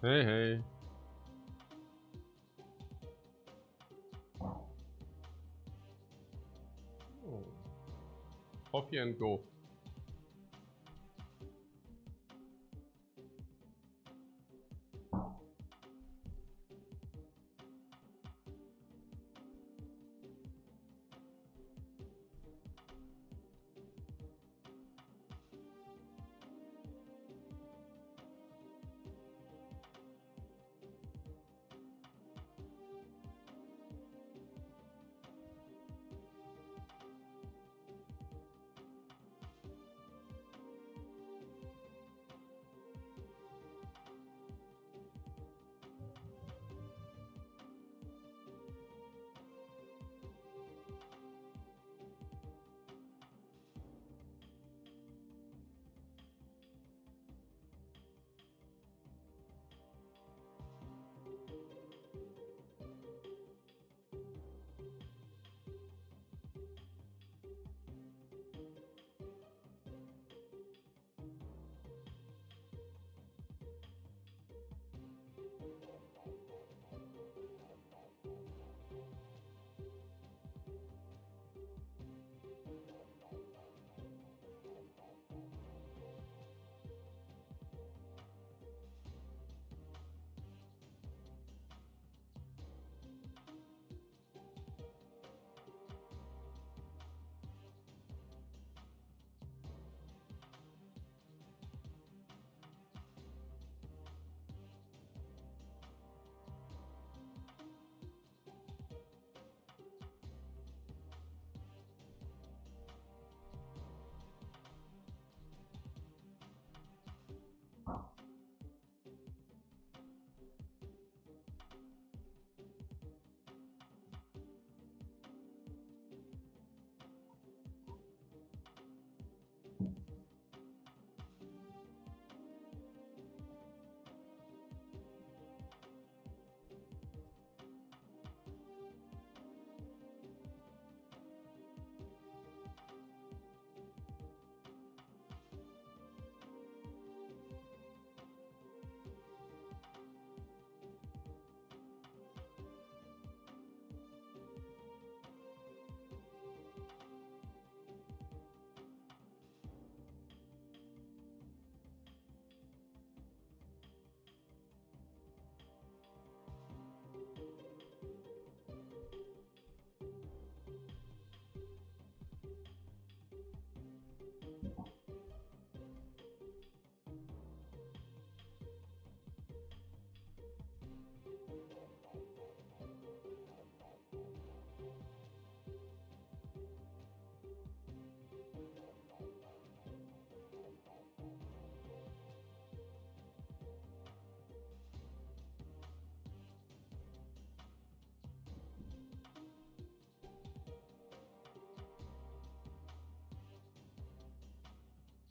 Hey, hey. Oh. Coffee and go.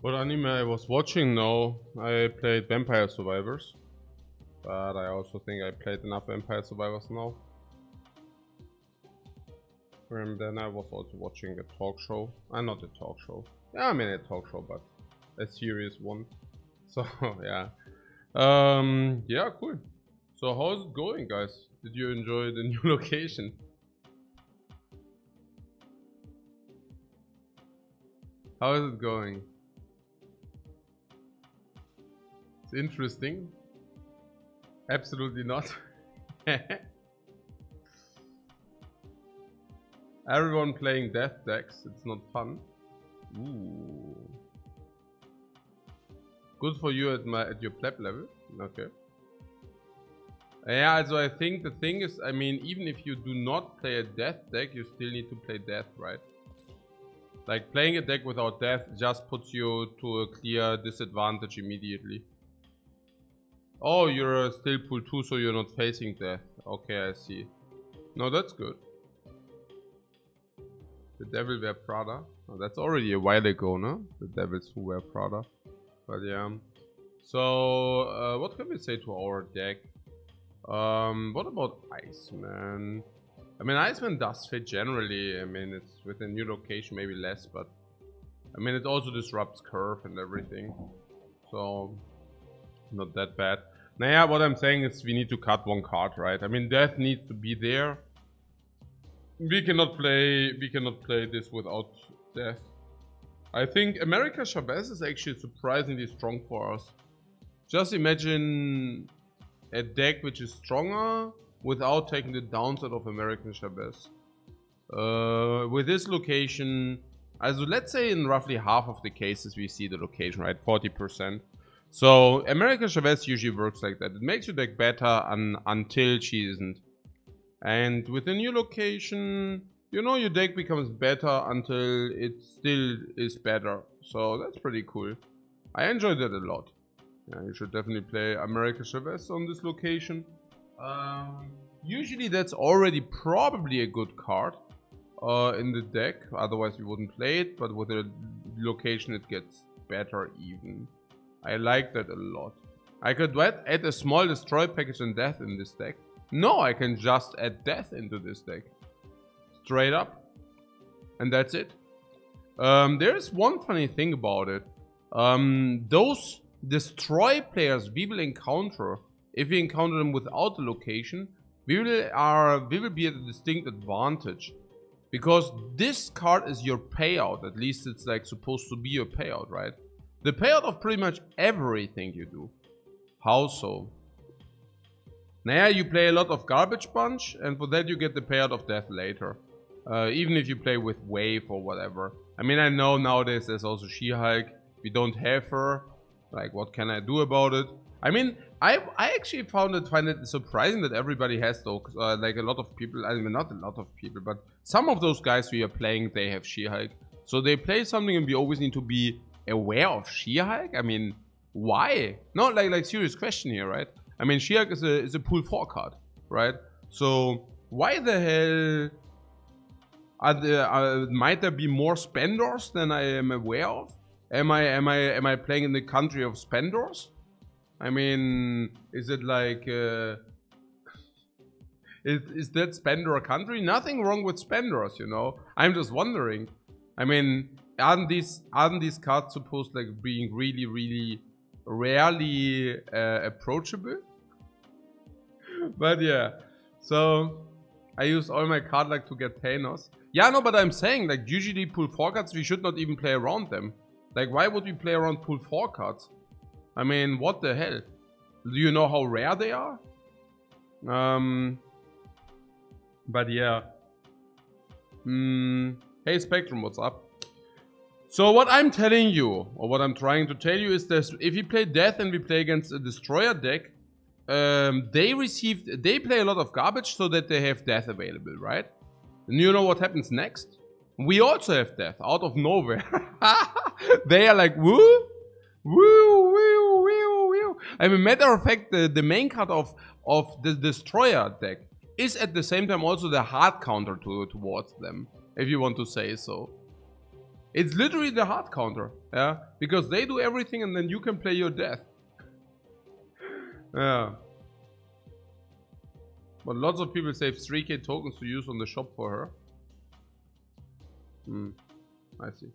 What anime I was watching? No, I played Vampire Survivors. But I also think I played enough Vampire Survivors now. And then I was also watching a talk show. Not a talk show. Yeah, I mean a talk show, but a serious one. So, yeah. Yeah, cool. So how's it going, guys? Did you enjoy the new location? How is it going? It's interesting. Absolutely not. Everyone playing death decks. It's not fun. Ooh. Good for you at your pleb level. Okay. Yeah, so I think the thing is, I mean, even if you do not play a death deck, you still need to play death, right? Like, playing a deck without death just puts you to a clear disadvantage immediately. Oh, you're still pool 2, so you're not facing death. Okay, I see. No, that's good. The Devil Wear Prada. Oh, that's already a while ago, no? The Devils Who Wear Prada. But yeah. So, what can we say to our deck? What about Iceman? I mean, Iceman does fit generally. I mean, it's with a new location, maybe less, but I mean, it also disrupts curve and everything. So, not that bad. Naja, what I'm saying is we need to cut one card, right? I mean, death needs to be there. We cannot play this without death. I think America Chavez is actually surprisingly strong for us. Just imagine a deck which is stronger without taking the downside of American Chavez. With this location, also let's say in roughly half of the cases we see the location, right? 40%. So American Chavez usually works like that. It makes your deck better until she isn't. And with a new location, you know, your deck becomes better until it still is better. So that's pretty cool. I enjoyed that a lot. Yeah, you should definitely play America Chavez on this location. Usually that's already probably a good card in the deck. Otherwise we wouldn't play it. But with a location it gets better even. I like that a lot. I could add a small destroy package and death in this deck. No, I can just add death into this deck. Straight up. And that's it. There is one funny thing about it. Those destroy players we will encounter, if we encounter them without the location, we will be at a distinct advantage. Because this card is your payout. At least it's like supposed to be your payout, right? The payout of pretty much everything you do. How so? Now you play a lot of garbage punch, and for that you get the payout of death later. Even if you play with wave or whatever. I mean, I know nowadays there's also She-Hulk. We don't have her. Like, what can I do about it? I mean, I actually find it surprising that everybody has those. Like a lot of people, I mean, not a lot of people, but some of those guys we are playing, they have She-Hulk. So they play something and we always need to be aware of She-Hulk? I mean, why? No, like serious question here, right? I mean, She-Hulk is a pool 4 card, right? So why the hell might there be more spenders than I am aware of? Am I playing in the country of spenders? I mean, is it like is that spender a country? Nothing wrong with spenders, you know. I'm just wondering. I mean, aren't these cards supposed like being really rarely approachable? But yeah, so I used all my card luck to get Thanos. Yeah, no, but I'm saying like usually pool 4 cards we should not even play around them. Like, why would we play around pool 4 cards? I mean, what the hell? Do you know how rare they are? But yeah. Hey Spectrum, what's up? So what I'm telling you, or what I'm trying to tell you is that if we play Death and we play against a Destroyer deck, they play a lot of garbage so that they have Death available, right? And you know what happens next? We also have Death out of nowhere. They are like, woo, woo, woo, woo, woo. I mean, matter of fact, the main card of the Destroyer deck is at the same time also the hard counter towards them, if you want to say so. It's literally the hard counter, yeah, because they do everything and then you can play your Death. Yeah. But lots of people save 3k tokens to use on the shop for her. I see.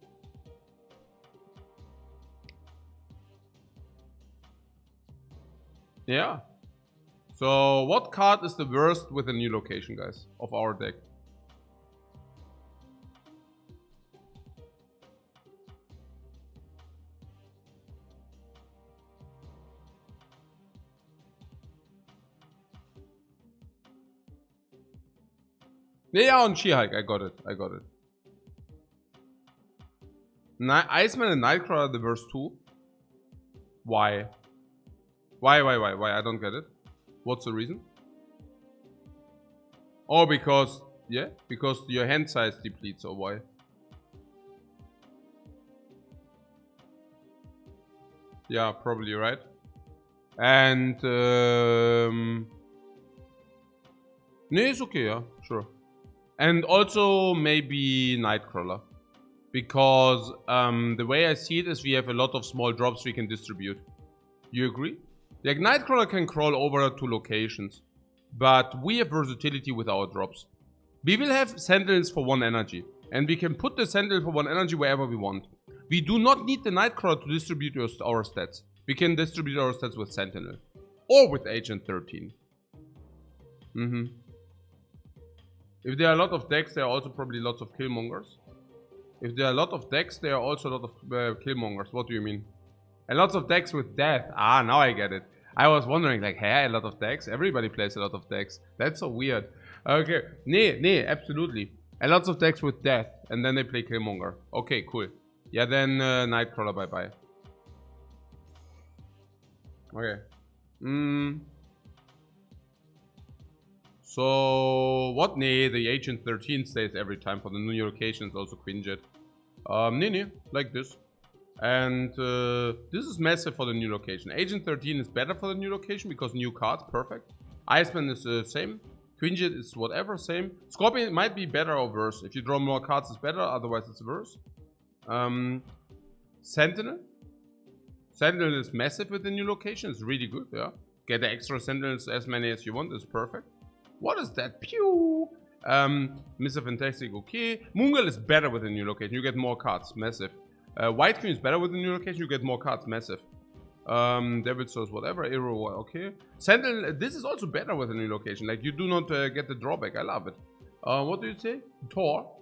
Yeah. So, what card is the worst with a new location, guys, of our deck? Yeah, on She-Hulk, I got it. Iceman and Nightcrawler are the worst too. Why? Why? I don't get it. What's the reason? Oh, because your hand size depletes, or why? Yeah, probably right. And no, it's okay, yeah, sure. And also maybe Nightcrawler. Because the way I see it is we have a lot of small drops we can distribute. You agree? Like, Nightcrawler can crawl over to locations. But we have versatility with our drops. We will have Sentinels for 1 energy. And we can put the Sentinel for 1 energy wherever we want. We do not need the Nightcrawler to distribute our stats. We can distribute our stats with Sentinel. or with Agent 13. If there are a lot of decks, there are also probably lots of Killmongers. If there are a lot of decks, there are also a lot of Killmongers. What do you mean? And lots of decks with death. Ah, now I get it. I was wondering, like, hey, a lot of decks? Everybody plays a lot of decks. That's so weird. Okay, nee, absolutely. And lots of decks with death, and then they play Killmonger. Okay, cool. Yeah, then Nightcrawler, bye-bye. Okay. So, what? Nee, the Agent 13 stays every time for the new locations, also Quinjet. Nee, like this. And this is massive for the new location. Agent 13 is better for the new location because new cards, perfect. Iceman is the same. Quinjet is whatever, same. Scorpion might be better or worse. If you draw more cards, it's better, otherwise it's worse. Sentinel. Sentinel is massive with the new location, it's really good, yeah. Get the extra Sentinels as many as you want, it's perfect. What is that? Pew! Mr. Fantastic, okay. Moongirl is better with the new location, you get more cards, massive. White Queen is better with the new location, you get more cards, massive. Devil Source, whatever, Arrow, okay. Sentinel, this is also better with the new location, like you do not get the drawback, I love it. What do you say? Thor.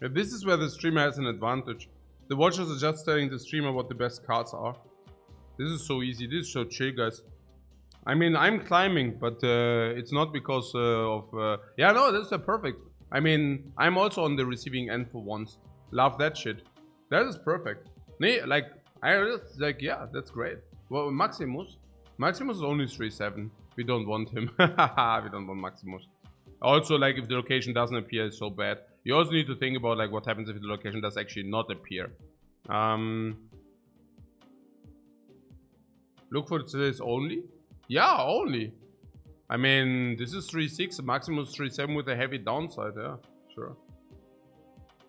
Yeah, this is where the streamer has an advantage. The watchers are just telling the streamer what the best cards are. This is so easy. This is so chill, guys. I mean, I'm climbing, but it's not because of... yeah, no, that's perfect. I mean, I'm also on the receiving end for once. Love that shit. That is perfect. Nee, like, yeah, that's great. Well, Maximus. Maximus is only 3-7. We don't want him. We don't want Maximus. Also, like, if the location doesn't appear, it's so bad. You also need to think about, like, what happens if the location does actually not appear. Look for this only? Yeah, only. I mean, this is 3-6, Maximus 3-7 with a heavy downside, yeah, sure.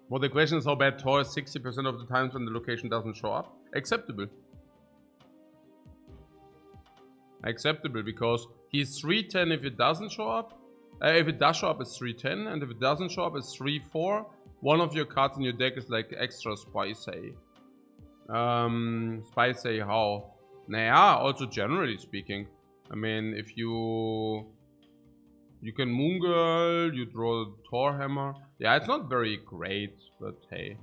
Well, the question is how bad Thor is 60% of the times when the location doesn't show up. Acceptable. Acceptable, because he's 3-10 if it doesn't show up. If it does show up, it's 3-10, and if it doesn't show up, it's 3-4. One of your cards in your deck is like extra spicy. Spicy how? Nah, also generally speaking. I mean, if you can Moongirl, you draw Thor Hammer. Yeah, it's not very great, but hey.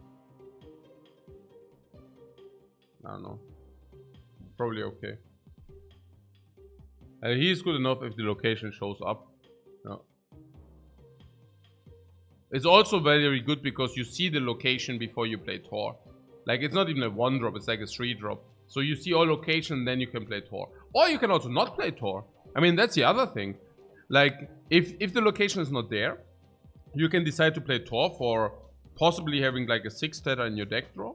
I don't know. Probably okay. He's good enough if the location shows up. Yeah. It's also very good because you see the location before you play Thor. Like, it's not even a 1-drop, it's like a 3-drop. So you see all location, then you can play Thor. Or you can also not play Thor. I mean, that's the other thing. Like, if the location is not there, you can decide to play Thor for possibly having like a 6-stater in your deck draw.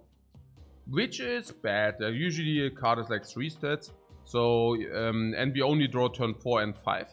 Which is bad. Usually a card is like 3 stats. So, and we only draw turn 4 and 5.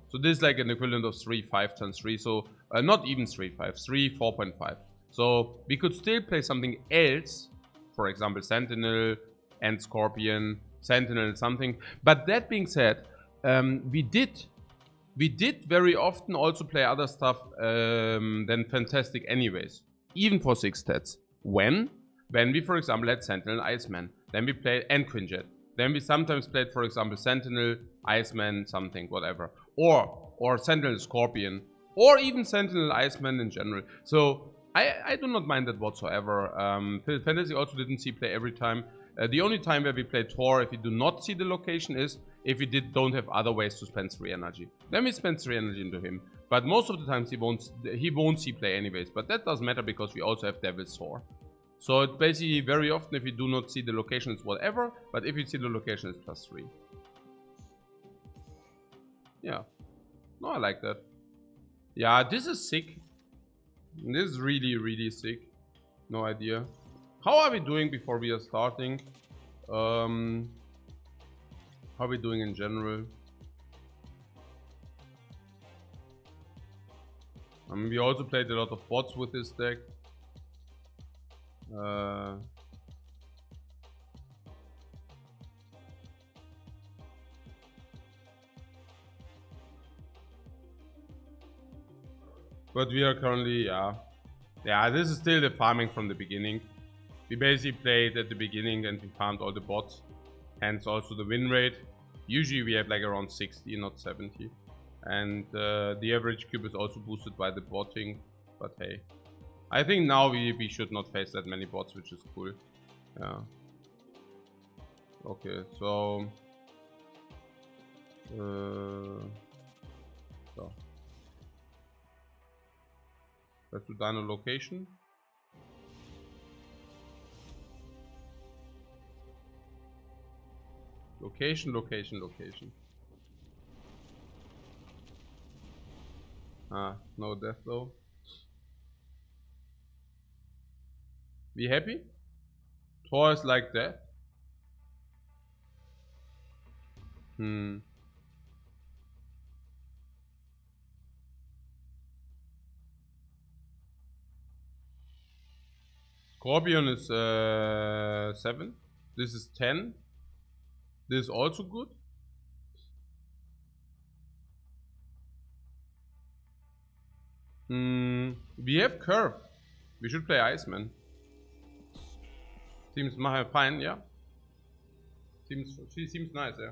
So this is like an equivalent of 3-5 turn 3. So, not even 3-5, 3, 4.5. So, we could still play something else. For example, Sentinel and Scorpion, Sentinel something. But that being said, we did very often also play other stuff than Fantastic anyways. Even for 6 stats. When we, for example, had Sentinel and Iceman. Then we played, and Quinjet. Then we sometimes played, for example, Sentinel, Iceman, something, whatever. Or Sentinel, Scorpion. Or even Sentinel, Iceman in general. So, I do not mind that whatsoever. Fantasy also didn't see play every time. The only time where we play Thor, if we do not see the location, is if we don't have other ways to spend 3 energy. Then we spend 3 energy into him. But most of the times he won't see play anyways. But that doesn't matter because we also have Devil's Thor. So it's basically very often if you do not see the location, it's whatever. But if you see the location, it's +3. Yeah. No, I like that. Yeah, this is sick. This is really, really sick. No idea. How are we doing before we are starting? How are we doing in general? I mean, we also played a lot of bots with this deck. But we are currently, yeah, this is still the farming from the beginning. We basically played at the beginning and we farmed all the bots, hence also the win rate. Usually we have like around 60, not 70. And the average cube is also boosted by the botting, but hey. I think now we should not face that many bots, which is cool. Yeah. Okay, so... so. Let's do dino location. Location, location, location. Ah, no death though. We happy? Thor is like that. Scorpion is 7. This is 10. This is also good. We have curve. We should play Iceman. Seems fine, yeah. She seems nice, yeah.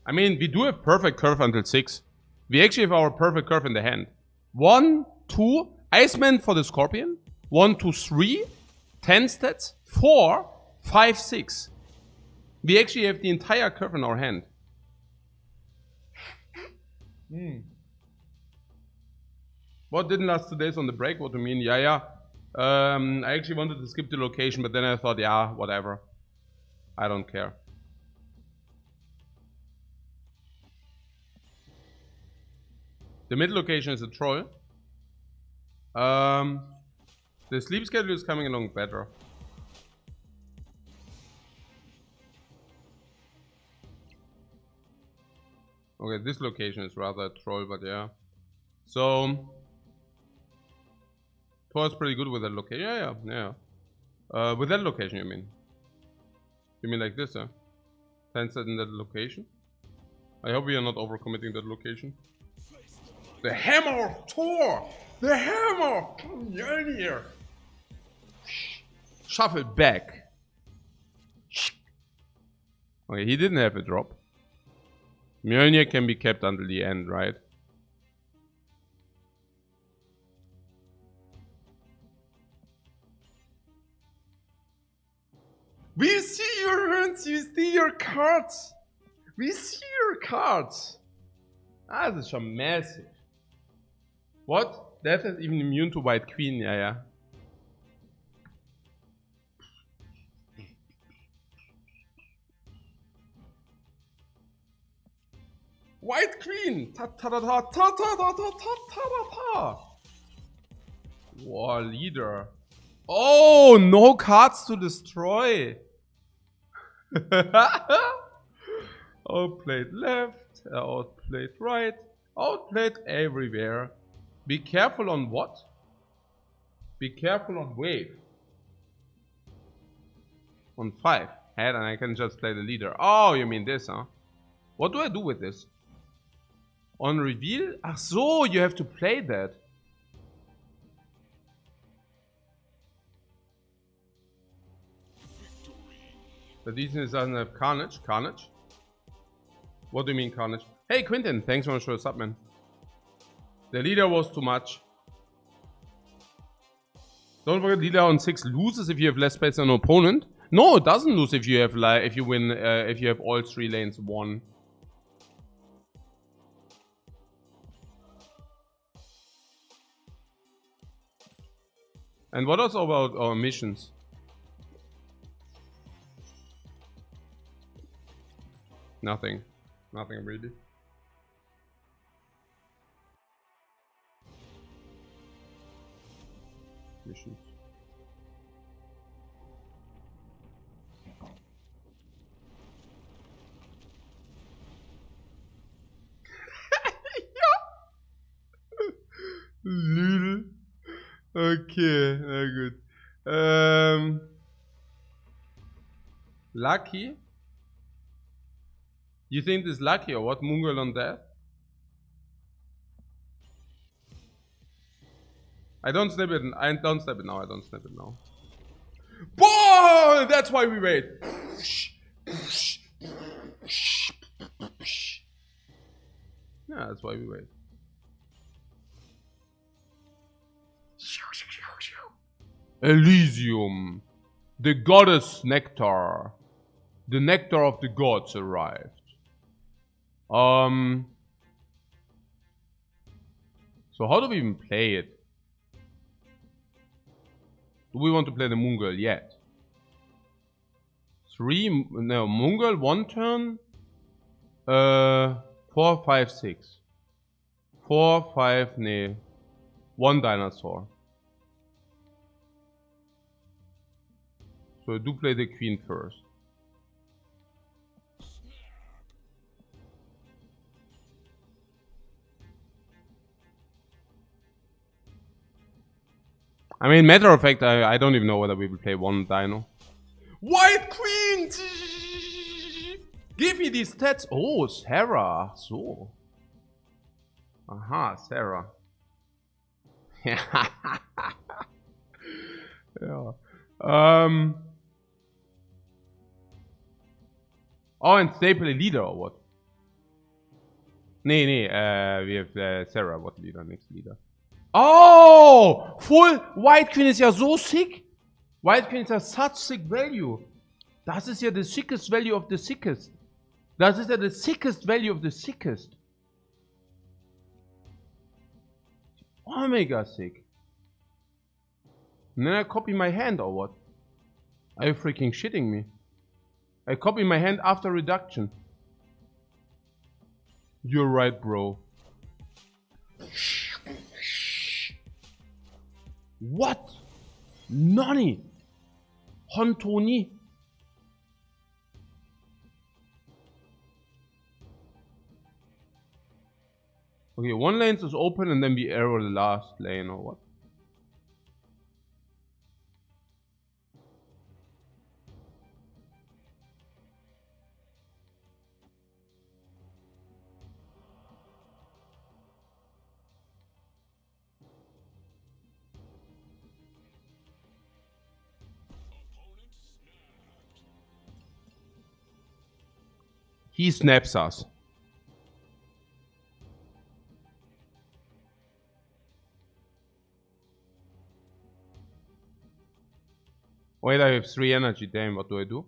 I mean, we do have perfect curve until 6. We actually have our perfect curve in the hand. 1, 2, Iceman for the Scorpion. 1, 2, 3, 10 stats. 4, 5, 6. We actually have the entire curve in our hand. What didn't last 2 days on the break? What do you mean? Yeah. I actually wanted to skip the location, but then I thought, yeah, whatever. I don't care. The mid location is a troll. The sleep schedule is coming along better. Okay, this location is rather a troll, but yeah. So Thor's pretty good with that location. Yeah. With that location, you mean? You mean like this, huh? 10 set in that location? I hope we are not overcommitting that location. The hammer of Thor! The hammer! Mjolnir! Shuffle back. Okay, he didn't have a drop. Mjolnir can be kept until the end, right? We see your runes, we see your cards. We see your cards. Ah, das ist schon massive. What? Death is even immune to White Queen, yeah. White Queen! Ta ta ta ta ta ta ta ta ta ta ta. War leader. Oh, no cards to destroy. Outplayed left, outplayed right, outplayed everywhere. Be careful on what? Be careful on wave. On 5. Head, and I can just play the leader. Oh, you mean this, huh? What do I do with this? On reveal? Ach so, you have to play that. The defense doesn't have Carnage. Carnage? What do you mean Carnage? Hey Quentin, thanks so much for the sub, man. The leader was too much. Don't forget, leader on 6 loses if you have less space than an opponent. No, it doesn't lose if you have if you win if you have all 3 lanes won. And what else about our missions? Nothing. Nothing really. efficient. Lül. Okay, na gut. Lucky? You think this lucky or what? Mungal on that? I don't snap it. I don't snap it now. I don't snap it now. Boy, that's why we wait. Yeah, that's why we wait. Elysium. The goddess nectar. The nectar of the gods arrived. So how do we even play it? Do we want to play the Mungal yet? Mungal 1 turn. 4, 5, 6. 4, 5, nee. 1 dinosaur. So I do play the queen first. I mean, matter of fact, I don't even know whether we will play 1 dino. White queen! Give me these stats. Oh, Sarah. So. Aha, Sarah. Yeah. Oh, and staple a leader or what? Nee, we have Sarah, what leader, next leader. Oh! Full White Queen ist ja so sick. White Queen ist ja such sick value. Das ist ja the sickest value of the sickest. Das ist ja the sickest value of the sickest. Oh, mega sick. And then I copy my hand or what? Are you freaking shitting me? I copy my hand after reduction. You're right, bro. What? Nani? Hontoni? Okay, one lane is open and then we arrow the last lane or what? He snaps us. Wait, I have 3 energy. Damn, what do I do?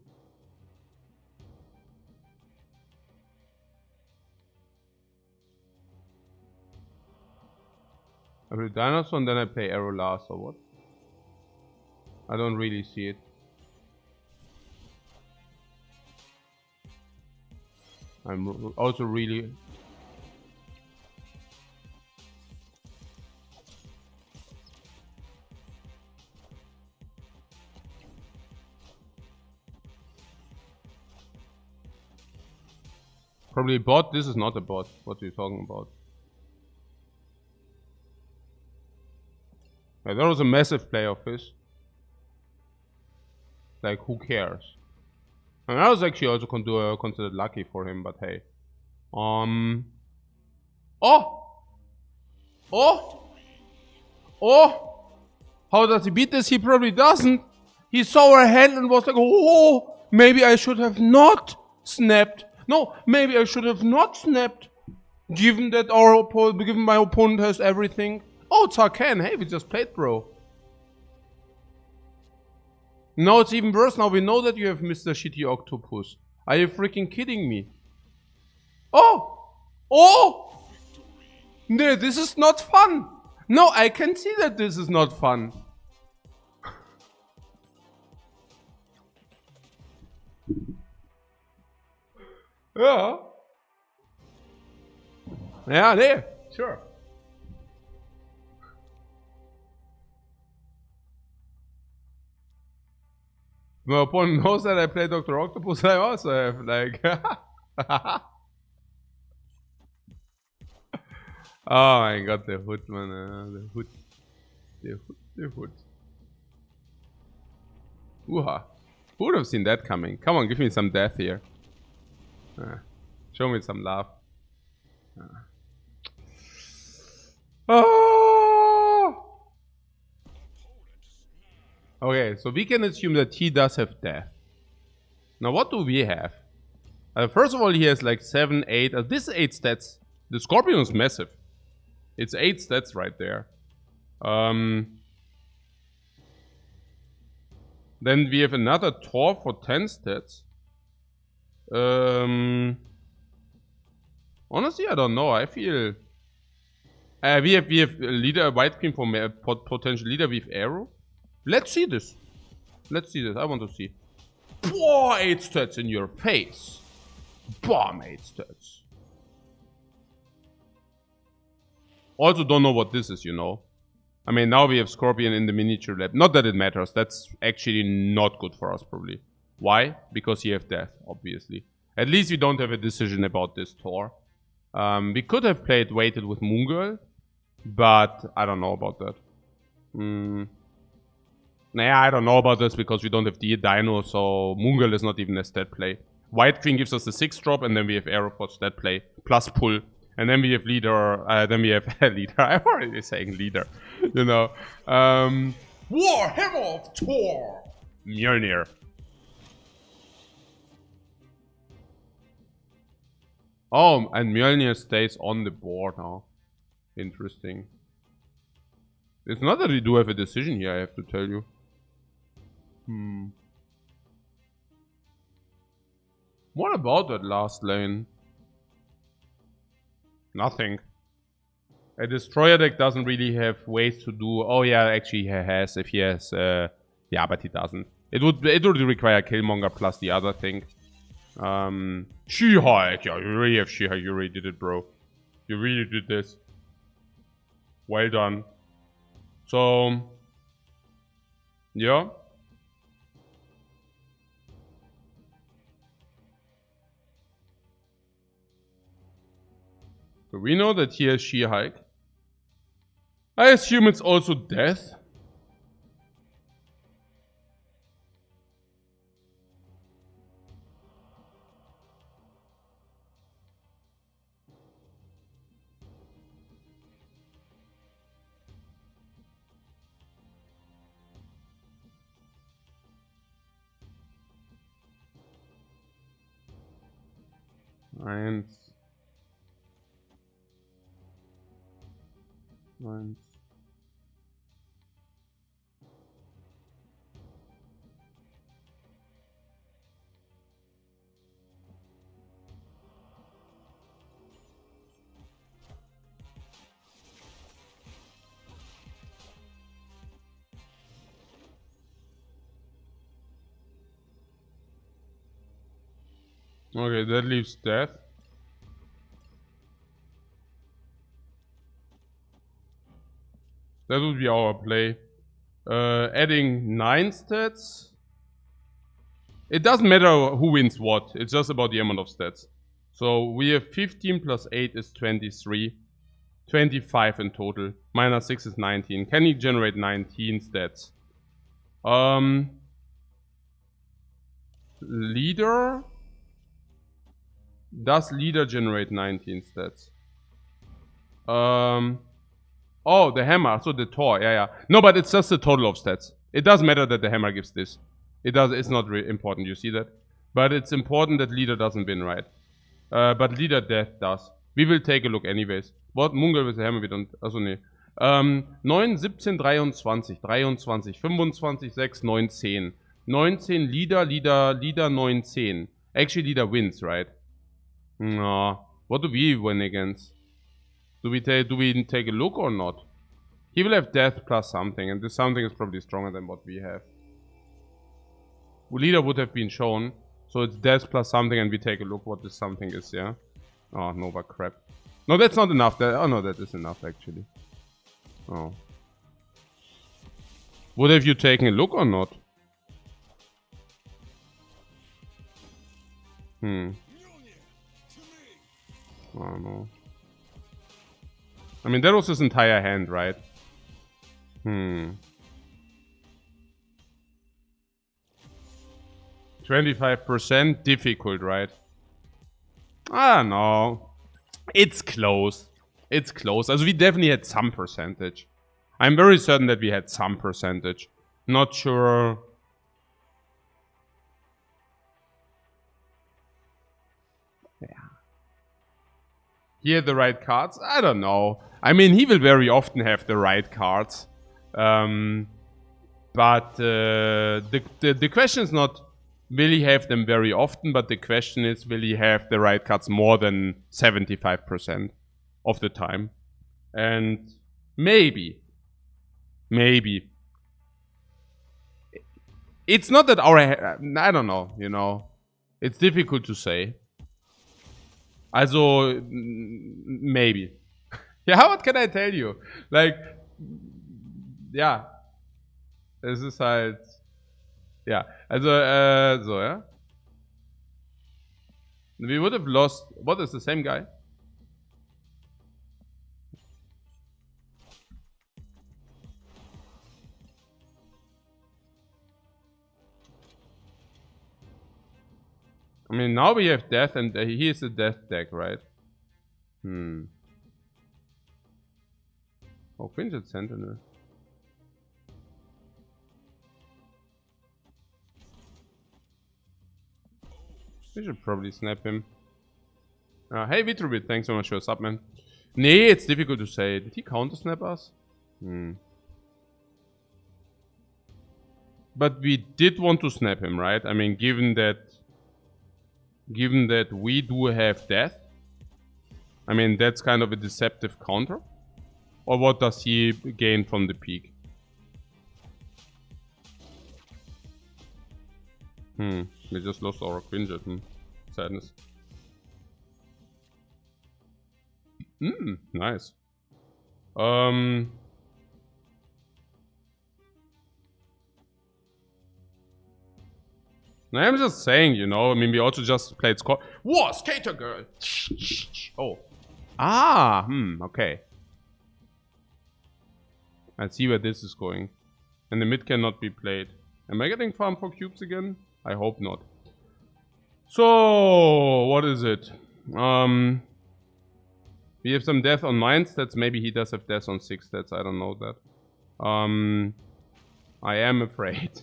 I play dinosaur and then I play arrow last or what? I don't really see it. I'm also really... Probably a bot. This is not a bot. What are you talking about? Yeah, there was a massive play of his. Like, who cares? And I was actually also considered lucky for him, but hey. Oh! Oh! Oh! How does he beat this? He probably doesn't. He saw her hand and was like, oh! Maybe I should have not snapped. No, maybe I should have not snapped. Given that given my opponent has everything. Oh, Tarkan, hey, we just played, bro. Now it's even worse. Now we know that you have Mr. Shitty Octopus. Are you freaking kidding me? Oh! Oh! No, this is not fun. No, I can see that this is not fun. Ja. Ja, nee, sure. My opponent knows that I play Dr. Octopus, I also have, like... Oh my god, the hood, man. The hood. The hood, the hood. Ooh-ha. Who would have seen that coming? Come on, give me some death here. Show me some love. Oh! Okay, so we can assume that he does have death. Now, what do we have? First of all, he has like 7, 8. This is 8 stats. The Scorpion is massive. It's 8 stats right there. Then we have another Tor for 10 stats. Honestly, I don't know. I feel... we have leader, White Queen for potential leader with Arrow. Let's see this. Let's see this. I want to see. Whoa, 8 stats in your face. Bomb 8 stats. Also don't know what this is, you know. I mean, now we have Scorpion in the miniature lab. Not that it matters. That's actually not good for us, probably. Why? Because you have death, obviously. At least we don't have a decision about this Tor. We could have waited with Moon Girl, but I don't know about that. Nah, I don't know about this because we don't have Dino, so Moon Girl is not even a stat play. White Queen gives us the 6 drop, and then we have Arrow for stat play, plus pull. And then we have leader, leader. I'm already saying leader, you know. Warhammer of Tor! Mjolnir. Oh, and Mjolnir stays on the board now. Interesting. It's not that we do have a decision here, I have to tell you. What about that last lane? Nothing. A destroyer deck doesn't really have ways to do... Oh yeah, actually he has. If he has... yeah, but he doesn't. It would require Killmonger plus the other thing. She-Hulk. Yeah, you really have She-Hulk. You really did it, bro. You really did this. Well done. So... yeah. So we know that he has She-Hulk. I assume it's also death. Eins. Okay, that leaves death. That would be our play. Adding 9 stats. It doesn't matter who wins what. It's just about the amount of stats. So we have 15 plus 8 is 23. 25 in total. Minus 6 is 19. Can he generate 19 stats? Leader? Does leader generate 19 stats? Oh, the hammer. So the Tor. Yeah. No, but it's just the total of stats. It doesn't matter that the hammer gives this. It's not really important. You see that? But it's important that leader doesn't win, right? But leader death does. We will take a look anyways. What? Mungel with the hammer, we don't... Also, nee. 9, 17, 23, 23, 25, 6, 9, 10. 19, leader 9, 10. Actually, leader wins, right? No. What do we win against? Do we take a look or not? He will have death plus something, and this something is probably stronger than what we have. Leader would have been shown, so it's death plus something, and we take a look what this something is, yeah? Oh, Nova crap. No, that's not enough. Oh no, that is enough actually. Oh. Would have you taken a look or not? I don't know. I mean, that was his entire hand, right? 25% difficult, right? I don't know. It's close. It's close. Also, we definitely had some percentage. I'm very certain that we had some percentage. Not sure. Yeah. He had the right cards? I don't know. I mean, he will very often have the right cards. But the question is not will he have them very often, but the question is will he have the right cards more than 75% of the time. And maybe. It's not that our... I don't know, you know. It's difficult to say. Also, maybe. Ja, what can I tell you? Like, ja. Es ist halt... Ja, also, so, ja. We would have lost... What is the same guy? I mean, now we have death and he is a death deck, right? Oh, Quinjet Sentinel. We should probably snap him. Hey, Vitrubit, thanks so much for your sub, man. Nee, it's difficult to say. Did he counter snap us? But we did want to snap him, right? I mean, given that we do have death, I mean, that's kind of a deceptive counter. Or what does he gain from the peak? We just lost our Quinjet. Sadness. Nice. I'm just saying, you know, I mean, we also just played score. Whoa, Skater Girl! Oh. Ah, okay. I see where this is going. And the mid cannot be played. Am I getting farm for cubes again? I hope not. So, what is it? We have some death on 9 stats. Maybe he does have death on 6 stats. I don't know that. I am afraid.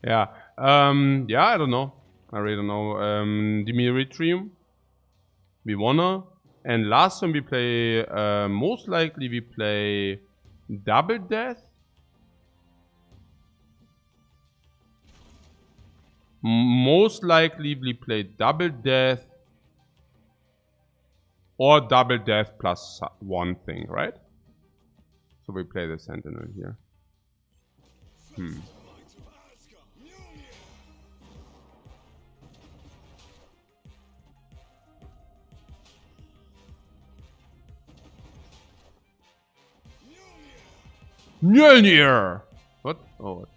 Yeah. Yeah, I don't know. I really don't know. Dimitrium. We wanna. And last time we play, most likely we play double death. Most likely we play double death or double death plus one thing, right? So we play the Sentinel here. Mjolnir! What? Oh, what?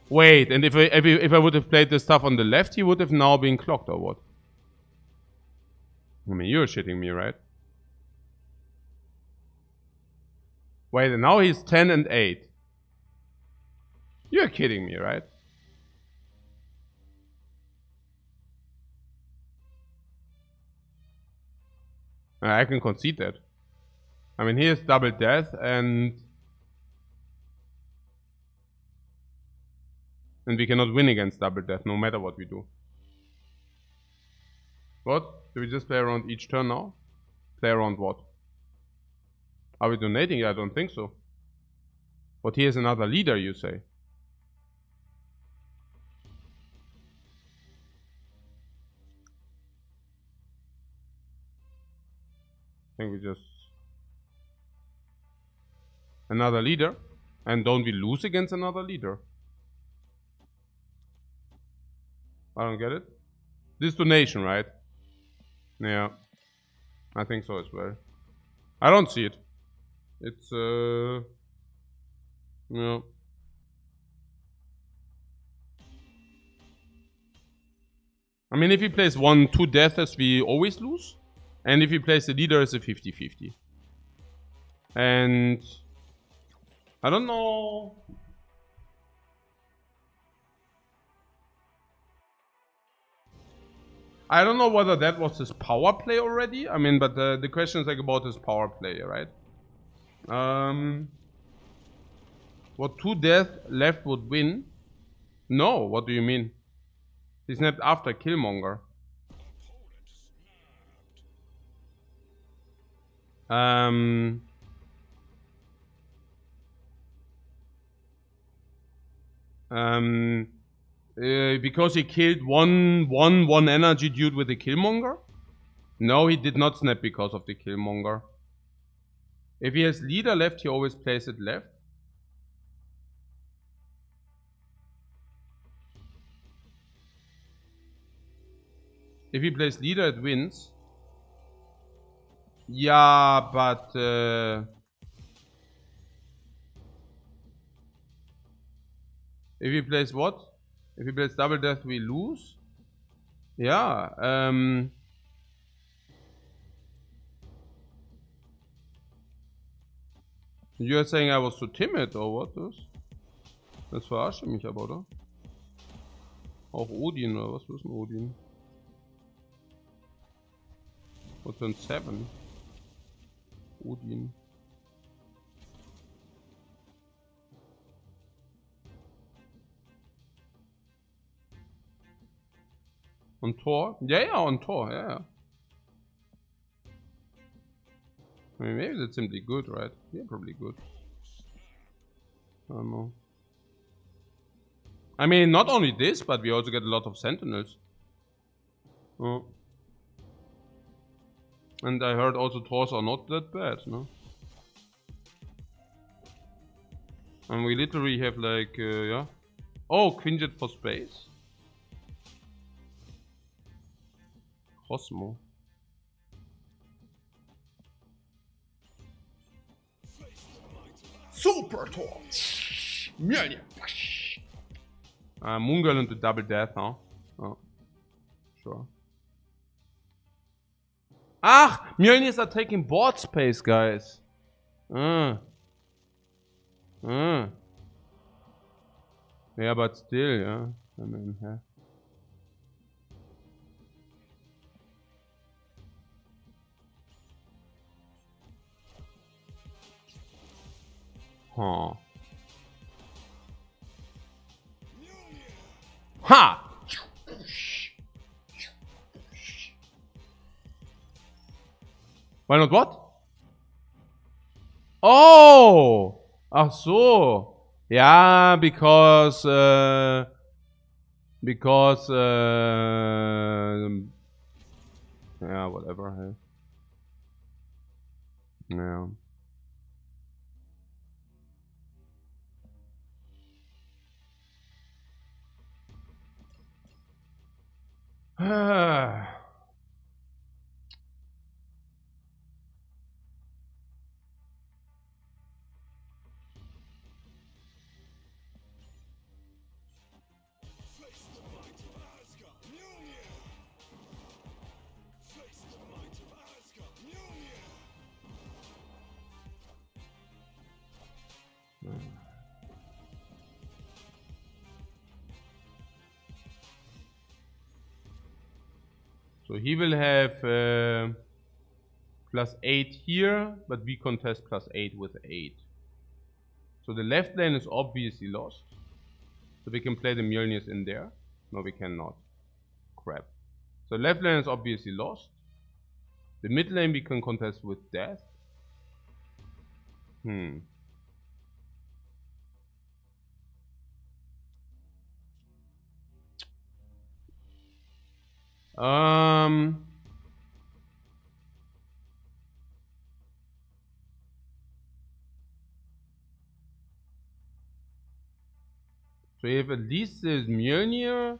Wait, and if I would have played the stuff on the left, he would have now been clocked or what? I mean, you're shitting me, right? Wait, and now he's 10 and 8. You're kidding me, right? I can concede that. I mean, he has double death and we cannot win against double death no matter what we do. What? Do we just play around each turn now? Play around what? Are we donating? I don't think so. But he is another leader, you say? I think we just... Another leader? And don't we lose against another leader? I don't get it. This donation, right? Yeah. I think so as well. I don't see it. It's, no. I mean, if he plays 1-2 deaths, we always lose. And if he plays the leader, it's a 50-50. And I don't know. I don't know whether that was his power play already. I mean, but the question is like about his power play, right? What 2 death left would win? No, what do you mean? He snapped after Killmonger. Because he killed one energy dude with the Killmonger? No, he did not snap because of the Killmonger. If he has leader left, he always plays it left. If he plays leader, it wins. Yeah, but if he plays what? If he plays double death, we lose. Yeah. You're saying I was too timid or what? Das verarscht mich aber, oder? Auch Odin oder was ist denn Odin? What's on 7? Odin. On Thor? Yeah, on Thor, yeah. I mean, maybe that's simply good, right? Yeah, probably good. I don't know. I mean, not only this, but we also get a lot of sentinels. Oh. And I heard also Thors are not that bad, no? And we literally have like, yeah. Oh, Quinjet for space. Cosmo. Super Thor! Mjölnir! Moon Girl into double death, huh? Oh. Sure. Ach! Mjölnirs are taking board space, guys. Yeah, but still, yeah. I mean, yeah. Huh. Ha! Why not what? Oh! Ach so. Yeah, because yeah, whatever. Yeah. So he will have +8 here, but we contest +8 with 8. So the left lane is obviously lost. So we can play the Mjolnirs in there. No, we cannot. Crap. So left lane is obviously lost. The mid lane we can contest with death. So you have at least the Mjolnir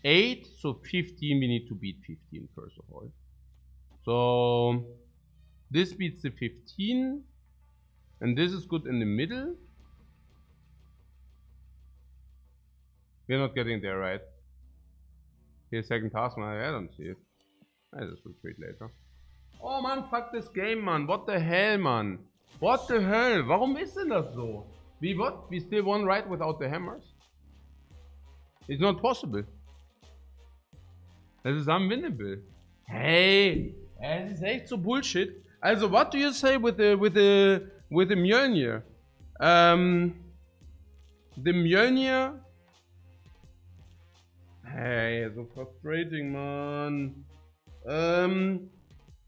8, so 15 we need to beat 15 first of all. So this beats the 15, and this is good in the middle. We're not getting there, right? Okay, second task, man. I don't see it. I just retreat later. Oh man, fuck this game, man. What the hell, man? What the hell? Warum ist denn das so? We what? We still won right without the hammers? It's not possible. Das ist unwinnable. Hey, es ist echt so Bullshit. Also, what do you say with the Mjolnir? The Mjolnir. Hey, so frustrating, man.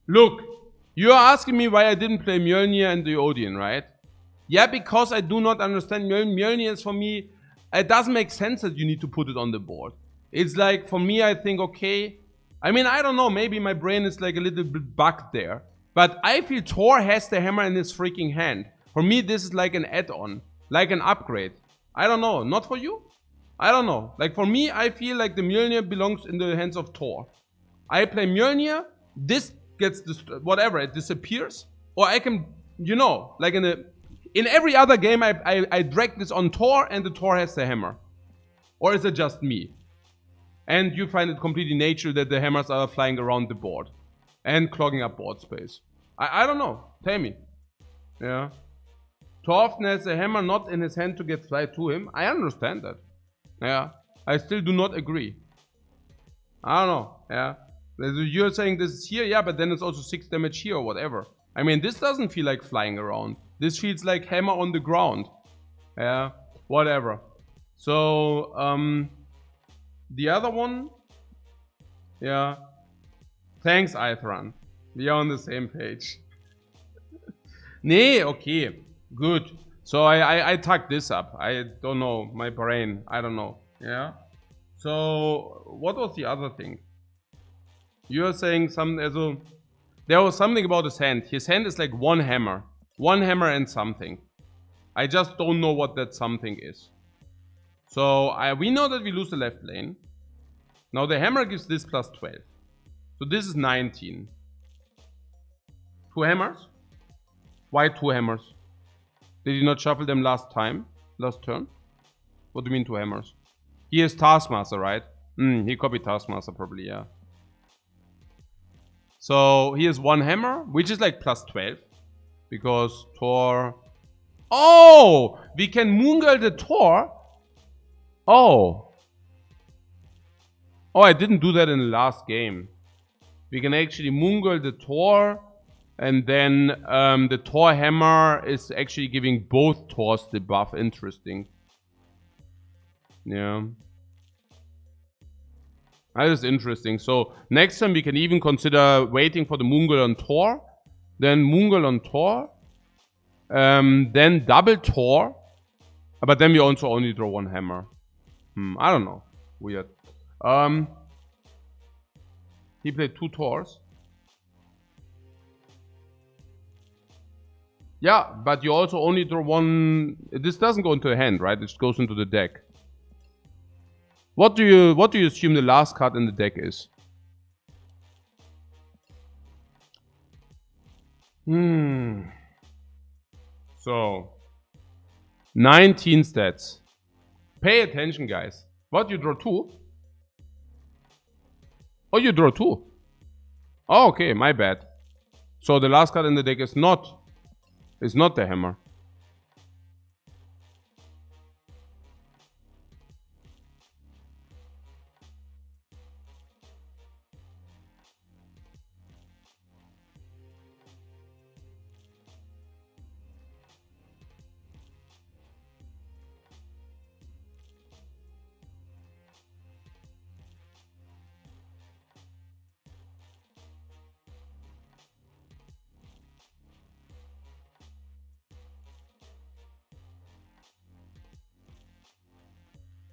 Look, you're asking me why I didn't play Mjolnir and the Odin, right? Yeah, because I do not understand Mjolnir is for me. It doesn't make sense that you need to put it on the board. It's like, for me, I think, okay. I mean, I don't know, maybe my brain is like a little bit bugged there. But I feel Thor has the hammer in his freaking hand. For me, this is like an add-on, like an upgrade. I don't know, not for you? I don't know. Like for me, I feel like the Mjolnir belongs in the hands of Thor. I play Mjolnir, this gets, whatever, it disappears. Or I can, you know, like in every other game, I drag this on Thor and the Thor has the hammer. Or is it just me? And you find it completely natural that the hammers are flying around the board. And clogging up board space. I don't know. Tell me. Yeah. Thor often has the hammer not in his hand to get fly to him. I understand that. Yeah. I still do not agree. I don't know. Yeah. You're saying this is here, yeah, but then it's also 6 damage here or whatever. I mean, this doesn't feel like flying around. This feels like hammer on the ground. Yeah. Whatever. So, the other one. Yeah. Thanks, Ithran. We are on the same page. Nee, okay. Good. So I tucked this up. I don't know. My brain. I don't know. Yeah. So what was the other thing? You're saying some. There was something about his hand. His hand is like one hammer. One hammer and something. I just don't know what that something is. So we know that we lose the left lane. Now the hammer gives this plus 12. So this is 19. 2 hammers? Why 2 hammers? Did you not shuffle them last time? Last turn? What do you mean 2 hammers? He is Taskmaster, right? He copied Taskmaster probably, yeah. So he has 1 hammer, which is like plus 12. Because Thor... Oh! We can Moongirl the Thor? Oh. Oh, I didn't do that in the last game. We can actually Moongirl the Thor, and then the Thor hammer is actually giving both Thors the buff. Interesting. Yeah. That is interesting. So next time we can even consider waiting for the Moongirl on Thor, then Moongirl on Thor, then double Thor, but then we also only draw 1 hammer. I don't know. Weird. He played 2 Thors. Yeah, but you also only draw 1. This doesn't go into a hand, right? It just goes into the deck. What do you assume the last card in the deck is? So 19 stats. Pay attention, guys. What, you draw 2? Oh, you draw 2. Oh, okay, my bad. So the last card in the deck is not the hammer.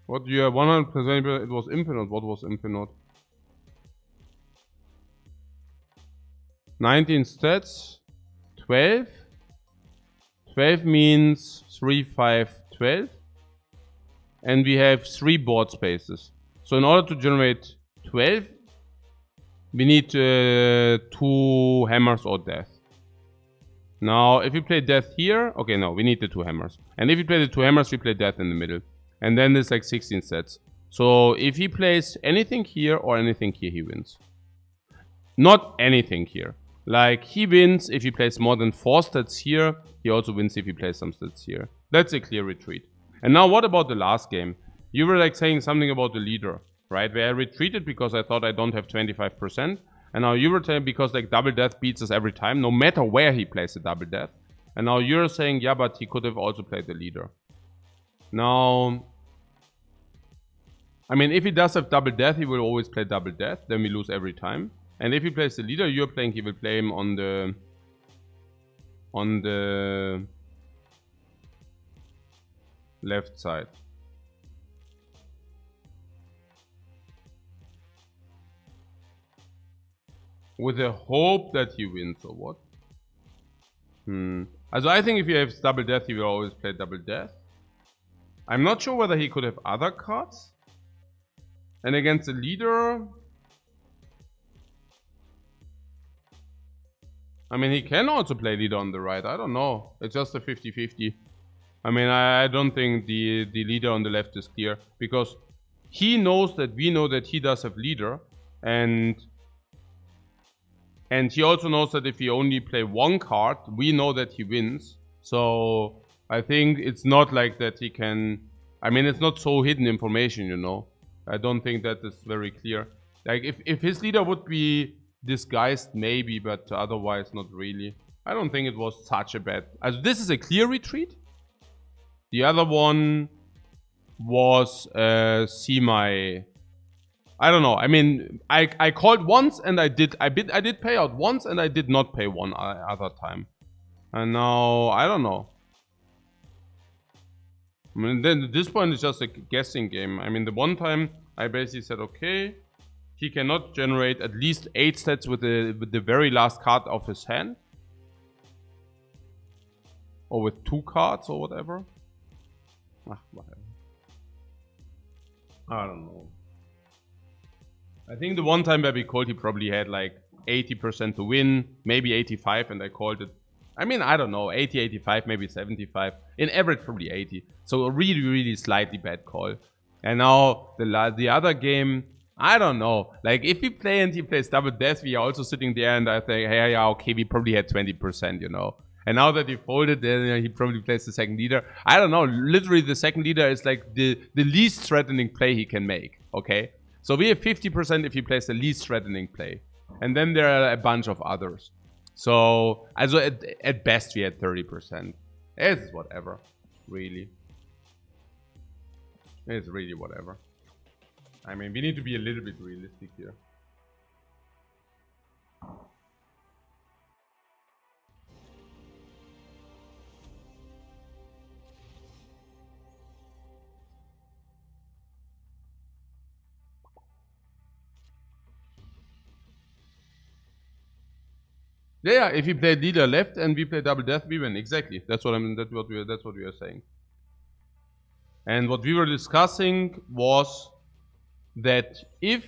What, you have 100% it was infinite. What was infinite? 19 stats. 12. 12 means 3, 5, 12. And we have 3 board spaces. So in order to generate 12, we need 2 hammers or death. Now, if we play death here, okay, no, we need the 2 hammers. And if we play the 2 hammers, we play death in the middle. And then there's like 16 sets. So if he plays anything here or anything here, he wins. Not anything here. Like, he wins if he plays more than 4 stats here. He also wins if he plays some stats here. That's a clear retreat. And now what about the last game? You were like saying something about the leader, right? Where I retreated because I thought I don't have 25%. And now you were saying because like double death beats us every time, no matter where he plays the double death. And now you're saying, yeah, but he could have also played the leader. Now, I mean, if he does have double death, he will always play double death. Then we lose every time. And if he plays the leader you're playing, he will play him on the left side. With the hope that he wins, or what? Also, I think if he has double death, he will always play double death. I'm not sure whether he could have other cards. And against the leader, I mean, he can also play leader on the right. I don't know. It's just a 50-50. I mean, I don't think the leader on the left is clear. Because he knows that we know that he does have leader. And he also knows that if he only play one card, we know that he wins. So I think it's not like that he can... I mean, it's not so hidden information, you know. I don't think that is very clear. Like, if his leader would be disguised, maybe, but otherwise not really. I don't think it was such a bad... this is a clear retreat. The other one was semi... I don't know. I mean, I called once and I did pay out once and I did not pay one other time. And now, I don't know. I mean, then at this point it's just a guessing game. I mean, the one time I basically said, okay, he cannot generate at least 8 stats with the very last card of his hand. Or with 2 cards or whatever. Whatever. I don't know. I think the one time where we called, he probably had like 80% to win, maybe 85, and I called it. I mean, I don't know, 80, 85, maybe 75. In average, probably 80. So a really, really slightly bad call. And now the other game, I don't know. Like, if we play and he plays double death, we are also sitting there and I think, hey, yeah, okay, we probably had 20%, you know. And now that he folded, then he probably plays the second leader. I don't know. Literally, the second leader is like the least threatening play he can make, okay? So we have 50% if he plays the least threatening play. And then there are a bunch of others. So, also at best we had 30%. It's whatever, really. It's really whatever. I mean, we need to be a little bit realistic here. Yeah, if he played leader left and we play double death, we win. Exactly. That's what I mean. That's what we are saying. And what we were discussing was that if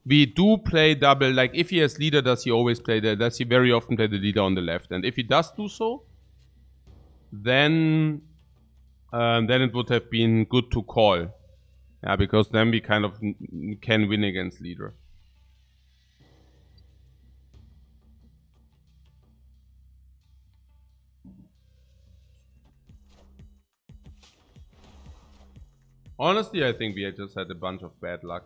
we do play double, like if he has leader, does he always play does he very often play the leader on the left? And if he does do so, then it would have been good to call. Yeah, because then we kind of can win against leader. Honestly, I think we just had a bunch of bad luck.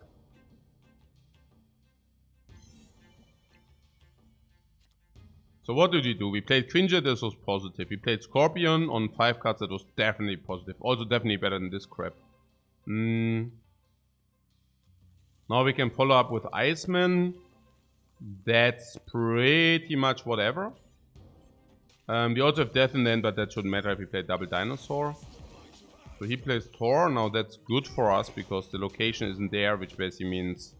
So what did we do? We played Cringer, this was positive. We played Scorpion on 5 cards, that was definitely positive. Also definitely better than this crap. Now we can follow up with Iceman. That's pretty much whatever. We also have Death in the end, but that shouldn't matter if we play double Dinosaur. So he plays Thor. Now that's good for us because the location isn't there, which basically means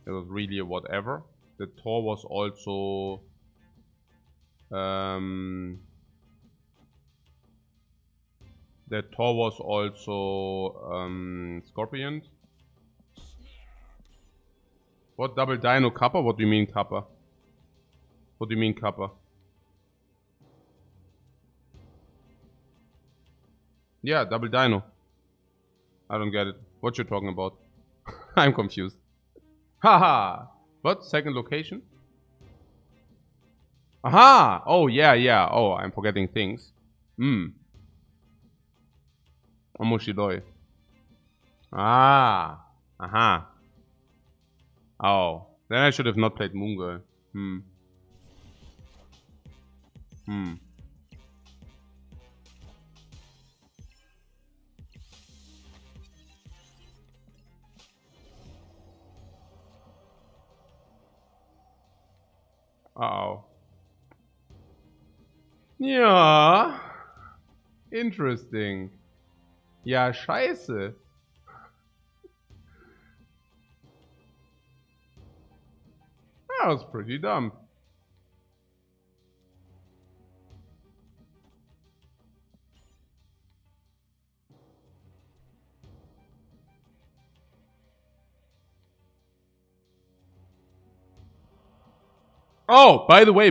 it was really a whatever. The Thor was also Scorpion. What double Dino Kappa? What do you mean Kappa? What do you mean Kappa? Yeah, double Dino. I don't get it. What you talking about? I'm confused. Haha. What? Second location? Aha! Oh, yeah, yeah. Oh, I'm forgetting things. Omoshiroi. Ah. Aha. Oh. Then I should have not played Moon Girl. Uh-oh. Ja. Interesting. Ja, scheiße. That was pretty dumb. Oh, by the way,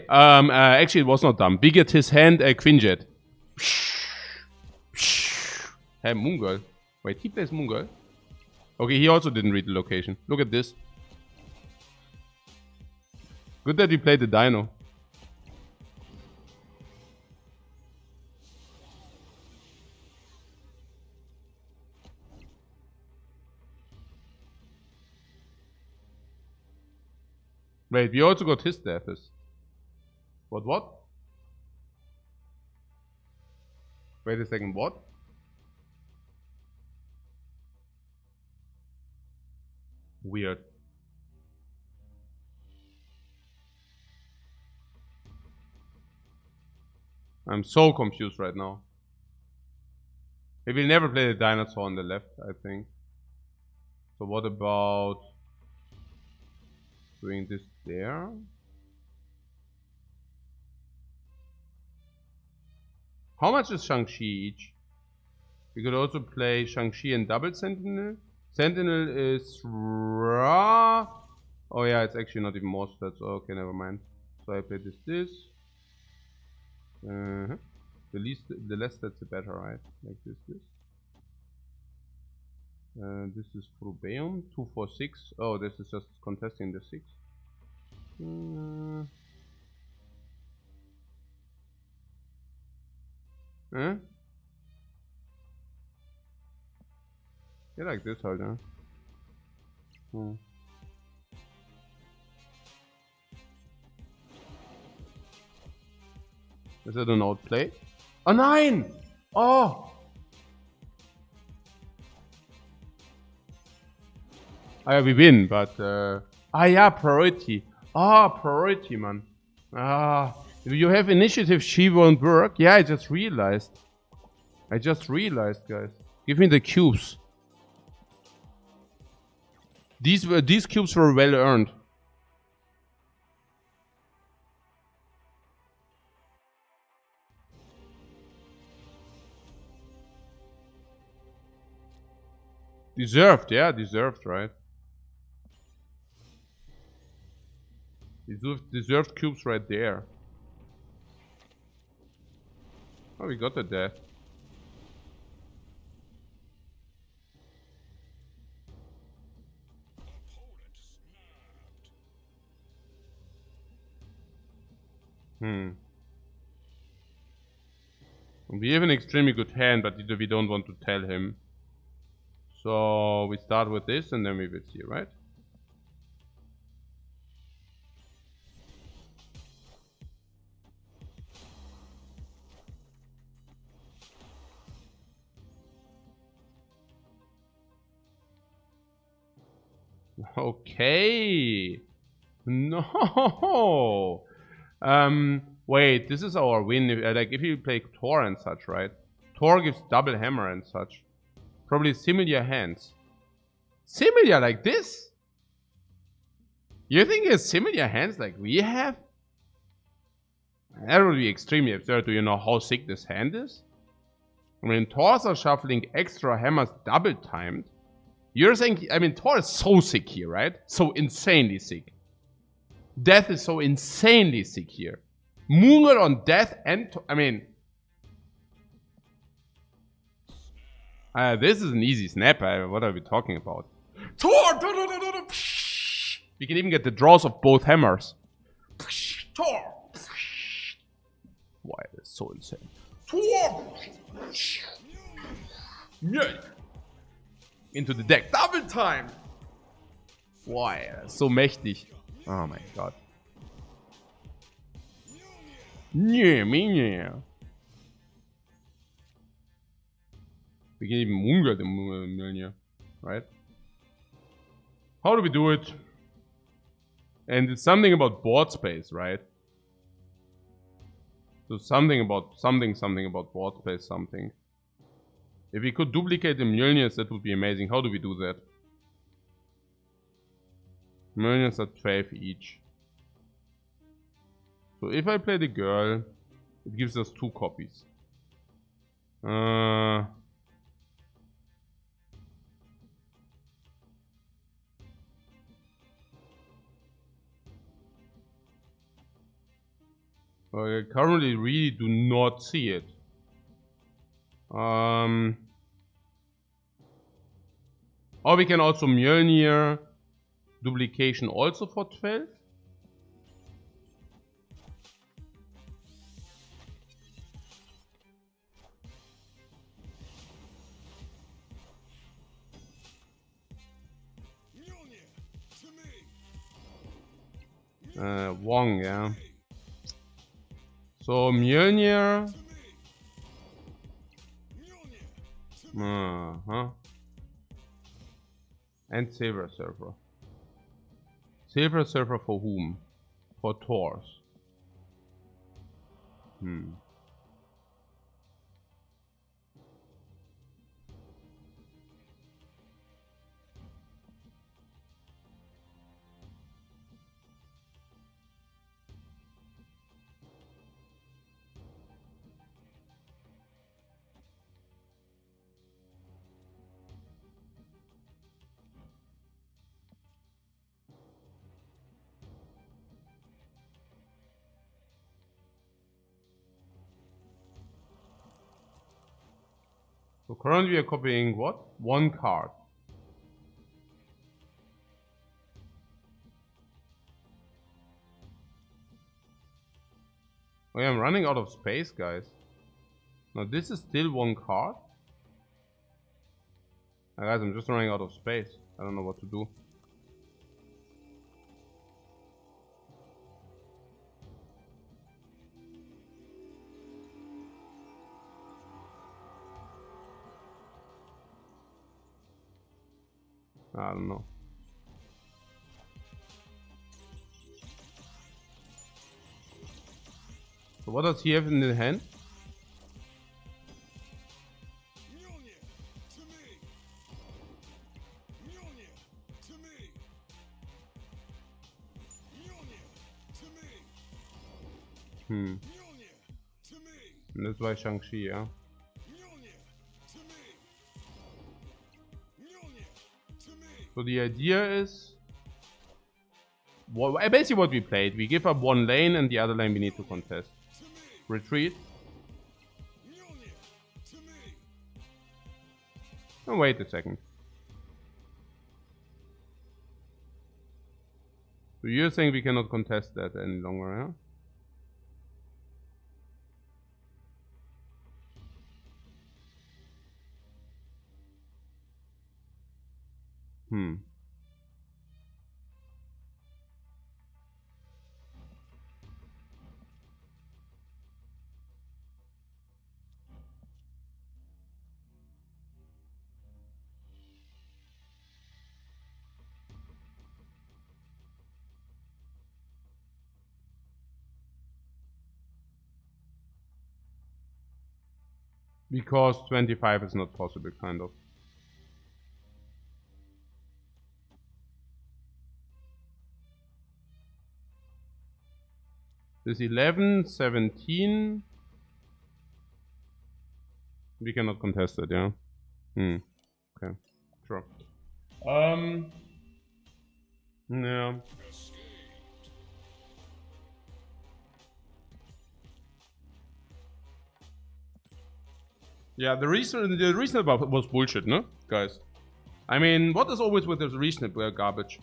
actually it was not dumb. Big at his hand, Quinjet. Hey, Moon Girl. Wait, he plays Moon Girl? Okay, he also didn't read the location. Look at this. Good that he played the Dino. Wait, we also got his status. What? Wait a second, what? Weird. I'm so confused right now. He will never play the dinosaur on the left, I think. So what about doing this there? How much is Shang-Chi each? We could also play Shang-Chi and double Sentinel. Sentinel is raw. Oh yeah, it's actually not even more stats. Okay, never mind. So I play this. The less stats the better, right? Like this. This is Frubeum, 2, 4, 6. Oh, this is just contesting the 6. You like this, halt, huh? Is it an outplay? Oh, 9! Oh! We win, but... yeah, priority. Priority, man. You have initiative, she won't work. Yeah, I just realized, guys. Give me the cubes. These cubes were well earned. Deserved, yeah, deserved, right? Deserved cubes right there. Oh, we got the death. We have an extremely good hand, but we don't want to tell him. So we start with this and then we will see, right? Okay. No. Wait, this is our win. Like if you play Thor and such, right? Thor gives double hammer and such. Probably similar hands. Similar like this? You think it's similar hands like we have? That would be extremely absurd. Do you know how sick this hand is? I mean, Thors are shuffling extra hammers double timed. You're saying, I mean, Thor is so sick here, right? So insanely sick. Death is so insanely sick here. Moonger on death and, This is an easy snap. What are we talking about? We can even get the draws of both hammers. Why, that's so insane. Into the deck. Double time. Why, so mächtig. Oh my god. Yeah, yeah. We can even moonguard the Mjolnir, right? How do we do it? And it's something about board space, right? So something about board space, something. If we could duplicate the Mjolnirs, that would be amazing. How do we do that? Mjolnirs are 12 each. So if I play the girl, it gives us 2 copies. I currently really do not see it. Or we can also Mjolnir duplication also for 12. Wong, yeah. So Mjolnir. And Silver Surfer. Silver Surfer for whom? For Thors. So currently we are copying what? 1 card. Oh yeah, I'm running out of space, guys. Now this is still 1 card. Guys, I'm just running out of space. I don't know what to do. I don't know. So what does he have in the hand? And that's why Shang-Chi, yeah? So the idea is... basically what we played. We give up 1 lane and the other lane we need to contest. Retreat. Oh, wait a second. So you're saying we cannot contest that any longer, huh? Because 25 is not possible, kind of. This 11, 17. We cannot contest it, yeah? Okay, sure. Yeah. Yeah, the reason was bullshit, no, guys. I mean, what is always with the resnap garbage?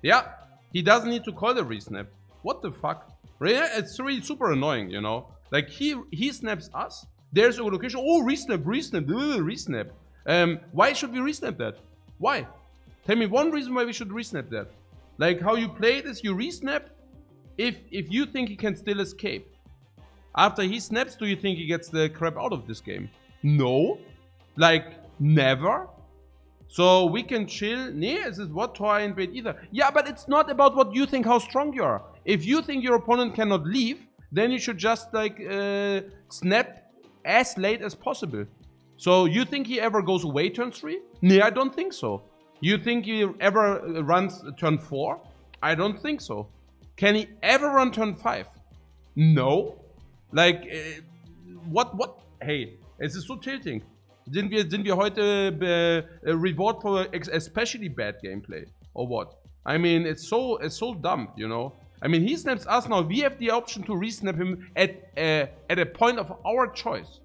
Yeah, he doesn't need to call the resnap. What the fuck? It's really super annoying, you know. Like he snaps us. There's a location. Oh, resnap. Why should we resnap that? Why? Tell me one reason why we should resnap that. Like how you play it is you resnap if you think he can still escape. After he snaps, do you think he gets the crap out of this game? No. Like, never. So we can chill. Nee, es ist what try and bait either. Yeah, but it's not about what you think, how strong you are. If you think your opponent cannot leave, then you should just like snap as late as possible. So you think he ever goes away turn 3? Nee, I don't think so. You think he ever runs turn 4? I don't think so. Can he ever run turn 5? No. Like, what? Hey, es ist so tilting. Sind wir heute reward for especially bad gameplay? Or what? I mean, it's so dumb, you know? I mean, he snaps us now. We have the option to resnap him at a point of our choice.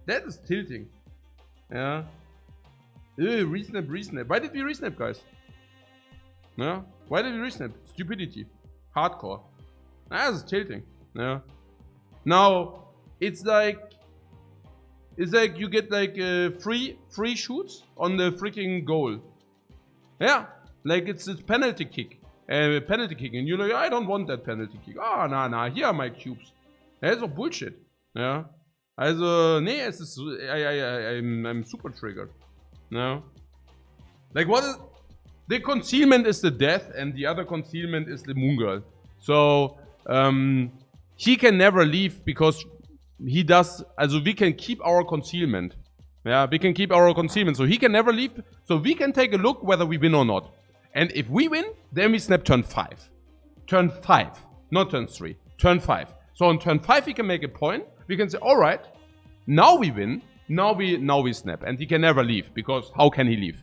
That is tilting. Yeah. Resnap. Why did we resnap, guys? Yeah. Why did we resnap? Stupidity. Hardcore. That is tilting. Yeah. Now, it's like you get like free shoots on the freaking goal. Yeah, like it's penalty kick. Penalty kick, and you're like, I don't want that penalty kick. Ah, nah, here are my cubes. That's all bullshit. Yeah. Also, nee, es ist, I'm super triggered. No. Like what is, the concealment is the death, and the other concealment is the moon girl. So, he can never leave because he does, also we can keep our concealment. Yeah, we can keep our concealment. So he can never leave. So we can take a look whether we win or not. And if we win, then we snap turn 5. Turn 5, not turn 3. Turn 5. So on turn 5 we can make a point. We can say, alright, now we win. Now we snap. And he can never leave, because how can he leave?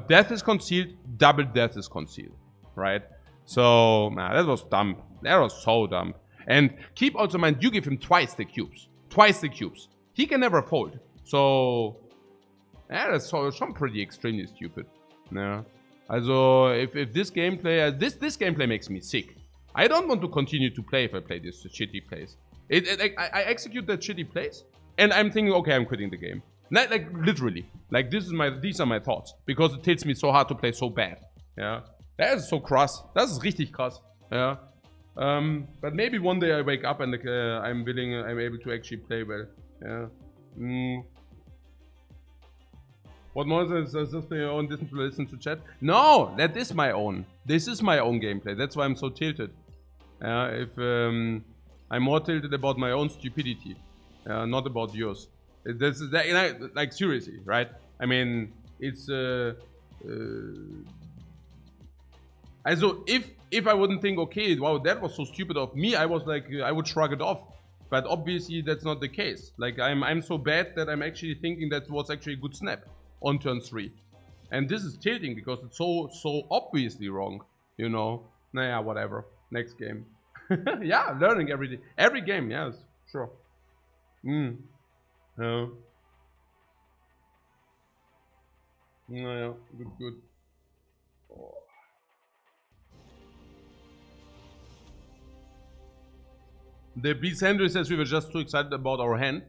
Death is concealed, double death is concealed. Right? So, nah, that was dumb. That was so dumb. And keep also in mind, you give him twice the cubes. Twice the cubes. He can never fold. So, yeah, that's some pretty extremely stupid. Yeah. Also, if this gameplay, this gameplay makes me sick. I don't want to continue to play if I play this shitty plays. I execute that shitty plays, and I'm thinking, okay, I'm quitting the game. Like literally, like these are my thoughts, because it takes me so hard to play so bad. Yeah, that is so krass. Das ist richtig krass. Yeah. But maybe one day I wake up and I'm able to actually play well. Yeah. What more is this your own distance to listen to chat? No, that is my own. This is my own gameplay. That's why I'm so tilted. I'm more tilted about my own stupidity, not about yours. This is that, you know, like seriously, right? I mean, it's also if I wouldn't think, okay, wow, that was so stupid of me, I was like, I would shrug it off. But obviously that's not the case. Like I'm so bad that I'm actually thinking that was actually a good snap on turn 3. And this is tilting because it's so obviously wrong, you know. Nah, whatever. Next game. Yeah, learning every day. Every game, yes, sure. Yeah, good. Oh. The Beast Henry says we were just too excited about our hand.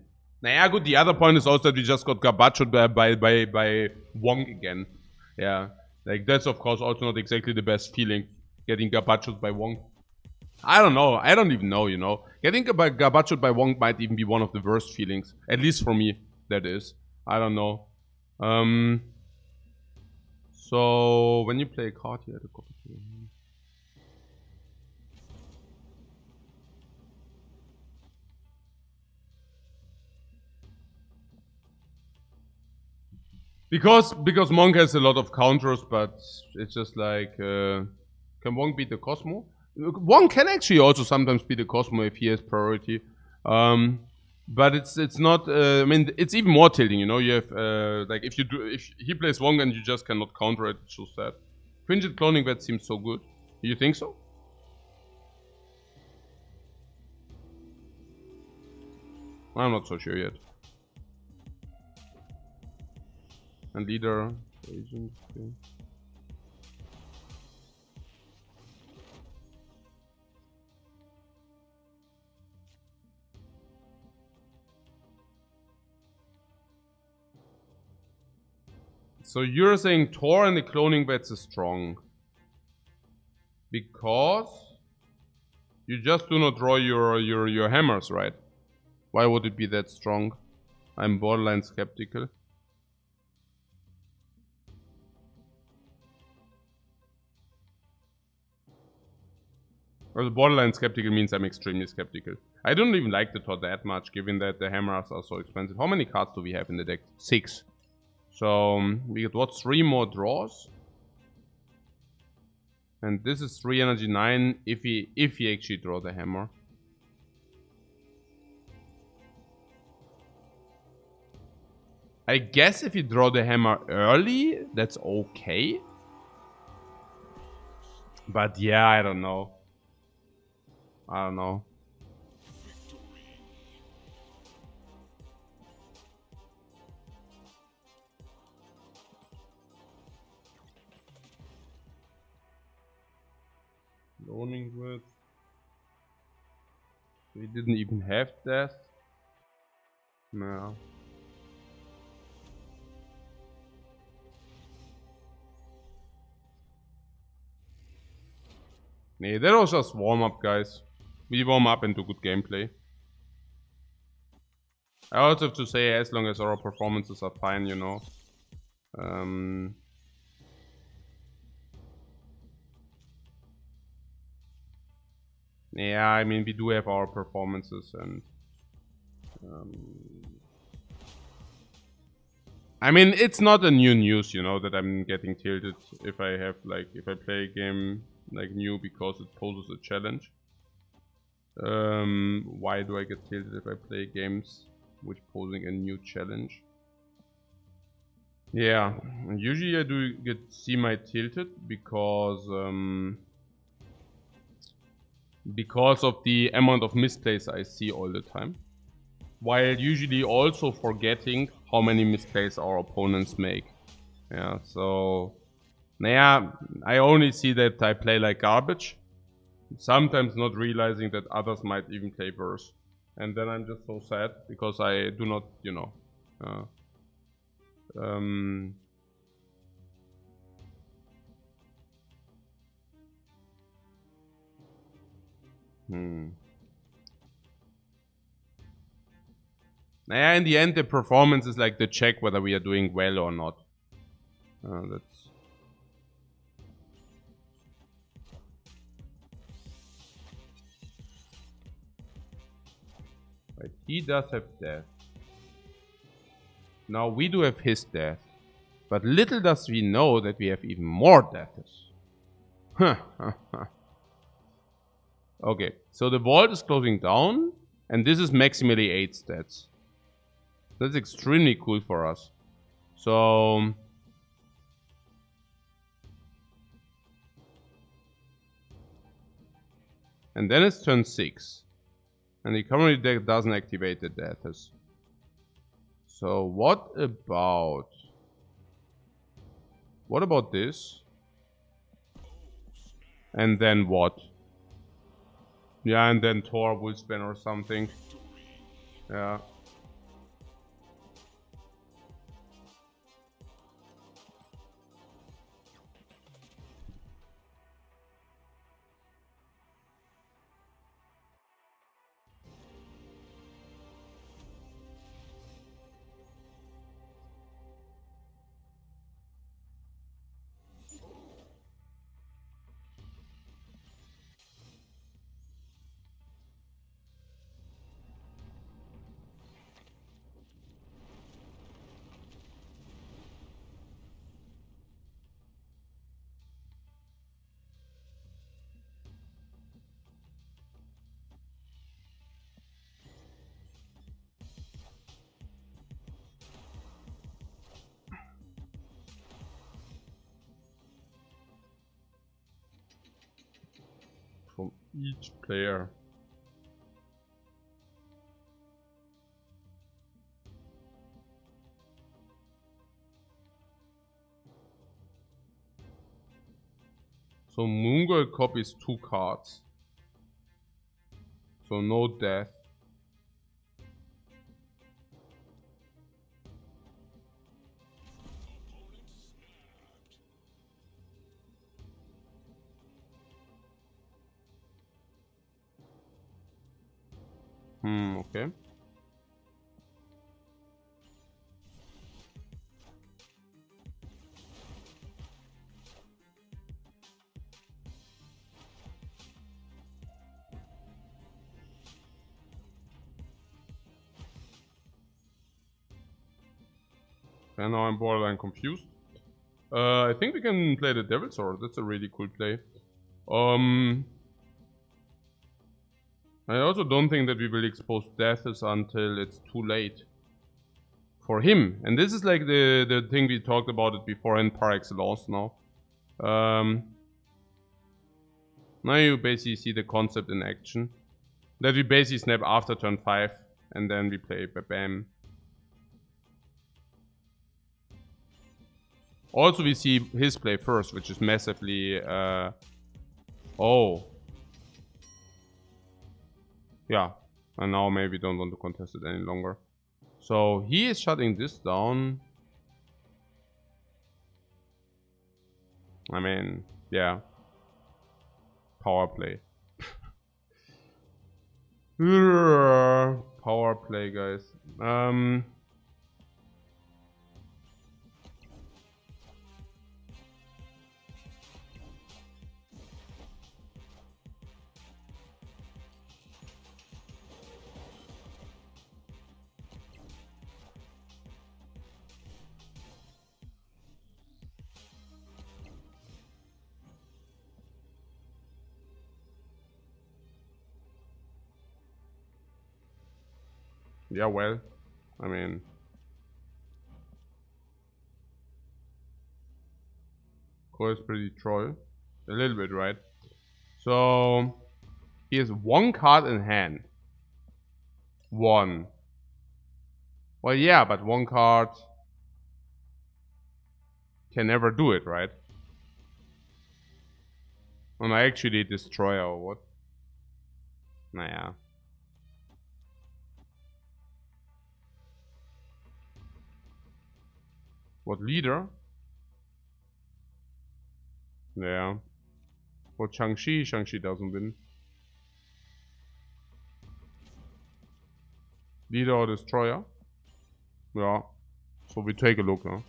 Naja, good. The other point is also that we just got garbaged by Wong again. Yeah, like that's of course also not exactly the best feeling, getting garbaged by Wong. I don't know. I don't even know, you know. Getting garbaged by Wong might even be one of the worst feelings. At least for me, that is. I don't know. So, when you play a card, you have a copy. Because Monk has a lot of counters, but it's just like, can Wong beat the Cosmo? Wong can actually also sometimes beat the Cosmo if he has priority. But it's not, I mean, it's even more tilting, you know. You have, like, if he plays Wong and you just cannot counter it, it's so sad. Fringed cloning, that seems so good. You think so? I'm not so sure yet. And leader agent. Okay. So you're saying Tor and the cloning bets is strong because you just do not draw your hammers, right? Why would it be that strong? I'm borderline skeptical. Or the borderline skeptical means I'm extremely skeptical. I don't even like the Tor that much, given that the hammers are so expensive. How many cards do we have in the deck? 6. So we get what? 3 more draws. And this is 3 energy 9 if he actually draw the hammer. I guess if you draw the hammer early, that's okay. But yeah, I don't know. I don't know. Loaning with. We didn't even have death. No. Nee, that was just warm up, guys. We warm up into good gameplay. I also have to say, as long as our performances are fine, you know. Yeah, I mean, we do have our performances and... I mean, it's not a new news, you know, that I'm getting tilted if I have, like, if I play a game, like, new because it poses a challenge. Why do I get tilted if I play games which posing a new challenge? Yeah, usually I do get semi-tilted because of the amount of misplays I see all the time. While usually also forgetting how many misplays our opponents make. Yeah, so... Yeah, I only see that I play like garbage. Sometimes not realizing that others might even play worse. And then I'm just so sad because I do not, you know... Yeah, in the end, the performance is like the check whether we are doing well or not. That's... Right, he does have death. Now we do have his death. But little does we know that we have even more deaths. Okay, so the vault is closing down, and this is maximally 8 stats. That's extremely cool for us. So... And then it's turn 6. And the community deck doesn't activate the deaths. So what about... What about this? And then what? Yeah, and then Tor will spin or something. Yeah. From each player. So Moongirl copies 2 cards. So no death. Okay. And now I'm borderline confused. I think we can play the Devil's Sword. That's a really cool play. I also don't think that we will expose deaths until it's too late. For him. And this is like the thing we talked about it beforehand par excellence now. Now you basically see the concept in action. That we basically snap after turn 5 and then we play bam. Also we see his play first, which is massively oh. Yeah. And now maybe don't want to contest it any longer. So he is shutting this down. I mean, yeah. Power play. Power play, guys. Yeah, well, I mean, Core is pretty troll. A little bit, right? So, he has 1 card in hand. 1. Well, yeah, but 1 card can never do it, right? And I actually Destroyer or what? Naja. What, Leader? Yeah. What, Shang-Chi? Shang-Chi doesn't win. Leader or Destroyer? Yeah. So we take a look, huh?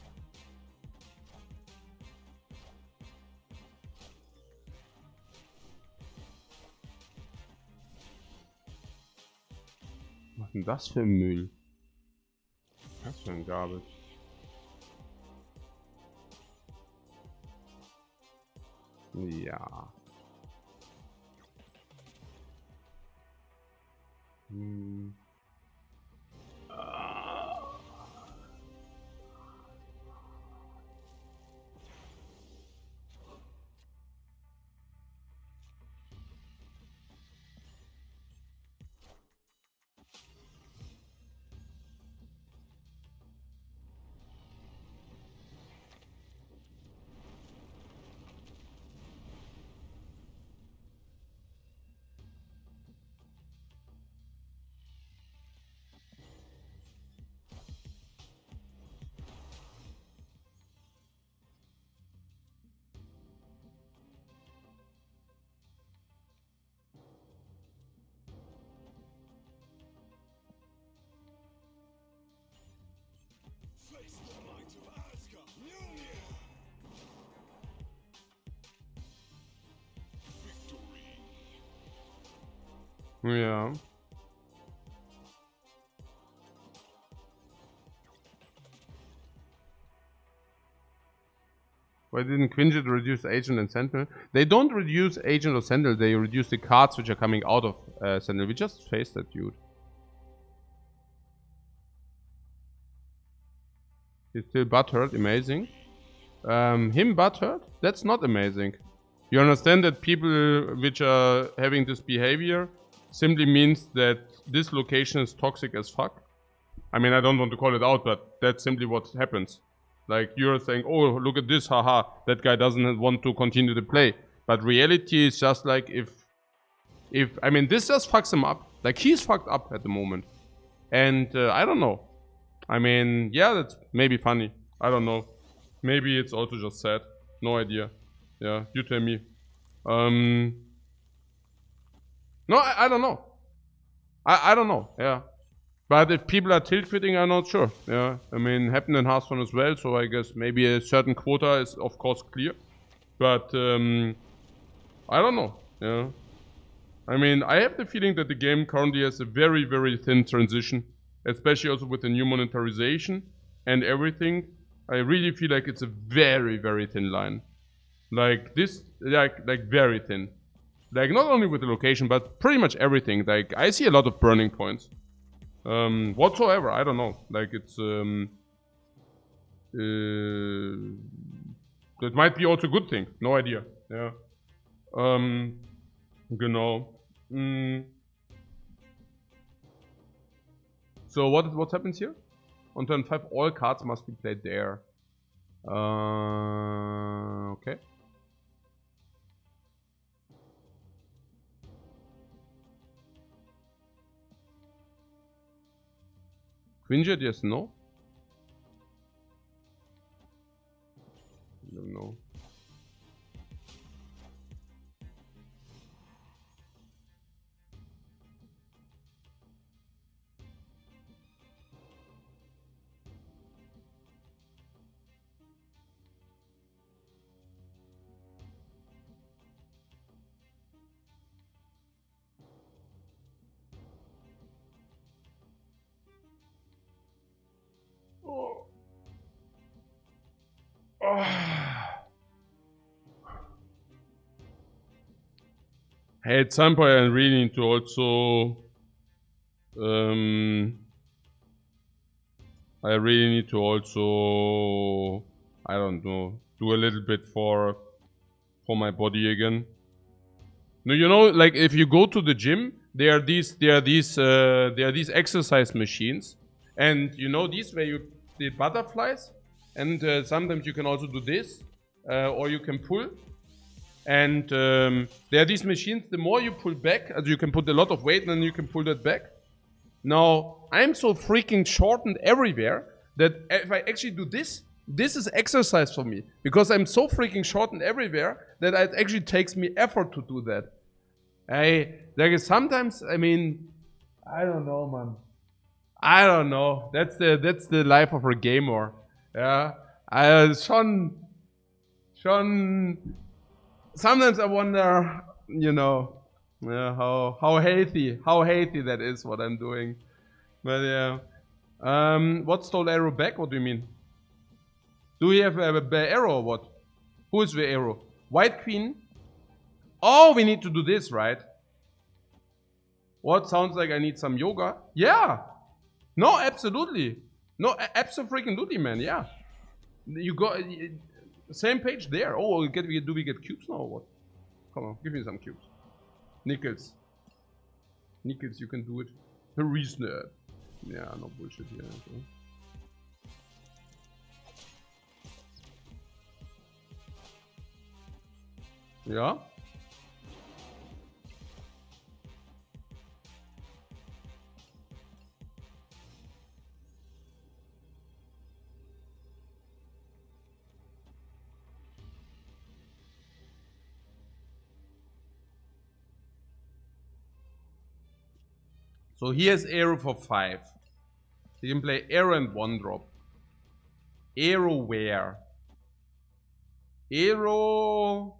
Was ist denn das für ein Müll? Was für ein Garbage? Ja. Ja. Why didn't Quinjet reduce Agent and Sentinel? They don't reduce Agent or Sentinel, they reduce the cards which are coming out of Sentinel. We just faced that dude. He's still butthurt, amazing. Him butthurt? That's not amazing. You understand that people which are having this behavior simply means that this location is toxic as fuck. I mean, I don't want to call it out, but that's simply what happens. Like, you're saying, oh, look at this, haha, that guy doesn't want to continue to play. But reality is just like if I mean, this just fucks him up. Like, he's fucked up at the moment. And I don't know. I mean, yeah, that's maybe funny. I don't know. Maybe it's also just sad. No idea. Yeah, you tell me. No, I don't know. I don't know, yeah. But if people are tilt quitting, I'm not sure. Yeah, I mean, happened in Hearthstone as well, so I guess maybe a certain quota is of course clear. But I don't know. Yeah, I mean, I have the feeling that the game currently has a very, very thin transition, especially also with the new monetarization and everything. I really feel like it's a very, very thin line. Like this, like very thin. Like not only with the location, but pretty much everything. Like I see a lot of burning points. Whatsoever, I don't know. Like it's that might be also a good thing. No idea. Yeah. Genau. So what happens here? On turn 5, all cards must be played there. Okay. Quinjet, yes, no? I don't know. Oh. Hey, at some point I really need to also I don't know, do a little bit for my body again. No, you know, like if you go to the gym, there are these exercise machines, and you know these where you did butterflies, and sometimes you can also do this, or you can pull. And there are these machines, the more you pull back, as you can put a lot of weight and then you can pull that back. Now, I'm so freaking shortened everywhere that if I actually do this, this is exercise for me. Because I'm so freaking shortened everywhere that it actually takes me effort to do that. Like sometimes, I mean, I don't know, man. I don't know. That's the life of a gamer. Yeah. Schon. Sometimes I wonder, you know, yeah, how healthy that is what I'm doing. But yeah. What stole arrow back? What do you mean? Do we have a arrow or what? Who is the arrow? White queen? Oh, we need to do this, right? What sounds like I need some yoga? Yeah. No, absolutely. No, absolutely, man. Yeah. You go. Same page there. Oh, do we get cubes now or what? Come on, give me some cubes. Nickels, you can do it. Reasoner. Yeah, no bullshit here. Okay. Yeah. So he has arrow for 5. He can play arrow and 1-drop. Arrow where? Arrow.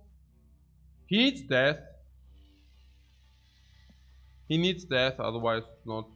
He needs death. He needs death, otherwise it's not.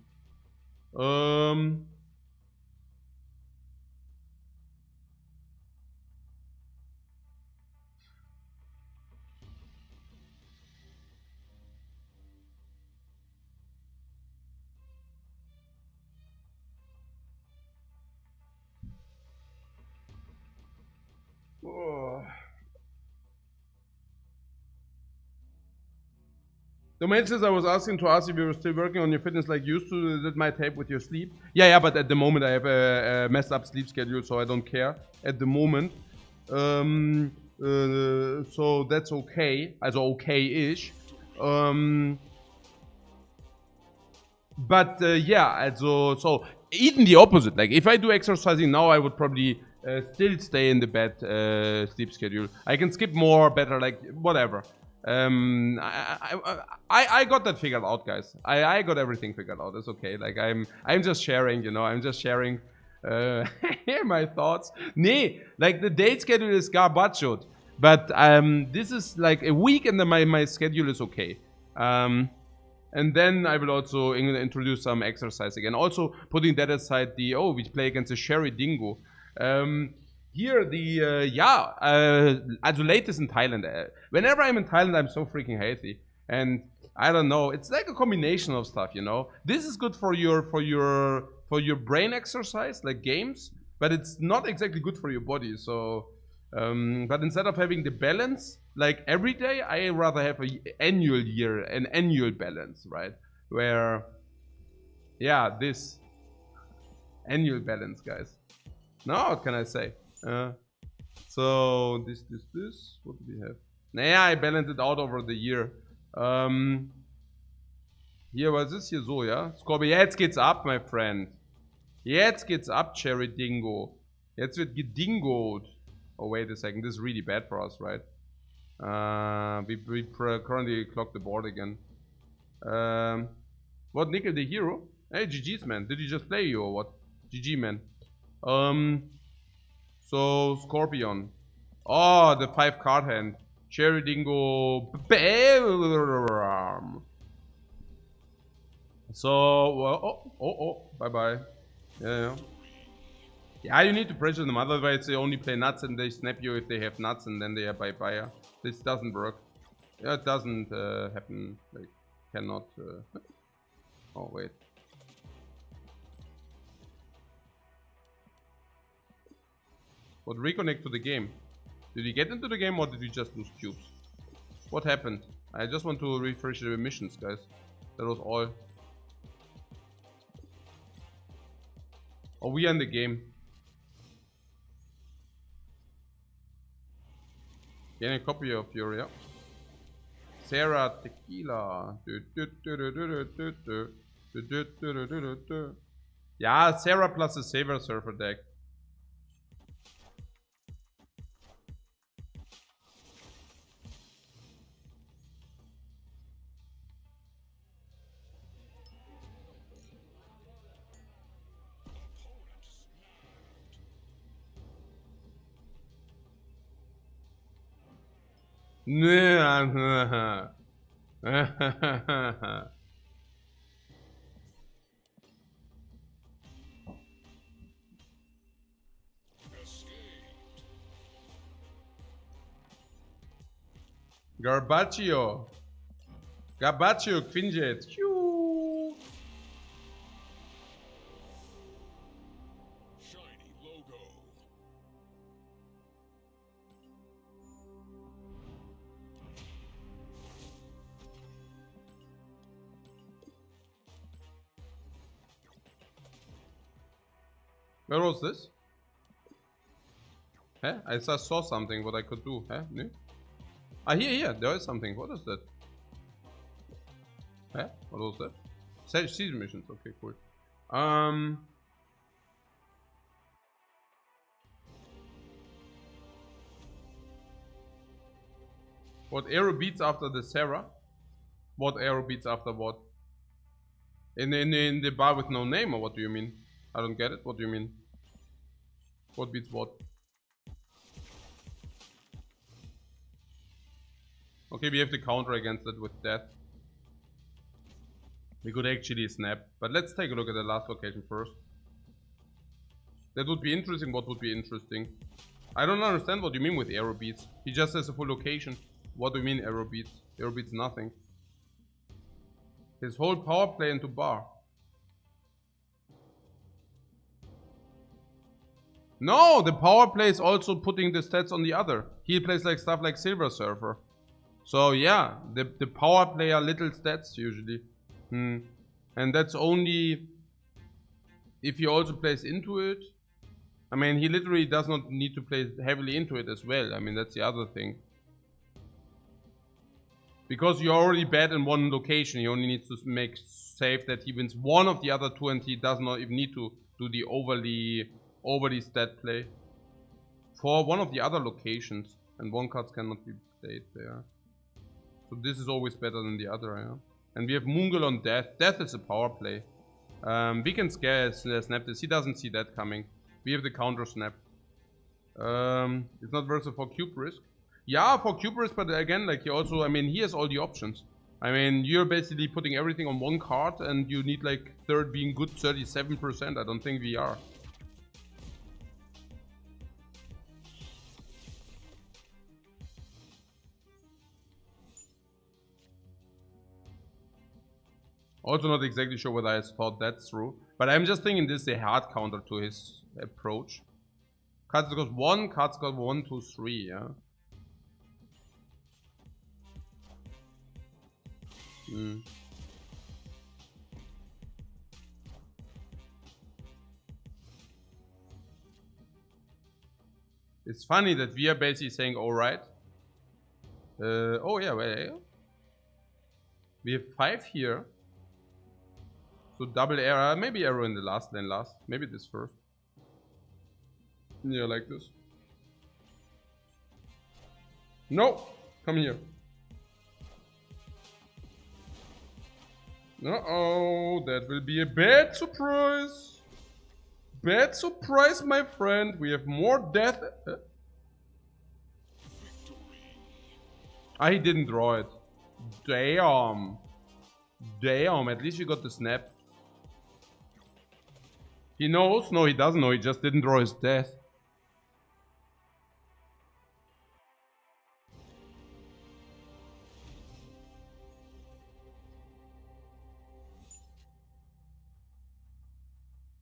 The messages I was asking to ask if you were still working on your fitness like you used to, that might help with your sleep. Yeah, but at the moment I have a messed up sleep schedule, so I don't care at the moment. So that's okay, also okay-ish. But yeah, also, so even the opposite. Like if I do exercising now, I would probably still stay in the bed sleep schedule. I can skip more, better, like whatever. I got that figured out, guys. I got everything figured out. It's okay. Like I'm just sharing, you know. I'm just sharing my thoughts. Nee, like the date schedule is garbage, but this is like a week, and then my schedule is okay. And then I will also introduce some exercise again. Also, putting that aside, we play against the Sherry Dingo. Here, as latest in Thailand. Whenever I'm in Thailand, I'm so freaking healthy. And I don't know, it's like a combination of stuff, you know. This is good for your brain exercise, like games, but it's not exactly good for your body. So but instead of having the balance like every day, I rather have an annual balance, right? Where, yeah, this annual balance, guys. Now, what can I say? So this. What do we have? Naja, I balanced it out over the year. Hier, was ist hier so, ja? Scorby, jetzt geht's ab, my friend. Jetzt geht's ab, Cherry Dingo. Jetzt wird gedingoed. Oh, wait a second. This is really bad for us, right? We currently clocked the board again. What, Nickel the hero? Hey, GG's, man. Did you just play you or what? GG, man. So, Scorpion. Oh, the 5 card hand. Cherry Dingo. Bam! So, well, bye-bye. Yeah. Yeah, you need to pressure them, otherwise they only play nuts and they snap you if they have nuts and then they are bye-bye. This doesn't work. Yeah, it doesn't happen. Like, cannot... Oh, wait. What, reconnect to the game? Did you get into the game or did you just lose cubes? What happened? I just want to refresh the missions, guys. That was all. Oh, we are in the game. Get a copy of your, yeah. Sarah Tequila. Yeah, Sarah plus a Saver Surfer deck. Garbaccio, Quinjet. Shiny logo. Where was this? Huh? I just saw something what I could do. Huh? No? Ah, here, there is something. What is that? Huh? What was that? Season missions. Okay, cool. What arrow beats after the Sarah? What arrow beats after what? In the bar with no name, or what do you mean? I don't get it. What do you mean? What beats what? Okay, we have to counter against it with that. We could actually snap. But let's take a look at the last location first. That would be interesting. What would be interesting? I don't understand what you mean with arrow beats. He just has a full location. What do you mean arrow beats? Arrow beats nothing. His whole power play into bar. No, the power play is also putting the stats on the other. He plays like stuff like Silver Surfer. So yeah, the power play are little stats usually. And that's only if he also plays into it. I mean, he literally does not need to play heavily into it as well. I mean, that's the other thing. Because you're already bad in one location, he only needs to make safe that he wins one of the other two, and he does not even need to do the overly stat play for one of the other locations, and one cards cannot be played there. So this is always better than the other, yeah. And we have Moongal on Death. Death is a power play. We can scare snap this. He doesn't see that coming. We have the counter snap. It's not worth it for cube risk. Yeah, for cube risk, but again, like he also, I mean, he has all the options. I mean, you're basically putting everything on one card, and you need like third being good 37%. I don't think we are. Also not exactly sure whether I thought that's true. But I'm just thinking this is a hard counter to his approach. Cards got 1, cards got 1, 2, 3, yeah. It's funny that we are basically saying, alright. Oh yeah, wait. We have 5 here. So double arrow, maybe arrow in the last lane last. Maybe this first. Yeah, like this. No! Come here. Uh-oh, that will be a bad surprise. Bad surprise, my friend. We have more death. Ah, he didn't draw it. Damn. Damn, at least you got the snap. He knows? No, he doesn't know. He just didn't draw his death.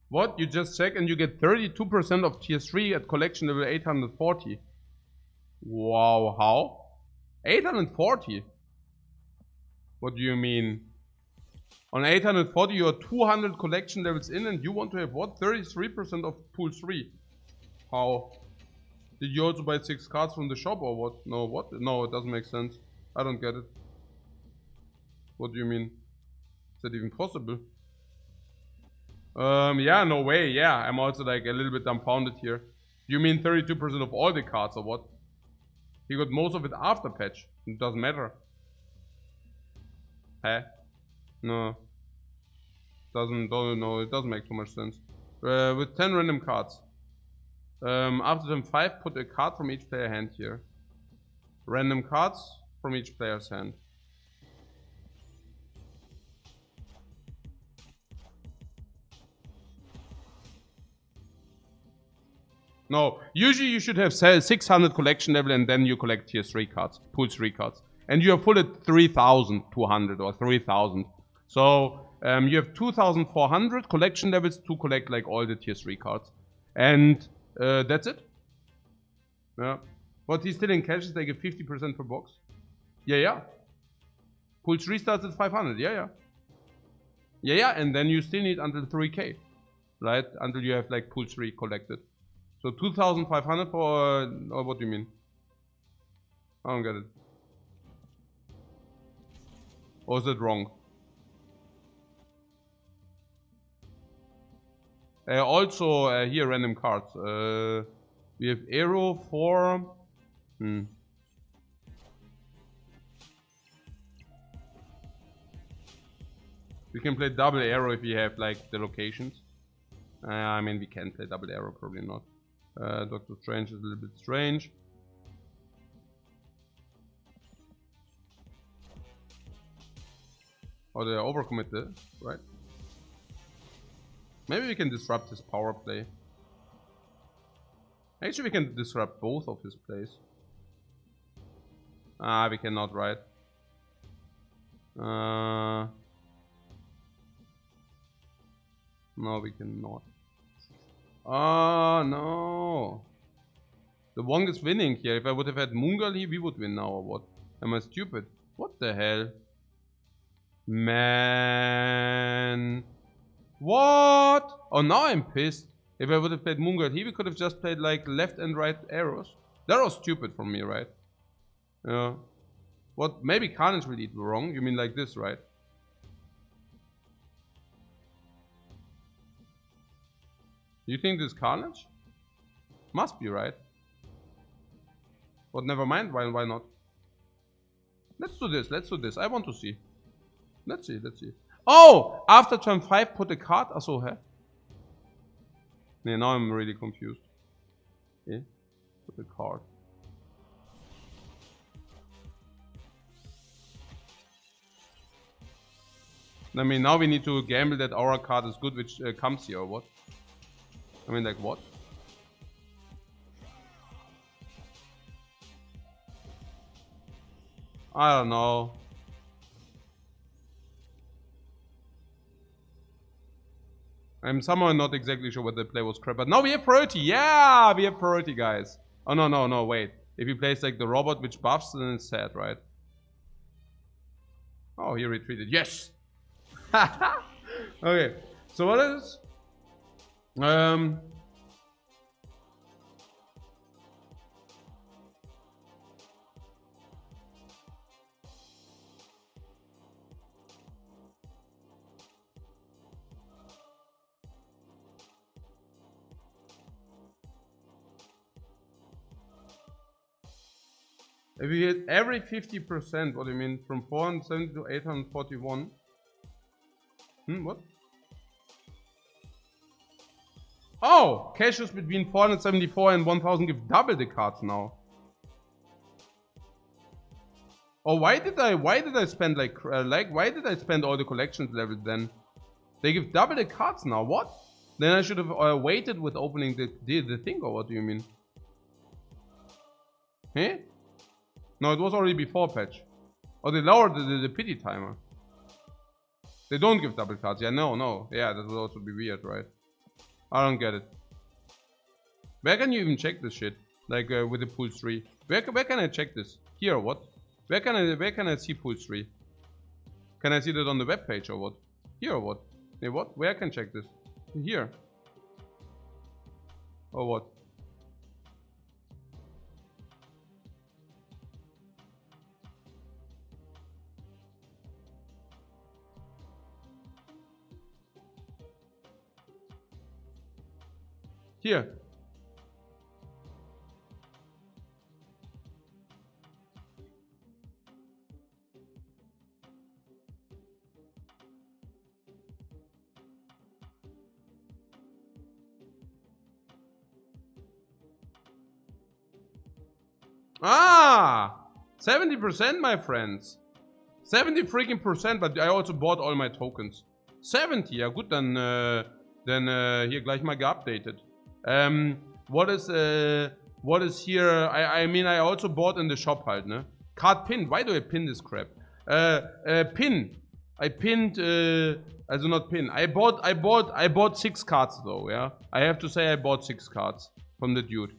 What? You just check and you get 32% of tier 3 at collection level 840. Wow, how? 840? What do you mean? On 840 you are 200 collection levels in and you want to have what? 33% of pool 3. How? Did you also buy 6 cards from the shop or what? No, what? No, it doesn't make sense. I don't get it. What do you mean? Is that even possible? Yeah, no way. Yeah, I'm also like a little bit dumbfounded here. You mean 32% of all the cards or what? He got most of it after patch. It doesn't matter. Huh? No. No, it doesn't make too much sense. With 10 random cards. After them 5, put a card from each player hand here. Random cards from each player's hand. No, usually you should have 600 collection level and then you collect tier 3 cards, pool 3 cards. And you are full at 3,200 or 3,000. So you have 2,400 collection levels to collect like all the tier 3 cards. And that's it. Yeah. But he's still in cash, they get 50% per box. Yeah. Pool 3 starts at 500, yeah. Yeah, and then you still need until 3k. Right? Until you have like pool 3 collected. So 2,500 for, or what do you mean? I don't get it. Or is that wrong? Also, here random cards. We have arrow for... We can play double arrow if you have like the locations. I mean, we can play double arrow, probably not. Doctor Strange is a little bit strange. Oh, they overcommitted, right? Maybe we can disrupt his power play. Actually, we can disrupt both of his plays. Ah, we cannot, right? No, we cannot. Oh, no. The Wong is winning here. If I would have had Mungali, we would win now or what? Am I stupid? What the hell? Man. What? Oh, now I'm pissed. If I would have played Moonguard, he could have just played like left and right arrows. That was stupid from me, right? Yeah. What? Maybe Carnage will eat wrong. You mean like this, right? You think this Carnage? Must be, right? But never mind. Why not? Let's do this. Let's do this. I want to see. Let's see. Let's see. Oh! After turn 5, put a card. Achso, hä? Yeah, now I'm really confused. Yeah. Put a card. I mean, now we need to gamble that our card is good, which comes here, or what? I mean, like, what? I don't know. I'm somehow not exactly sure what the play was crap, but now we have priority. Yeah, we have priority, guys. Oh, no, wait. If he plays like the robot which buffs, then it's sad, right? Oh, he retreated. Yes! Okay, so what is... If you hit every 50%, what do you mean? From 470 to 841? What? Oh! Caches between 474 and 1000 give double the cards now. Oh, why did I spend like why did I spend all the collections levels then? They give double the cards now, what? Then I should have waited with opening the thing, or what do you mean? Huh? No, it was already before patch. Oh, they lowered the pity timer. They don't give double cards. Yeah, no. Yeah, that would also be weird, right? I don't get it. Where can you even check this shit? Like with the pool 3. Where can I check this? Here or what? Where can I see pool 3? Can I see that on the web page or what? Here or what? Hey, what? Where can I check this? Here. Or what? Here. Ah! 70%, my friends. 70 freaking percent, but I also bought all my tokens. 70, ja gut, dann hier gleich mal geupdatet. What is here? I mean, I also bought in the shop halt, ne? Card pin. Why do I pin this crap? Pin. I pinned, also not pin. I bought 6 cards though, yeah? I have to say I bought 6 cards from the dude.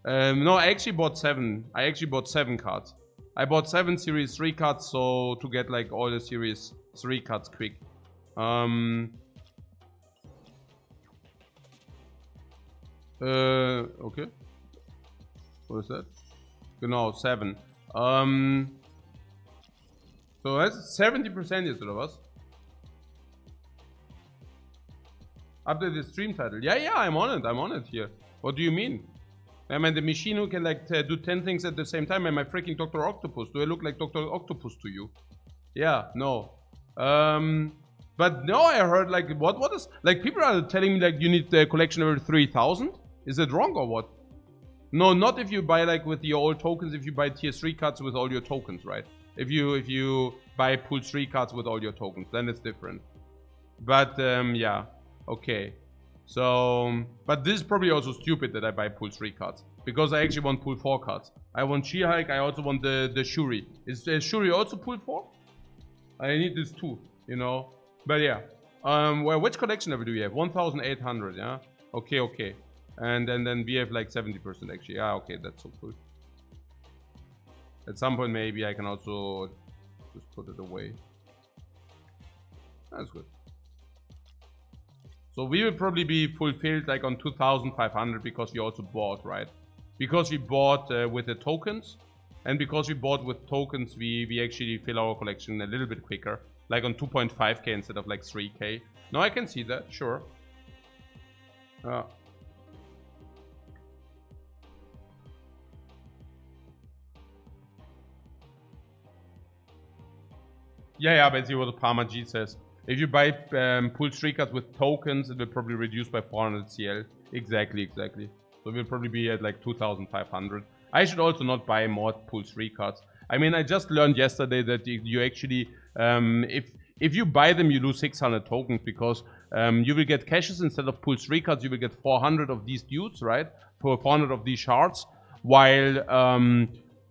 No, I actually bought 7. I actually bought 7 cards. I bought 7 Series 3 cards, so to get like all the Series 3 cards quick. Okay. What is that? Genau, 7. So that's 70% jetzt, oder was? Update the stream title. Yeah, I'm on it here. What do you mean? I mean, the machine who can like do 10 things at the same time. Am I freaking Dr. Octopus? Do I look like Dr. Octopus to you? Yeah, no. But no, I heard like, what is, like people are telling me like you need the collection over 3000? Is it wrong or what? No, not if you buy like with your old tokens, if you buy tier 3 cards with all your tokens, right? If you buy pool 3 cards with all your tokens, then it's different. But yeah, okay. So, but this is probably also stupid that I buy pool 3 cards. Because I actually want pool 4 cards. I want She-Hulk, I also want the Shuri. Is Shuri also pool 4? I need this too, you know. But yeah. Well, which collection level do we have? 1800, yeah? Okay. And then we have like 70% actually. Yeah, okay, that's so cool. At some point maybe I can also just put it away. That's good. So we will probably be fulfilled like on 2,500 because we also bought, right? Because we bought with the tokens, and because we bought with tokens, we actually fill our collection a little bit quicker, like on 2.5k instead of like 3k. No, I can see that, sure. Yeah, basically what the Parma G says. If you buy pull 3 cards with tokens, it will probably reduce by 400 CL. Exactly. So it will probably be at like 2,500. I should also not buy more pull 3 cards. I mean, I just learned yesterday that you actually, if you buy them, you lose 600 tokens because you will get caches instead of pull 3 cards. You will get 400 of these dudes, right? For 400 of these shards, while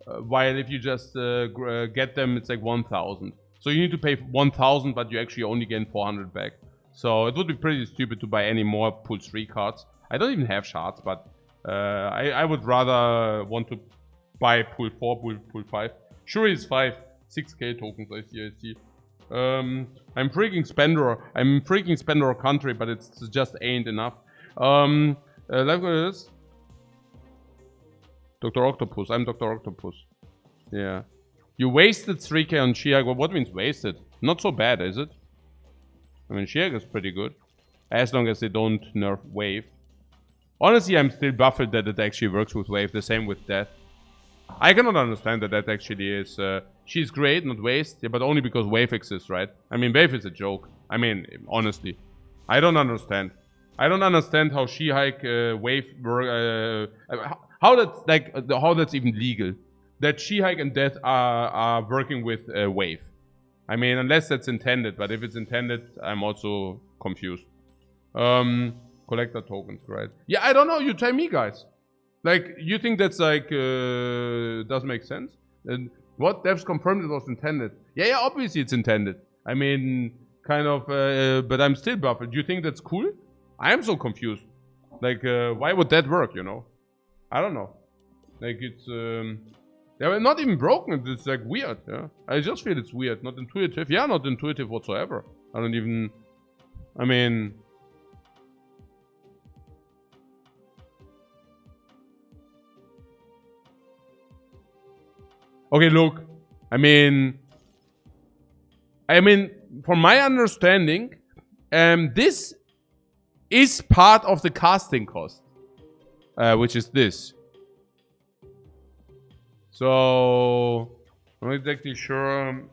if you just get them, it's like 1,000. So you need to pay 1,000, but you actually only gain 400 back. So it would be pretty stupid to buy any more pull 3 cards. I don't even have shards, but I would rather want to buy pull 4, pull 5. Sure, it's 5, 6k tokens. I see. I'm freaking spender country, but it's just ain't enough. Lifecoach is Dr. Octopus. I'm Dr. Octopus. Yeah. You wasted 3k on Shiag. Well, what means wasted? Not so bad, is it? I mean, Shiag is pretty good. As long as they don't nerf Wave. Honestly, I'm still baffled that it actually works with Wave. The same with Death. I cannot understand that actually is... she's great, not Waste. Yeah, but only because Wave exists, right? I mean, Wave is a joke. I mean, honestly. I don't understand. I don't understand how She-Hike Wave work... how that's even legal. That She-Hike and Death are working with Wave. I mean, unless that's intended, but if it's intended, I'm also confused. Collector tokens, right? Yeah, I don't know, you tell me, guys. Like, you think that's like, does make sense? And what? Devs confirmed it was intended. Yeah, obviously it's intended. I mean, kind of, but I'm still baffled. Do you think that's cool? I am so confused. Like, why would that work, you know? I don't know. Like, it's, yeah, not even broken. It's like weird. Yeah, I just feel it's weird, not intuitive. Yeah, not intuitive whatsoever. I don't even. I mean. Okay, look. I mean, from my understanding, this is part of the casting cost, which is this. So, I'm not exactly sure.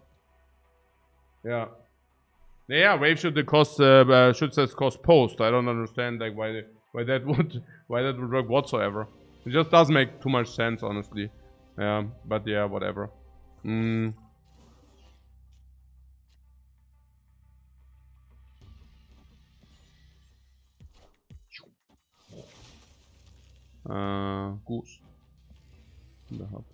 Yeah. Wave should the cost should says cost post. I don't understand like why that would work whatsoever. It just doesn't make too much sense, honestly. Yeah, but yeah, whatever. Goose. In the hub.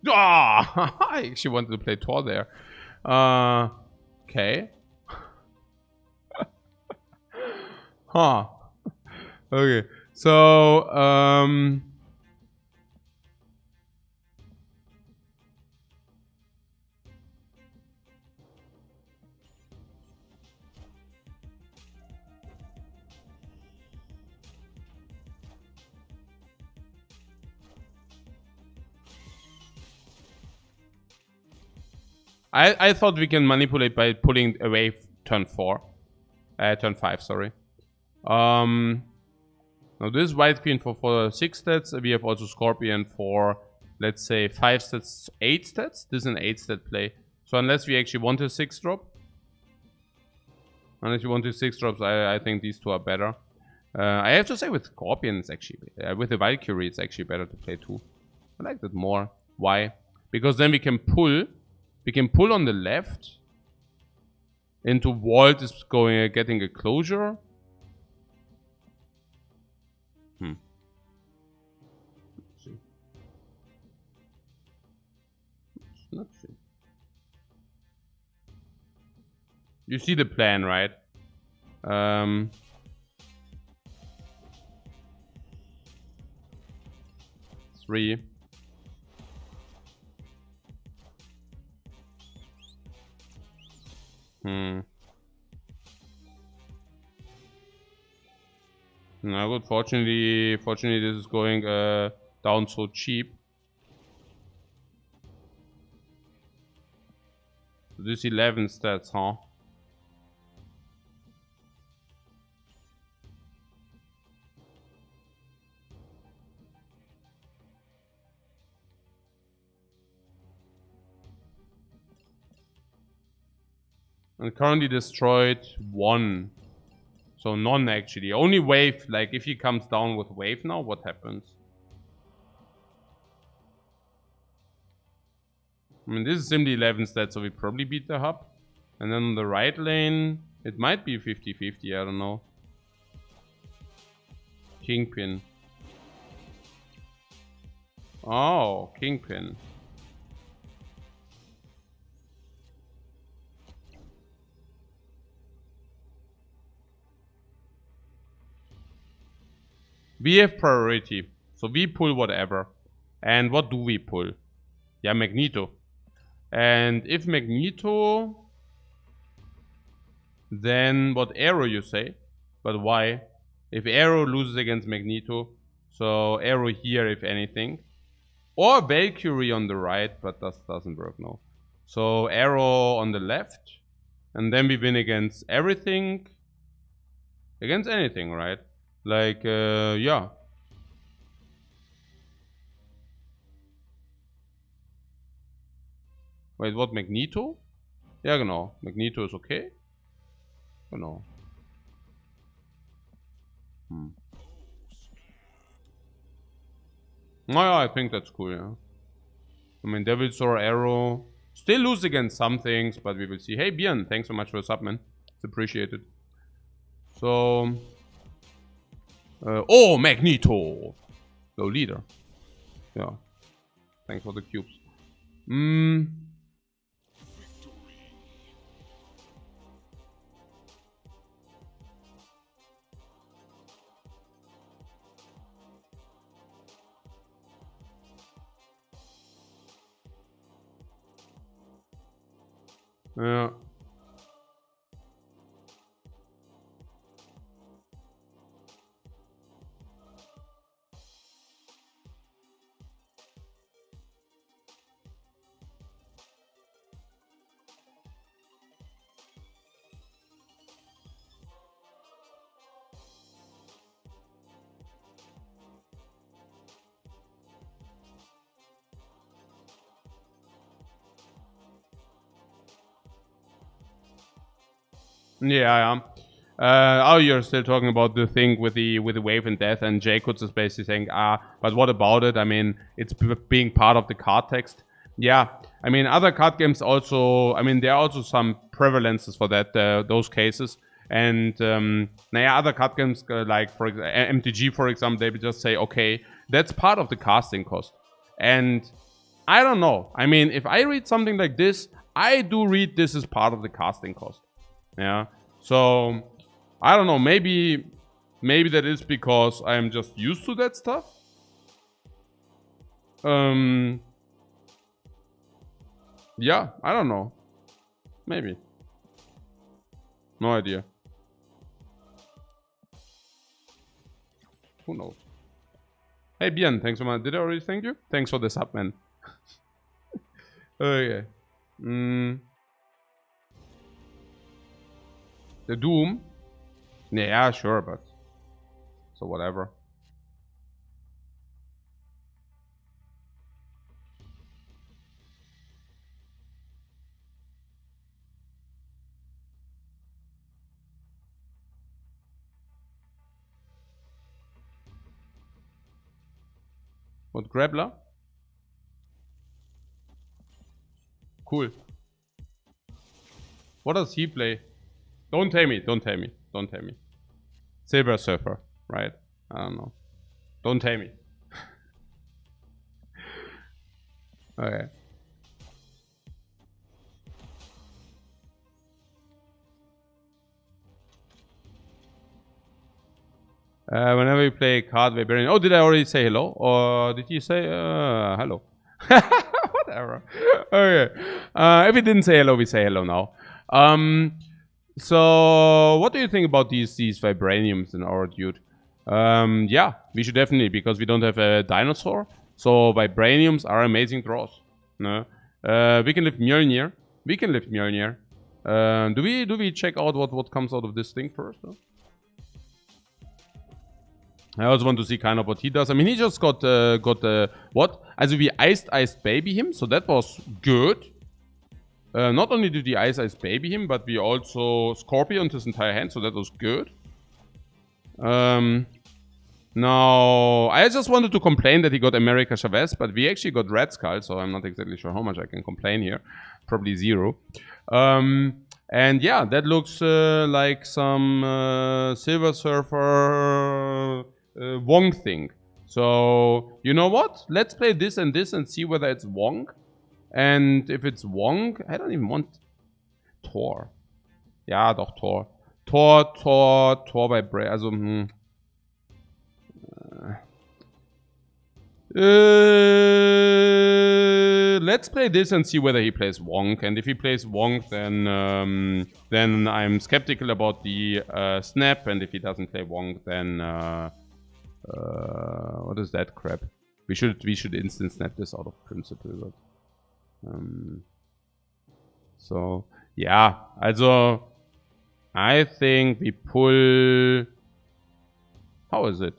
Ah, I actually wanted to play Tor there. Okay. Huh. Okay. So, I thought we can manipulate by pulling away turn 5, sorry. Now this is White Queen for 6 stats. We have also Scorpion for, let's say, 5 stats, 8 stats. This is an 8 stat play. So unless we actually want a 6 drop. Unless you want to 6 drops, I think these two are better. I have to say with Scorpion, it's actually, with the Valkyrie, it's actually better to play 2. I like that more. Why? Because then we can pull. We can pull on the left. Into Vault is getting a closure. Let's see. You see the plan, right? 3. No, good. Fortunately, this is going down so cheap. This 11 stats, huh? And currently destroyed 1. So none actually. Only wave, like if he comes down with wave now, what happens? I mean, this is simply 11 stats, so we probably beat the hub. And then on the right lane, it might be 50-50, I don't know. Kingpin. Oh, Kingpin. We have priority, so we pull whatever. And what do we pull? Yeah, Magneto. And if Magneto, then what Arrow you say? But why? If Arrow loses against Magneto, so Arrow here if anything. Or Valkyrie on the right, but that doesn't work now. So Arrow on the left. And then we win against everything. Against anything, right? Like, yeah. Wait, what, Magneto? Ja, genau. Magneto ist okay. Genau. Naja, I think that's cool, yeah. I mean, Devil's Sword, Arrow. Still lose against some things, but we will see. Hey, Björn, thanks so much for the sub, man. It's appreciated. So... oh, Magneto! So, leader. Yeah. Thanks for the cubes. Yeah. Yeah, oh, you're still talking about the thing with the wave and death, and Jacobs is basically saying, but what about it? I mean, it's being part of the card text. Yeah, I mean, other card games also. I mean, there are also some prevalences for that, those cases. And other card games like for MTG, for example, they would just say, okay, that's part of the casting cost. And I don't know. I mean, if I read something like this, I do read this as part of the casting cost. Yeah. So I don't know. Maybe that is because I'm just used to that stuff. Yeah, I don't know. Maybe. No idea. Who knows? Hey, Björn, thanks so much. Did I already thank you? Thanks for the sub, man. Okay. The Doom? Yeah, sure, but... So whatever. What, Grappler? Cool. What does he play? Don't tell me, don't tell me, don't tell me. Silver Surfer, right? I don't know. Don't tell me. Okay. Whenever you play a card, Vibranium. Oh, did I already say hello? Or did you say hello? Whatever. Okay. If we didn't say hello, we say hello now. So what do you think about these vibraniums in our dude? Yeah, we should definitely, because we don't have a dinosaur. So vibraniums are amazing draws. No? We can lift Mjolnir. We can lift Mjolnir. Do we check out what comes out of this thing first? No? I also want to see kind of what he does. I mean, he just got what? Also we iced baby him, so that was good. Not only did we ice baby him, but we also scorpioned his entire hand, so that was good. Now, I just wanted to complain that he got America Chavez, but we actually got Red Skull, so I'm not exactly sure how much I can complain here. Probably zero. And yeah, that looks like some Silver Surfer Wong thing. So, you know what? Let's play this and see whether it's Wong. And if it's Wong, I don't even want Thor. Ja, doch, Thor. Thor bei Bray. Also, let's play this and see whether he plays Wong. And if he plays Wong, then I'm skeptical about the snap. And if he doesn't play Wong, then what is that crap? We should instant snap this out of principle. But, so yeah, also I think we pull. How is it?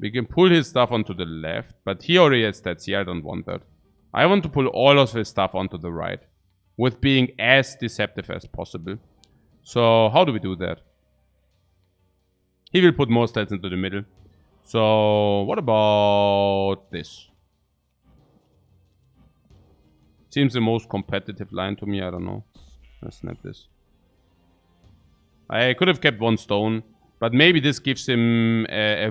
We can pull his stuff onto the left, but he already has stats here. I don't want that. I want to pull all of his stuff onto the right, with being as deceptive as possible. So how do we do that? He will put more stats into the middle. So what about this? Seems the most competitive line to me. I don't know. Let's snap this. I could have kept one stone, but maybe this gives him a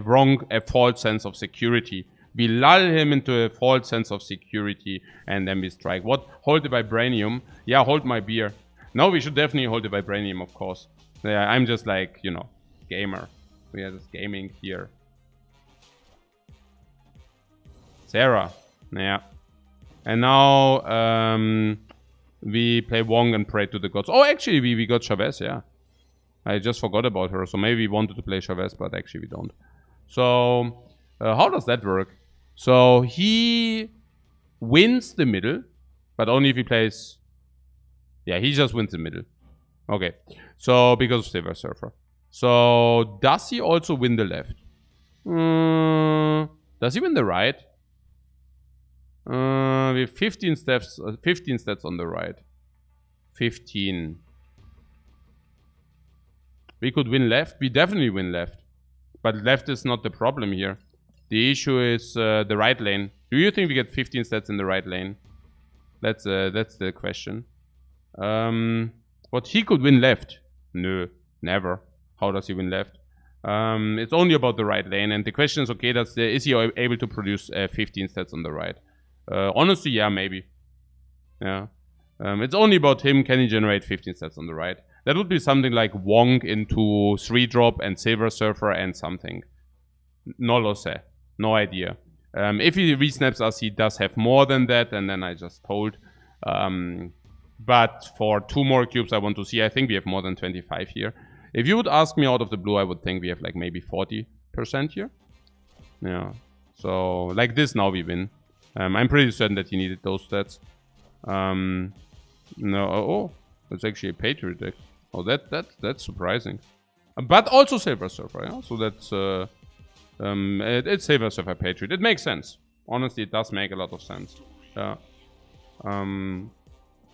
false sense of security. We lull him into a false sense of security, and then we strike. What? Hold the vibranium? Yeah, hold my beer. No, we should definitely hold the vibranium, of course. Yeah, I'm just like, you know, gamer. We are just gaming here. Sarah. Yeah. And now we play Wong and pray to the gods. Oh, actually, we got Chavez, yeah. I just forgot about her, so maybe we wanted to play Chavez, but actually we don't. So, how does that work? So, he wins the middle, but only if he plays... Yeah, he just wins the middle. Okay, so because of Silver Surfer. So, does he also win the left? Does he win the right? We have 15 stats on the right. 15. We could win left. We definitely win left. But left is not the problem here. The issue is the right lane. Do you think we get 15 stats in the right lane? That's the question. But he could win left. No, never. How does he win left? It's only about the right lane. And the question is, okay, is he able to produce 15 stats on the right? Honestly, yeah, maybe. Yeah. It's only about him. Can he generate 15 stats on the right? That would be something like Wong into 3-drop and Silver Surfer and something. No lo sé. No idea. If he resnaps us, he does have more than that, and then I just told. But for 2 more cubes I want to see, I think we have more than 25 here. If you would ask me out of the blue, I would think we have like maybe 40% here. Yeah. So like this now we win. I'm pretty certain that he needed those stats. No, oh, that's actually a Patriot deck. Oh, that's surprising. But also Silver Surfer, yeah? So that's it's Silver Surfer Patriot. It makes sense. Honestly, it does make a lot of sense. Yeah.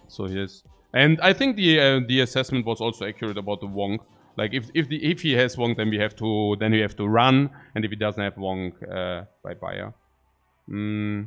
So here's, and I think the assessment was also accurate about the Wong. Like if he has Wong, then we have to run, and if he doesn't have Wong, bye bye. Yeah.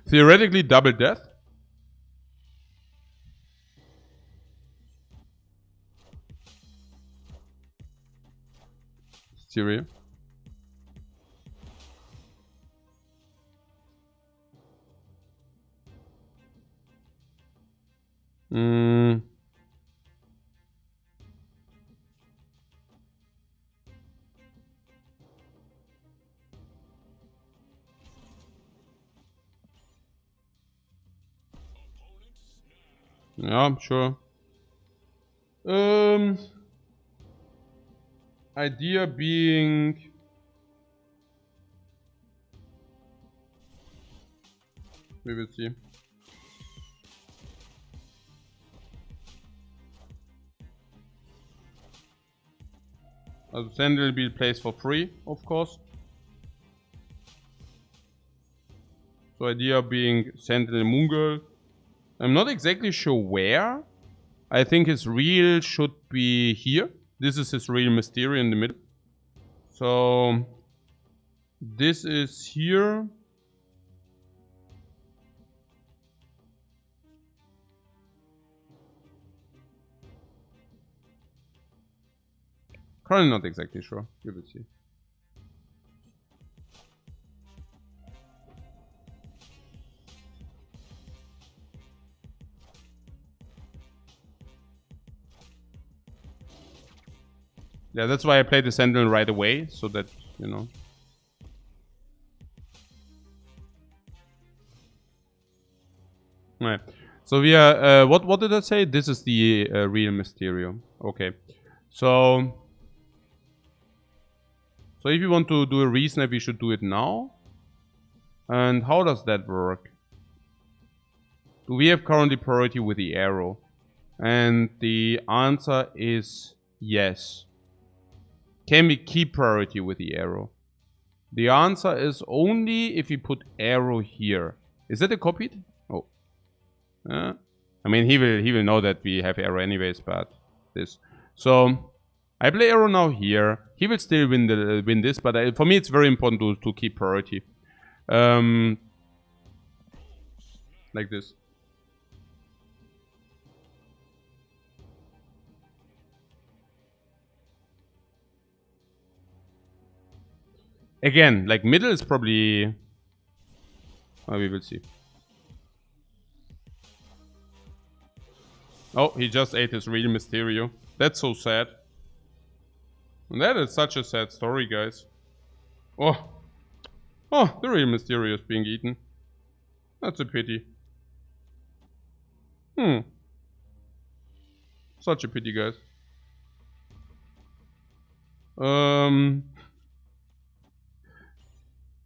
Theoretically, double death. Stereo. Yeah, sure. Idea being... We will see. Sentinel will be placed for free, of course. So idea being Sentinel Moongirl. I'm not exactly sure where. I think his real should be here. This is his real Mysterio in the middle. So this is here. Currently not exactly sure. We will see. Yeah, that's why I played the Sentinel right away, so that, you know. Right. So we are, what did I say? This is the real Mysterio. Okay. So if you want to do a resnap, we should do it now. And how does that work? Do we have currently priority with the arrow? And the answer is yes. Can we keep priority with the arrow? The answer is only if we put arrow here. Is that a copied? Oh. I mean, he will know that we have arrow anyways, but this. So I play arrow now here. He will still win this, but for me it's very important to keep priority. Like this. Again, like middle is probably... we will see. Oh, he just ate his real Mysterio. That's so sad. And that is such a sad story, guys. Oh. Oh, the real Mysterio is being eaten. That's a pity. Such a pity, guys.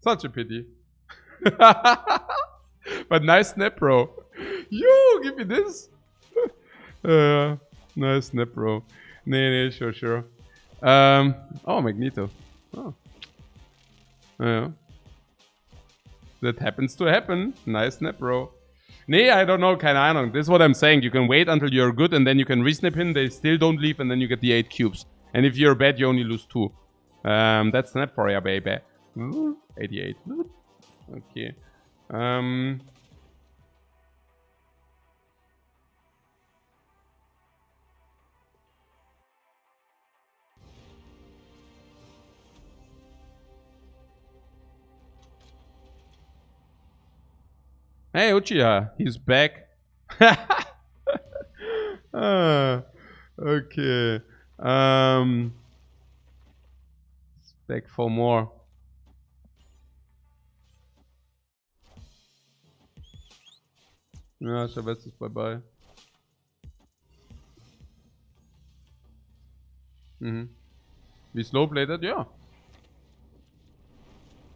Such a pity. But nice snap, bro. Yo, give me this. Nice snap, bro. Nee, sure. Oh, Magneto. Oh. Yeah. That happens to happen. Nice snap, bro. Nee, I don't know, keine Ahnung. This is what I'm saying. You can wait until you're good and then you can resnap him. They still don't leave and then you get the 8 cubes. And if you're bad, you only lose 2. That's snap for ya, baby. 88. Okay. Hey, Uchiha, he's back. Okay. Back for more. Ja, Chavez ist bye-bye. We slow played it? Yeah.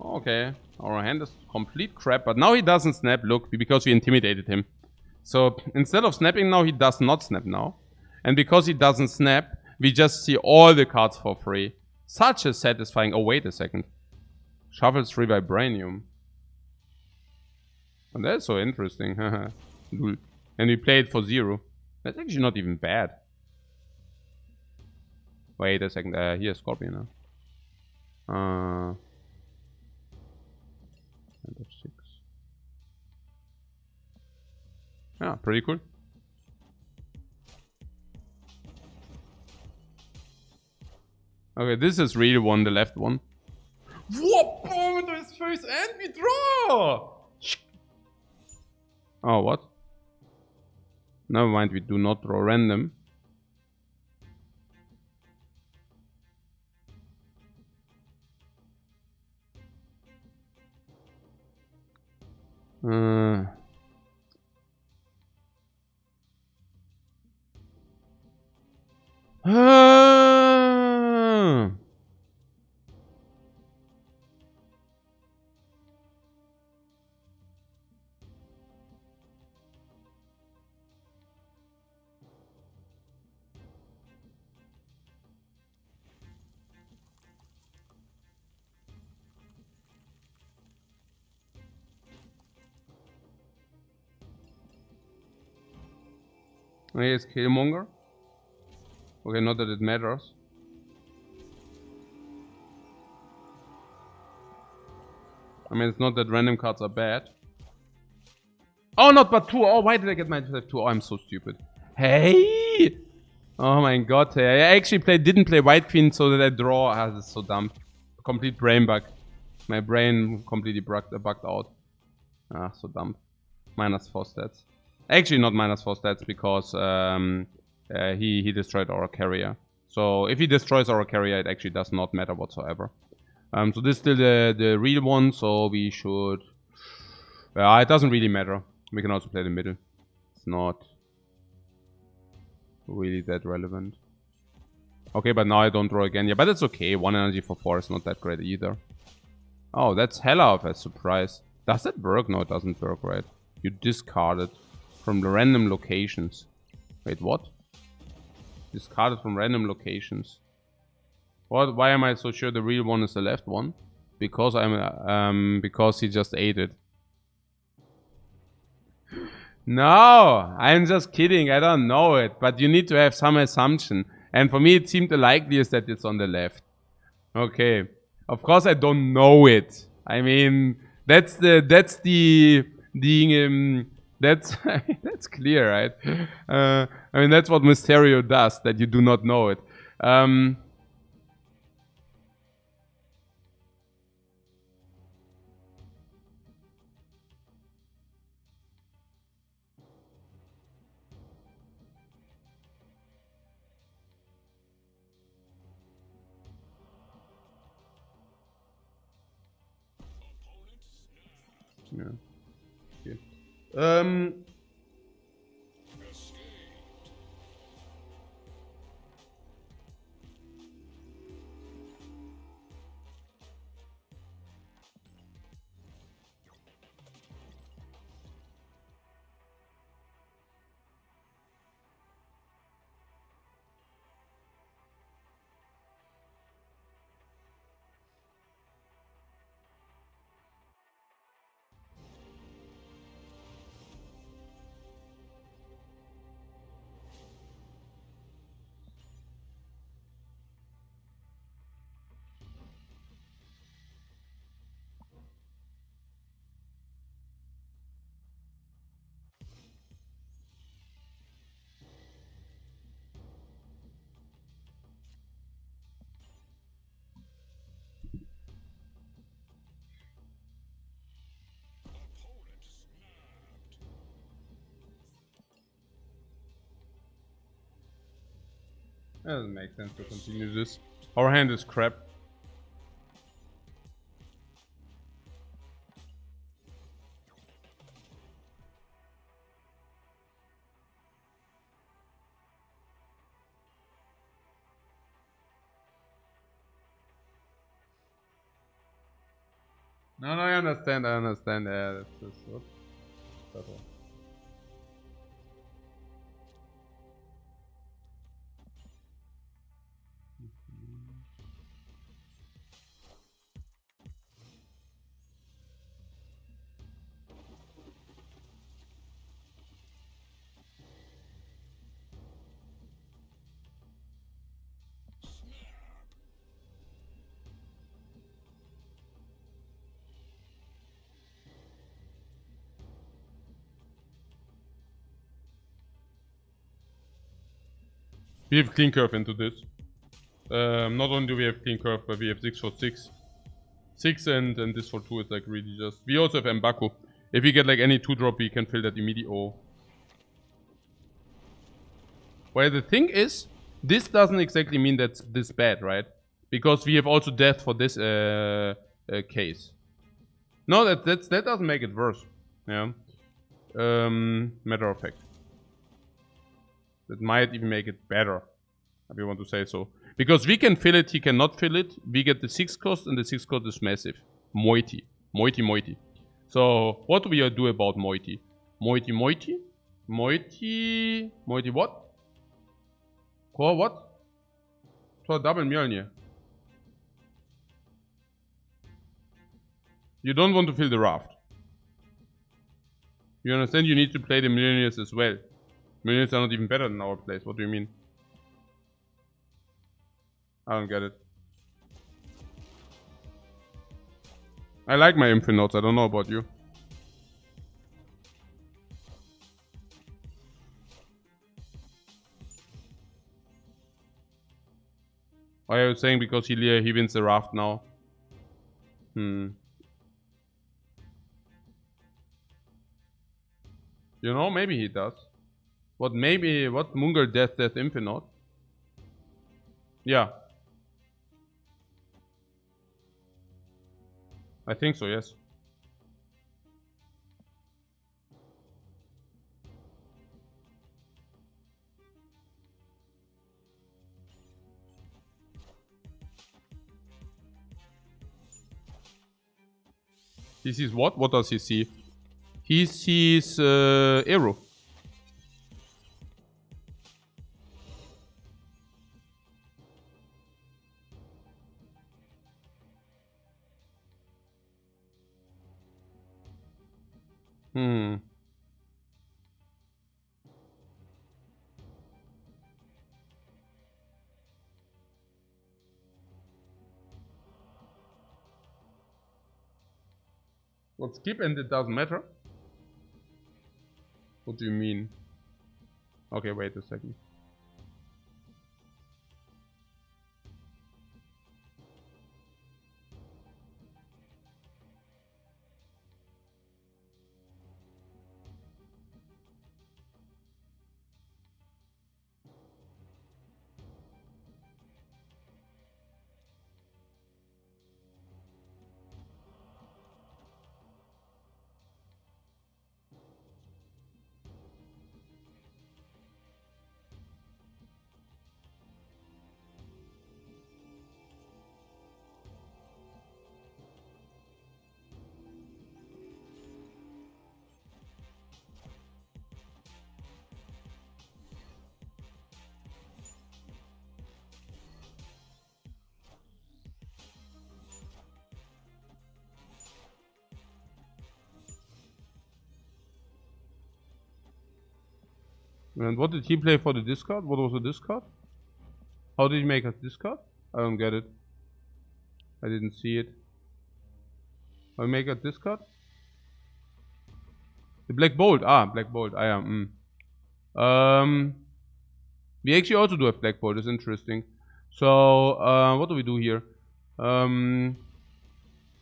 Okay. Our hand is complete crap, but now he doesn't snap, look, because we intimidated him. So instead of snapping now, he does not snap now. And because he doesn't snap, we just see all the cards for free. Such a satisfying... Oh, wait a second. Shuffles 3 Vibranium. And that's so interesting. And we play it for 0. That's actually not even bad. Wait a second. Here's Scorpion now. Kind of 6. Yeah, pretty cool. Okay, this is really one, the left one. What? Oh, to his face and we draw! Oh, what? Never mind, we do not draw random. Okay, it's Killmonger. Okay, not that it matters. I mean, it's not that random cards are bad. Oh, not but 2. Oh, why did I get myself 2? Oh, I'm so stupid. Hey! Oh my god. I actually didn't play White Queen so that I draw. Ah, this is so dumb. Complete brain bug. My brain completely bugged out. Ah, so dumb. -4 stats. Actually, not -4 stats because he destroyed our carrier. So if he destroys our carrier, it actually does not matter whatsoever. So this is still the real one, so we should... it doesn't really matter. We can also play the middle. It's not really that relevant. Okay, but now I don't draw again. Yeah, but that's okay. 1 energy for 4 is not that great either. Oh, that's hella of a surprise. Does that work? No, it doesn't work, right? You discard it from the random locations. Wait, what? Discarded from random locations. What? Why am I so sure the real one is the left one? Because because he just ate it. No, I'm just kidding. I don't know it, but you need to have some assumption. And for me, it seemed the likeliest that it's on the left. Okay. Of course, I don't know it. I mean, that's that's clear, right? I mean, that's what Mysterio does, that you do not know it. Yeah. Okay. That doesn't make sense to continue this. Our hand is crap. No, I understand. Yeah, that's what. We have clean curve into this. Not only do we have clean curve, but we have 6 for 6. 6 and this for 2 is like really just... We also have M'Baku. If we get like any 2-drop, we can fill that immediately. Oh. Well, the thing is, this doesn't exactly mean that's this bad, right? Because we have also death for this case. No, that doesn't make it worse. Yeah. Matter of fact. That might even make it better, if you want to say so. Because we can fill it, he cannot fill it. We get the 6 cost, and the 6 cost is massive. Moiety. Moiety. So, what do we do about Moiety? Moiety what? Core what? For double Mjolnir. You don't want to fill the raft. You understand? You need to play the Mjolnirs as well. Mjolnirs are not even better than our place. What do you mean? I don't get it. I like my Infinite. I don't know about you. Why are you saying because he wins the raft now? You know, maybe he does. What Mungal Death Infinite? Yeah. I think so, yes. He sees what? What does he see? He sees arrow. Let's skip and it doesn't matter. What do you mean? Okay, wait a second. And what did he play for the discard? What was the discard? How did he make a discard? I don't get it. I didn't see it. How he make a discard? The Black Bolt. Ah, Black Bolt. I am. We actually also do have Black Bolt. It's interesting. So, what do we do here?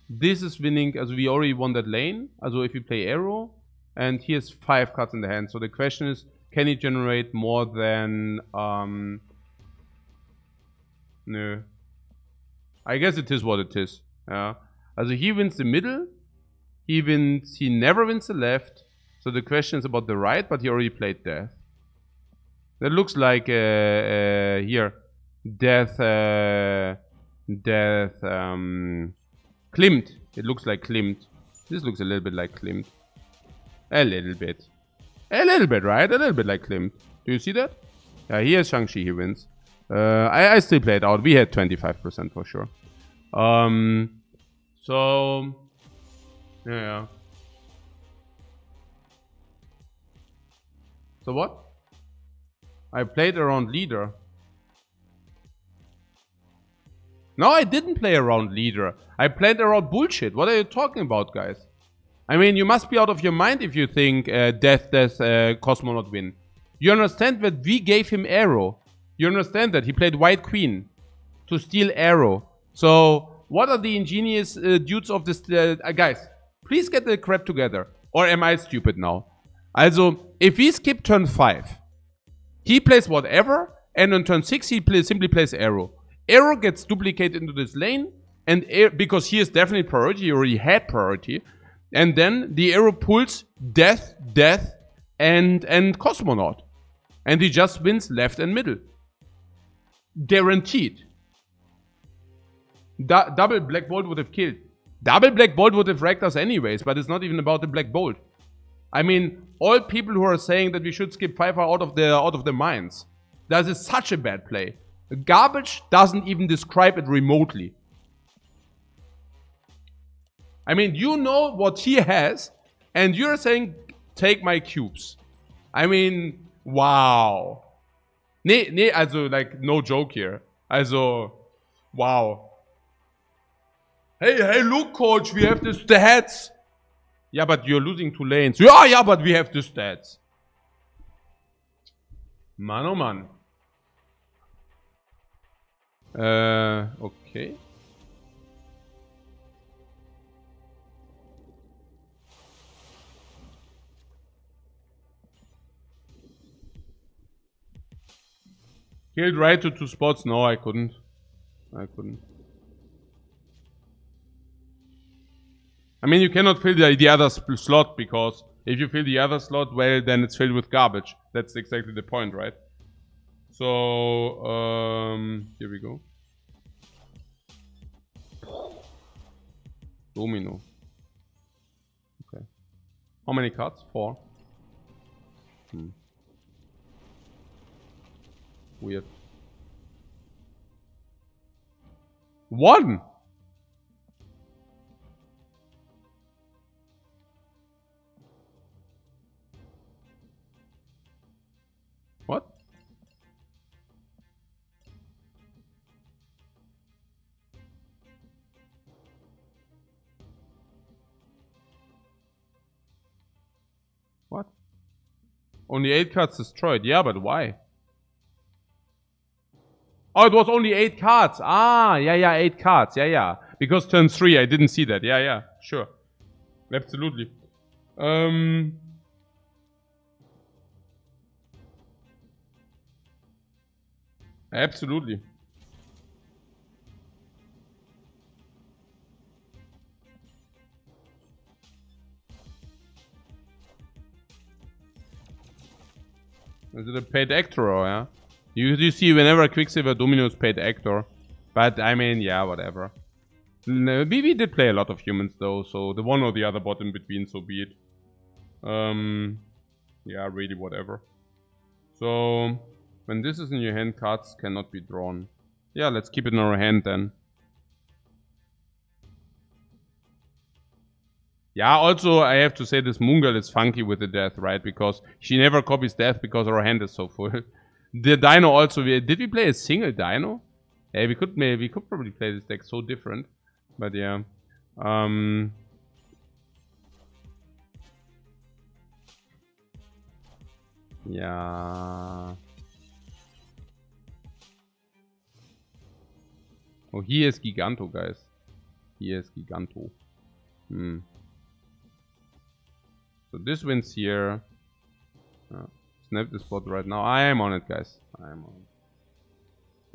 This is winning, as we already won that lane. Also, if you play arrow, and he has 5 cards in the hand. So the question is, can he generate more than no. I guess it is what it is. Yeah. Also he wins the middle. He never wins the left. So the question is about the right, but he already played death. That looks like here. Death Klimt. It looks like Klimt. This looks a little bit like Klimt. A little bit. A little bit, right? A little bit like Klimt. Do you see that? Yeah, he has Shang-Chi, he wins. I still play it out. We had 25% for sure. So... Yeah. So what? I played around leader. No, I didn't play around leader. I played around bullshit. What are you talking about, guys? I mean, you must be out of your mind if you think Cosmo not win. You understand that we gave him arrow. You understand that? He played white queen to steal arrow. So, what are the ingenious dudes of this... guys, please get the crap together. Or am I stupid now? Also, if we skip turn 5, he plays whatever, and on turn 6 he simply plays arrow. Arrow gets duplicated into this lane, and because he is definitely priority, or he had priority, and then the arrow pulls death, and cosmonaut. And he just wins left and middle. Guaranteed. Double Black Bolt would have killed. Double Black Bolt would have wrecked us anyways, but it's not even about the Black Bolt. I mean, all people who are saying that we should skip 5 are out of their minds. That is such a bad play. Garbage doesn't even describe it remotely. I mean, you know what he has, and you're saying, take my cubes. I mean, wow. Nee, also, like, no joke here. Also, wow. Hey, look, coach, we have the stats. Yeah, but you're losing 2 lanes. Yeah, but we have the stats. Man, oh man. Okay. Killed right to 2 spots? No, I couldn't. I mean, you cannot fill the other slot, because if you fill the other slot, well, then it's filled with garbage. That's exactly the point, right? So, here we go. Domino. Okay. How many cards? 4. Weird. 1! What? What? Only 8 cards destroyed. Yeah, but why? Oh, it was only 8 cards. Ah, yeah, 8 cards. Yeah. Because turn 3, I didn't see that. Yeah, sure. Absolutely. Absolutely. Is it a paid actor, or yeah? You see, whenever Quicksilver Domino is paid actor. But, I mean, yeah, whatever. We did play a lot of humans, though, so the one or the other bot in between, so be it. Yeah, really, whatever. So, when this is in your hand, cards cannot be drawn. Yeah, let's keep it in our hand, then. Yeah, also, I have to say this Moongirl is funky with the death, right? Because she never copies death because our hand is so full. The Dino also, did we play a single Dino? Yeah, we could probably play this deck so different. But yeah. Yeah. Oh, he has Giganto, guys. He has Giganto. So this wins here. Snap this bot right now. I am on it, guys. I am on it.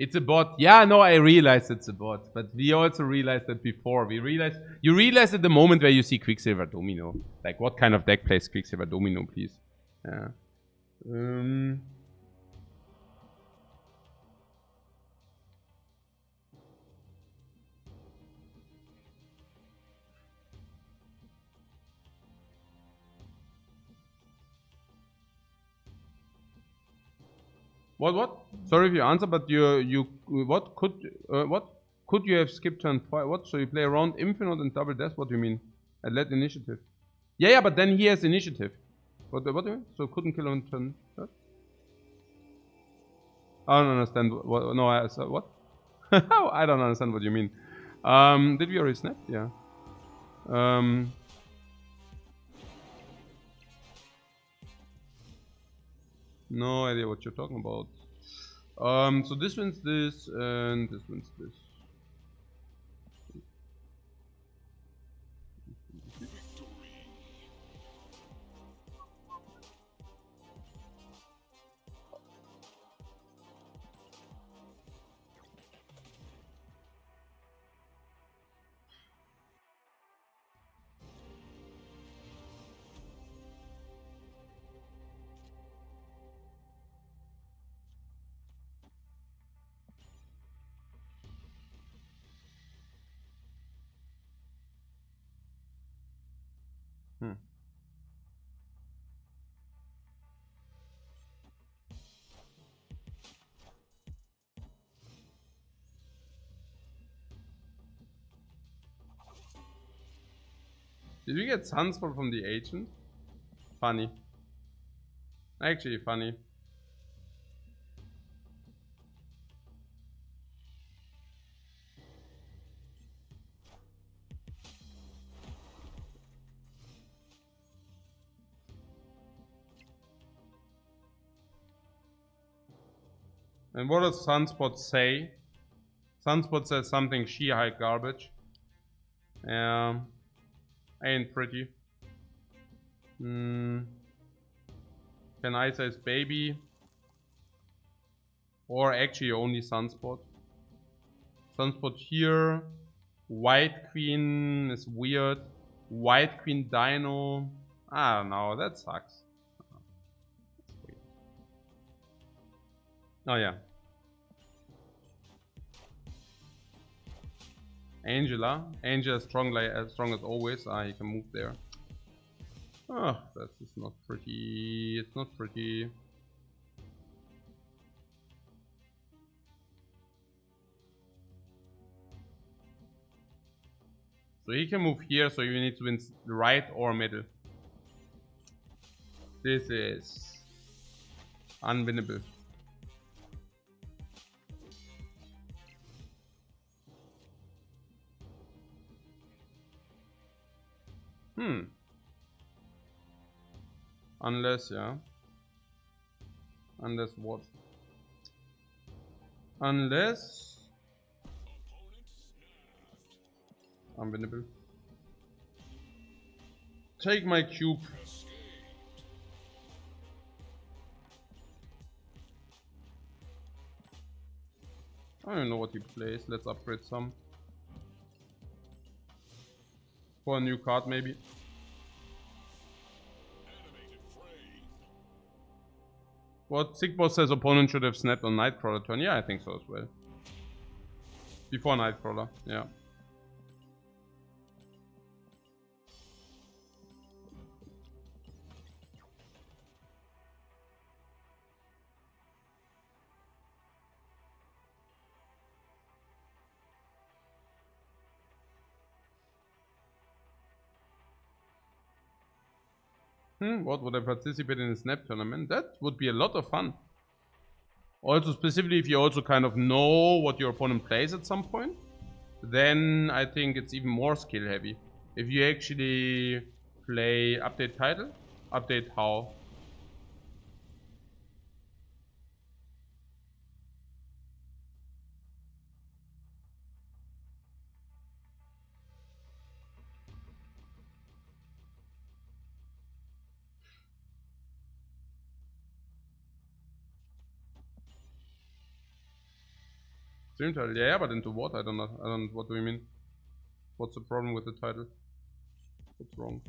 It's a bot. Yeah, no, I realized it's a bot. But we also realized that before. You realize at the moment where you see Quicksilver Domino. Like, what kind of deck plays Quicksilver Domino, please? Yeah. What? Sorry if you answer, but what could you have skipped turn 5? What? So you play around Infinite and double death? What do you mean? I led initiative. Yeah, but then he has initiative. What do you mean? So couldn't kill on turn 3? I don't understand. What? No, what? I don't understand what you mean. Did we already snap? Yeah. No idea what you're talking about. So this wins this, and this wins this. Hmm. Did we get Sunspot from the agent? Funny. Actually funny. And what does Sunspot say? Sunspot says something she-high garbage. Ain't pretty. Can I say baby? Or actually only Sunspot. Sunspot here. White Queen is weird. White Queen Dino. I don't know, that sucks. Oh yeah. Angela. Angela strong, like as strong as always. He can move there. Oh, that is not pretty. It's not pretty. So he can move here, so you need to win right or middle. This is unwinnable. Unless, yeah. Unless what? Unless... Unwinnable. Take my cube. I don't know what he plays. Let's upgrade some. For a new card, maybe. What Sigboss says opponent should have snapped on Nightcrawler turn. Yeah, I think so as well. Before Nightcrawler, yeah. What would I participate in a snap tournament? That would be a lot of fun. Also, specifically if you also kind of know what your opponent plays at some point, then I think it's even more skill heavy. If you actually play update title, update how. Stream title, yeah, but into what? I don't know. What do you mean? What's the problem with the title? What's wrong?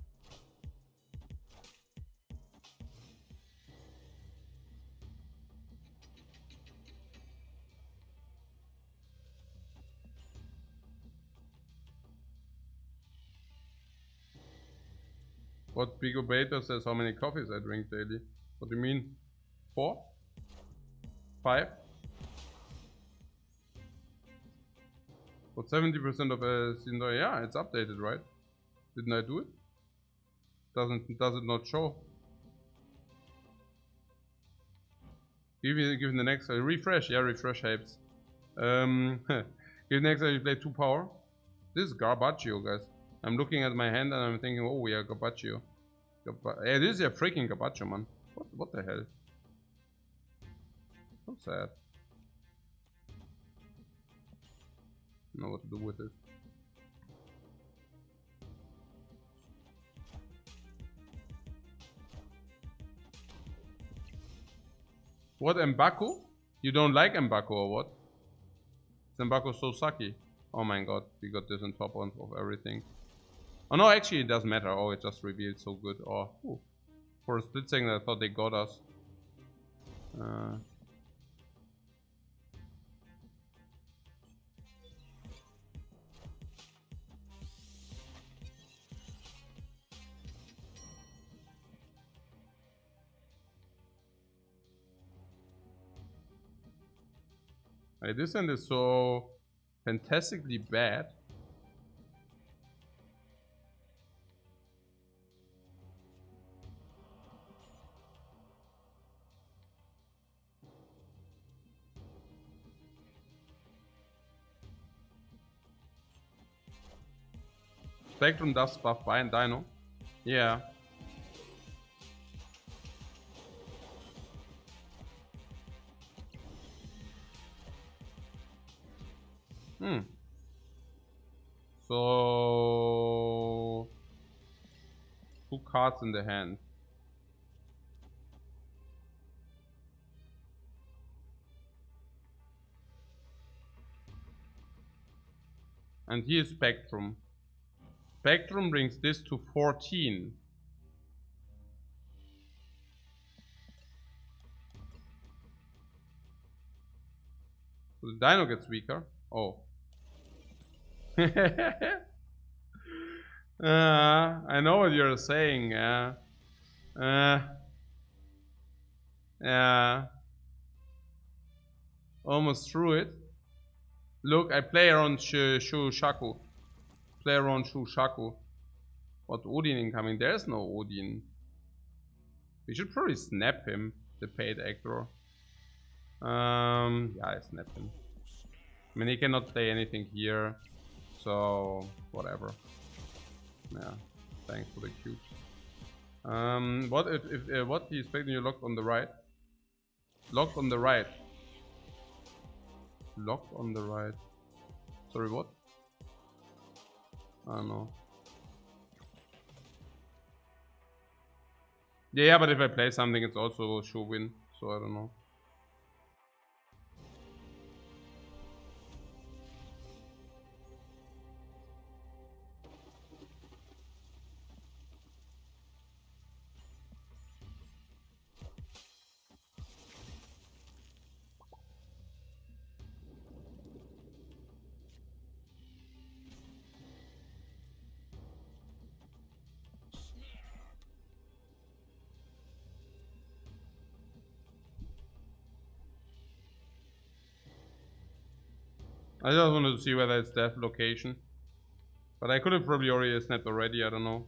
What Bigo Beta says how many coffees I drink daily. What do you mean? 4? 5? What 70% of a season? Yeah, it's updated, right? Didn't I do it? Does it not show? Give the next refresh. Yeah, refresh helps. Give the next you play 2 power. This is Garbaggio, guys. I'm looking at my hand and I'm thinking, oh yeah, Garbaggio. Yeah, this is a freaking Garbaggio, man. What the hell? So sad. Know what to do with it. What, M'Baku? You don't like M'Baku or what? Is M'Baku so sucky? Oh my god, we got this on top of everything. Oh no, actually it doesn't matter. Oh, it just revealed so good. Oh, ooh. For a split second I thought they got us. Like, this end is so fantastically bad. Spectrum does buff by and Dino. Yeah. So 2 cards in the hand. And here's Spectrum. Spectrum brings this to 14. So the Dino gets weaker. Oh. I know what you're saying. Yeah. Almost through it. Look, I play around Shushaku. Play around Shushaku. What, Odin incoming? There's no Odin. We should probably snap him, the paid actor. Yeah, I snapped him. I mean, he cannot play anything here, so whatever. Yeah, thanks for the cubes. What if what do you expect when you locked on the right? Locked on the right. Locked on the right. Sorry, what? I don't know. Yeah, but if I play something, it's also sure win. So I don't know. I just wanted to see whether it's death location. But I could have probably already snapped already, I don't know.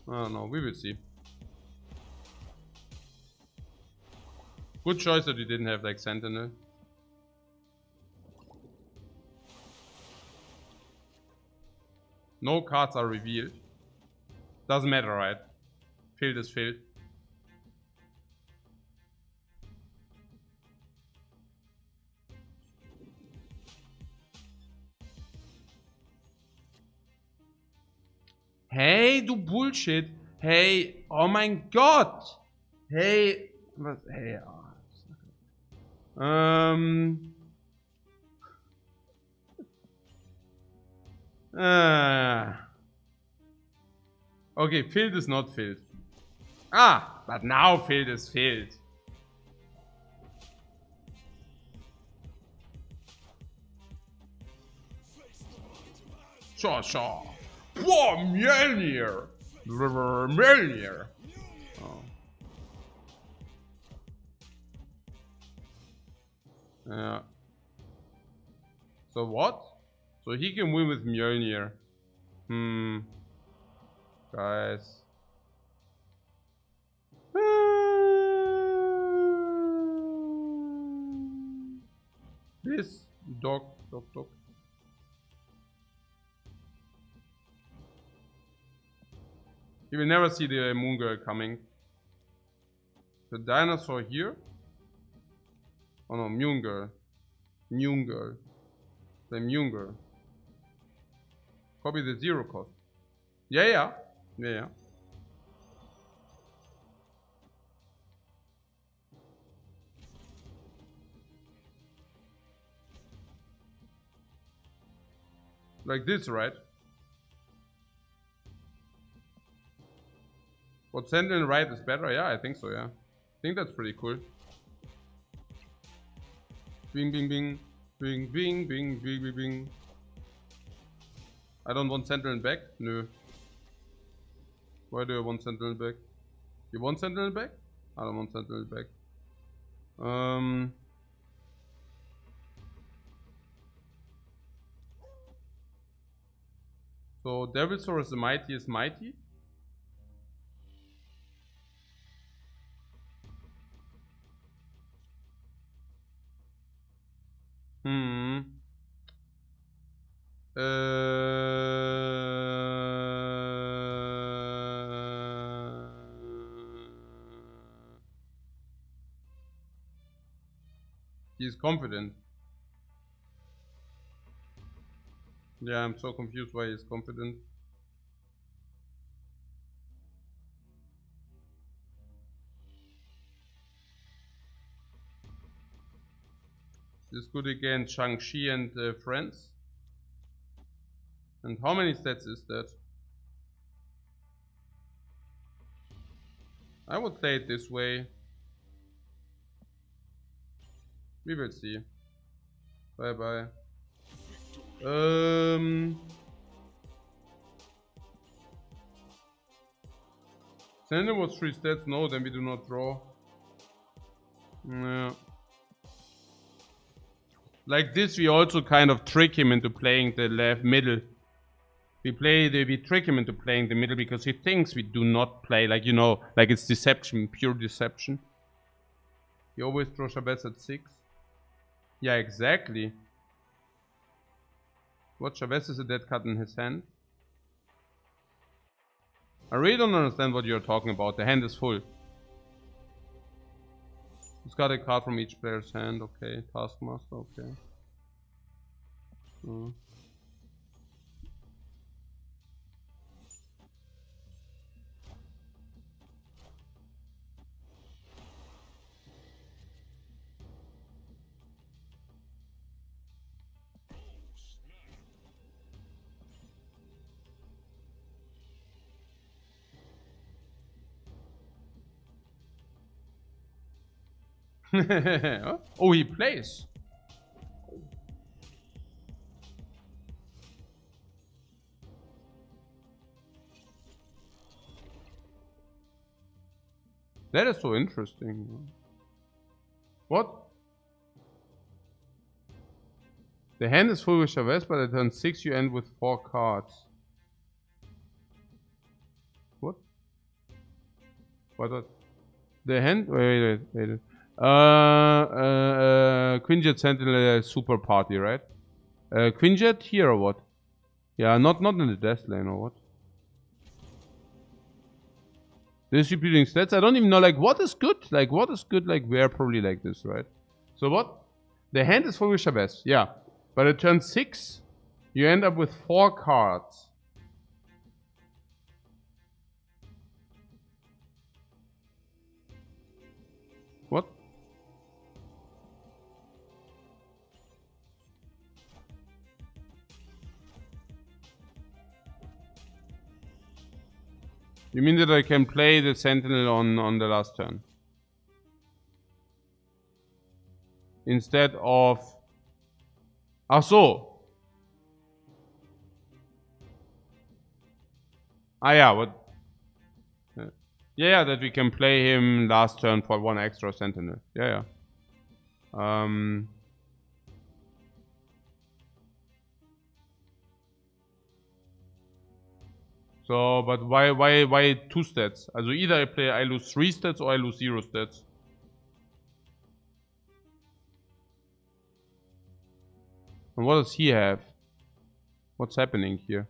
I don't know, we will see. Good choice that you didn't have like Sentinel. No cards are revealed. Doesn't matter, right? Field is filled. Hey, du Bullshit. Hey, oh mein Gott. Hey, was, hey, okay, filled is not filled. Ah, but now filled is filled. Sure. Whoa, Mjolnir! Mjolnir! Oh. Yeah. So what? So he can win with Mjolnir. Guys. This dog. You will never see the Moon Girl coming. The dinosaur here. Oh no, Moon Girl. The Same Junger. Copy the 0 cost. Yeah, yeah. Yeah, yeah. Like this, right? What Sentinel right is better? Yeah, I think so, yeah. I think that's pretty cool. Bing, bing, bing. Bing, bing, bing, bing, bing, bing. I don't want Sentinel back? No. Why do I want Sentinel back? You want Sentinel back? I don't want Sentinel back. So Devilsaur is the mightiest mighty. He's confident. Yeah, I'm so confused why he's confident. This good against Shang-Chi and friends. And how many stats is that? I would play it this way. We will see. Bye bye. Sender was 3 stats. No, then we do not draw. Yeah. Like this, we also kind of trick him into playing the left middle. We trick him into playing the middle because he thinks we do not play, like, you know, like it's deception, pure deception. He always draws Chavez at 6. Yeah, exactly. What, Chavez is a dead card in his hand? I really don't understand what you're talking about. The hand is full. He's got a card from each player's hand. Okay, Taskmaster, okay. Oh, he plays. That is so interesting. What? The hand is full with Chavez, but at turn 6 you end with 4 cards. What? What? The hand? Wait. Quinjet Sentinel super party, right? Quinjet here or what? Yeah, not in the death lane or what? Distributing stats. I don't even know, like, what is good? Like, what is good? Like, we're probably like this, right? So what? The hand is full with Chavez, yeah. But at turn 6, you end up with 4 cards. What? You mean that I can play the Sentinel on the last turn? Instead of... Ach so. Ah yeah, what? Yeah, that we can play him last turn for 1 extra Sentinel. Yeah. So, but why 2 stats? Also either I lose 3 stats or I lose 0 stats. And what does he have? What's happening here?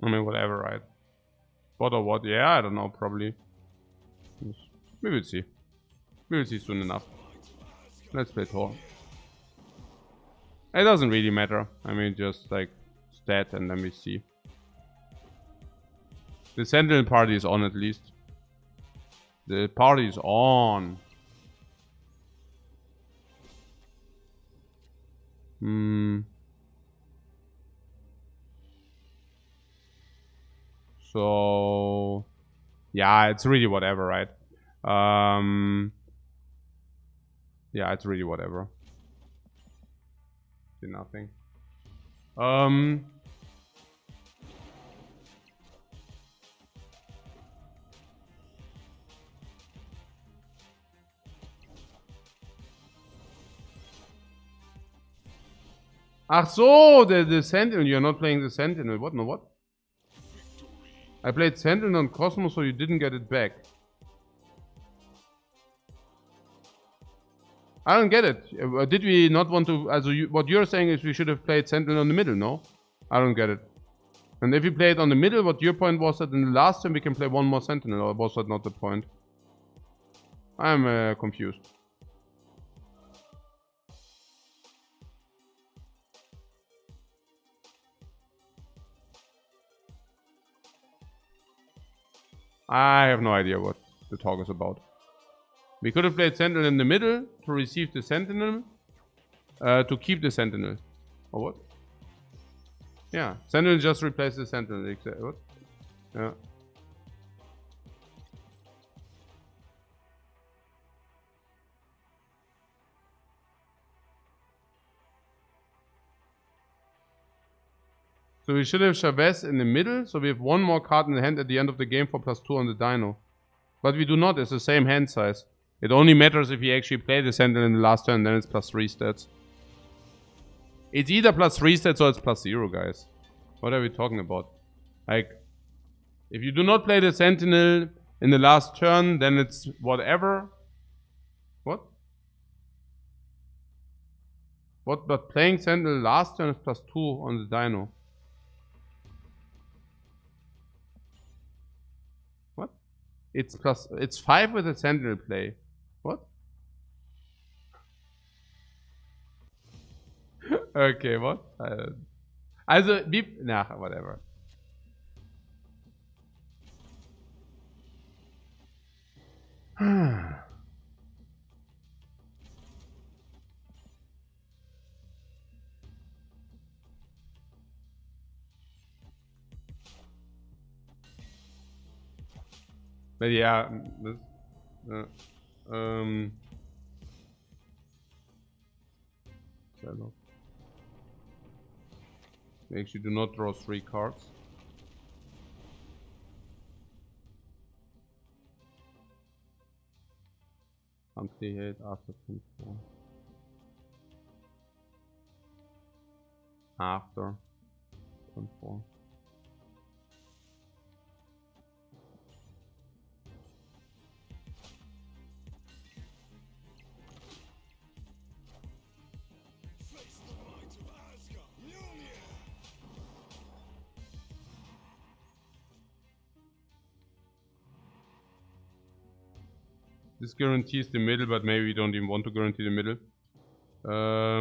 I mean, whatever, right? What or what? Yeah, I don't know, probably. We will see. We will see soon enough. Let's play Thor. It doesn't really matter. I mean, just like stat and then we see. The Sentinel party is on at least. The party is on. So yeah, it's really whatever, right? Yeah, it's really whatever. See nothing. Ach so, the Sentinel. You're not playing the Sentinel. What? No, what? I played Sentinel on Cosmos, so you didn't get it back. I don't get it. Did we not want to... what you're saying is we should have played Sentinel on the middle, no? I don't get it. And if we played on the middle, what your point was that in the last time we can play one more Sentinel, or was that not the point? I'm confused. I have no idea what the talk is about. We could have played Sentinel in the middle to receive the Sentinel, to keep the Sentinel. Or what? Yeah, Sentinel just replaced the Sentinel. What? Yeah. So we should have Chavez in the middle, so we have one more card in the hand at the end of the game for +2 on the Dino. But we do not, it's the same hand size. It only matters if you actually play the Sentinel in the last turn, then it's +3 stats. It's either +3 stats or it's +0, guys. What are we talking about? Like, if you do not play the Sentinel in the last turn, then it's whatever. What? What? But playing Sentinel last turn is +2 on the Dino. What? It's 5 with a Sentinel play. What? Okay, what? Also, nah, whatever. But yeah, this, make sure you do not draw 3 cards. Can't hit after 24. After 24. This guarantees the middle, but maybe we don't even want to guarantee the middle. I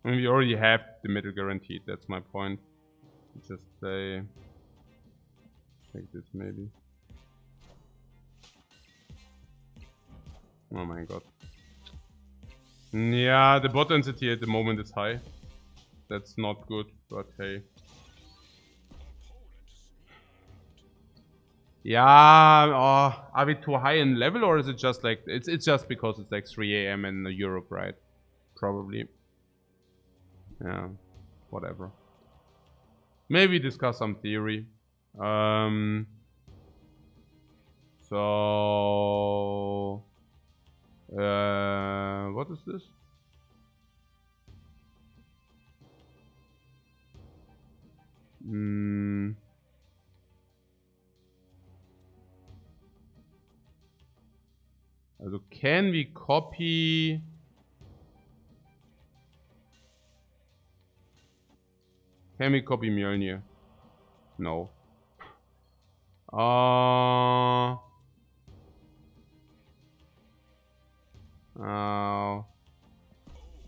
mean, we already have the middle guaranteed, that's my point. Just play... Take this maybe. Oh my god. Yeah, the bot density at the moment is high. That's not good, but hey. Yeah, are we too high in level, or is it just like it's just because it's like 3 AM in Europe, right? Probably. Yeah, whatever. Maybe discuss some theory. So what is this? Also can we copy Can we copy Mjolnir? No.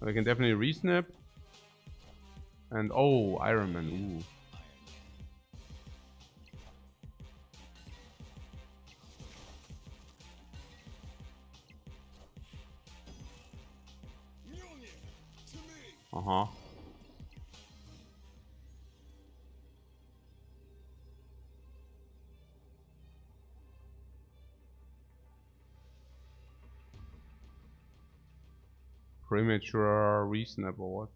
We can definitely resnap. And oh, Iron Man. Ooh. Uh-huh. Premature resnap or what?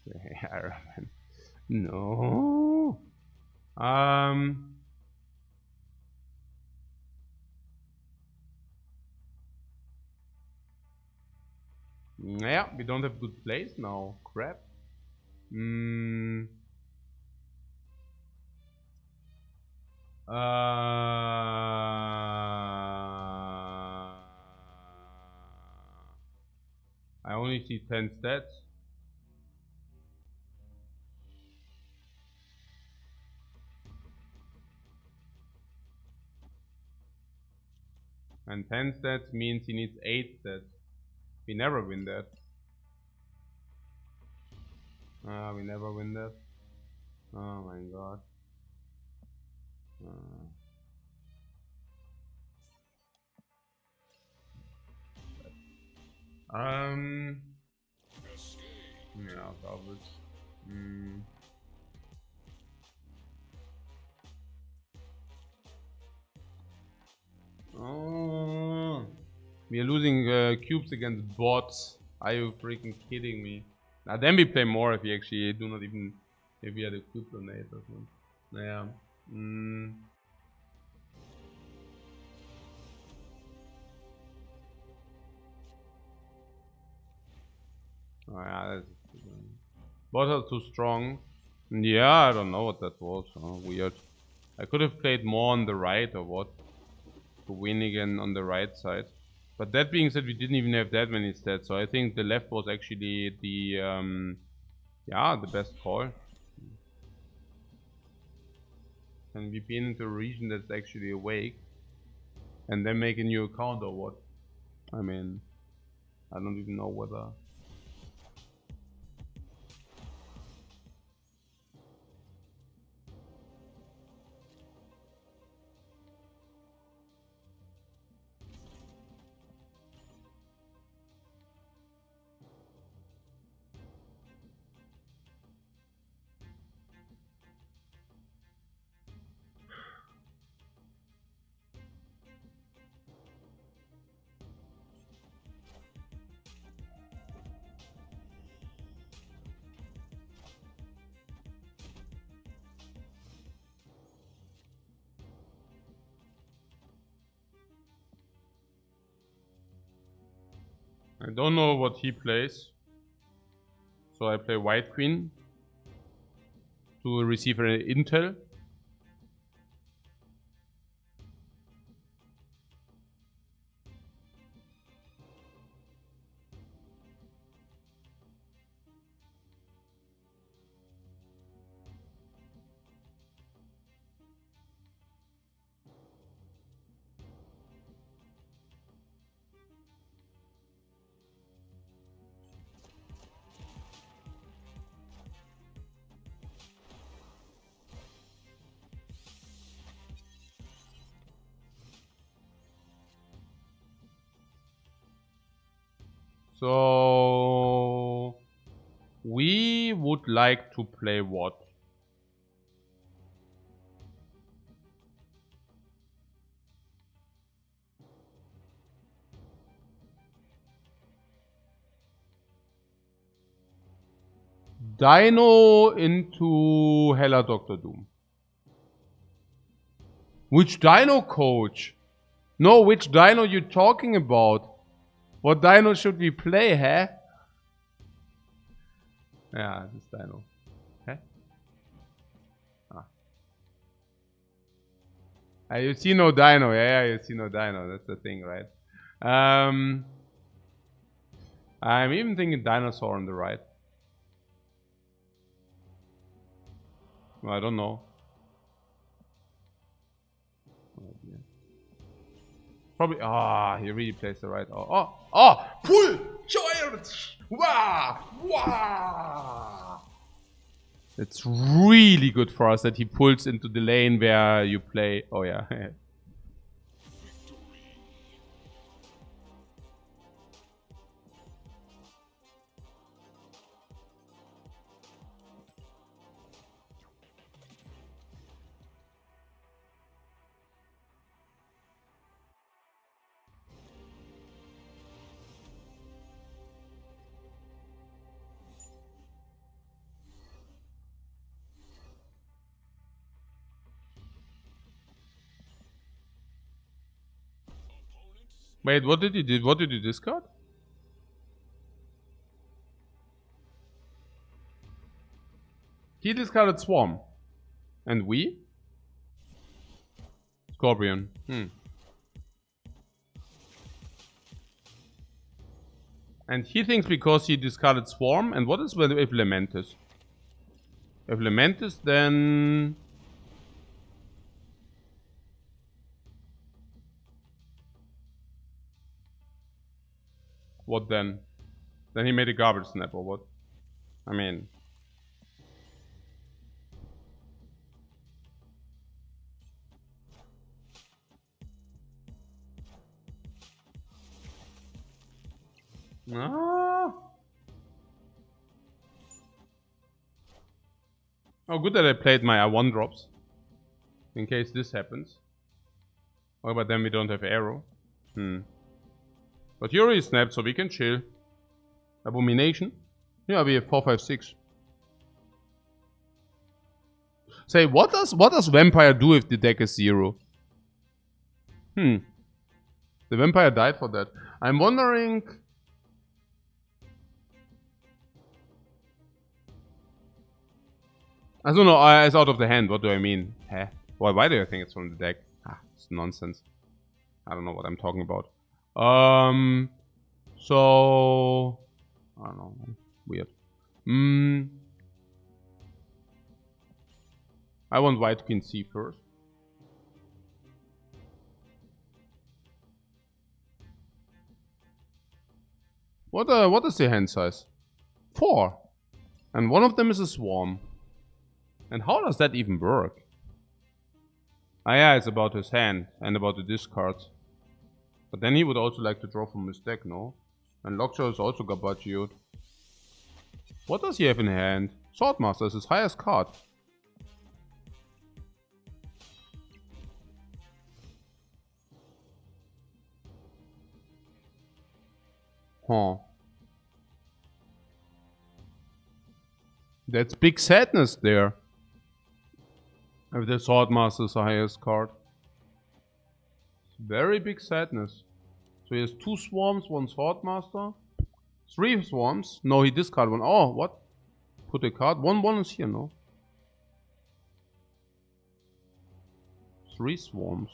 Okay, Iron Man. No. Yeah, we don't have good plays now. Crap. I only see 10 stats. And 10 stats means he needs 8 stats. We never win that. We never win that. Oh my god. Yeah, salvage. Oh, we are losing cubes against bots. Are you freaking kidding me? Now then we play more if we actually do not even if we had a cube donate or something. Yeah. Oh yeah, bots are too strong. Yeah, I don't know what that was. Oh, weird. I could have played more on the right or what to win again on the right side. But that being said, we didn't even have that many stats, so I think the left was actually the yeah, the best call. And we've been into a region that's actually awake, and then make a new account or what? I mean, I don't even know whether. I don't know what he plays, so I play White Queen to receive an intel. So we would like to play what? Dino into Hella Doctor Doom. Which Dino, coach? No, which Dino you talking about? What Dino should we play, huh? Yeah, this Dino. Huh? You see no Dino. Yeah, you see no Dino. That's the thing, right? I'm even thinking dinosaur on the right. Well, I don't know. Oh, yeah. Probably. He really plays the right. Pull! Giant! Wow! Wow! It's really good for us that he pulls into the lane where you play. Oh, yeah. Wait, what did he do? What did you discard? He discarded Swarm. And we? Scorpion. And he thinks because he discarded Swarm. And what is with if Lamentis? If Lamentis, then... What then? Then he made a garbage snap or what? I mean... Oh, good that I played my R1 drops. In case this happens. Oh, but then we don't have arrow. But he already snapped, so we can chill. Abomination? Yeah, we have 4, 5, 6. Say, what does Vampire do if the deck is 0? The Vampire died for that. I'm wondering... I don't know, it's out of the hand. What do I mean? Why do I think it's from the deck? It's nonsense. I don't know what I'm talking about. So... I don't know. Weird. I want white queen C first. What is the hand size? 4. And one of them is a swarm. And how does that even work? Yeah, it's about his hand and about the discards. But then he would also like to draw from his deck, no? And Lockjaw is also garbagioed. What does he have in hand? Swordmaster is his highest card. That's big sadness there. If the Swordmaster is the highest card. Very big sadness. So he has 2 swarms, 1 Swordmaster. 3 swarms. No, he discarded 1. Oh, what? Put a card. 1 is here, no? 3 swarms.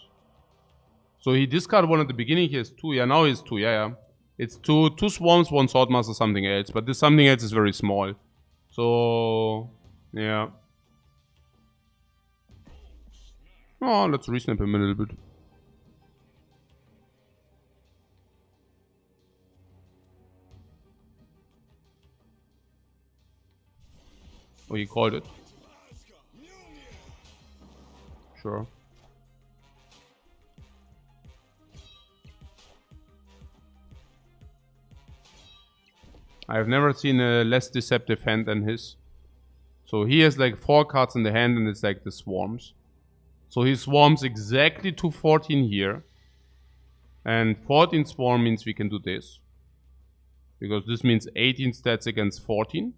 So he discarded 1 at the beginning. He has 2. Yeah, now he has 2. Yeah. It's 2 swarms, 1 Swordmaster, something else. But this something else is very small. So, yeah. Oh, let's resnap him a little bit. Oh, he called it. Sure. I've never seen a less deceptive hand than his. So he has like 4 cards in the hand and it's like the swarms. So he swarms exactly to 14 here. And 14 swarm means we can do this. Because this means 18 stats against 14.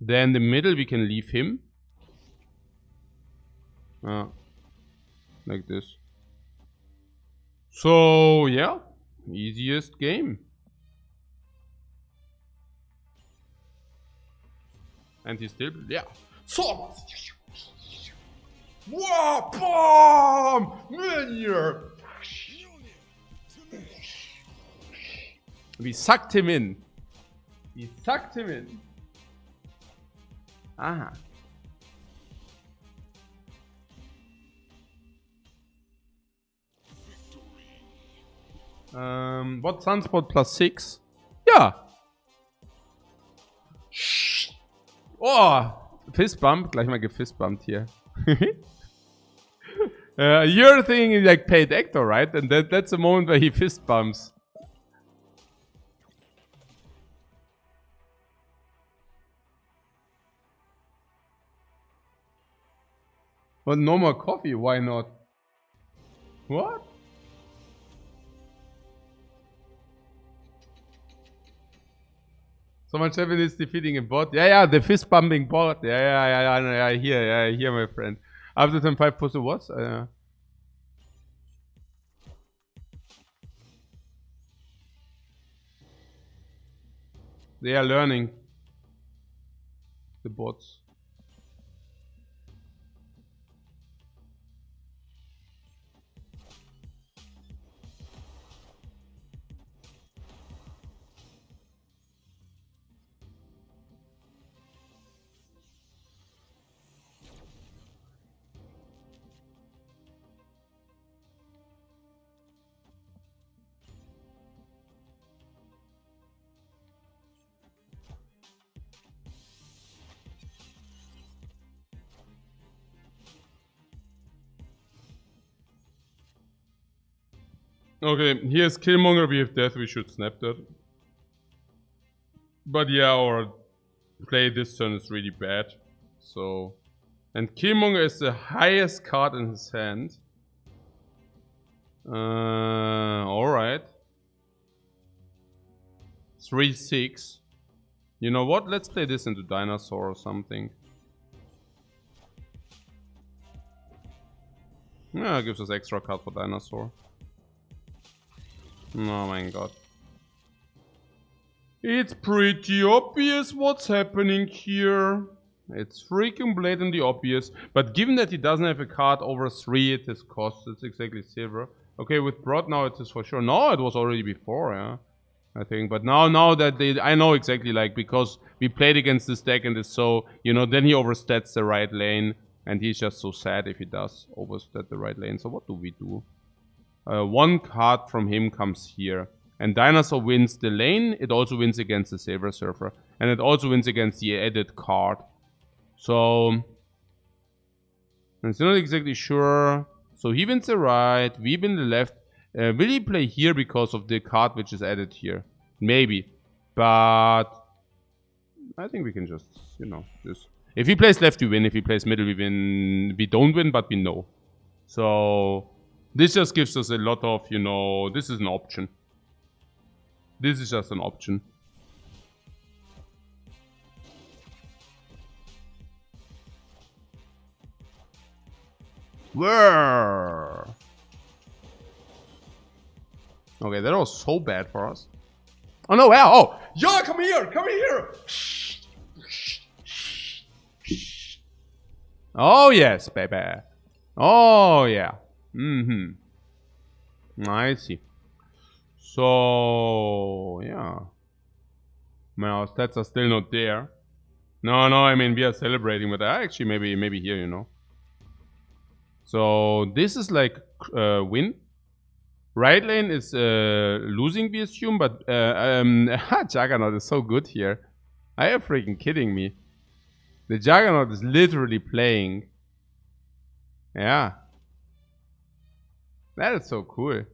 Then the middle we can leave him. Like this. So yeah, easiest game. And he's still, yeah. Sword! Whoa, bomb! We sucked him in. He sucked him in. Aha. What Sunspot +6? Ja. Oh, Fistbump. Gleich mal gefistbumpt hier. You're thinking like paid actor, right? And that's the moment where he fist bumps. But no more coffee, why not? What? So much evidence defeating a bot. Yeah, the fist bumping bot. Yeah, I hear, my friend. After turn 5 push the what? They are learning. The bots. Okay, here's Killmonger, we have Death, we should snap that. But yeah, our play this turn is really bad. So... And Killmonger is the highest card in his hand. Alright. 3-6. You know what? Let's play this into Dinosaur or something. Yeah, it gives us extra card for Dinosaur. Oh my god. It's pretty obvious what's happening here. It's freaking blatantly obvious. But given that he doesn't have a card over 3, it is cost. It's exactly silver. Okay, with Broad now it is for sure. No, it was already before, yeah. I think. But now that I know exactly, like, because we played against this deck and it's so, you know, then he overstats the right lane. And he's just so sad if he does overstat the right lane. So what do we do? One card from him comes here. And Dinosaur wins the lane. It also wins against the Silver Surfer. And it also wins against the added card. So... I'm still not exactly sure. So he wins the right. We win the left. Will he play here because of the card which is added here? Maybe. But... I think we can just, you know, just... If he plays left, we win. If he plays middle, we win. We don't win, but we know. So... This just gives us a lot of, you know... This is an option. This is just an option. Whoa. Okay, that was so bad for us. Oh no, wow, oh! Yeah, come here! Come here! Oh yes, baby. Oh yeah. I see. So yeah. My stats are still not there. No, I mean we are celebrating, but actually maybe here, you know. So this is like win. Right lane is losing, we assume, but Juggernaut is so good here. Are you freaking kidding me? The Juggernaut is literally playing. Yeah. That is so cool.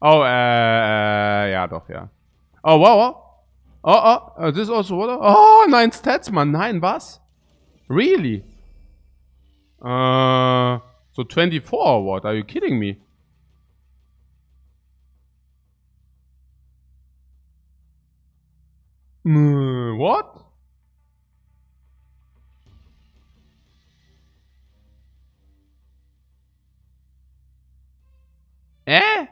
Oh, ja, doch, ja. Oh, wow. Oh, this is also what? Oh, 9 stats, man. 9, was? Really? So 24 or what? Are you kidding me? What? Eh?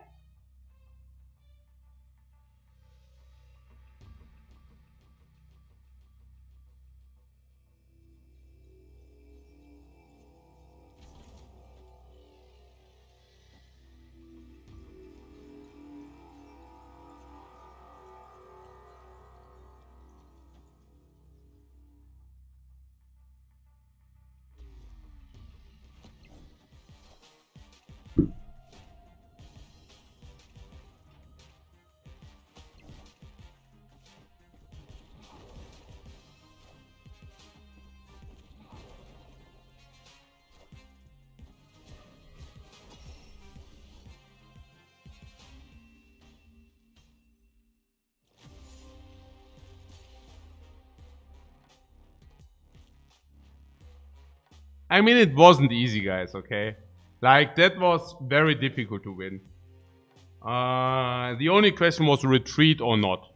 I mean, it wasn't easy, guys, okay? Like, that was very difficult to win. The only question was retreat or not.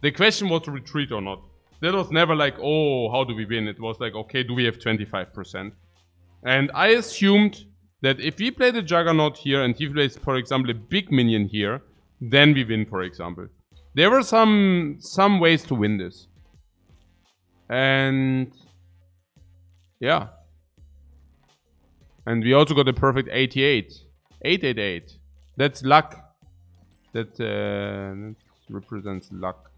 The question was retreat or not. That was never like, oh, how do we win? It was like, okay, do we have 25%? And I assumed that if we play the Juggernaut here and he plays, for example, a big minion here, then we win, for example. There were some ways to win this. And yeah. And we also got a perfect 88. 888. That's luck. That represents luck.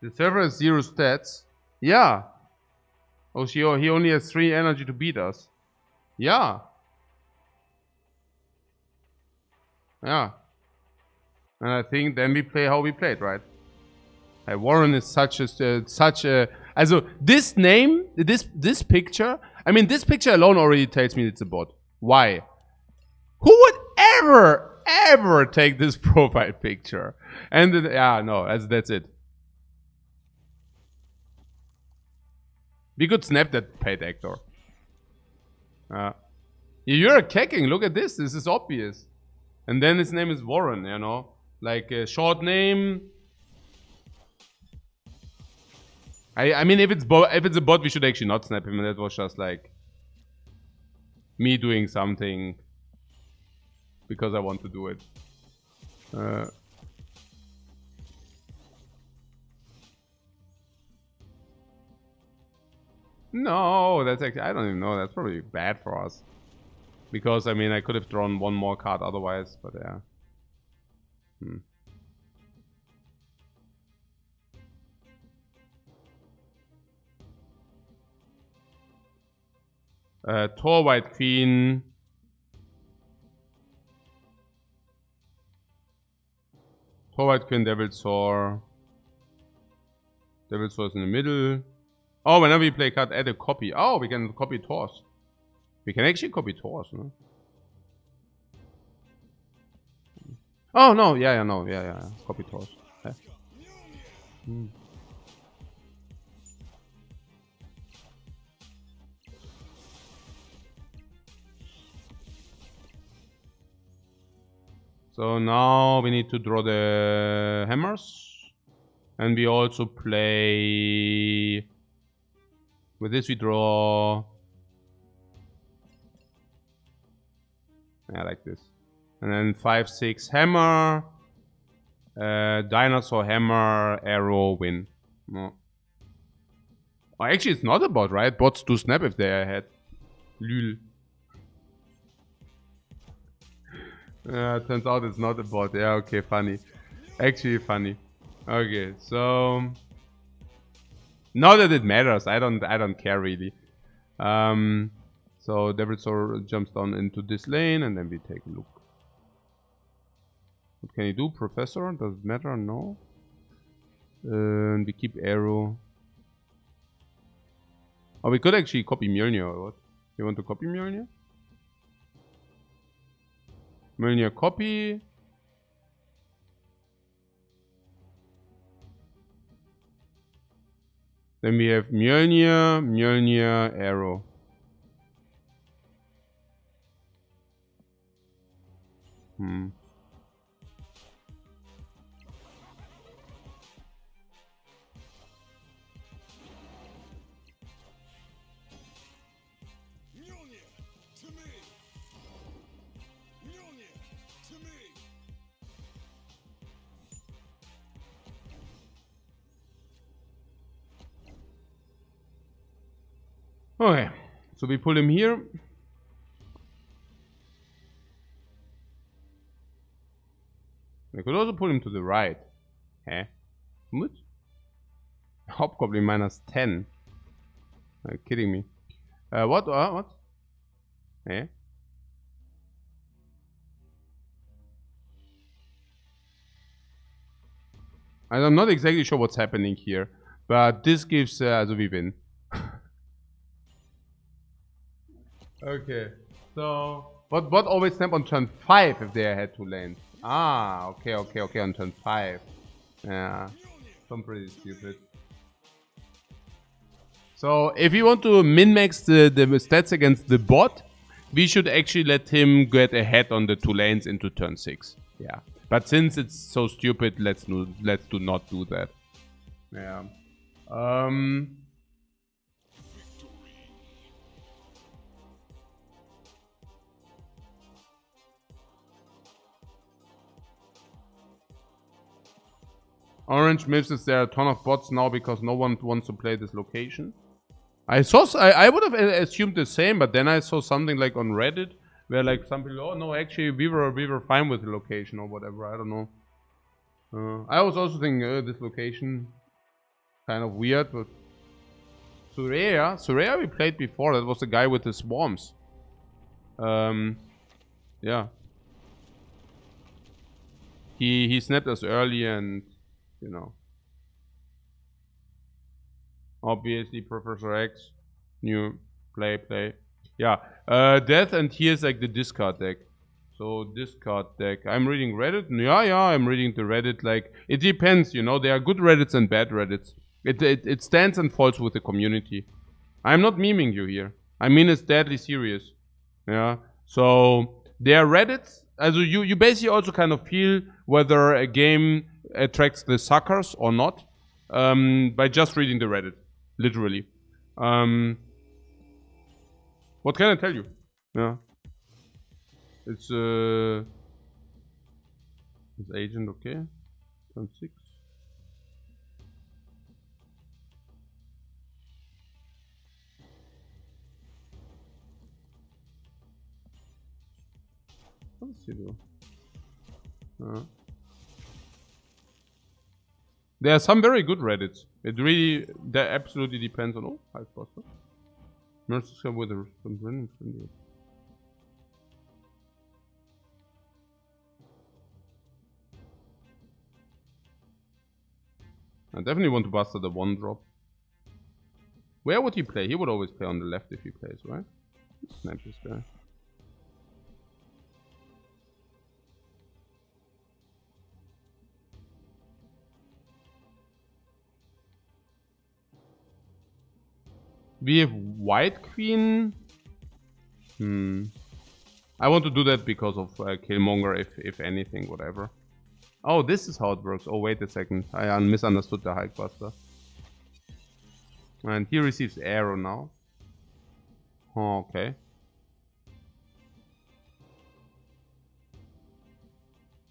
The server has 0 stats. Yeah. Oh, he only has 3 energy to beat us. Yeah. Yeah. And I think then we play how we played, right? Warren is such a also this name, this picture. I mean, this picture alone already tells me it's a bot. Why? Who would ever take this profile picture? And yeah, no, that's it. We could snap that paid actor. You're a kecking. Look at this. This is obvious. And then his name is Warren. You know, like a short name. I mean, if it's a bot, we should actually not snap him. And that was just like me doing something because I want to do it. No, that's actually, I don't even know. That's probably bad for us. Because, I mean, I could have drawn one more card otherwise, but yeah. Tor White Queen. Tor White Queen, Devil Soar. Devil Soar is in the middle. Oh, whenever we play card, add a copy. Oh, we can copy Tors. We can actually copy Tors, no? Oh, no. Yeah. Copy Tors. Yeah. So now we need to draw the hammers. And we also play... With this we draw... Yeah, like this. And then 5, 6 hammer. Dinosaur, hammer, arrow, win. No. Oh, actually it's not a bot, right? Bots do snap if they're ahead. Lul. Turns out it's not a bot. Yeah, okay, funny. Actually funny. Okay, so not that it matters. I don't care really. So Devil Soar jumps down into this lane and then we take a look. What can he do? Professor? Does it matter? No. And we keep arrow. Oh, we could actually copy Mjolnir or what? You want to copy Mjolnir? Mjolnir copy. Then we have Mjolnir, arrow. Okay, so we pull him here. We could also pull him to the right. Huh? What? Hobgoblin -10. Are you kidding me? What? What? Eh? I'm not exactly sure what's happening here, but this gives so we win. Okay, so what always snap on turn 5 if they had 2 lanes? Ah, okay, on turn 5. Yeah, some pretty stupid. So if you want to min-max the stats against the bot, we should actually let him get ahead on the 2 lanes into turn 6. Yeah. But since it's so stupid, let's do not do that. Yeah. Orange misses there are a ton of bots now because no one wants to play this location. I would have assumed the same, but then I saw something like on Reddit where like some people, oh no, actually we were fine with the location or whatever. I don't know. I was also thinking this location kind of weird, but Surya we played before. That was the guy with the swarms. Yeah. He snapped us early and you know. Obviously Professor X. New play. Yeah. Death and here's like the discard deck. So discard deck. I'm reading Reddit. Yeah, I'm reading the Reddit. Like it depends, you know. There are good Reddits and bad Reddits. It stands and falls with the community. I'm not memeing you here. I mean it's deadly serious. Yeah. So there are Reddits. Also you basically also kind of feel whether a game attracts the suckers or not by just reading the Reddit. Literally. What can I tell you? Yeah. It's agent okay? Turn 6. What does he do? There are some very good Reddits. That absolutely depends on. Oh, I've got that. Mercy with some random friendly. I definitely want to bust the 1 drop. Where would he play? He would always play on the left if he plays, right? Snap this guy. We have White Queen. I want to do that because of Killmonger, if anything, whatever. Oh, this is how it works. Oh, wait a second. I misunderstood the Hulkbuster. And he receives arrow now. Oh, okay.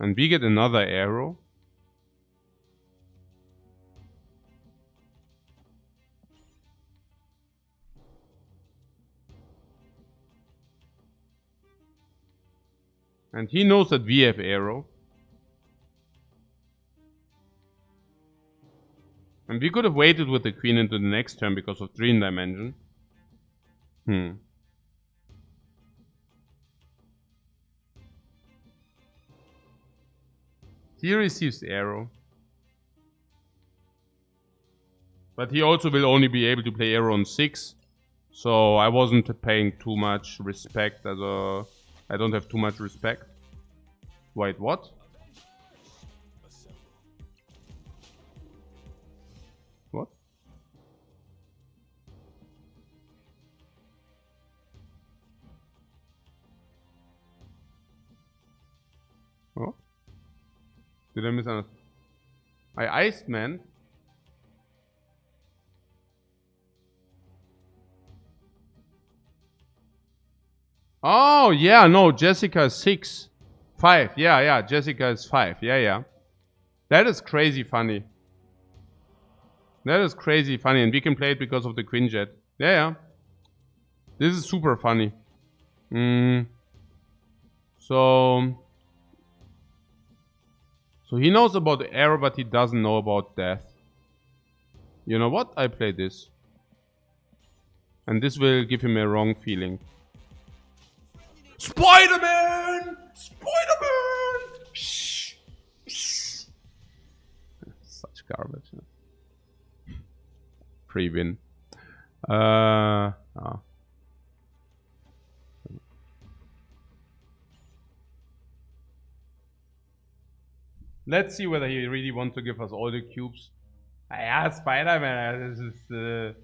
And we get another arrow. And he knows that we have arrow. And we could have waited with the queen into the next turn because of Dream Dimension. He receives arrow. But he also will only be able to play arrow on 6. So I wasn't paying too much respect as a... I don't have too much respect. Wait, what? What? Oh? Did I misunderstand? I iced, man. Oh, yeah, no, Jessica is 6. 5, yeah, Jessica is 5, yeah. That is crazy funny. That is crazy funny, and we can play it because of the Quinjet. Yeah. This is super funny. So he knows about the arrow, but he doesn't know about death. You know what? I play this. And this will give him a wrong feeling. Spider-Man! Spider-Man! Such garbage. Pre-win. Let's see whether he really wants to give us all the cubes. Yeah, Spider-Man, this is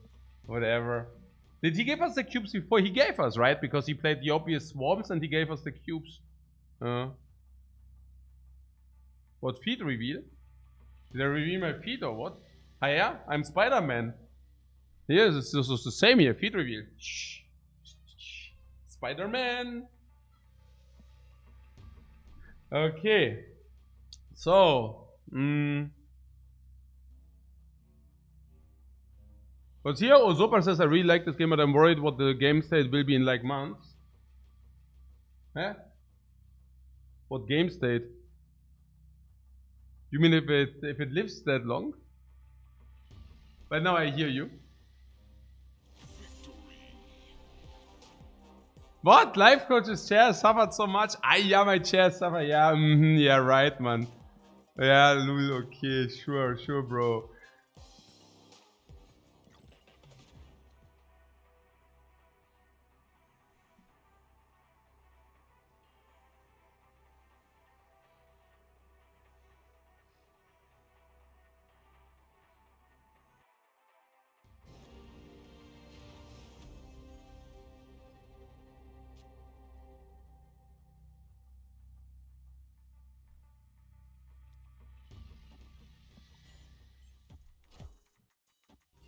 whatever. Did he give us the cubes before? He gave us, right? Because he played the obvious swarms and he gave us the cubes. What, feet reveal? Did I reveal my feet or what? Ah yeah, I'm Spider-Man. Yeah, this is the same here, feet reveal. Shh. Spider-Man. Okay. So, But here, Ozopar says, I really like this game, but I'm worried what the game state will be in like months. Huh? What game state? You mean if it lives that long? But now I hear you. What? Lifecoach's chair suffered so much? Ah, yeah, my chair suffered. Yeah, yeah, right, man. Yeah, Lul, okay, sure, bro.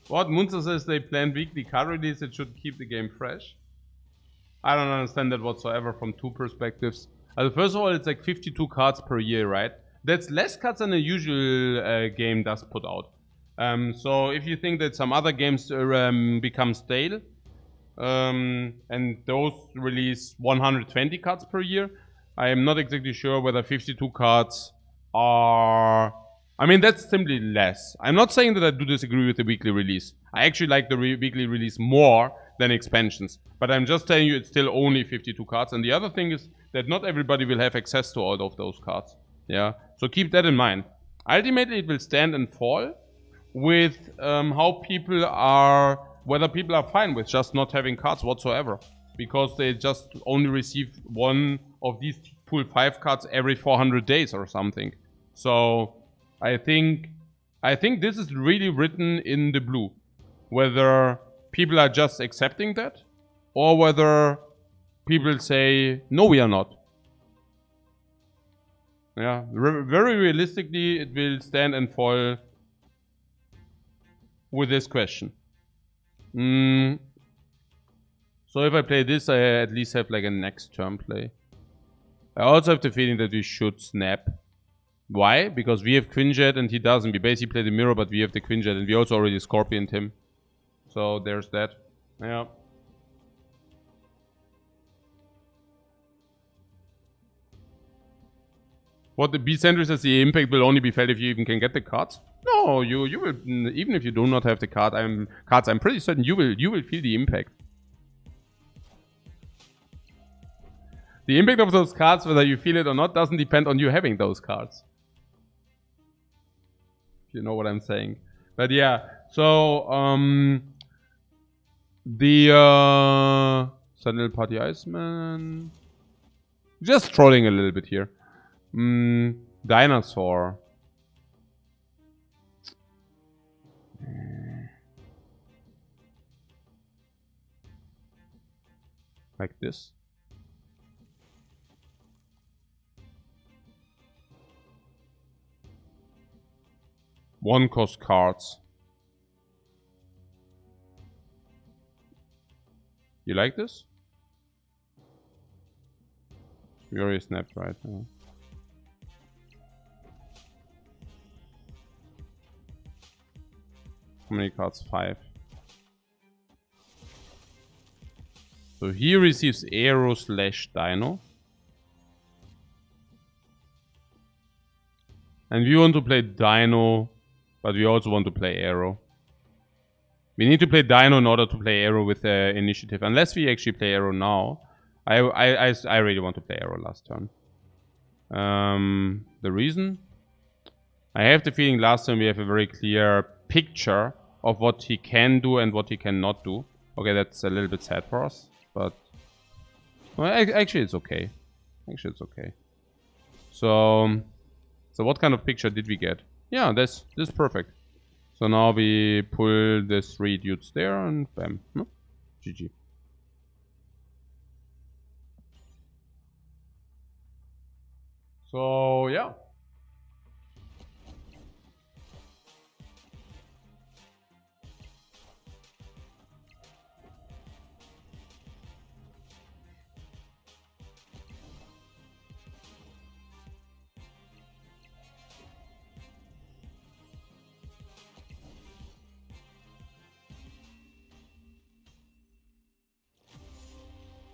What? Munzer says they plan weekly card release, it should keep the game fresh. I don't understand that whatsoever from two perspectives. First of all, it's like 52 cards per year, right? That's less cards than a usual game does put out. So if you think that some other games become stale, and those release 120 cards per year, I am not exactly sure whether 52 cards are... I mean, that's simply less. I'm not saying that I do disagree with the weekly release. I actually like the weekly release more than expansions. But I'm just telling you it's still only 52 cards. And the other thing is that not everybody will have access to all of those cards. Yeah, so keep that in mind. Ultimately, it will stand and fall with how people are... whether people are fine with just not having cards whatsoever. Because they just only receive one of these pool 5 cards every 400 days or something. So... I think this is really written in the blue. Whether people are just accepting that, or whether people say, no, we are not. Yeah, very realistically, it will stand and fall with this question. So if I play this, I at least have like a next turn play. I also have the feeling that we should snap. Why? Because we have Quinjet and he doesn't. We basically play the mirror, but we have the Quinjet and we also already Scorpioned him. So there's that. Yeah. What the B-Sentry says, the impact will only be felt if you even can get the cards. No, you will, even if you do not have the cards, I'm pretty certain you will feel the impact. The impact of those cards, whether you feel it or not, doesn't depend on you having those cards. You know what I'm saying. But yeah, so the Sentinel Party Iceman, just trolling a little bit here. Dinosaur. Like this. One cost cards. You like this? We already snapped, right? Yeah. How many cards? 5. So he receives Aero / Dino. And we want to play Dino, but we also want to play Aero. We need to play Dino in order to play Aero with initiative. Unless we actually play Aero now. I really want to play Aero last turn. The reason? I have the feeling last time we have a very clear picture of what he can do and what he cannot do. Okay, that's a little bit sad for us, but... Well, actually it's okay. Actually it's okay. So... So what kind of picture did we get? Yeah, this is perfect. So now we pull the 3 dudes there and bam. No? GG. So yeah.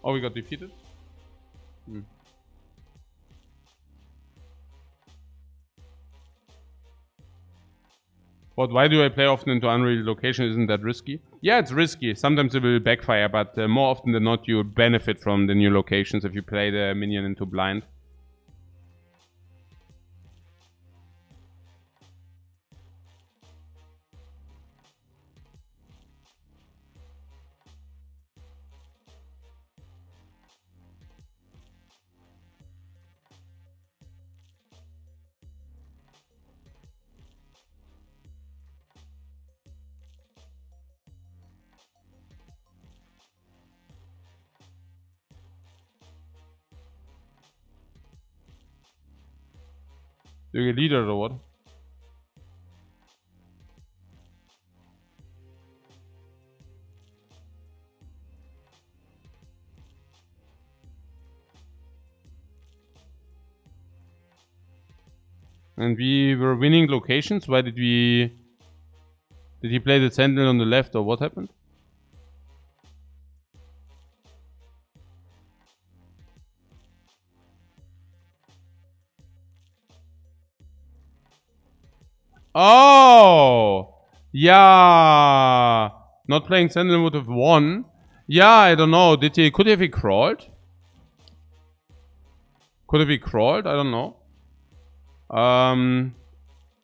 Oh, we got defeated? Hmm. But why do I play often into unreal location? Isn't that risky? Yeah, it's risky. Sometimes it will backfire, but more often than not, you benefit from the new locations if you play the minion into blind. Do you get leader or what? And we were winning locations. Why did we... Did he play the sentinel on the left or what happened? Oh! Yeah! Not playing sentinel would have won. Yeah, I don't know. Did he... Could have he crawled? Could have he crawled? I don't know.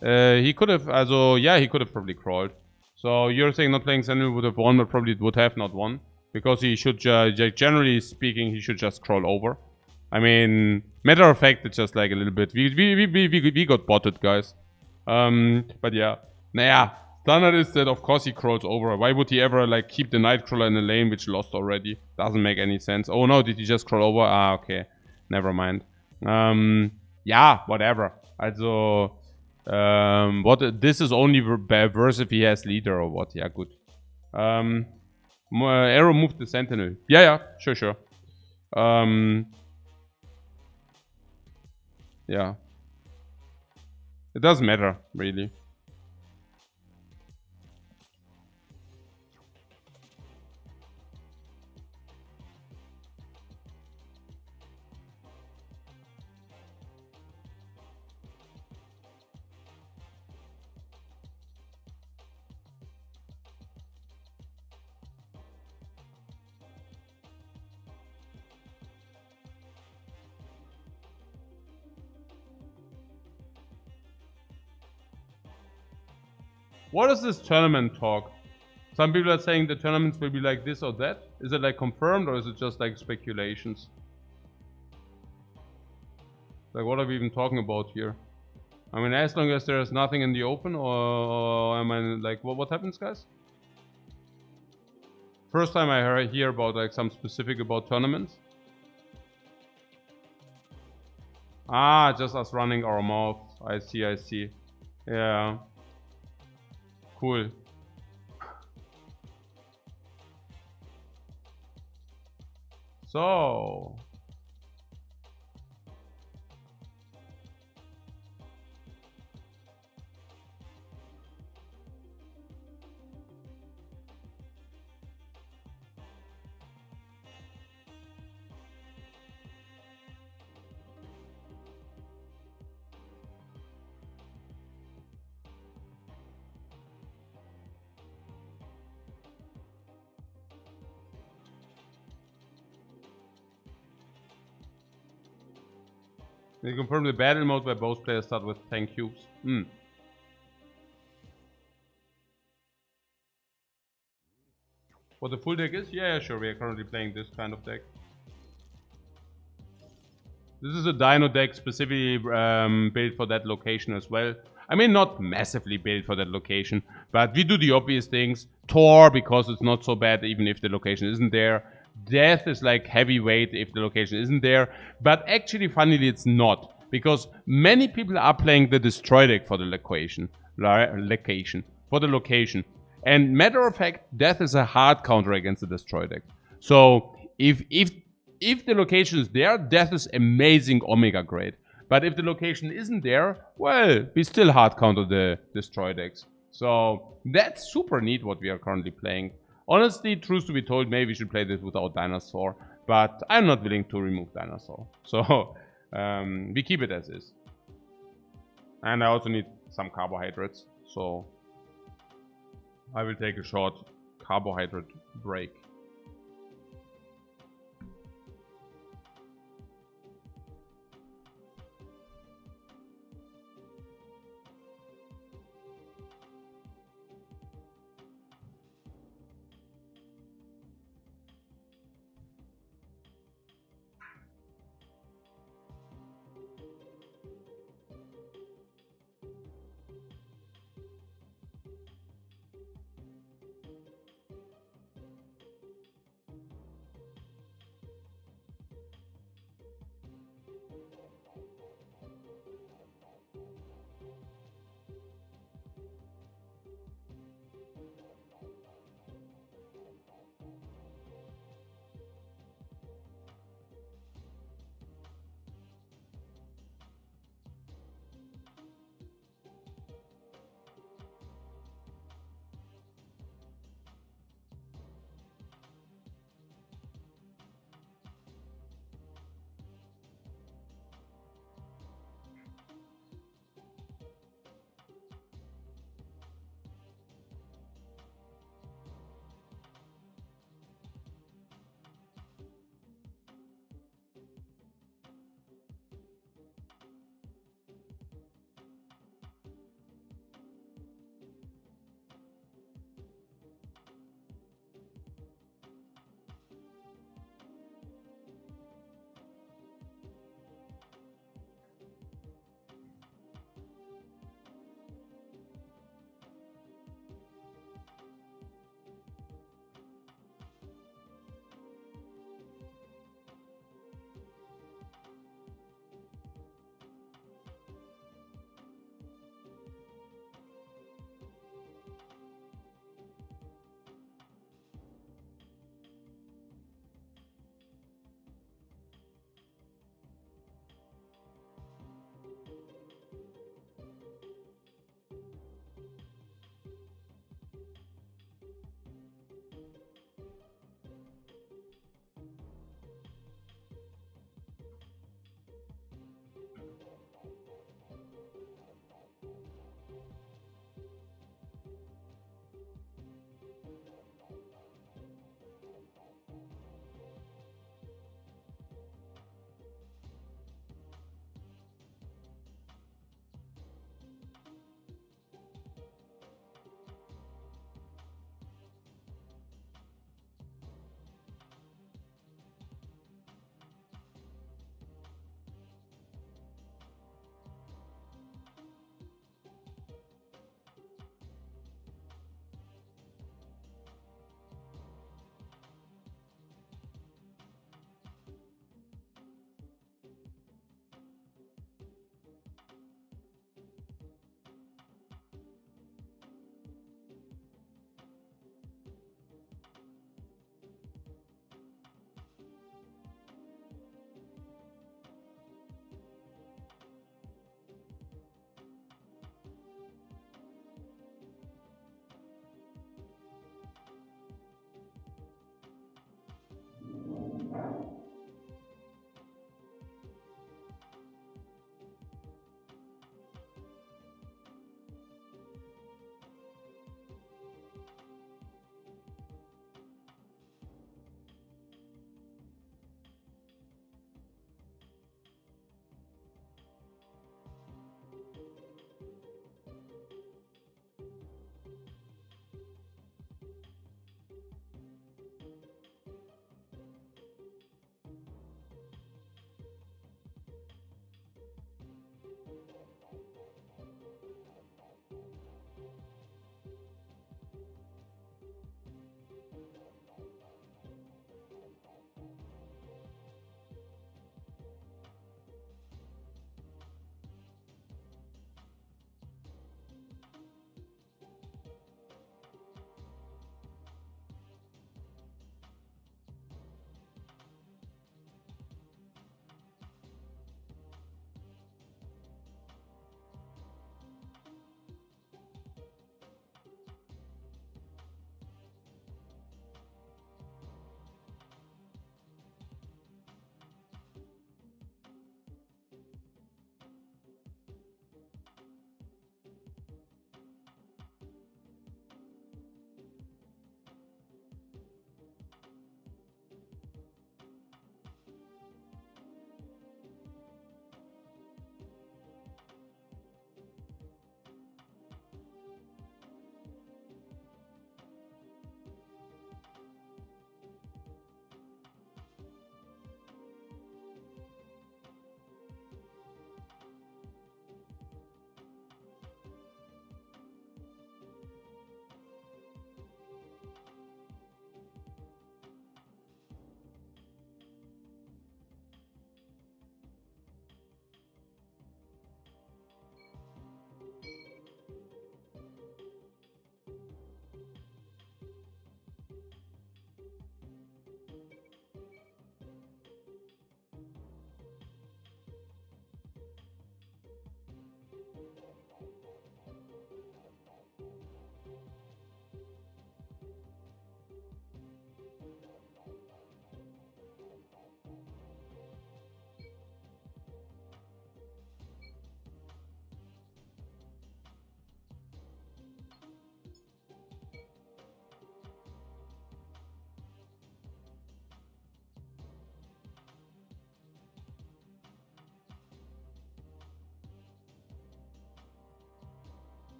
He could have... Also, yeah, he could have probably crawled. So you're saying not playing sentinel would have won, but probably would have not won. Because he should... generally speaking, he should just crawl over. I mean, matter of fact, it's just like a little bit. We got botted, guys. But yeah. Naja, standard is that of course he crawls over. Why would he ever like keep the Nightcrawler in a lane which lost already? Doesn't make any sense. Oh no, did he just crawl over? Ah, okay. Never mind. Yeah, whatever. Also, what? This is only verse if he has leader or what? Yeah, good. Arrow moved the Sentinel. Yeah, sure. Yeah. It doesn't matter, really. What is this tournament talk? Some people are saying the tournaments will be like this or that. Is it like confirmed or is it just like speculations? Like what are we even talking about here? I mean, as long as there is nothing in the open or am I like, what happens, guys? First time I hear about like some specific about tournaments. Ah, just us running our mouth. I see. Yeah. Cool. So... They confirm the battle mode where both players start with 10 cubes. What the full deck is? Yeah, sure. We are currently playing this kind of deck. This is a dino deck specifically built for that location as well. I mean, not massively built for that location, but we do the obvious things. Tor, because it's not so bad even if the location isn't there. Death is like heavyweight if the location isn't there. But actually, funnily, it's not. Because many people are playing the Destroy deck for the location. For the location. And matter of fact, Death is a hard counter against the Destroy deck. So if the location is there, Death is amazing Omega grade. But if the location isn't there, well, we still hard counter the Destroy decks. So that's super neat what we are currently playing. Honestly, truth to be told, maybe we should play this without Dinosaur. But I'm not willing to remove Dinosaur. So we keep it as is. And I also need some carbohydrates. So I will take a short carbohydrate break.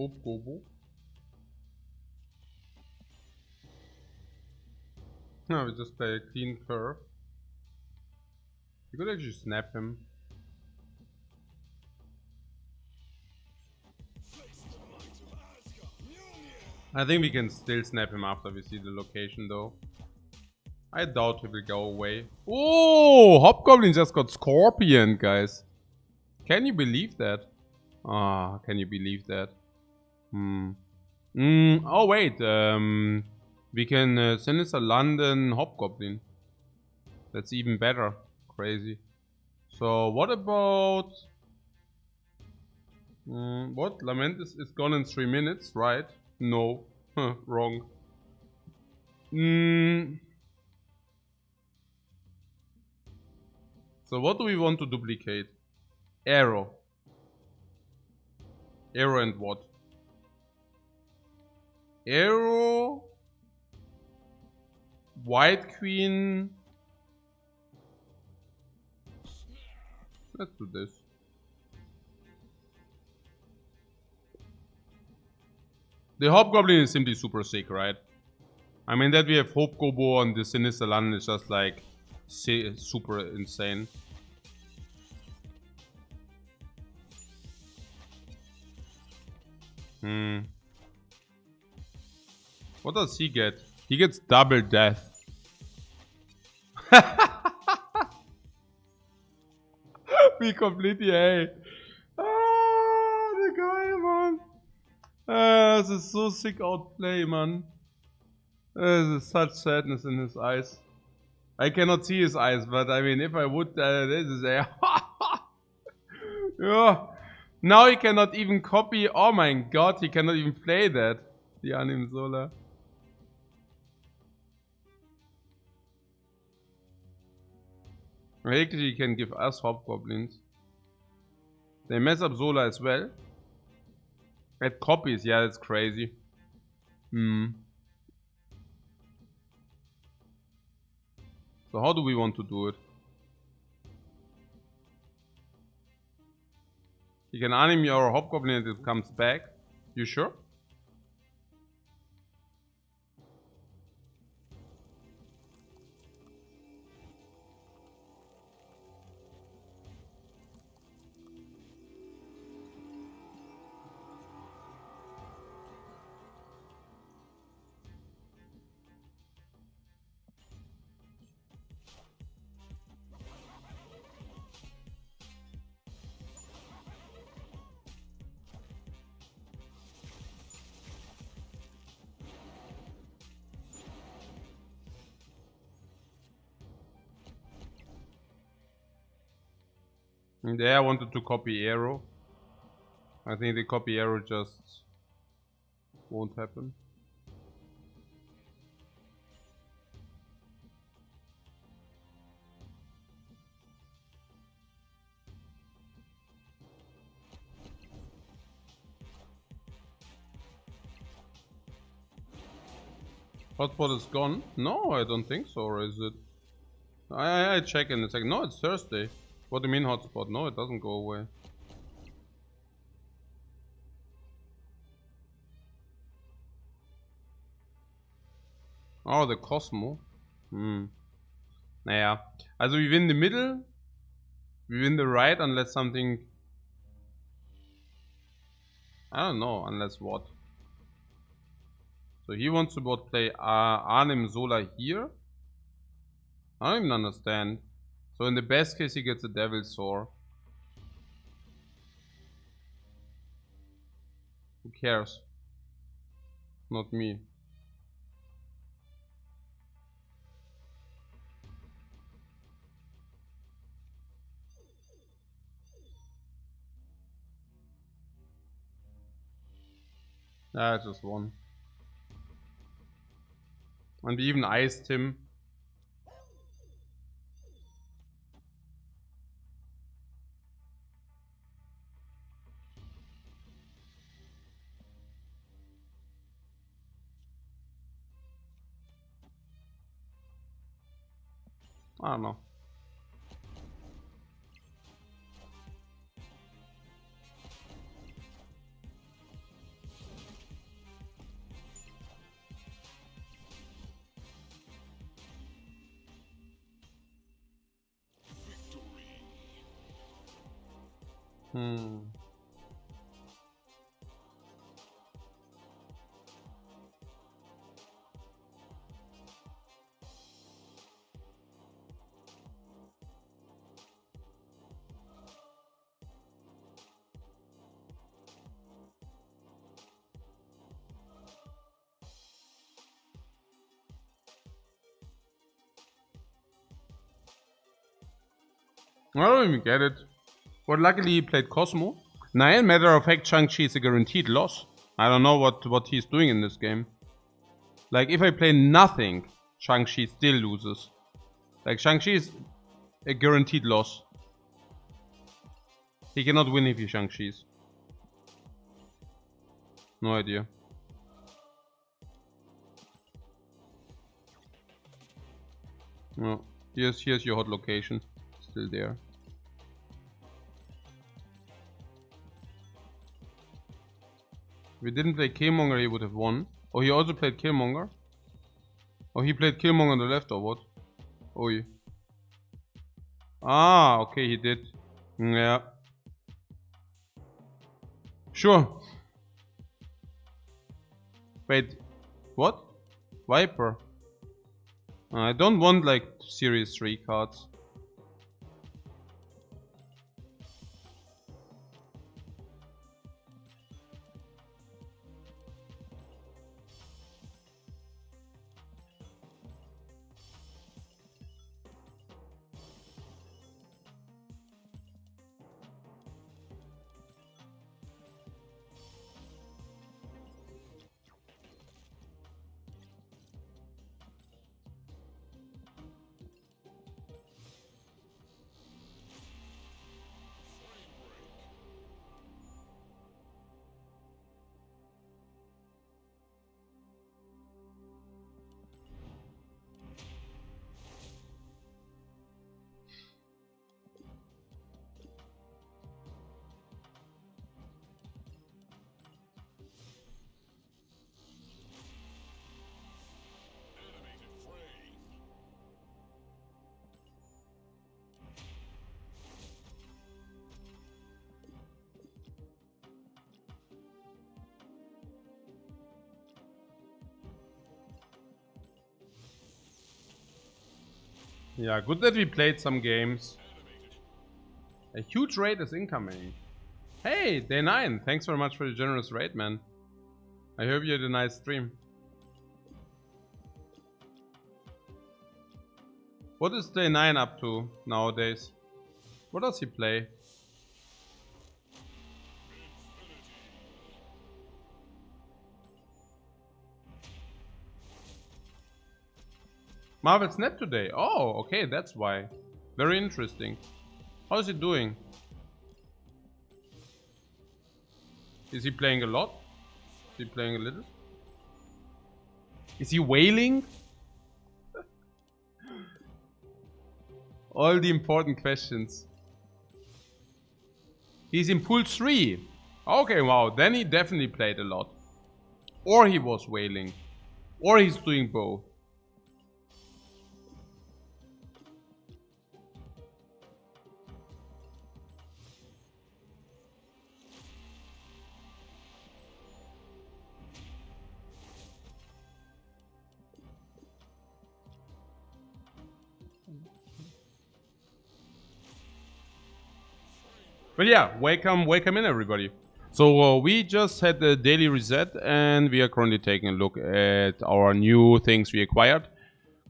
Hope Gobo. No, we just play a clean curve. You could actually snap him. I think we can still snap him after we see the location though. I doubt he will go away. Oh, Hobgoblin just got Scorpion, guys. Can you believe that? Ah, can you believe that? Oh wait, we can Sinister London Hobgoblin. That's even better. Crazy. So what about... what? Lament is gone in 3 minutes, right? No. Huh, wrong. So what do we want to duplicate? Arrow. Arrow and what? Arrow. White Queen. Let's do this. The Hobgoblin is simply super sick, right? I mean, that we have Hope Gobo on the Sinister London is just like super insane. What does he get? He gets double death. We completely hate. Ah, the guy, man. This is so sick outplay, man. There's such sadness in his eyes. I cannot see his eyes, but I mean, if I would, this is a... Yeah. Now he cannot even copy. Oh my god, he cannot even play that. The Anim Solar. Actually, he can give us Hobgoblins. They mess up Solar as well. At copies, yeah, that's crazy. So how do we want to do it? You can anime your Hobgoblin and it comes back. You sure? There, I wanted to copy Arrow. I think the copy Arrow just won't happen. Hotspot is gone? No, I don't think so, or is it? I check in a second. No, it's Thursday. What do you mean hotspot? No, it doesn't go away. Oh, the Cosmo. Naja. Also we win the middle. We win the right unless something... I don't know, unless what? So he wants to both play Arnim Solar here. I don't even understand. So in the best case he gets a Devil's Soar. Who cares? Not me. I just won. And we even iced him. I don't know. I don't even get it. But luckily he played Cosmo. Nah, matter of fact, Shang-Chi is a guaranteed loss. I don't know what he's doing in this game. Like, if I play nothing, Shang-Chi still loses. Like, Shang-Chi is a guaranteed loss. He cannot win if he Shang-Chi's. No idea. No. Here's your hot location. Still there. If we didn't play Killmonger, he would have won. Oh, he also played Killmonger? Oh, he played Killmonger on the left or what? Oh, yeah. Ah, okay, he did. Yeah. Sure. Wait. What? Viper? I don't want like Series 3 cards. Yeah, good that we played some games. A huge raid is incoming. Hey, day 9. Thanks very much for the generous raid, man. I hope you had a nice stream. What is day 9 up to nowadays? What does he play? Marvel's net today. Oh, okay, that's why. Very interesting. How's he doing? Is he playing a lot? Is he playing a little? Is he wailing? All the important questions. He's in pool 3. Okay, wow, then he definitely played a lot. Or he was wailing. Or he's doing both. But yeah, welcome in everybody. So we just had the daily reset and we are currently taking a look at our new things we acquired.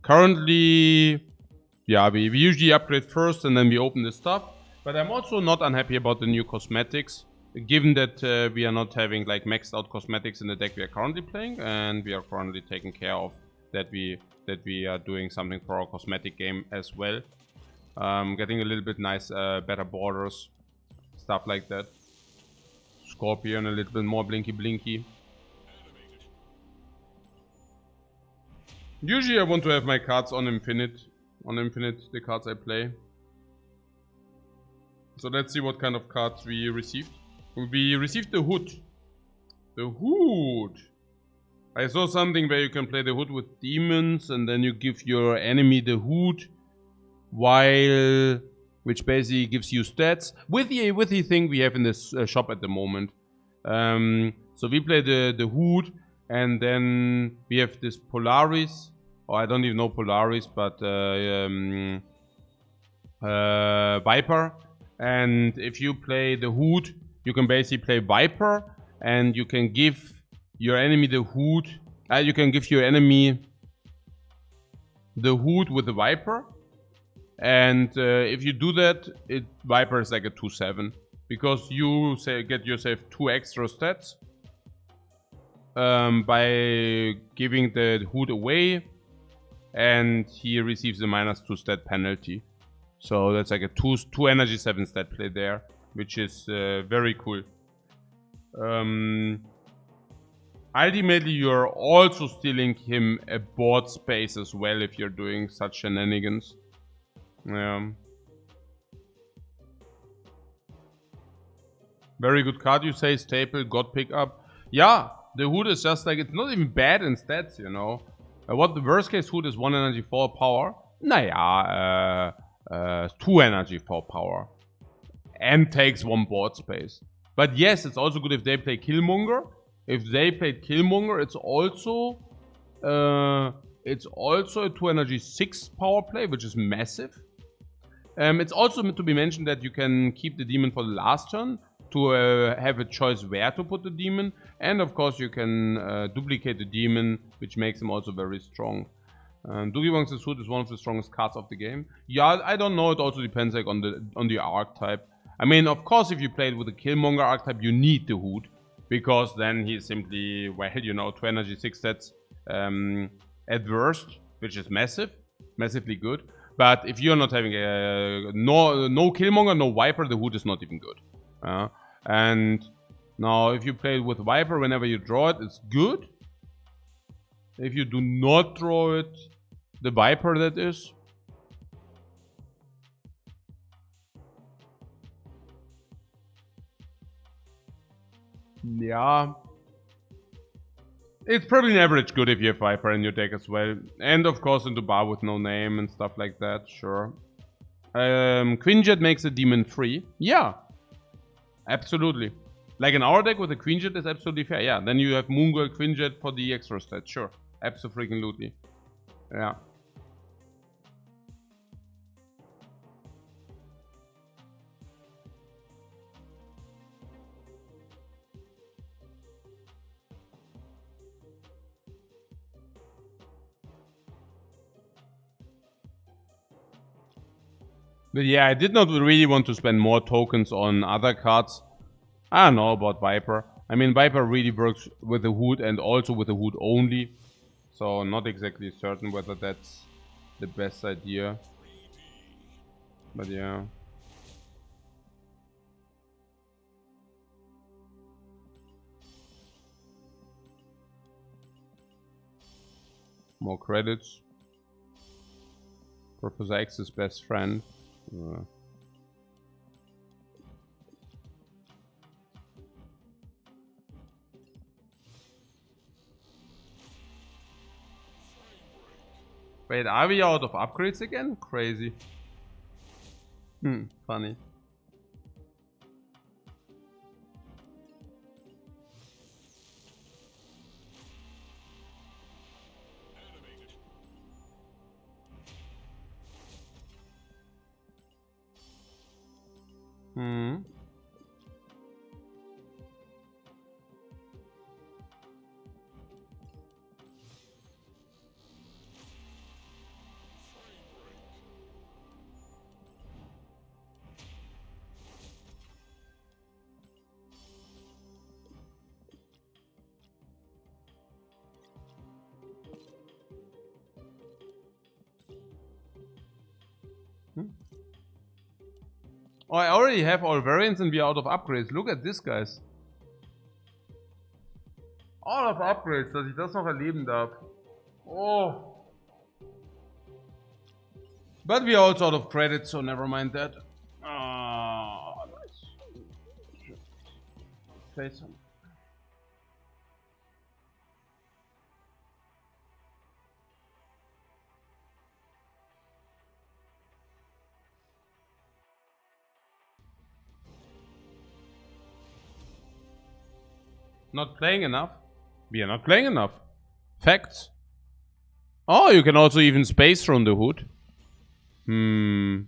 Currently, yeah, we usually upgrade first and then we open the stuff. But I'm also not unhappy about the new cosmetics, given that we are not having like maxed out cosmetics in the deck we are currently playing, and we are currently taking care of that we are doing something for our cosmetic game as well. Getting a little bit nice, better borders, stuff like that. Scorpion a little bit more blinky. Usually I want to have my cards on infinite. On infinite, the cards I play. So let's see what kind of cards we received. We received the Hood. The Hood! I saw something where you can play the Hood with demons and then you give your enemy the Hood while which basically gives you stats with the thing we have in this shop at the moment. So we play the Hood, and then we have this Polaris, or I don't even know Polaris, but Viper. And if you play the Hood, you can basically play Viper, and you can give your enemy the Hood. You can give your enemy the Hood with the Viper. And if you do that, Viper is like a 2/7. Because you get yourself 2 extra stats by giving the Hood away. And he receives a -2 stat penalty. So that's like a 2 energy 7 stat play there, which is very cool. Ultimately, you're also stealing him a board space as well if you're doing such shenanigans. Very good card, you say. Staple, God pickup. Yeah, the Hood is just like, it's not even bad in stats, you know. What the worst case Hood is 1 energy 4 power. Naja, 2 energy 4 power. And takes 1 board space. But yes, it's also good if they play Killmonger. If they played Killmonger, it's also a 2 energy 6 power play, which is massive. It's also to be mentioned that you can keep the demon for the last turn to have a choice where to put the demon. And of course you can duplicate the demon, which makes him also very strong. Doogie Wong's Suit is one of the strongest cards of the game. Yeah, I don't know, it also depends like on the archetype. I mean, of course, if you play it with the Killmonger archetype, you need the Hood. Because then he's simply, well, you know, 2 energy 6 stats at worst, which is massively good. But if you're not having no Killmonger, no Viper, the Hood is not even good. And now if you play it with Viper, whenever you draw it, it's good. If you do not draw it, the Viper that is. Yeah. It's probably an average good if you have Viper in your deck as well. And of course into bar with no name and stuff like that, sure. Quinjet makes a demon free. Yeah. Absolutely. Like in our deck with a Quinjet is absolutely fair. Yeah, then you have Moongirl Quinjet for the extra stat. Sure. Absolutely. Yeah. But yeah, I did not really want to spend more tokens on other cards. I don't know about Viper. I mean, Viper really works with the Hood and also with the Hood only. So not exactly certain whether that's the best idea. But yeah. More credits. Professor X's best friend. Wait, are we out of upgrades again? Crazy. Funny. Oh, I already have all variants and we are out of upgrades. Look at this, guys. All of upgrades, dass ich das noch erleben darf. Oh. But we are also out of credits, so never mind that. Nice. Play some. Not playing enough. We are not playing enough. Facts. Oh, you can also even space from the hood. You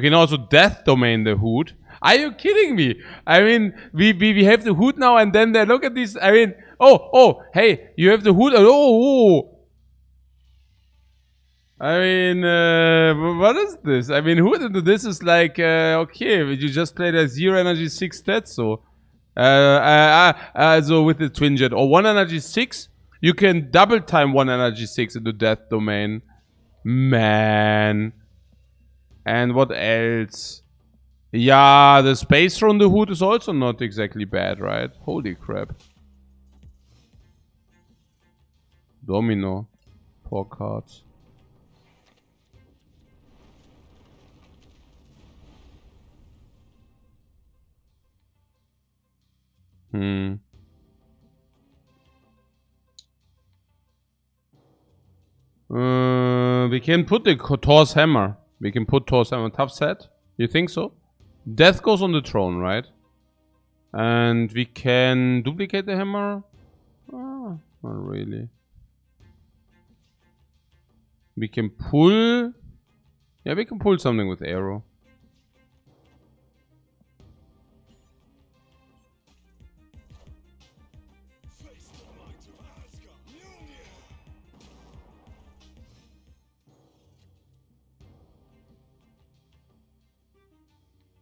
can also death domain the hood. Are you kidding me? I mean, we have the hood now, and then they look at this. I mean, oh, hey, you have the hood. Oh. I mean, what is this? I mean, hood into this is like, okay, you just played a 0 energy 6 stat, so. So with the twin jet or 1 energy 6, you can double time 1 energy 6 into death domain. Man. And what else? Yeah, the space from the hood is also not exactly bad, right? Holy crap. Domino. 4 cards. We can put the Thor's hammer. We can put Thor's hammer. Tough set. You think so? Death goes on the throne, right? And we can duplicate the hammer? Oh, not really. We can pull... Yeah, we can pull something with arrow.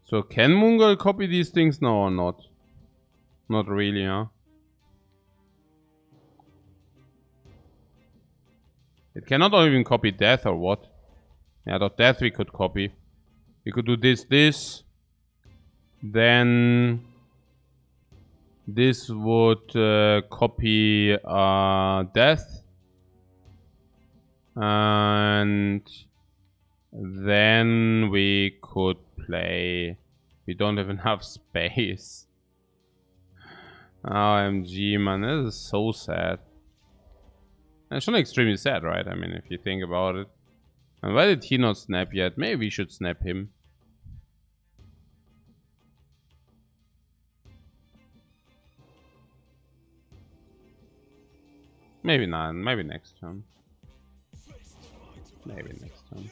So can Mongol copy these things now or not? Not really, huh? It cannot even copy death or what? Yeah, the death we could copy. We could do this. Then this would copy death. And then we could play. We don't have enough space. OMG, man, this is so sad. It's not extremely sad, right? I mean, if you think about it. And why did he not snap yet? Maybe we should snap him. Maybe not. Maybe next turn. Maybe next turn.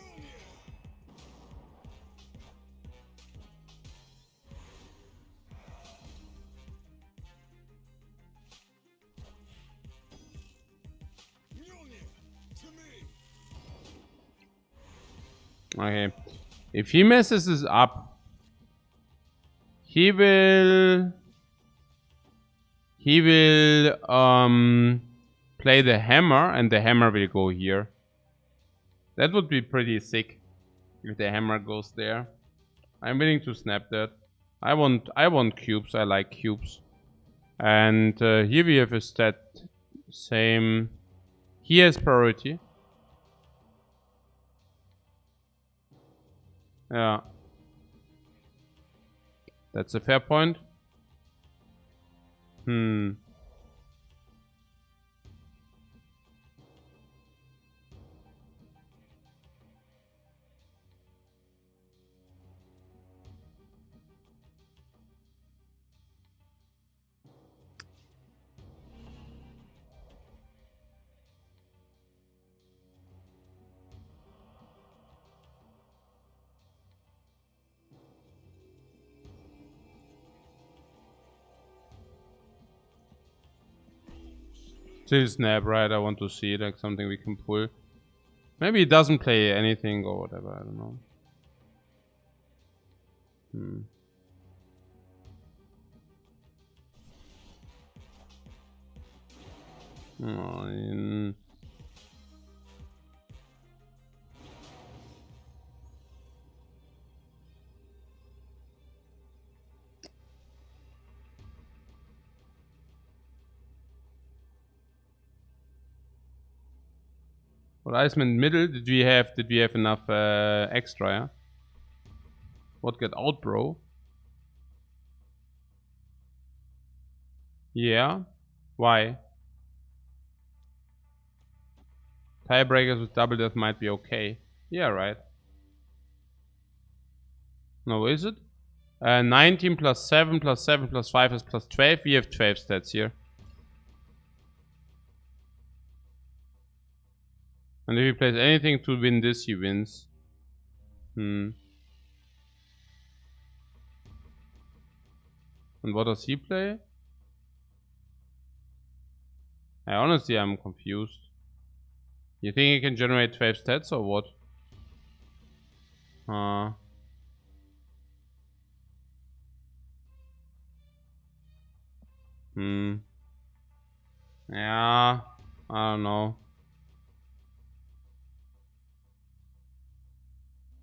Okay. If he messes this up, he will play the hammer, and the hammer will go here. That would be pretty sick if the hammer goes there. I'm willing to snap that. I want cubes. I like cubes. And here we have a stat. Same. He has priority. Yeah. That's a fair point. Still snap, right? I want to see like something we can pull. Maybe he doesn't play anything or whatever, I don't know. What Iceman middle? Did we have enough extra? Yeah? What get out, bro? Yeah. Why? Tiebreakers with double death might be okay. Yeah, right. No, is it? 19 plus 7 plus 7 plus 5 is plus 12. We have 12 stats here. And if he plays anything to win this, he wins. And what does he play? Honestly, I'm confused. You think he can generate 12 stats or what? Yeah, I don't know.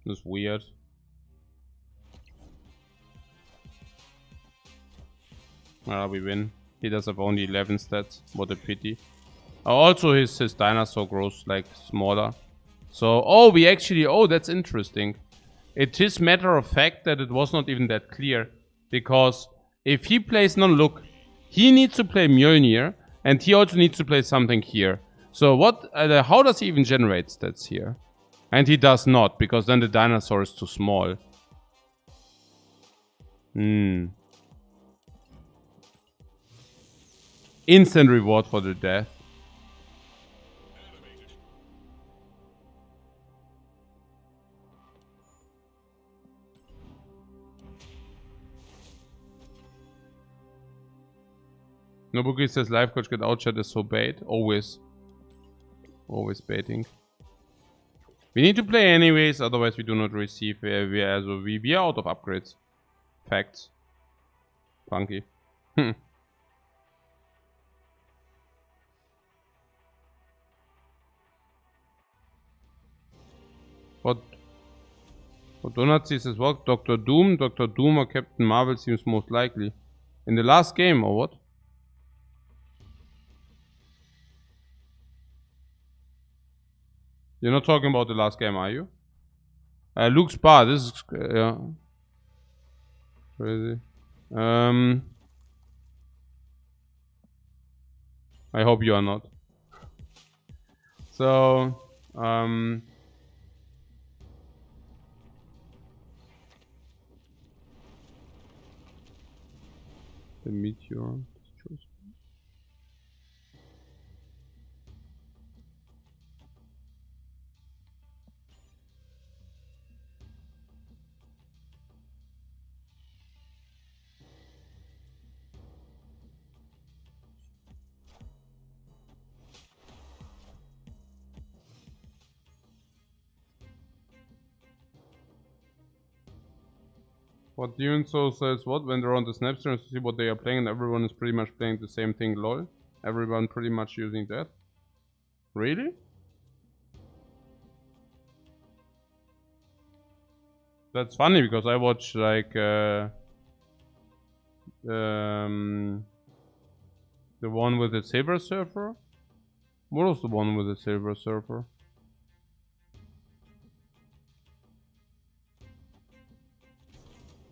It's weird. Well, we win. He does have only 11 stats. What a pity. Also, his dinosaur grows like smaller. So, oh, we actually, oh, that's interesting. It is matter of fact that it was not even that clear. Because if he plays, no, look, he needs to play Mjolnir, and he also needs to play something here. So what, how does he even generate stats here? And he does not, because then the dinosaur is too small. Instant reward for the death. Nobuki says Lifecoach get outshot is so bait. Always. Always baiting. We need to play anyways, otherwise we do not receive. We are out of upgrades. Facts. Funky. What Donatzi says what? Dr. Doom? Dr. Doom or Captain Marvel seems most likely. In the last game or what? You're not talking about the last game, are you? Luke's bar. This is yeah. Crazy. I hope you are not. So, the meteor. What Dune Soul says what? When they're on the Snapstream to see what they are playing and everyone is pretty much playing the same thing, lol. Everyone pretty much using that. Really? That's funny because I watch like the one with the Silver Surfer. What was the one with the Silver Surfer?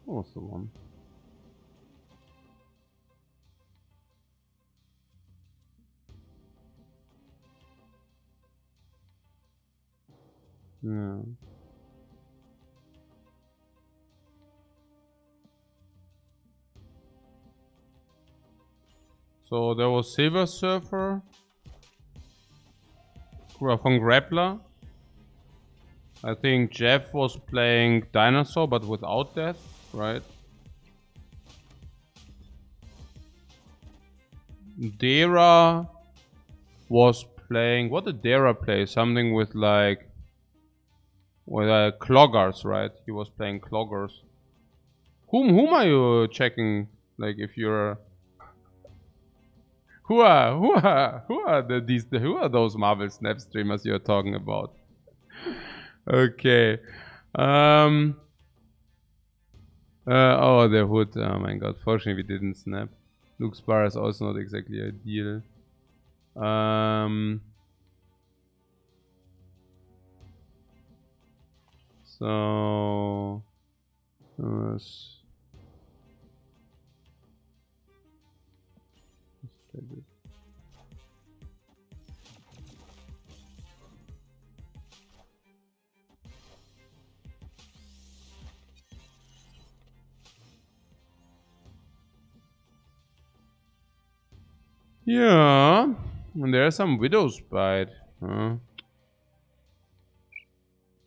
What was the one? Yeah. So there was Silver Surfer from Grappler. I think Jeff was playing Dinosaur but without death, right? Dara was playing. What did Dara play? Something with like. With cloggers, right? He was playing cloggers. Whom are you checking? Like if you're. Who are those Marvel Snap streamers you're talking about? Okay. Oh, the hood. Oh my god. Fortunately, we didn't snap. Luke's bar is also not exactly ideal. So. Let's take this. Yeah. And there's some Widow's Bite. Huh?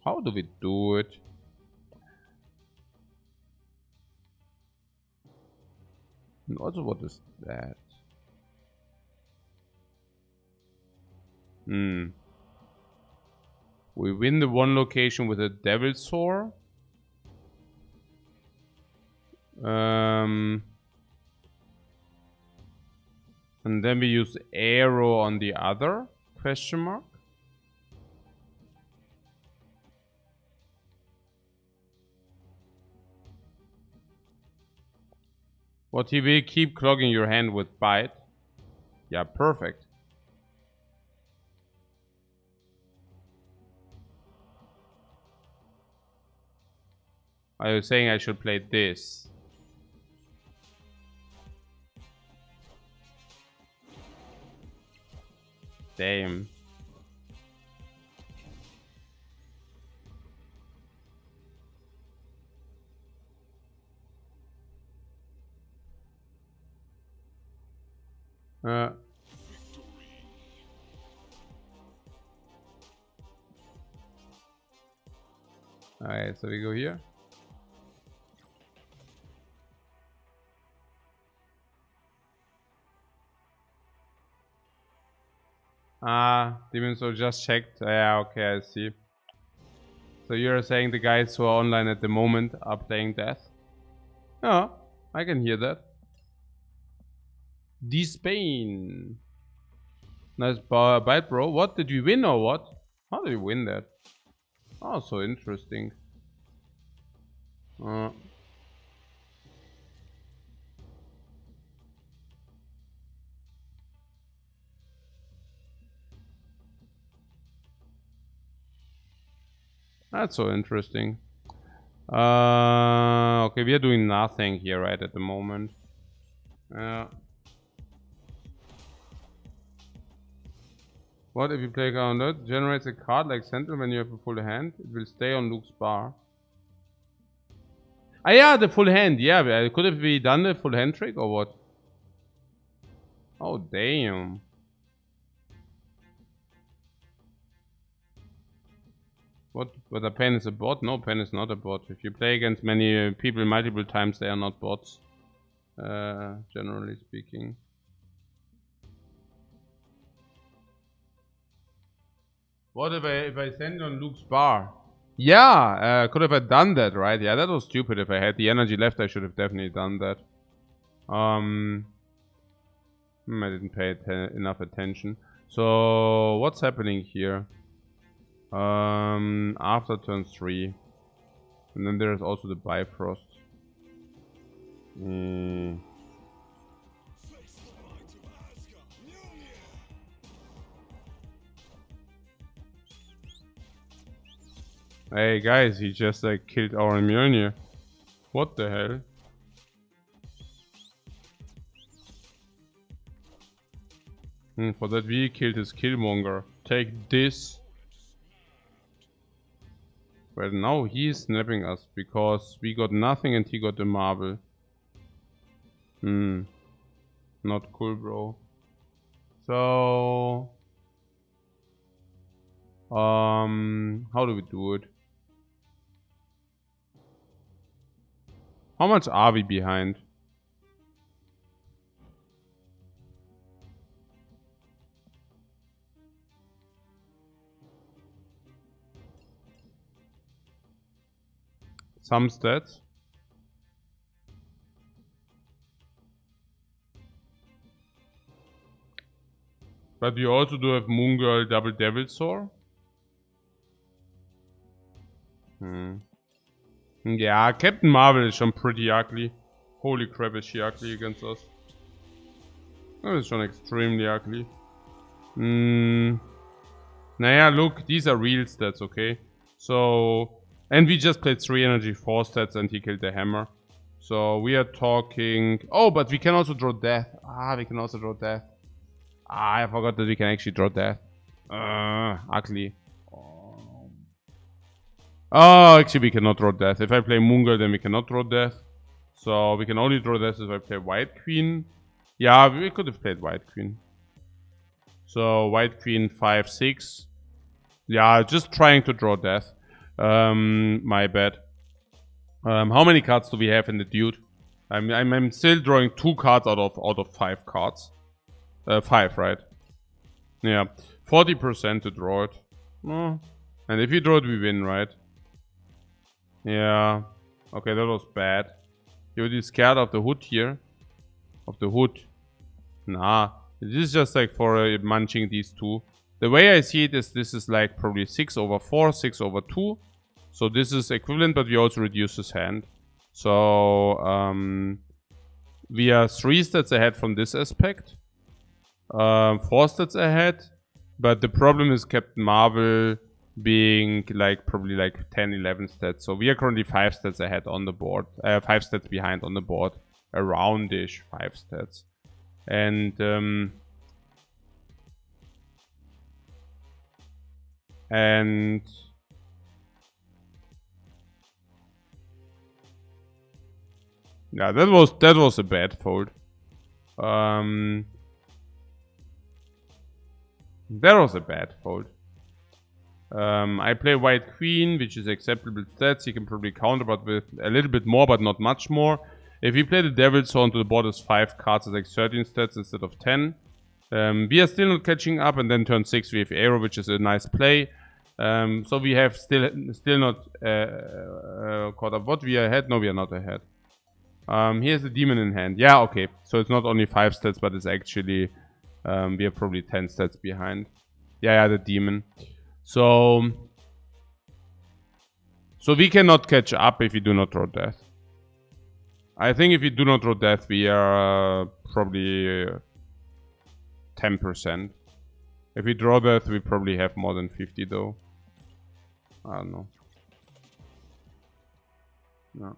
How do we do it? And also, what is that? We win the one location with a Devil Sore. And then we use Arrow on the other? Question mark? What, he will keep clogging your hand with Bite? Yeah, perfect. Are you saying I should play this? Damn. Alright, so we go here. Demon Soul just checked. Yeah, okay, I see. So you're saying the guys who are online at the moment are playing Death? Yeah, I can hear that. D-Spain. Nice bite, bro. What? Did we win or what? How did we win that? Oh, so interesting. That's so interesting. Okay, we are doing nothing here right at the moment. What if you play a card on that? Generates a card like Sentinel when you have a full hand. It will stay on Luke's bar. Ah, yeah, the full hand. Yeah, could have we done the full hand trick or what? Oh, damn. What? But a pen is a bot? No, pen is not a bot. If you play against many people multiple times, they are not bots. Generally speaking. What if I send on Luke's bar? Yeah, could have I done that, right? Yeah, that was stupid. If I had the energy left, I should have definitely done that. I didn't pay enough attention. So, what's happening here? After turn 3. And then there's also the Bifrost. Hey guys, he just killed our Mjolnir. What the hell? For that we killed his Killmonger. Take this. Well, now he's snapping us because we got nothing and he got the marble. Not cool, bro. So... how do we do it? How much are we behind? Some stats. But we also do have Moon Girl Double Devil Sore. Yeah, Captain Marvel is schon pretty ugly. Holy crap, is she ugly against us. That is schon extremely ugly. Naja, look, these are real stats, okay? So... And we just played 3 energy 4 stats and he killed the hammer. So we are talking... Oh, but we can also draw death. We can also draw death. I forgot that we can actually draw death. Ugly. Oh, actually we cannot draw death. If I play Moon Girl, then we cannot draw death. So we can only draw death if I play White Queen. Yeah, we could have played White Queen. So white queen 5-6. Yeah, just trying to draw death. My bad. How many cards do we have in the dude? I'm still drawing 2 cards out of 5 cards. 5, right? Yeah, 40% to draw it. Oh. And if you draw it, we win, right? Yeah. Okay, that was bad. You're really scared of the hood here. Of the hood. Nah. This is just like for munching these two. The way I see it is this is like probably 6/4, 6/2. So this is equivalent, but we also reduce his hand. So we are 3 stats ahead from this aspect. 4 stats ahead. But the problem is Captain Marvel being like probably like 10, 11 stats. So we are currently 5 stats ahead on the board. 5 stats behind on the board. Aroundish 5 stats. And yeah, that was a bad fold. That was a bad fold. I play white queen, which is acceptable stats. You can probably counter, but with a little bit more, but not much more. If you play the devil, so onto the board is 5 cards, it's like 13 stats instead of 10. We are still not catching up, and then turn 6 we have arrow, which is a nice play. So we have still not caught up. What, we are ahead? No, we are not ahead. Here's the demon in hand. Yeah, okay. So it's not only 5 stats, but it's actually we are probably 10 stats behind. Yeah, the demon. So we cannot catch up if we do not draw death. I think if we do not draw death, we are probably 10%. If we draw death, we probably have more than 50 though. I don't know. No.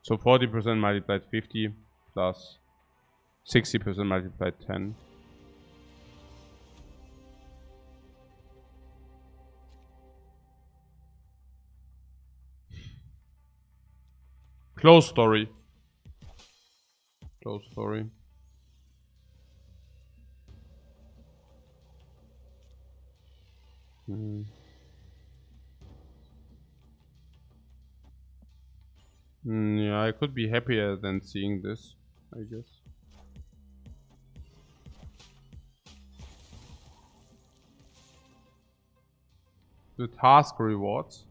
So 40% multiplied 50 plus 60% multiplied 10. Close story. Close story. Yeah, I could be happier than seeing this, I guess. The task rewards.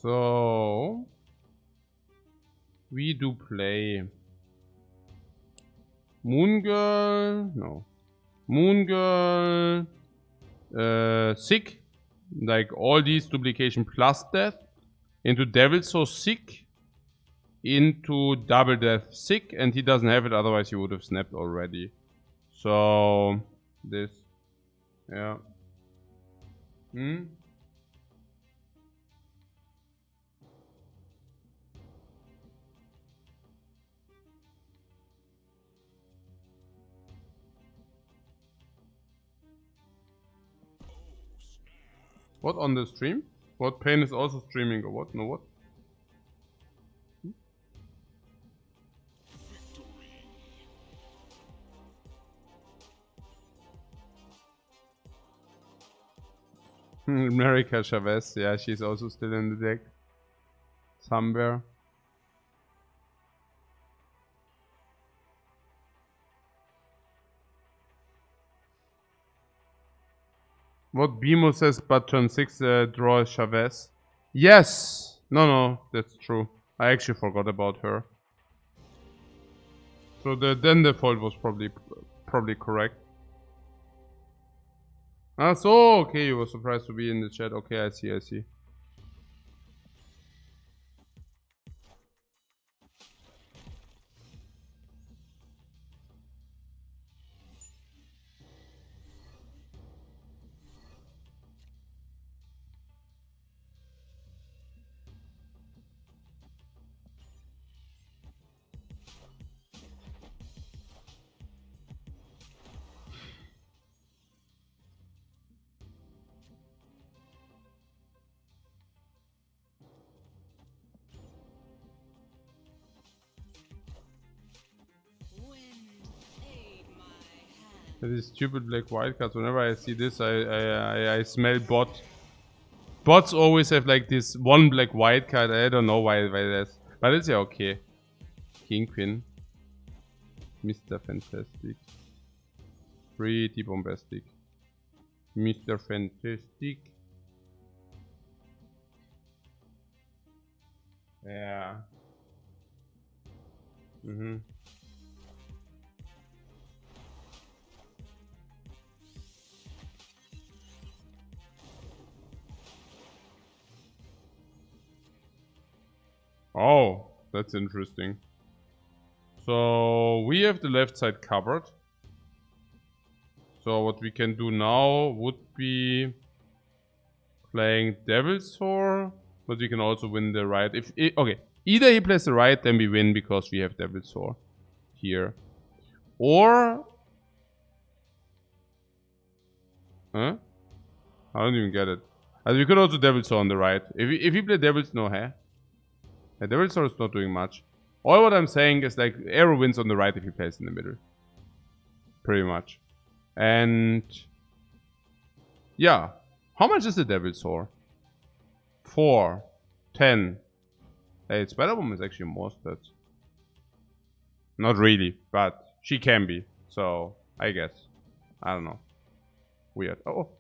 So we do play Moon Girl. No. Moon Girl. Sick. Like all these duplication plus death. Into Devil So Sick. Into Double Death Sick. And he doesn't have it, otherwise he would have snapped already. So this. Yeah. What, on the stream? What, Pain is also streaming or what? No, what? America Chavez, yeah, she's also still in the deck. Somewhere. What Bimo says, but turn 6 draw Chavez. Yes! No, that's true. I actually forgot about her. So then the fold was probably correct. Ah, so okay, you were surprised to be in the chat. Okay, I see, I see. These stupid black white cards. Whenever I see this, I smell bot. Bots always have like this one black white card. I don't know why that's, but it's yeah okay. King Queen, Mr. Fantastic, pretty bombastic, Mr. Fantastic. Yeah. Mhm. Oh, that's interesting. So we have the left side covered. So what we can do now would be playing Devil's Sword, but we can also win the right. Okay, either he plays the right, then we win because we have Devil's Sword here, or huh? I don't even get it. We could also Devil's Sword on the right. If he play Devil's, no, huh? Yeah, Devil's Sword is not doing much. All what I'm saying is like Arrow wins on the right if he plays in the middle, pretty much. And yeah, how much is the Devil's Sword? 4, 10. Hey, Spider-Woman is actually more stats. Not really, but she can be. So, I guess. I don't know. Weird. Oh.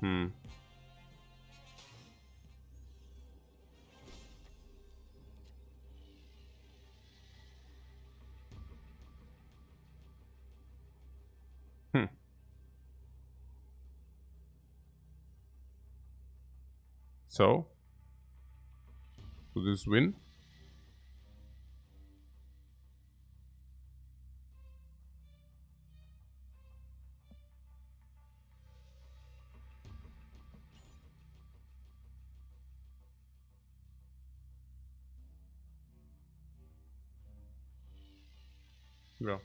Hmm. Hmm. So, this win? Yeah.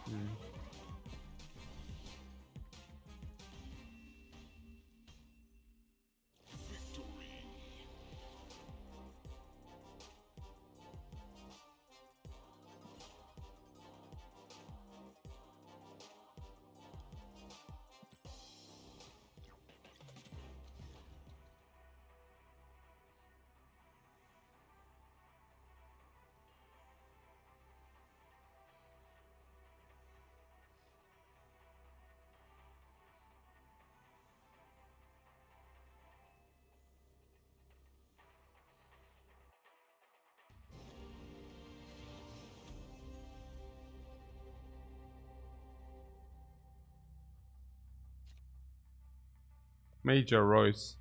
Hmm. Major Royce.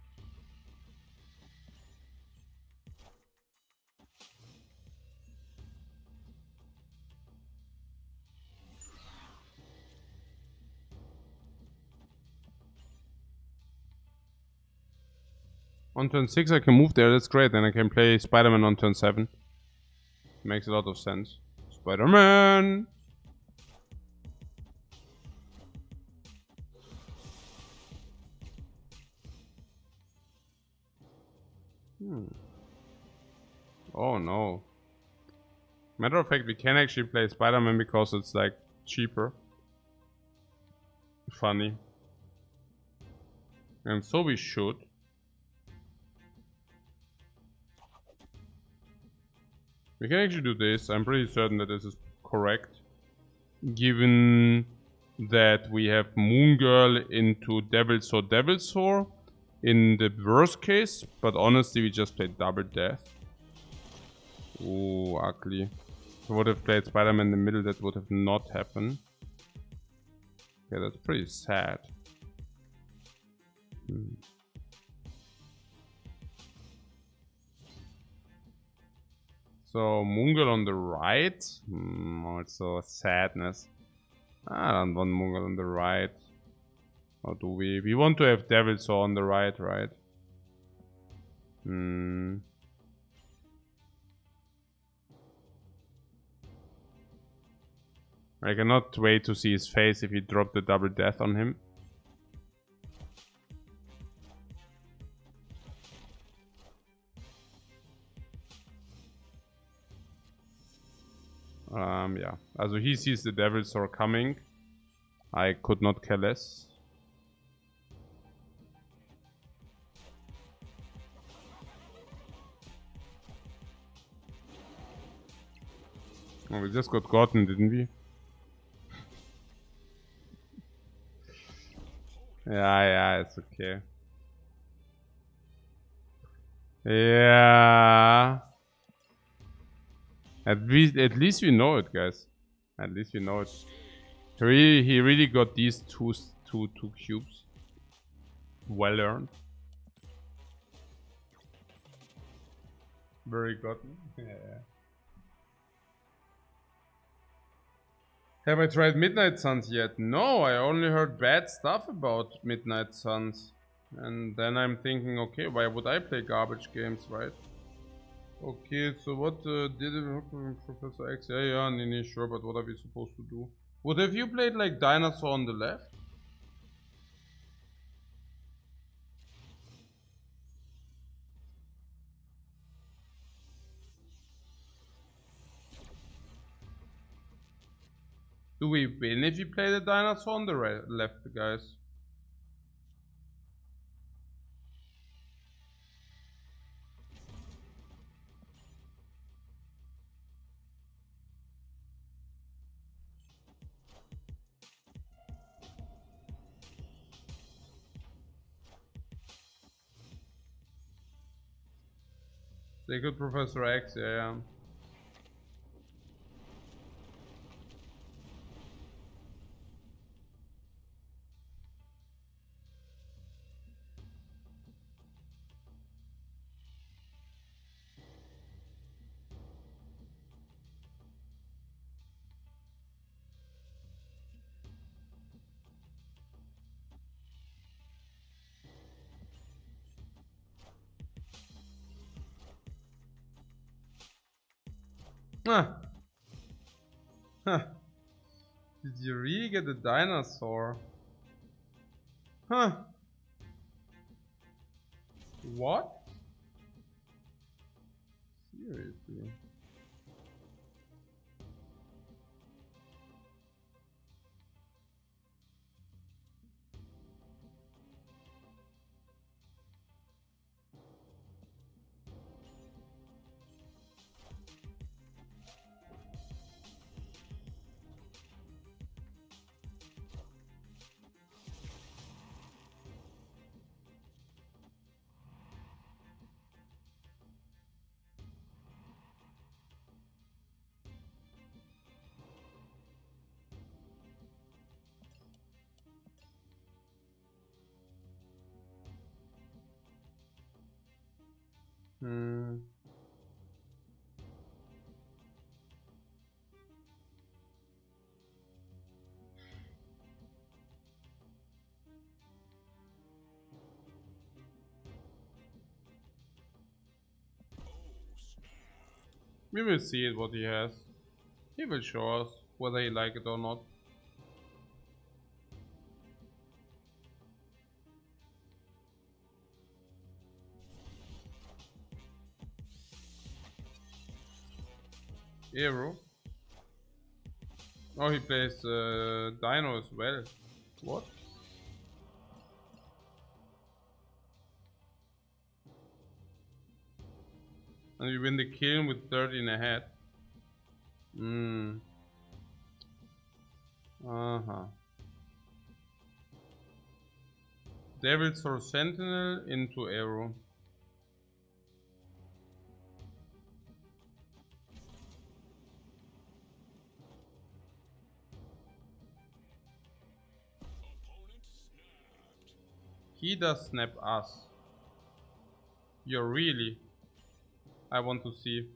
On turn 6 I can move there, that's great. Then I can play Spider-Man on turn 7. Makes a lot of sense. Spider-Man! Hmm. Oh no. Matter of fact, we can actually play Spider-Man because it's like cheaper. Funny. And so we should. We can actually do this. I'm pretty certain that this is correct. Given that we have Moon Girl into Devilsaur in the worst case, but honestly we just played double death. Ooh, ugly. If I would have played Spider-Man in the middle, that would have not happened. Okay, that's pretty sad. So Moon Girl on the right. Also sadness. I don't want Moon Girl on the right. Or do we? We want to have Devilsaur on the right, right? I cannot wait to see his face if he dropped the double death on him. Yeah. Also he sees the Devilsaur coming. I could not care less. Oh, we just got gotten, didn't we? Yeah, it's okay. Yeah. At least we know it, guys. At least we know it. He really got these two cubes. Well earned. Very gotten. Yeah. Have I tried Midnight Suns yet? No, I only heard bad stuff about Midnight Suns. And then I'm thinking, okay, why would I play garbage games, right? Okay, so what did Professor X? Yeah, Nini, sure, but what are we supposed to do? What have you played like Dinosaur on the left? Do we win if you play the Dinosaur on the left, guys? They could Professor X, yeah. Huh. Huh. Did you really get a dinosaur? Huh. What? Seriously? Hmm. We will see it what he has. He will show us whether he like it or not. Hero. Oh, he plays Dino as well. What? And you win the kill with 13 ahead. Hmm. Uh-huh. Devil Sword Sentinel into Arrow. He does snap us. You're really. I want to see.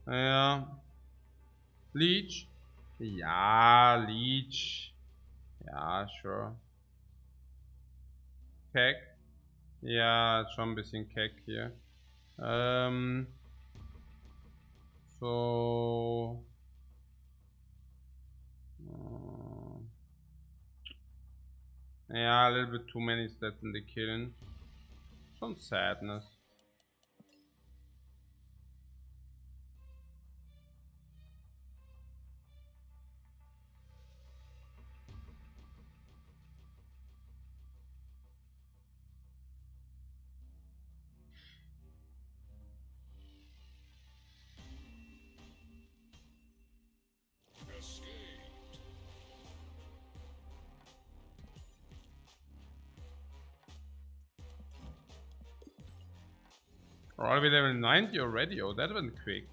Ja. Leech. Ja, Leech. Ja, sure. Keck. Ja, schon ein bisschen keck hier. So. Yeah, a little bit too many stats in the killing. Some sadness. Are we level 90 already? Oh, that went quick.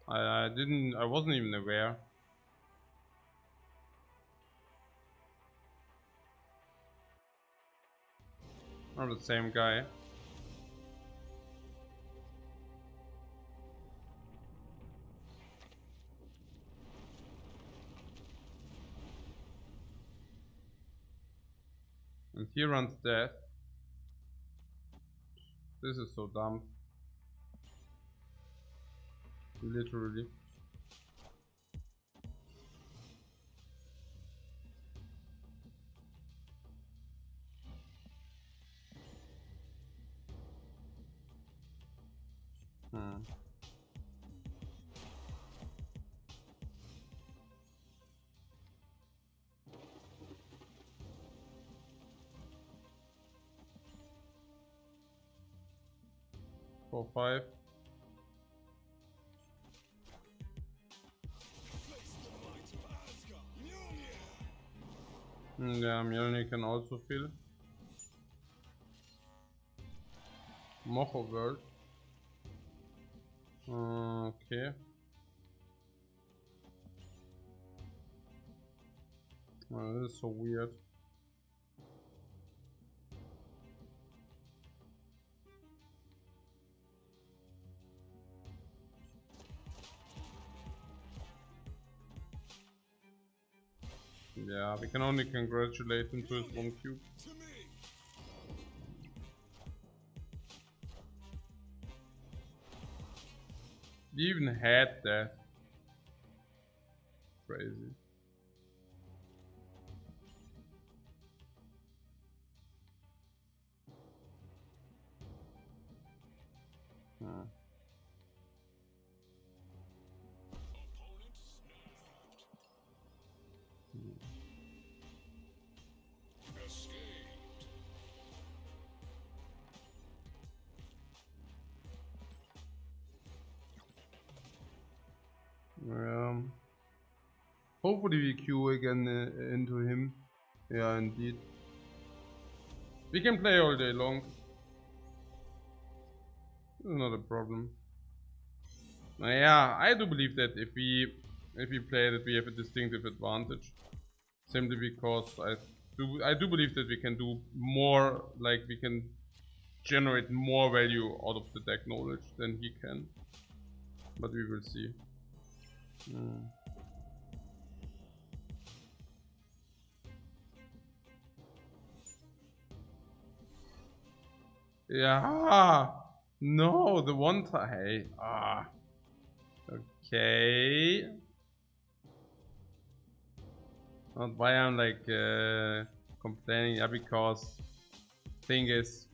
I wasn't even aware. I'm the same guy. And he runs death. This is so dumb. Literally. Hmm. Four, five. Yeah, Mjolnir can also fill. Mocho World. Okay. Well, this is so weird. Yeah, we can only congratulate him to his 1 cube. We even had that. Crazy. Hopefully we queue again into him. Yeah, indeed. We can play all day long. This is not a problem. Yeah, I do believe that if we play that, we have a distinctive advantage. Simply because I do believe that we can do more, like we can generate more value out of the deck knowledge than he can. But we will see. Yeah. No, the one time. Hey. Okay. Not why I'm like complaining, yeah, because thing is,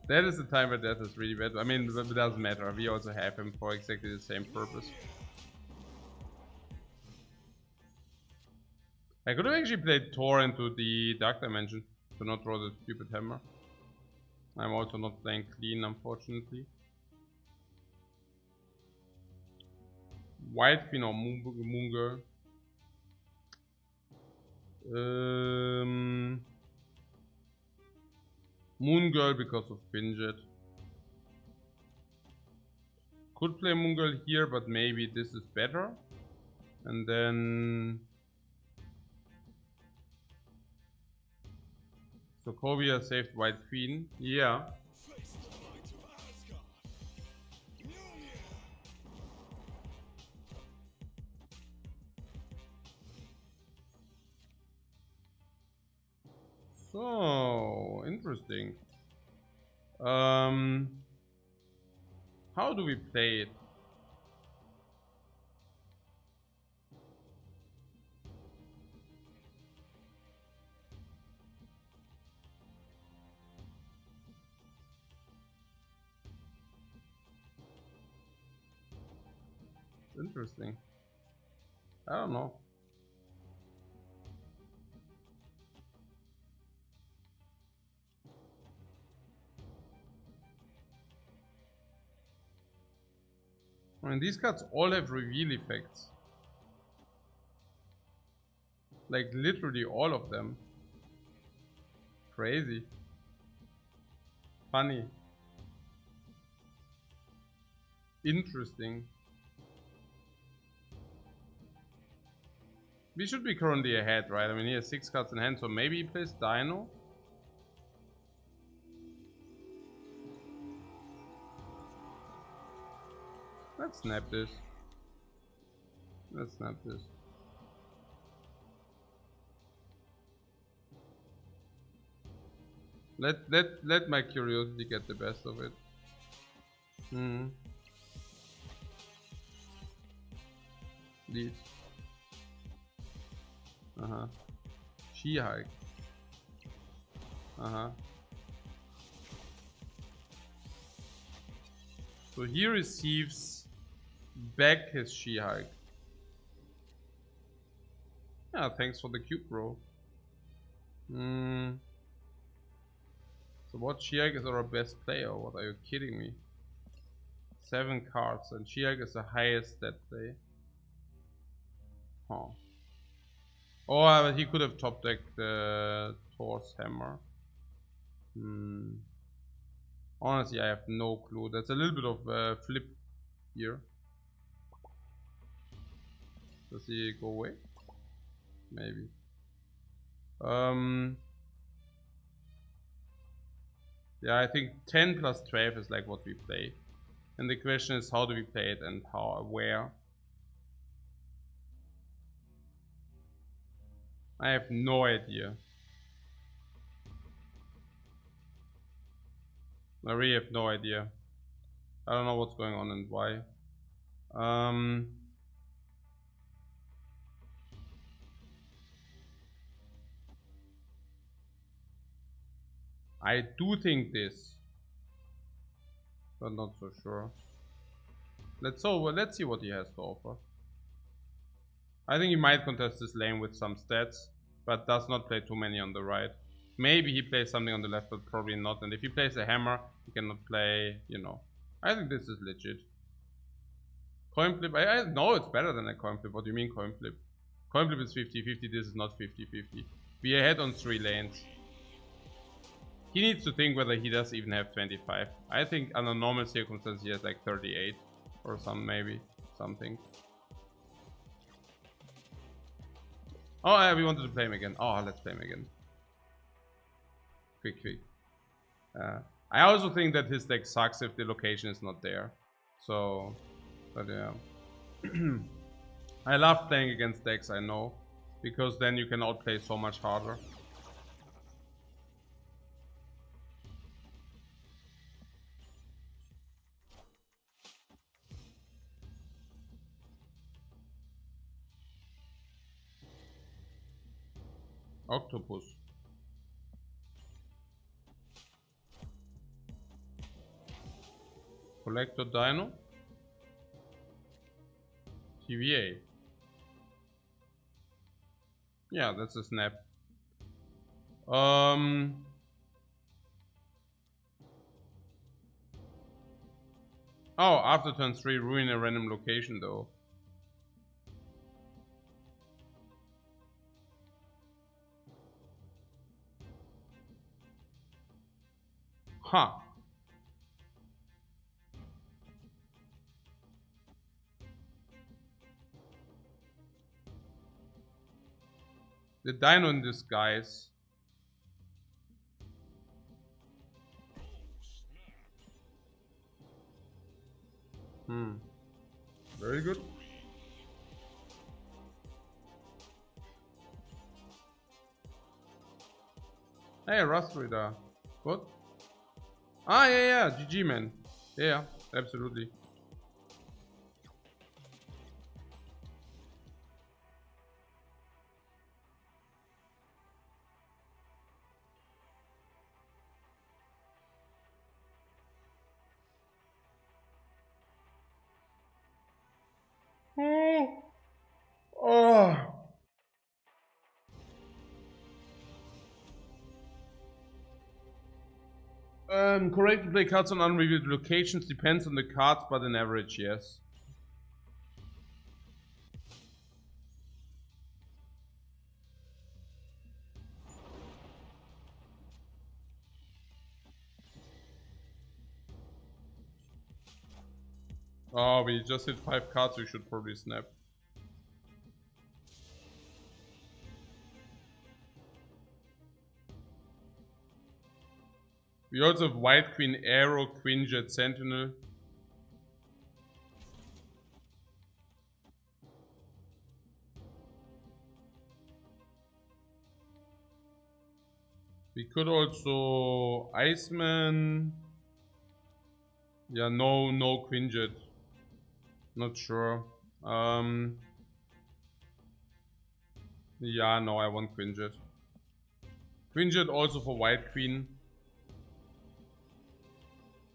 that is the time where death is really bad. I mean, it doesn't matter. We also have him for exactly the same purpose. I could have actually played Thor into the Dark Dimension to not throw the stupid hammer. I'm also not playing clean, unfortunately. White Queen or Moon Girl. Moon Girl because of Binjet. Could play Moon Girl here, but maybe this is better. And then Sokovia saved White Queen. Yeah. So interesting. How do we play it? Interesting. I don't know. I mean, these cards all have reveal effects. Like literally all of them. Crazy. Funny. Interesting. We should be currently ahead, right? I mean, he has 6 cards in hand, so maybe he plays Dino. Let's snap this. Let's snap this. Let my curiosity get the best of it. These. She-Hike. So he receives back his She-Hike. Yeah, thanks for the cube, bro. So what She-Hike is our best player? What, are you kidding me? 7 cards, and She-Hike is the highest stat play. Huh. Oh, but he could have top decked the Thor's hammer. Honestly, I have no clue. That's a little bit of flip here. Does he go away? Maybe. Yeah, I think 10 plus 12 is like what we play. And the question is, how do we play it and how, where? I have no idea. I really have no idea. I don't know what's going on and why. I do think this, but not so sure. Let's see what he has to offer. I think he might contest this lane with some stats, but does not play too many on the right. Maybe he plays something on the left, but probably not. And if he plays a hammer, he cannot play, you know. I think this is legit. Coin flip, I know it's better than a coin flip. What do you mean coin flip? Coin flip is 50-50, this is not 50-50. We are ahead on 3 lanes. He needs to think whether he does even have 25. I think under normal circumstances he has like 38 or some, maybe something. Oh yeah, we wanted to play him again. Oh, let's play him again. Quick. I also think that his deck sucks if the location is not there. So, but yeah. I love playing against decks, I know, because then you can outplay so much harder. Octopus. Collector Dino. TVA. Yeah, that's a snap. Oh, after turn 3, ruin a random location though. Huh. The Dino in disguise. Very good. Hey, Rust Reader. What? Ah, yeah, GG, man. Yeah, absolutely. Oh. Correct to play cards on unrevealed locations depends on the cards, but in average, yes. Oh, we just hit 5 cards, we should probably snap. We also have White Queen, Arrow, Queen Jet, Sentinel. We could also Iceman. Yeah, no Queen Jet. Not sure. Yeah, no, I want Queen Jet. Queen Jet also for White Queen.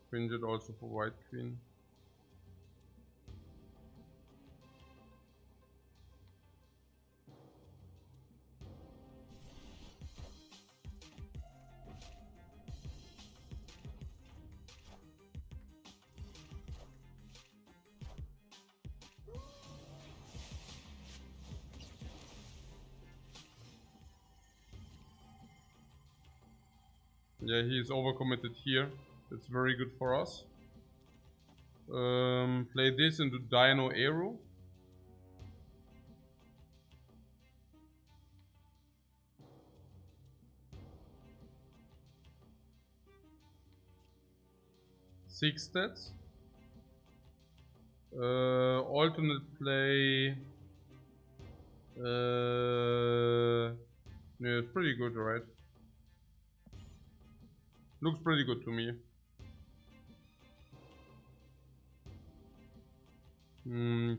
Queen Jet also for White Queen. Yeah, he is overcommitted here. That's very good for us. Play this into Dino Arrow. Six stats. Alternate play. Yeah, it's pretty good, right? Looks pretty good to me.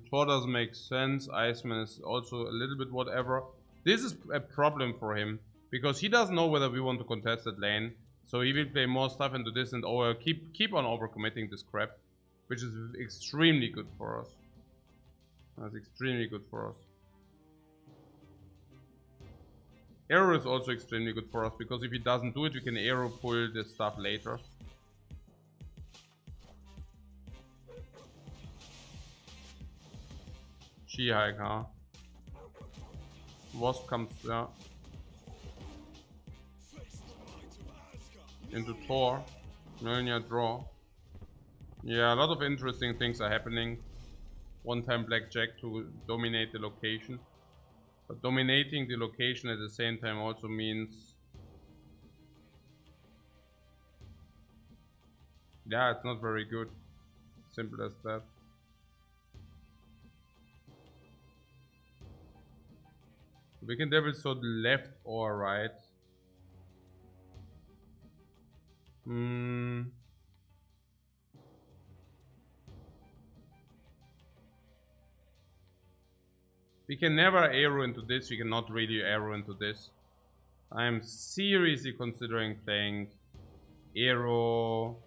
Thor doesn't make sense. Iceman is also a little bit whatever. This is a problem for him because he doesn't know whether we want to contest that lane. So he will play more stuff into this and keep on overcommitting this crap, which is extremely good for us. That's extremely good for us. Arrow is also extremely good for us because if he doesn't do it, we can arrow pull this stuff later. She-Hike, huh? Wasp comes, yeah. Into Thor. Mjolnir draw. Yeah, a lot of interesting things are happening. One-time blackjack to dominate the location. But dominating the location at the same time also means... Yeah, it's not very good. Simple as that. We can Devil Sword left or right. We can never arrow into this. We cannot really arrow into this. I'm seriously considering playing Aero,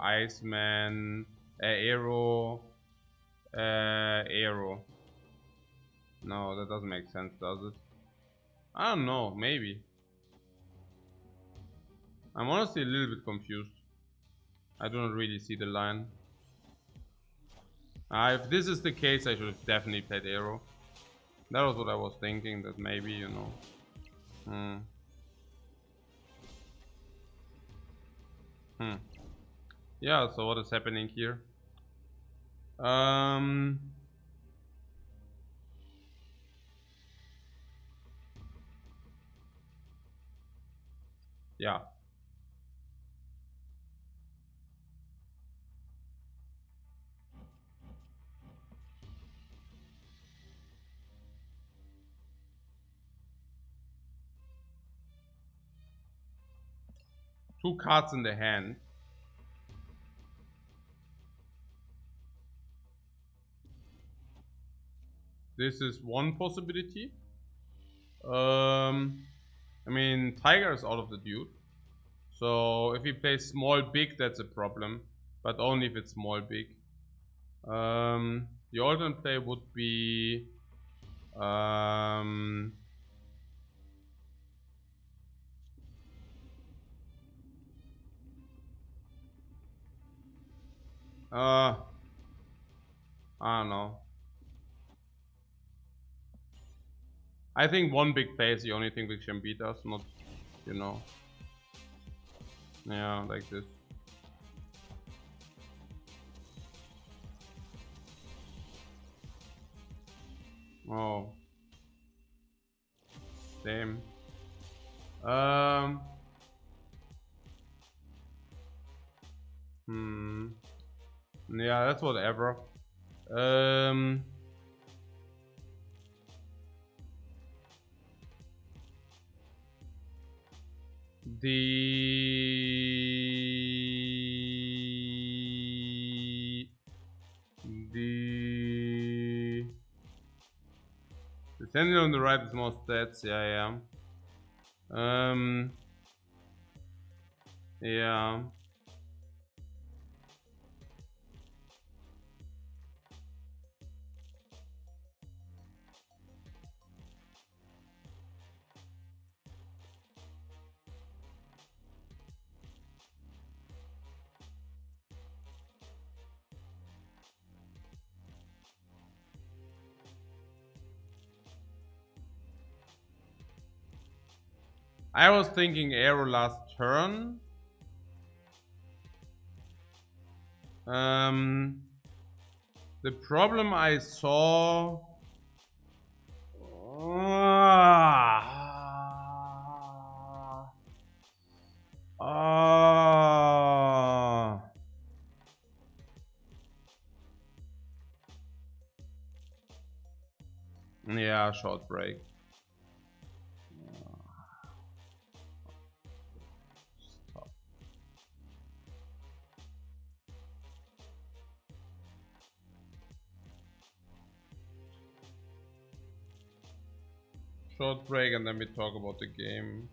Iceman, Aero. No, that doesn't make sense, does it? I don't know, maybe. I'm honestly a little bit confused. I do not really see the line. If this is the case, I should have definitely played Aero. That was what I was thinking, that maybe, you know. Yeah, so what is happening here? Yeah. Two cards in the hand. This is one possibility. I mean, Tiger is out of the dude. So if he plays small big, that's a problem. But only if it's small big. The alternate play would be I don't know. I think one big play is the only thing which can beat us, not, you know. Yeah, like this. Oh. Same. Yeah, that's whatever. The Sentinel on the right is more stats, yeah. Yeah. I was thinking arrow last turn. The problem I saw. Yeah, short break. Short break and then we talk about the game.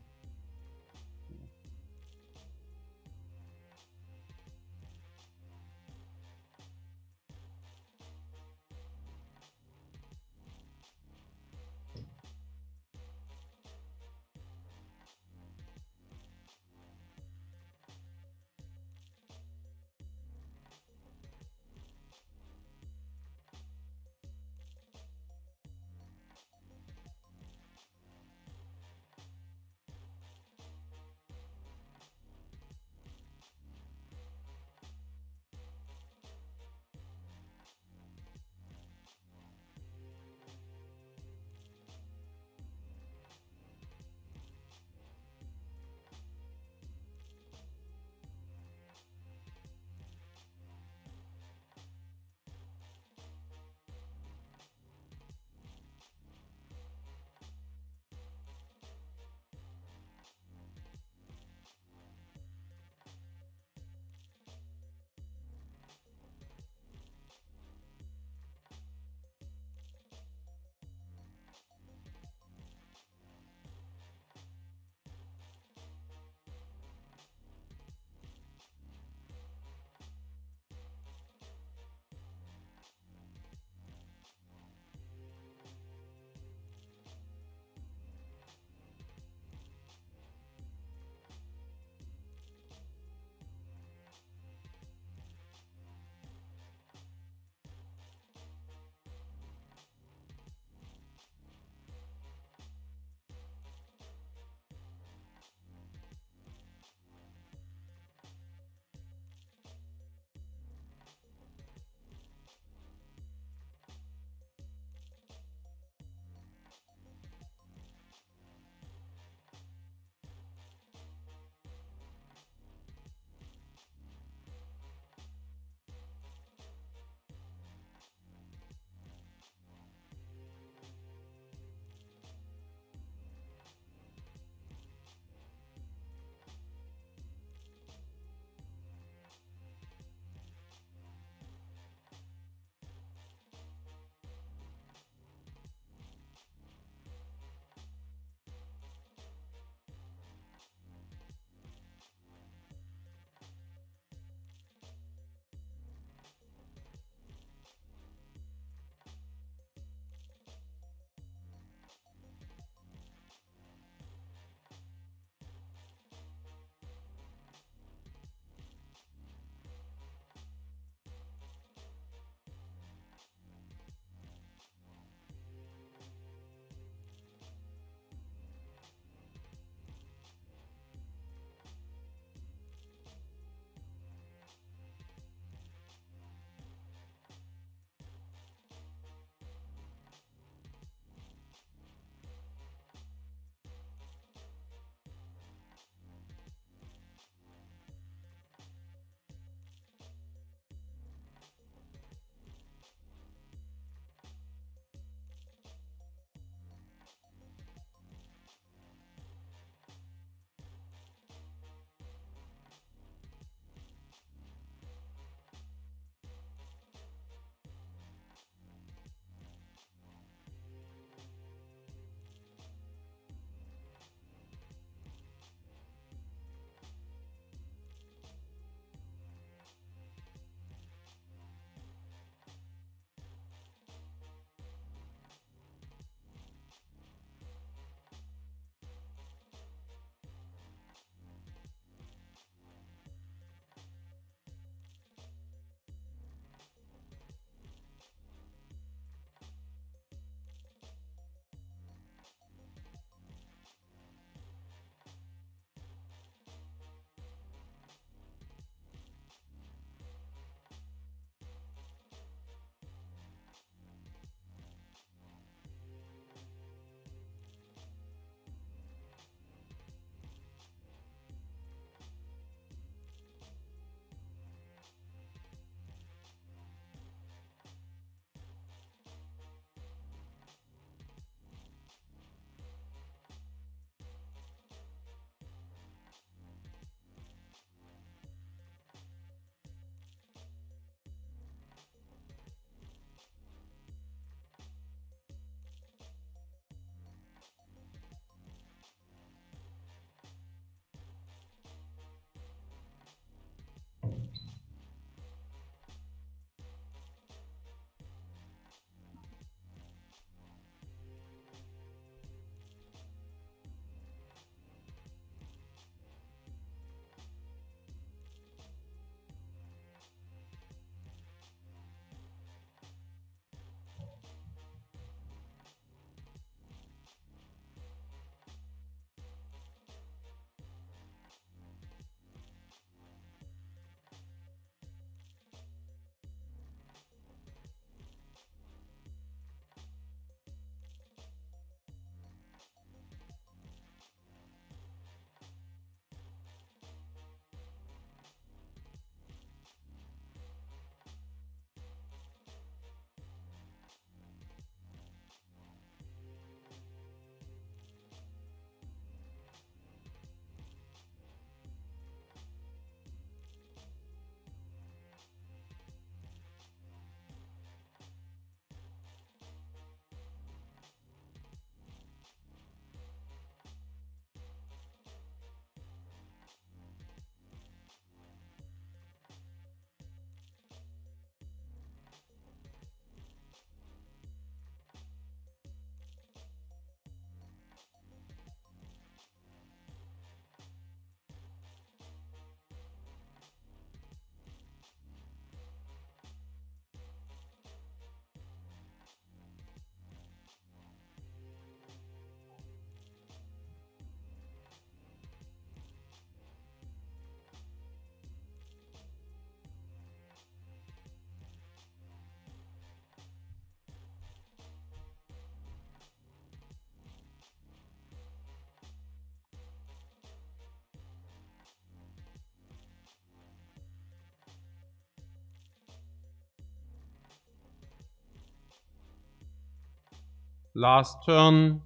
Last turn.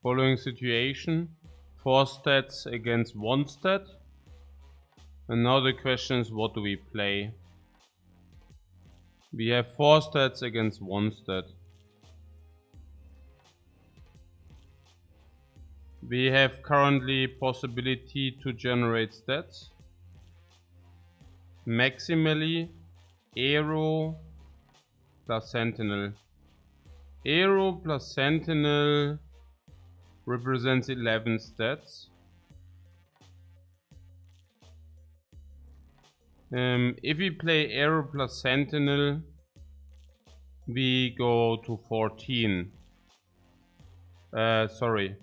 Following situation. 4 stats against 1 stat. And now the question is, what do we play? We have 4 stats against 1 stat. We have currently possibility to generate stats. Maximally Aero plus Sentinel. Aero plus Sentinel represents 11 stats. If we play Aero plus Sentinel, we go to 14. Sorry.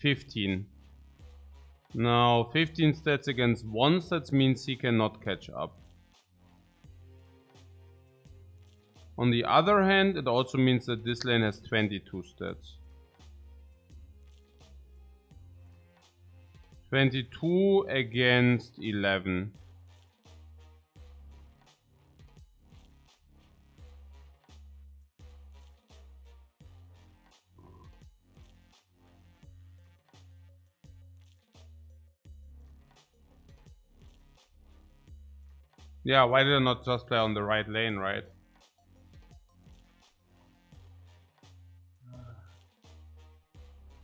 15. Now 15 stats against 1 stats means he cannot catch up. On the other hand, it also means that this lane has 22 stats. 22 against 11. Yeah, why did I not just play on the right lane, right?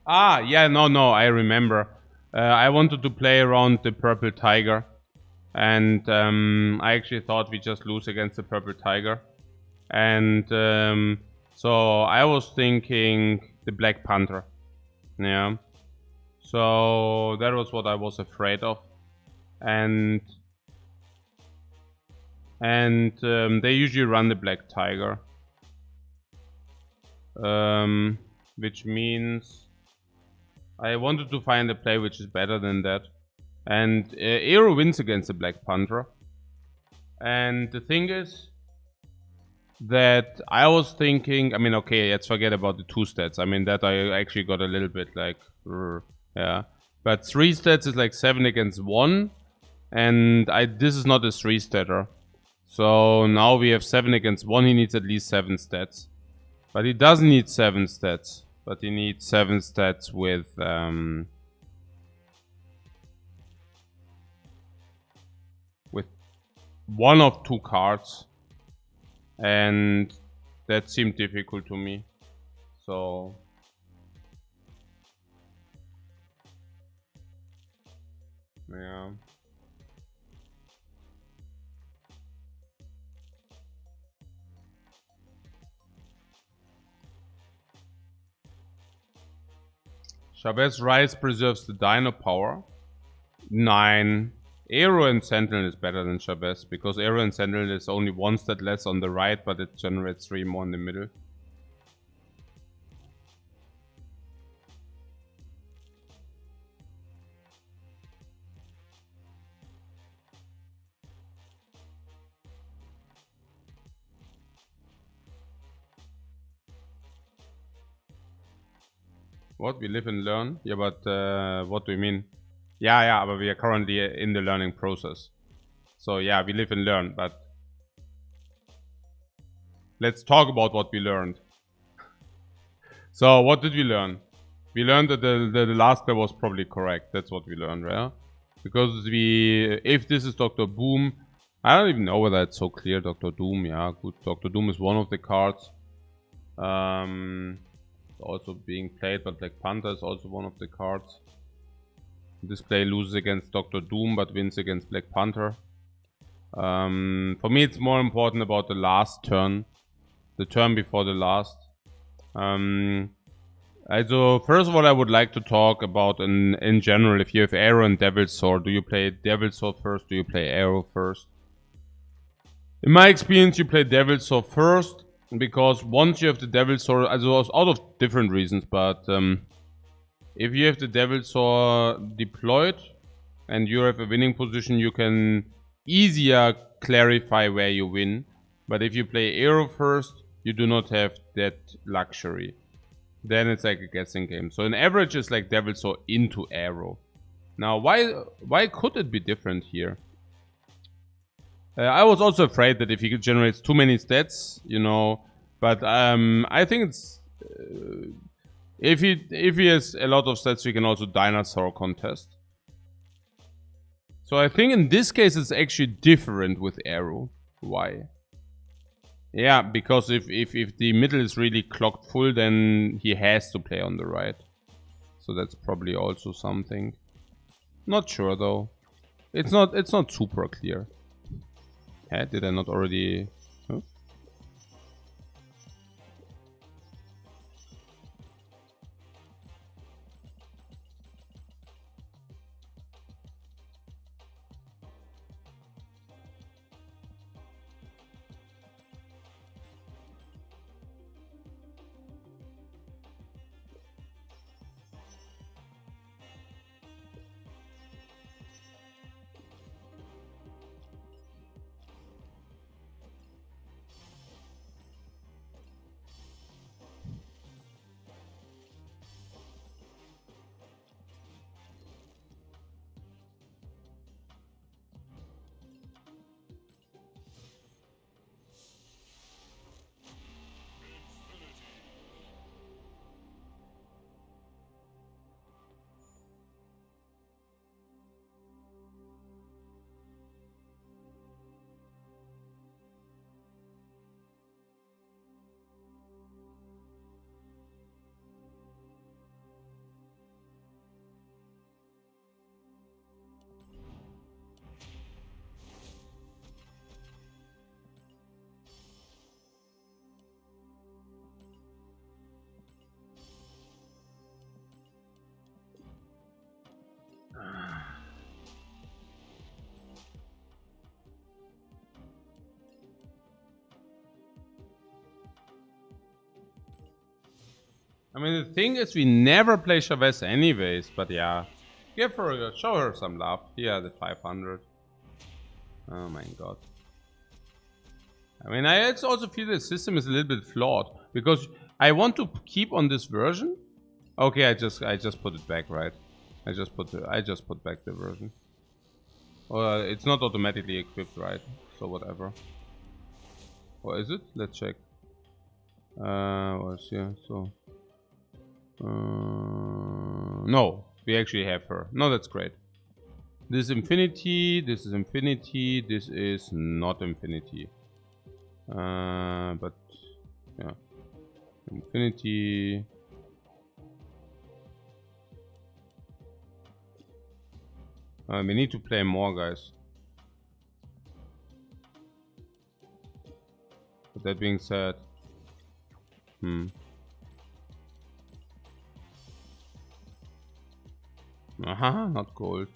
Ah, yeah, no, I remember. I wanted to play around the purple tiger. And I actually thought we just lose against the purple tiger. And so I was thinking the black panther. Yeah. So that was what I was afraid of. And they usually run the black tiger. Which means I wanted to find a play which is better than that. And Aero wins against the Black Panther. And the thing is that I was thinking, I mean, okay, let's forget about the 2 stats. I mean, that I actually got a little bit like, yeah. But 3 stats is like 7 against 1. And this is not a 3 statter. So now we have 7 against 1. He needs at least 7 stats. But he doesn't need 7 stats. But he needs 7 stats with one of 2 cards. And that seemed difficult to me. So yeah. Chavez Rise preserves the dino power. 9. Aero and Sentinel is better than Chavez, because Aero and Sentinel is only 1 stat less on the right, but it generates 3 more in the middle. What? We live and learn? Yeah, but what do you mean? Yeah, but we are currently in the learning process. So yeah, we live and learn, but let's talk about what we learned. So what did we learn? We learned that the last play was probably correct. That's what we learned, right? Because if this is Dr. Boom, I don't even know whether it's so clear. Dr. Doom, yeah, good. Dr. Doom is one of the cards. Also being played, but Black Panther is also one of the cards. This play loses against Dr. Doom, but wins against Black Panther. For me, it's more important about the last turn. The turn before the last. Also, first of all, I would like to talk about in general, if you have Arrow and Devil's Sword, do you play Devil's Sword first? Do you play Arrow first? In my experience, you play Devil's Sword first, because once you have the Devil's Sword, also out of different reasons, but if you have the Devil's Sword deployed and you have a winning position, you can easier clarify where you win. But if you play Arrow first, you do not have that luxury. Then it's like a guessing game. So an average is like Devil's Sword into Arrow. Now, why could it be different here? I was also afraid that if he generates too many stats, you know, but I think it's if he has a lot of stats, we can also dinosaur contest. So I think in this case it's actually different with Arrow. Why? Yeah, because if the middle is really clocked full, then he has to play on the right. So that's probably also something. Not sure though. It's not super clear. Yeah, did I not already? Huh? I mean, the thing is, we never play Chavez anyways, but yeah. Show her some love. Yeah, the 500. Oh my god. I mean, I also feel the system is a little bit flawed because I want to keep on this version. Okay, I just put it back, right? I just put back the version. It's not automatically equipped, right? So whatever. Or is it? Let's check. What's here? So. No, we actually have her. No, that's great. This is infinity, this is infinity, this is not infinity. But yeah, infinity. We need to play more, guys. But that being said, aha, not gold.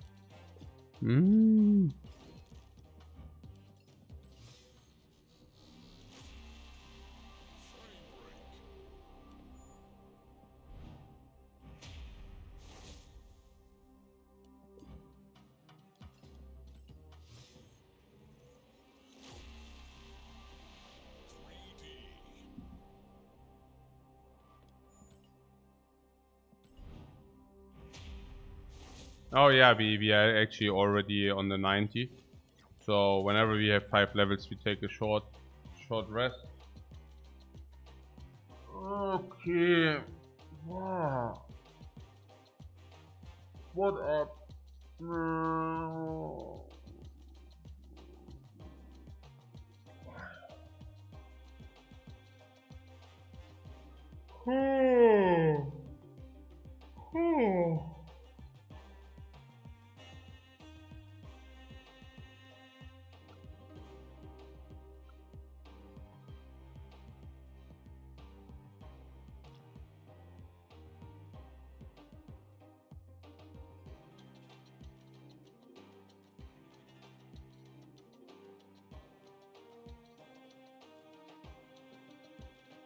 Oh yeah, we are actually already on the 90. So whenever we have 5 levels, we take a short rest. Okay. Wow. What up?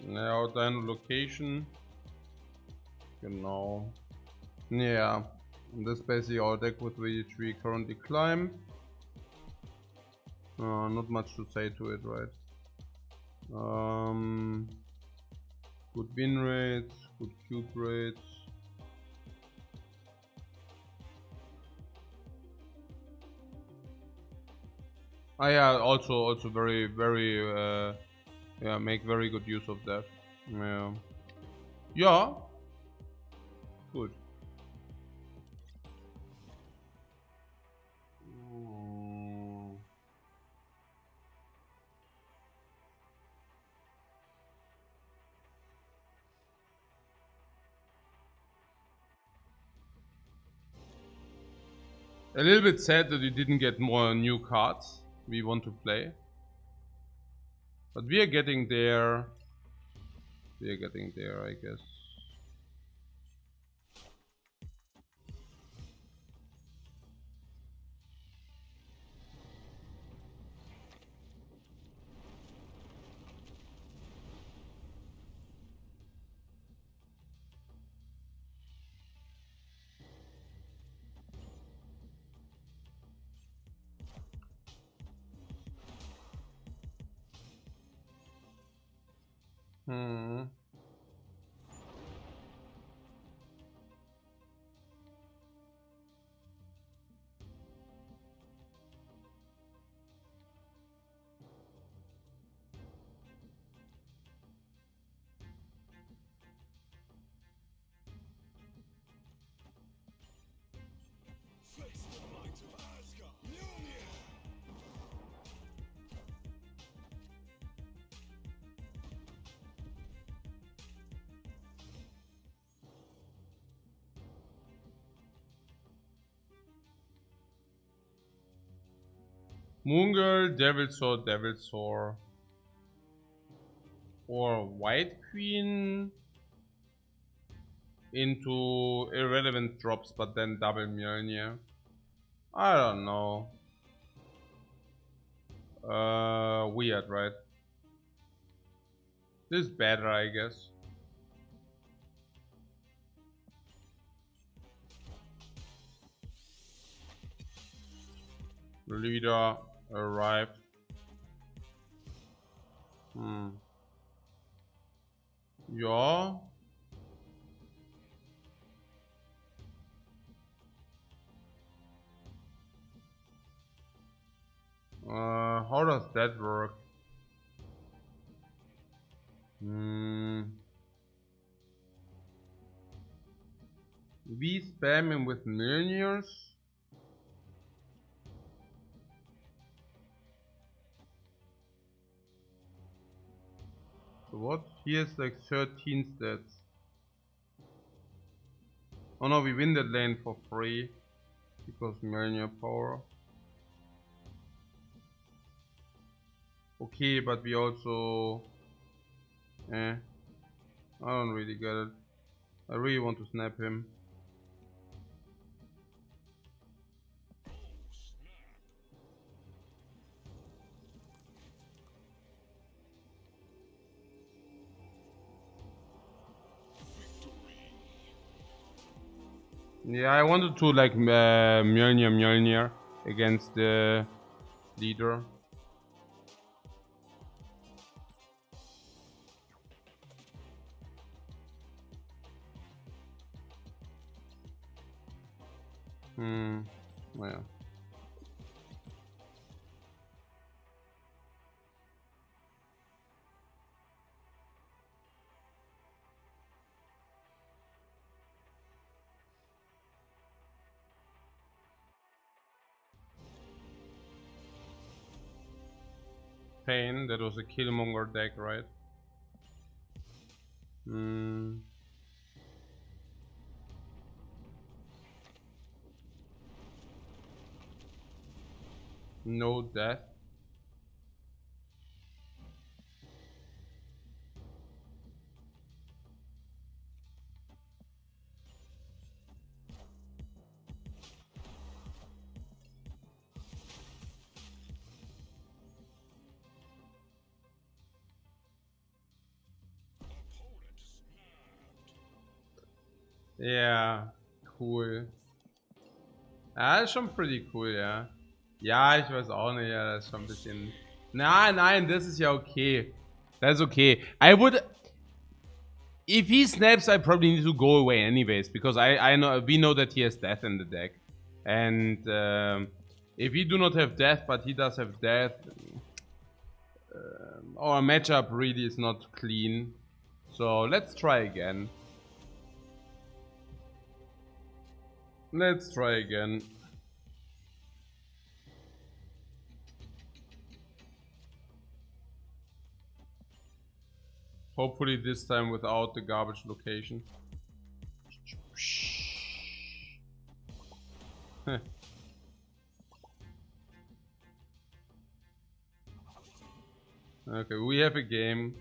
Now then location. Genau. Yeah. And this is basically our deck with which we currently climb. Not much to say to it, right? Good win rates, good cube rates. Yeah, also very yeah, make very good use of that. Yeah. Yeah. Good. Mm. A little bit sad that we didn't get more new cards we want to play. But we are getting there. We are getting there, I guess. Hmm. Face the might of Asgard. Mjolnir. Moon Girl, Devil Sword. Or White Queen into irrelevant drops, but then double Mjolnir. I don't know. Weird, right? This is better, I guess. Leader arrived. Yeah. How does that work? We spam him with Mjolnirs. So what? He has like 13 stats. Oh no, we win that lane for free because Mjolnir power. Okay, but we also... I don't really get it. I really want to snap him. Yeah, I wanted to like Mjolnir against the leader. Yeah. Pain, that was a Killmonger deck, right? No death. Opponent snapped. Ja, cool. Ja, ist schon pretty cool, ja. Ja, ich weiß auch nicht, ja, das ist schon ein bisschen... Nein, das ist ja okay. That's okay. I would... If he snaps, I probably need to go away anyways, because I know we know that he has death in the deck. And If we do not have death, but he does have death, our matchup really is not clean. So let's try again. Let's try again. Hopefully this time without the garbage location. Okay, we have a game.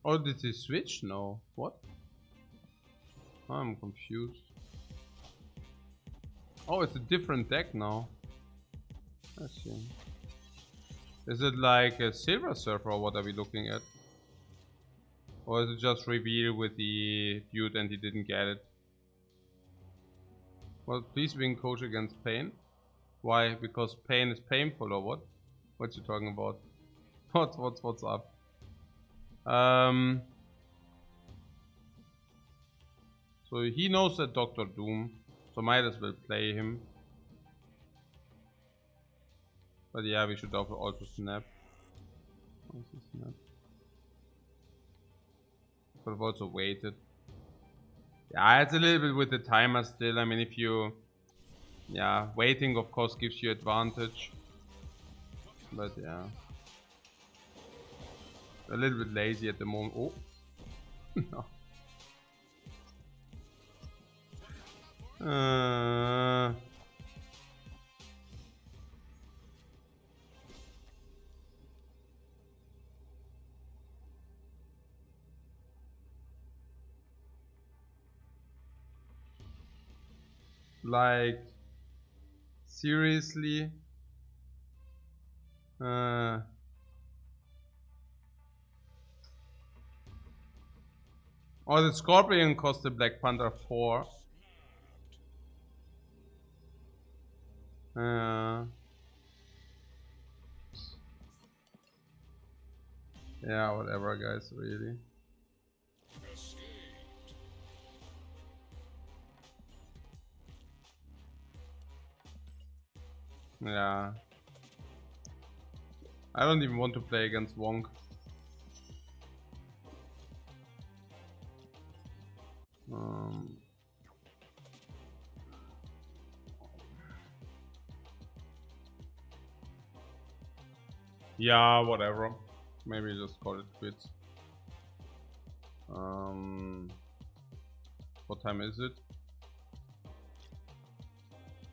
Oh, did he switch? No. What? I'm confused. Oh, it's a different deck now. I see. Is it like a Silver Surfer or what are we looking at? Or is it just reveal with the dude and he didn't get it? Well, please win coach against pain. Why? Because pain is painful or what? What you talking about? What's up? So he knows that Doctor Doom, so might as well play him. But yeah, we should also snap. Also snap. But I've also waited. Yeah, it's a little bit with the timer still. I mean, if you... Yeah, waiting of course gives you advantage. But yeah. A little bit lazy at the moment. Oh. No. Like seriously? Oh, the Scorpion cost the Black Panther 4. Yeah, whatever, guys, really. Yeah. I don't even want to play against Wonk. Yeah, whatever. Maybe just call it quits. What time is it?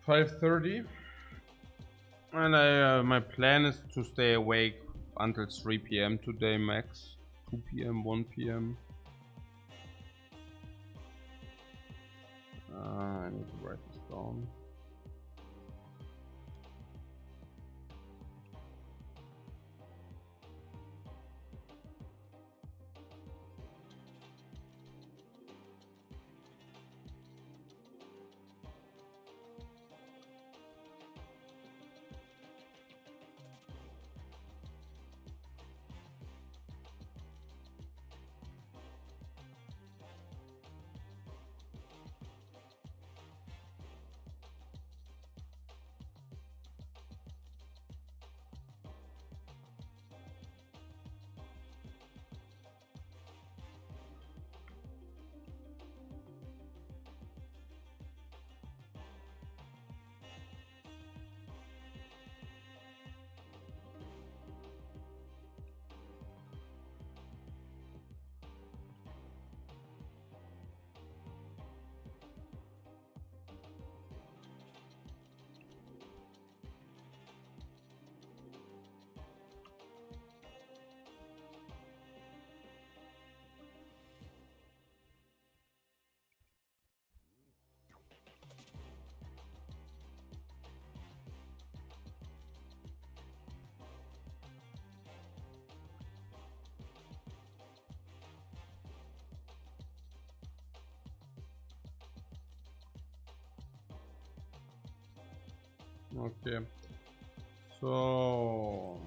5:30. And my plan is to stay awake until 3 p.m. today max. 2 p.m., 1 p.m. I need to write this down. Okay. So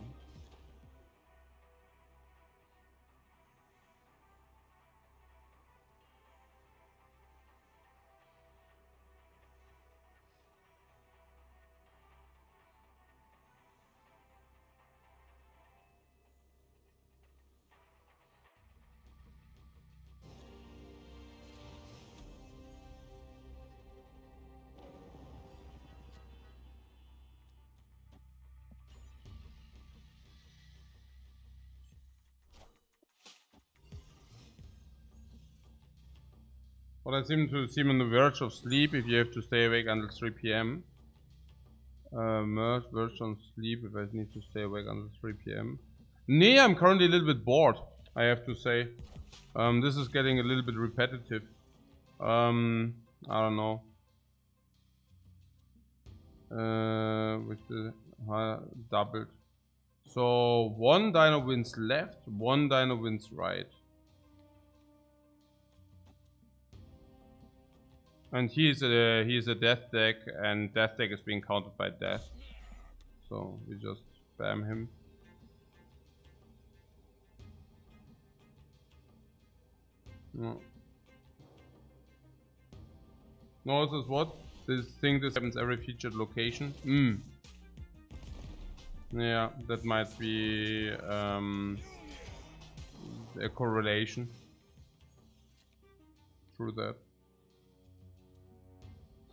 but I seem on the verge of sleep if you have to stay awake until 3 p.m. Verge on sleep if I need to stay awake until 3 p.m. Nee, I'm currently a little bit bored, I have to say. This is getting a little bit repetitive. I don't know. With the doubled. So one dino wins left, one dino wins right. And he's a death deck, and death deck is being countered by death. So we just spam him. No. No, this is what? This happens every featured location. Yeah, that might be a correlation. Through that.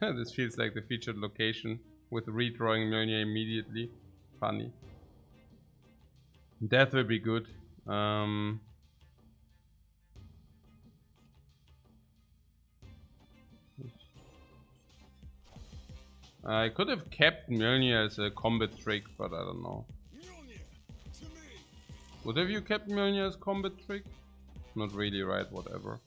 This feels like the featured location with redrawing Mjolnir immediately. Funny. Death will be good. I could have kept Mjolnir as a combat trick, but I don't know. Would have you kept Mjolnir as combat trick? Not really, right? Whatever.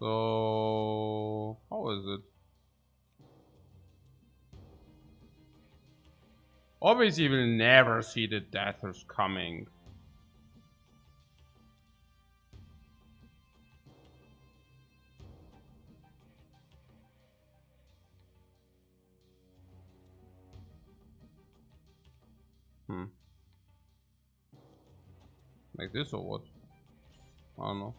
So how is it? Obviously, we'll never see the Deathers coming. Like this or what? I don't know.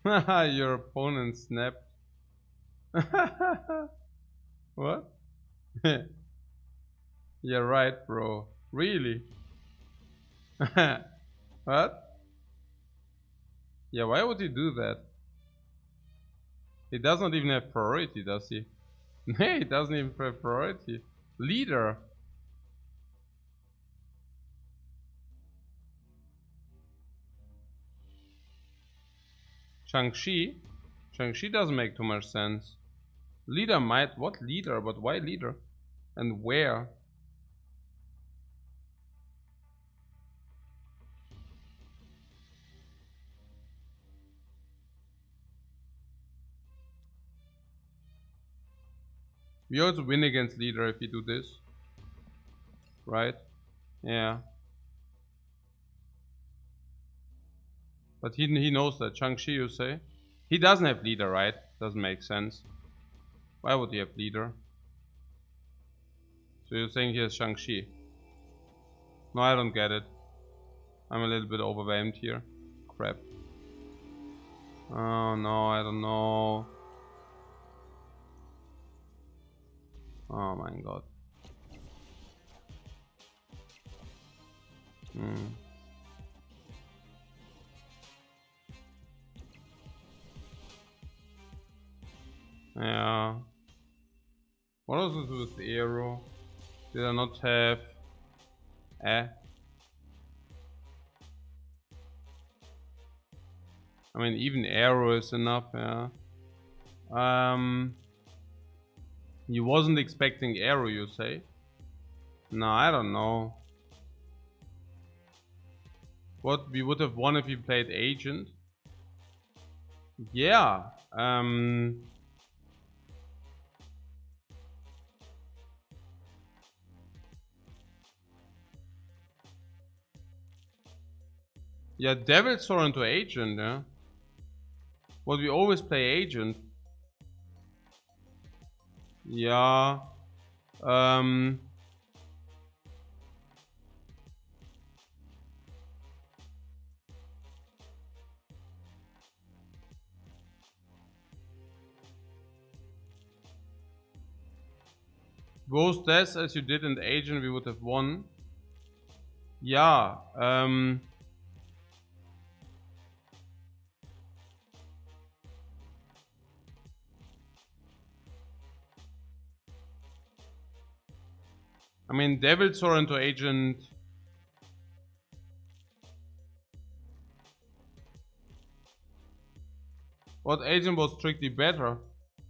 Haha, your opponent snapped. What? Yeah, right, bro. Really? What? Yeah, why would he do that? He does not even have priority, does he? Hey, he doesn't even have priority. Leader. Shang-Chi? Shang-Chi doesn't make too much sense. Leader might. What leader? But why leader? And where? We also win against leader if we do this. Right? Yeah. But he knows that. Shang-Chi, you say? He doesn't have leader, right? Doesn't make sense. Why would he have leader? So you're saying he has Shang-Chi? No, I don't get it. I'm a little bit overwhelmed here. Crap. Oh no, I don't know. Oh my god. Yeah. What was this with the arrow? Did I not have... I mean, even arrow is enough, yeah. You wasn't expecting arrow, you say? No, I don't know. What we would have won if we played agent. Yeah. Yeah, Devil Sword into agent, yeah. What we always play agent. Yeah. Both deaths as you did in the agent, we would have won. Yeah. I mean, Devil Sword into agent. What agent was strictly better?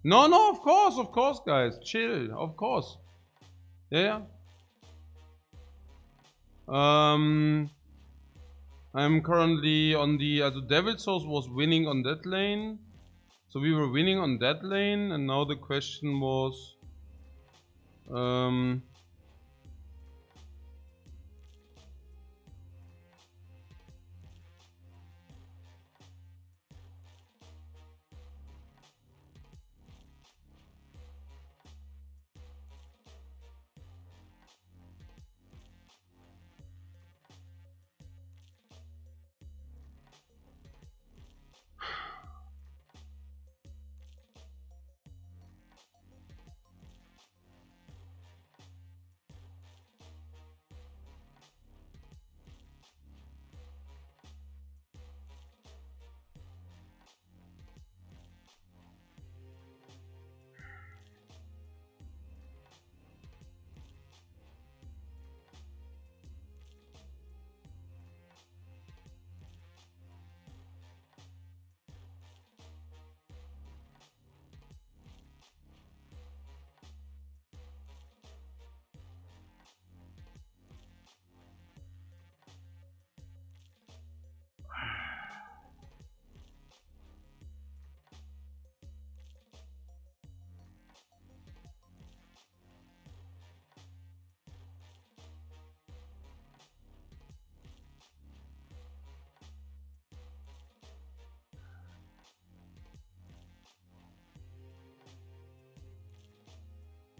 No, of course, guys. Chill, of course. Yeah. I'm currently on the Devil Source was winning on that lane. So we were winning on that lane, and now the question was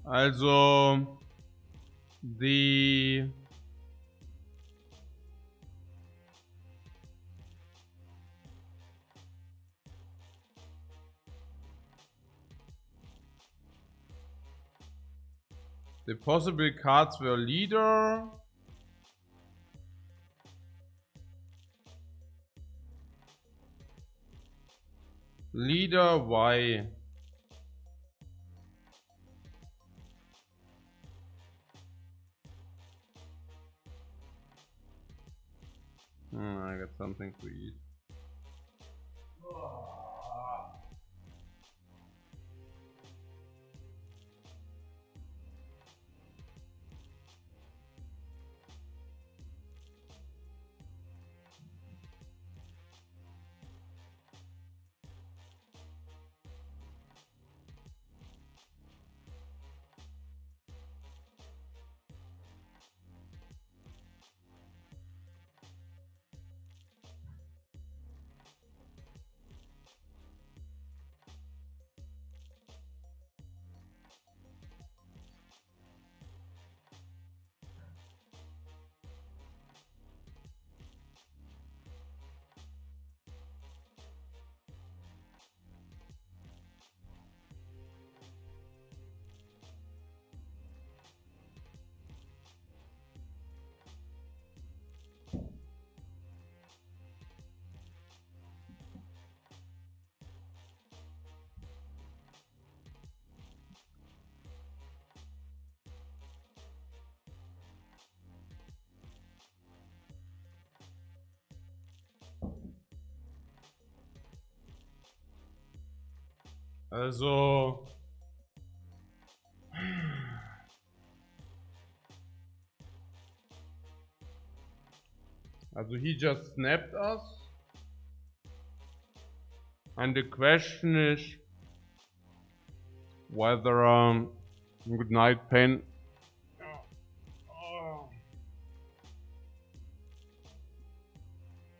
also the possible cards were leader, Y. I got something to eat. Also Also he just snapped us. And the question is whether good night pain.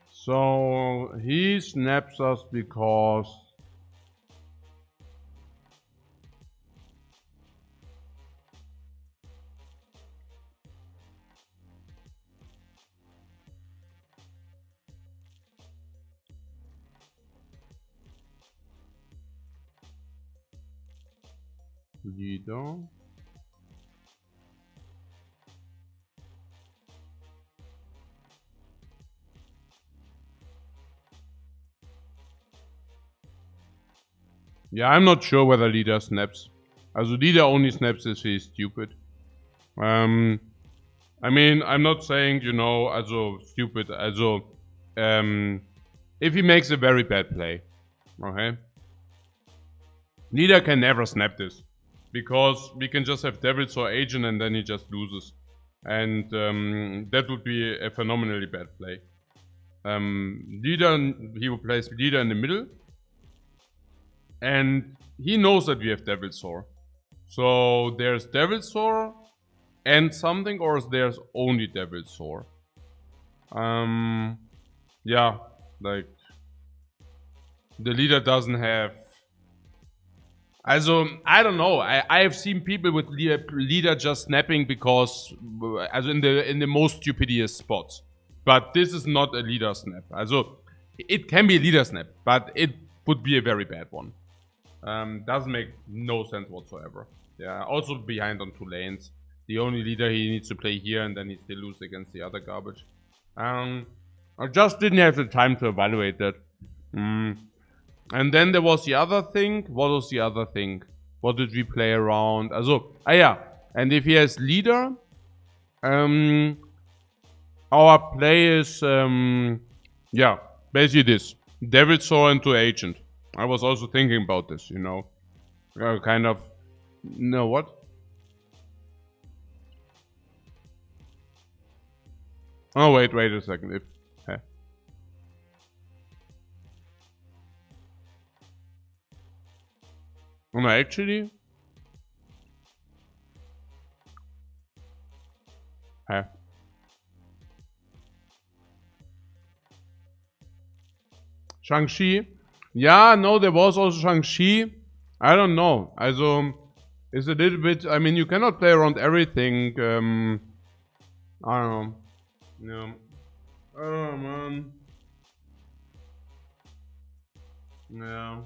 So he snaps us because leader. Yeah, I'm not sure whether leader snaps. Also leader only snaps if he's stupid. I mean, I'm not saying, you know, also stupid, also if he makes a very bad play, okay? Leader can never snap this because we can just have Devils or Agent and then he just loses. And that would be a phenomenally bad play. Leader, he will place leader in the middle. And he knows that we have Devil's Soar. So there's Devil's Soar and something, or there's only Devil's Soar. Yeah, like the leader doesn't have. Also, I don't know. I have seen people with leader just snapping because, also in the most stupidest spots. But this is not a leader snap. Also, it can be a leader snap, but it would be a very bad one. Doesn't make no sense whatsoever. Yeah, also behind on 2 lanes. The only leader he needs to play here and then he still loses against the other garbage. I just didn't have the time to evaluate that. And then there was the other thing. What was the other thing? What did we play around? Also, yeah. And if he has leader, our play is, yeah, basically this. Devil Soar into Agent. I was also thinking about this, you know. Kind of, no, what? Oh, wait a second. If, no, actually, Shang-Chi. Yeah, no, there was also Shang-Chi. I don't know. Also, it's a little bit. I mean, you cannot play around everything. I don't know. Yeah. Oh man. Yeah.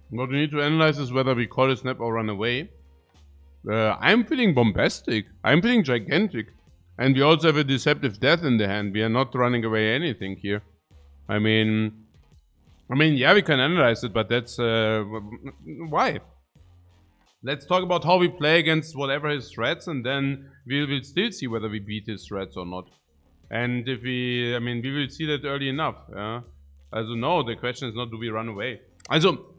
What we need to analyze is whether we call a snap or run away. I'm feeling bombastic. I'm feeling gigantic. And we also have a deceptive death in the hand. We are not running away anything here. I mean, yeah, we can analyze it, but that's why. Let's talk about how we play against whatever his threats, and then we will still see whether we beat his threats or not. And if we, I mean, we will see that early enough. Yeah. Also, no, the question is not do we run away. Also,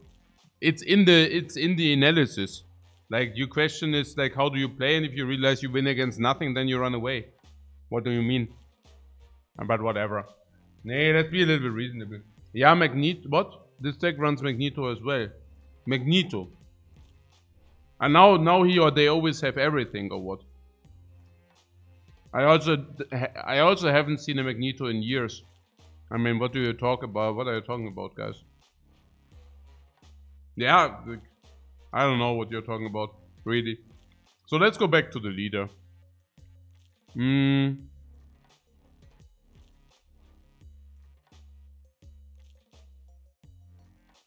it's in the analysis. Like your question is like how do you play, and if you realize you win against nothing, then you run away. What do you mean? But whatever. Nah, let's be a little bit reasonable. Yeah, Magneto. What? This deck runs Magneto as well. Magneto. And now he or they always have everything or what? I also haven't seen a Magneto in years. I mean, what do you talk about? What are you talking about, guys? Yeah, I don't know what you're talking about, really. So let's go back to the leader.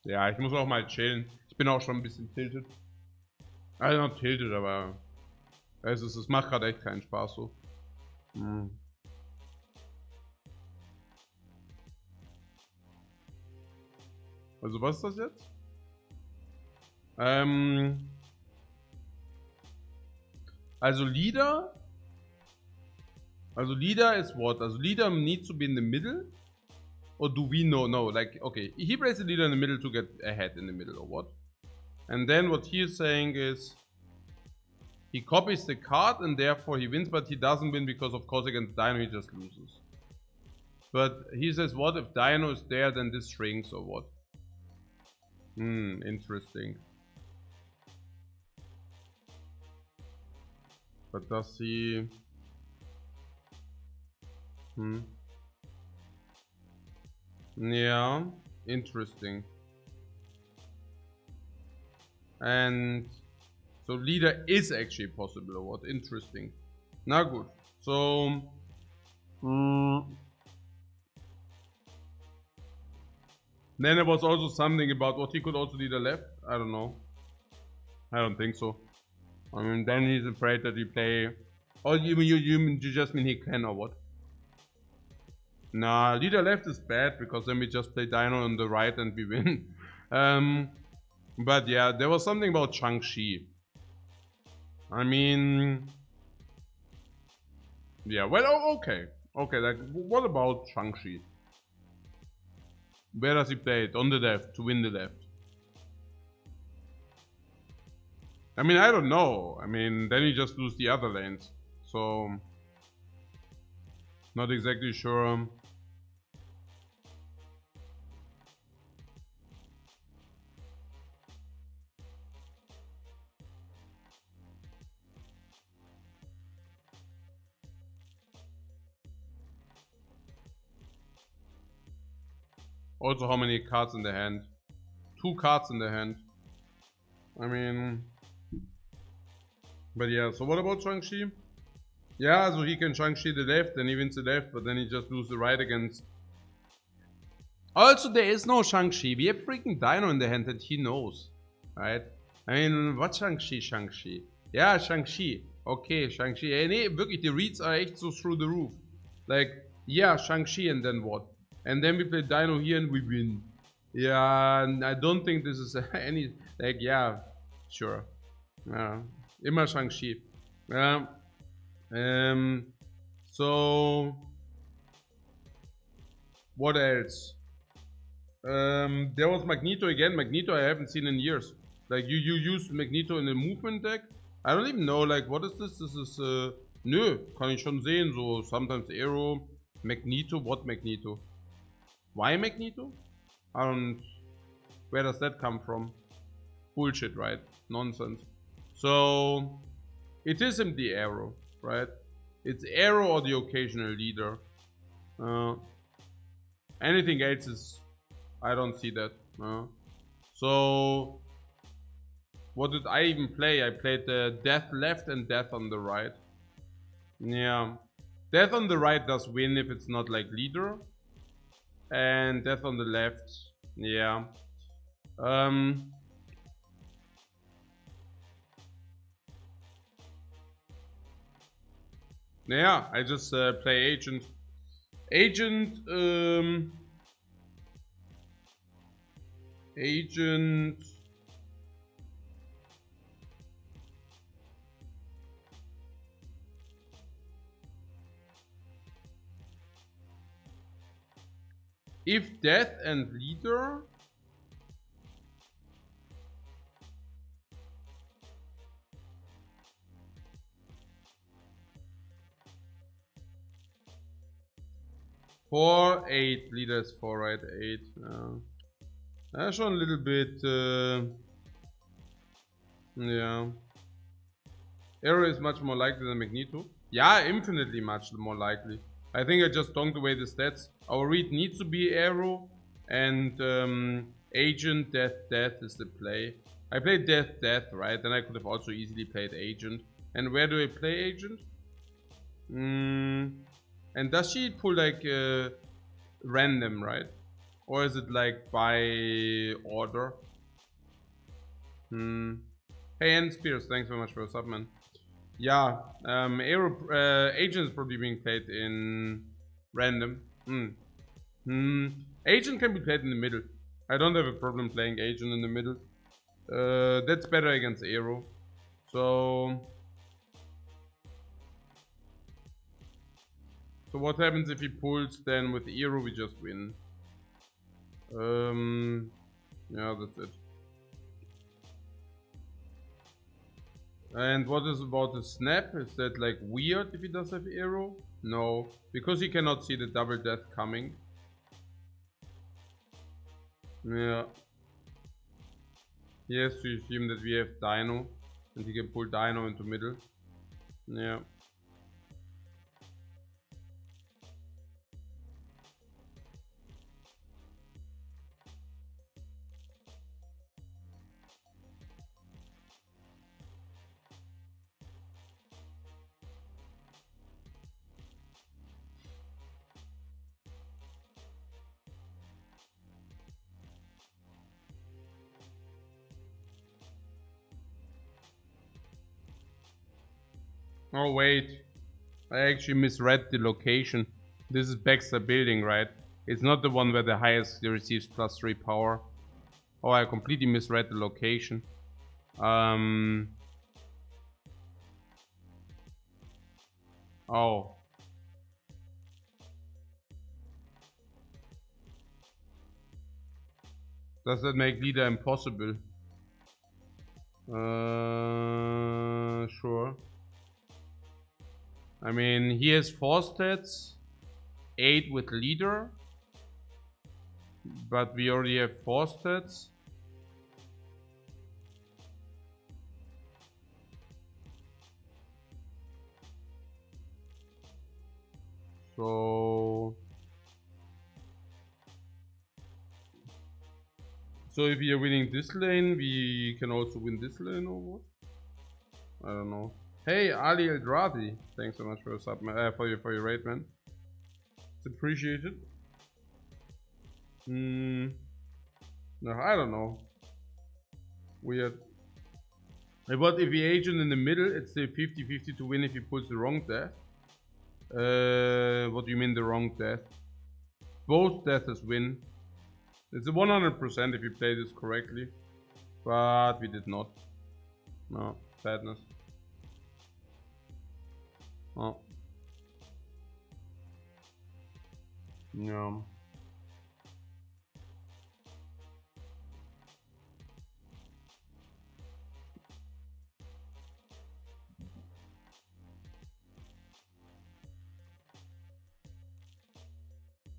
Ja, ich muss auch mal chillen. Ich bin auch schon ein bisschen tilted. Also not tilted, aber es macht gerade echt keinen Spaß so. Also was ist das jetzt? Also leader is what? Also leader needs to be in the middle? Or do we know? No, like, okay, he plays the leader in the middle to get ahead in the middle or what? And then what he is saying is, He copies the card and therefore he wins, but he doesn't win because of course against Dino he just loses. But he says, what if Dino is there, then this shrinks or what? Interesting. But does he... Yeah, interesting. And so leader is actually possible or what? Interesting. Now good. So then there was also something about what he could also leader left. I don't know. I don't think so. I mean, then he's afraid that we play. Or you just mean he can or what? Nah, leader left is bad because then we just play Dino on the right and we win. But yeah, there was something about Shang-Chi. I mean, yeah, well, okay. Okay, like, what about Shang-Chi? Where does he play it? On the left, to win the left. I mean, I don't know. I mean, then you just lose the other lanes. So, not exactly sure. Also, how many cards in the hand? 2 cards in the hand. I mean... But yeah, so what about Shang-Chi? Yeah, so he can Shang-Chi the left, then he wins the left, but then he just loses the right against... Also, there is no Shang-Chi. We have freaking Dino in the hand that he knows. Right? I mean, what Shang-Chi, Shang-Chi? Ja, Shang-Chi. Okay, Shang-Chi. Ey, nee, wirklich, die Reads are echt so through the roof. Like, yeah, Shang-Chi and then what? And then we play Dino here and we win. Yeah, I don't think this is any... Like, yeah, sure. Yeah, immer Shang-Chi. Yeah. So... What else? There was Magneto again. Magneto I haven't seen in years. Like, you use Magneto in the movement deck? I don't even know, like, what is this? This is, nö, kann ich schon sehen, so, sometimes Arrow, Magneto, what Magneto? Why Magneto? I don't, where does that come from? Bullshit, right? Nonsense. So, it isn't the Arrow, right? It's Arrow or the occasional leader. Anything else is, I don't see that. So, what did I even play? I played Death left and Death on the right. Yeah. Death on the right does win if it's not like leader. And Death on the left, yeah. Yeah, I just play Agent. Agent, if Death and leader. Four, 8, leaders 4, right? 8. That's schon a little bit. Yeah. Arrow is much more likely than Magneto. Yeah, infinitely much more likely. I think I just donked away the stats. Our read needs to be Arrow, and Agent, Death is the play. I played Death, right? Then I could have also easily played Agent. And where do I play Agent? And does she pull like random, right? Or is it like by order? Hey, and Spears, thanks very much for your sub, man. Yeah, Agent is probably being played in random. Agent can be played in the middle. I don't have a problem playing Agent in the middle. That's better against Arrow. So what happens if he pulls? Then with Arrow we just win. Yeah, that's it. And what is about the snap? Is that like weird if he does have arrow? No, because he cannot see the double death coming. Yeah. He has to assume that we have Dino, and he can pull Dino into middle. Yeah. Oh wait, I actually misread the location. This is Baxter building, right? It's not the one where the highest receives +3 power. Oh, I completely misread the location. Oh. Does that make leader impossible? Sure. I mean, he has 4 stats, 8 with leader, but we already have 4 stats. So if we are winning this lane, we can also win this lane or what? I don't know. Hey, Ali Eldradi, thanks so much for your sub, for your raid, man. It's appreciated. No, I don't know. Weird. What if we agent in the middle? It's the 50-50 to win if he pulls the wrong death. What do you mean the wrong death? Both deaths win. It's a 100% if you play this correctly. But we did not. No, sadness. Oh. Yeah.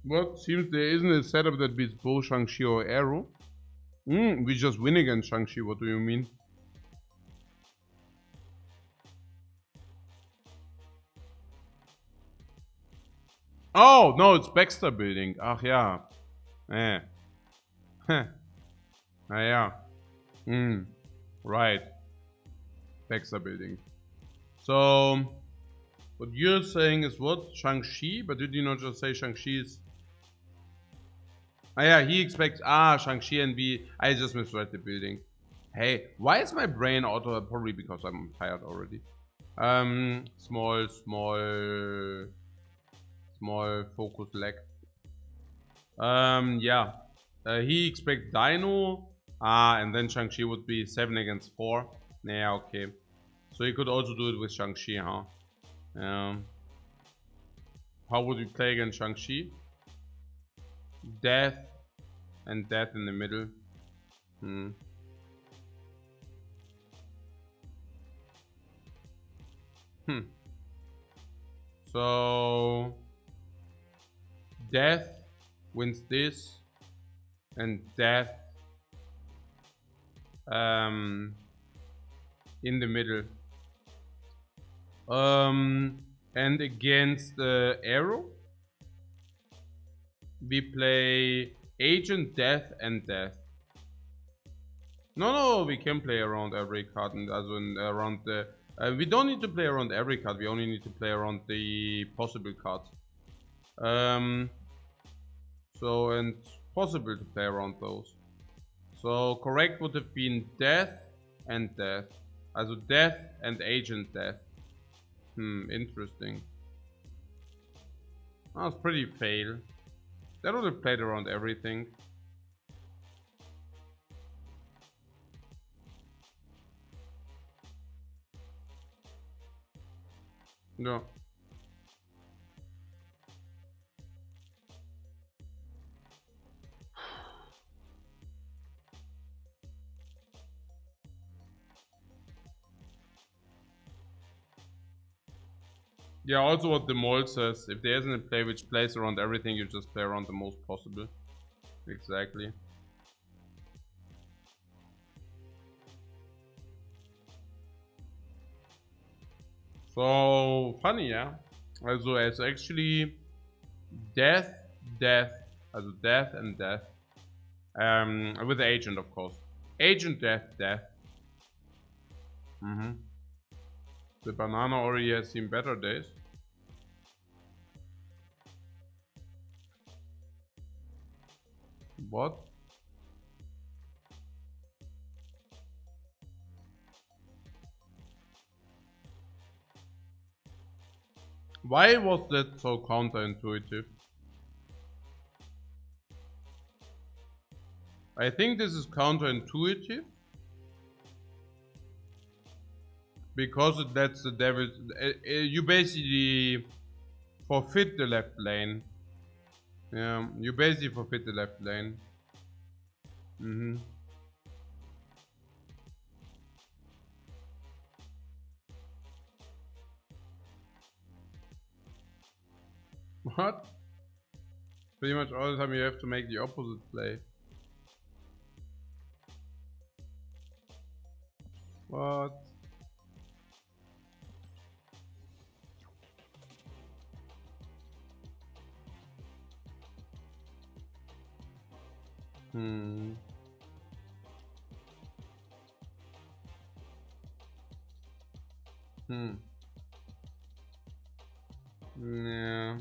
What? Seems there isn't a setup that beats both Shang-Chi or Arrow. We just win against Shang-Chi, what do you mean? Oh, no, it's Baxter building. Ach ja. Eh. Heh. Naja. Right. Baxter building. So, what you're saying is what? Shang-Chi? But did you not just say Shang-Chi is... Ah yeah, he expects... Shang-Chi and I just misread the building. Hey, why is my brain auto... Probably because I'm tired already. Small focus lag. Yeah. He expects Dino. And then Shang-Chi would be 7 against 4. Yeah, okay. So he could also do it with Shang-Chi, huh? How would we play against Shang-Chi? Death and death in the middle. So death wins this, and death in the middle. And against Arrow, we play Agent, Death, and Death. No, we can play around every card, and also around the. We don't need to play around every card. We only need to play around the possible cards. So and possible to play around those. So correct would have been death and death. Also death and agent death. Interesting. That was pretty fail. That would have played around everything. No. Yeah, also what the mole says, if there isn't a play which plays around everything, you just play around the most possible. Exactly. So, funny, yeah? Also, it's actually death, death, also death and death. With the agent, of course. Agent, death, death. The banana already has seen better days. What? Why was that so counterintuitive? I think this is counterintuitive because it lets the devil. You basically forfeit the left lane. Yeah, you basically forfeit the left lane. What? Pretty much all the time you have to make the opposite play. What? Hmm. Yeah.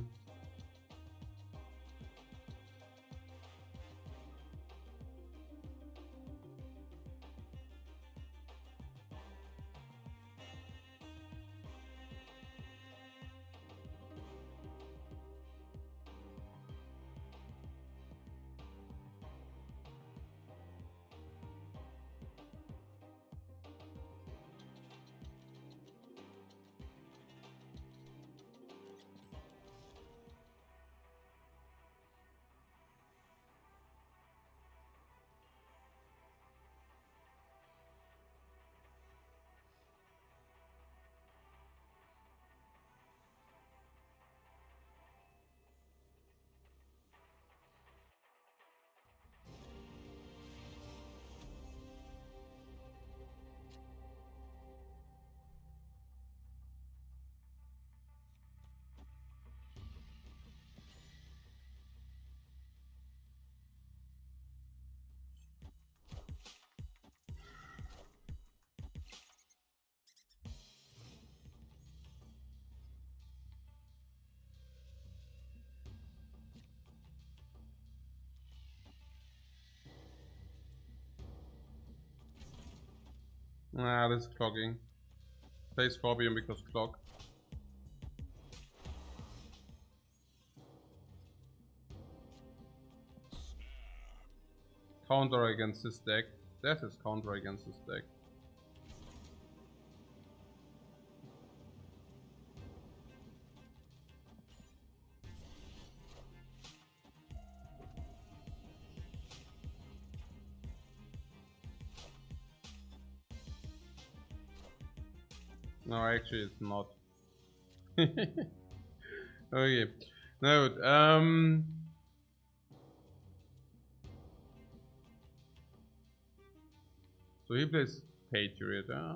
Ah, this is clogging. Play Scorpion because clog. Counter against this deck. That is counter against this deck. No, actually it's not. Okay. No, so he plays Patriot, huh?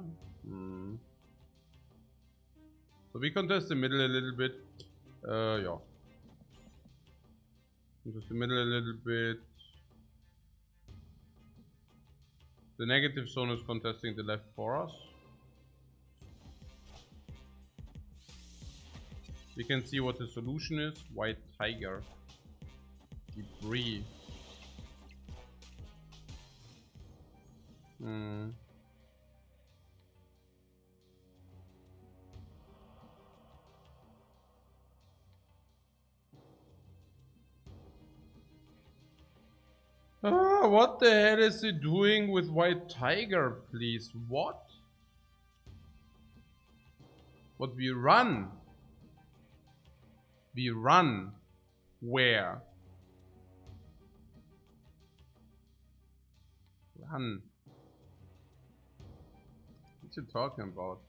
So we contest the middle a little bit. Yeah. Contest the middle a little bit. The negative zone is contesting the left for us. We can see what the solution is. White Tiger. Debris. Ah, what the hell is he doing with White Tiger, please? What? What we run? We run. Where? Run. What you talking about?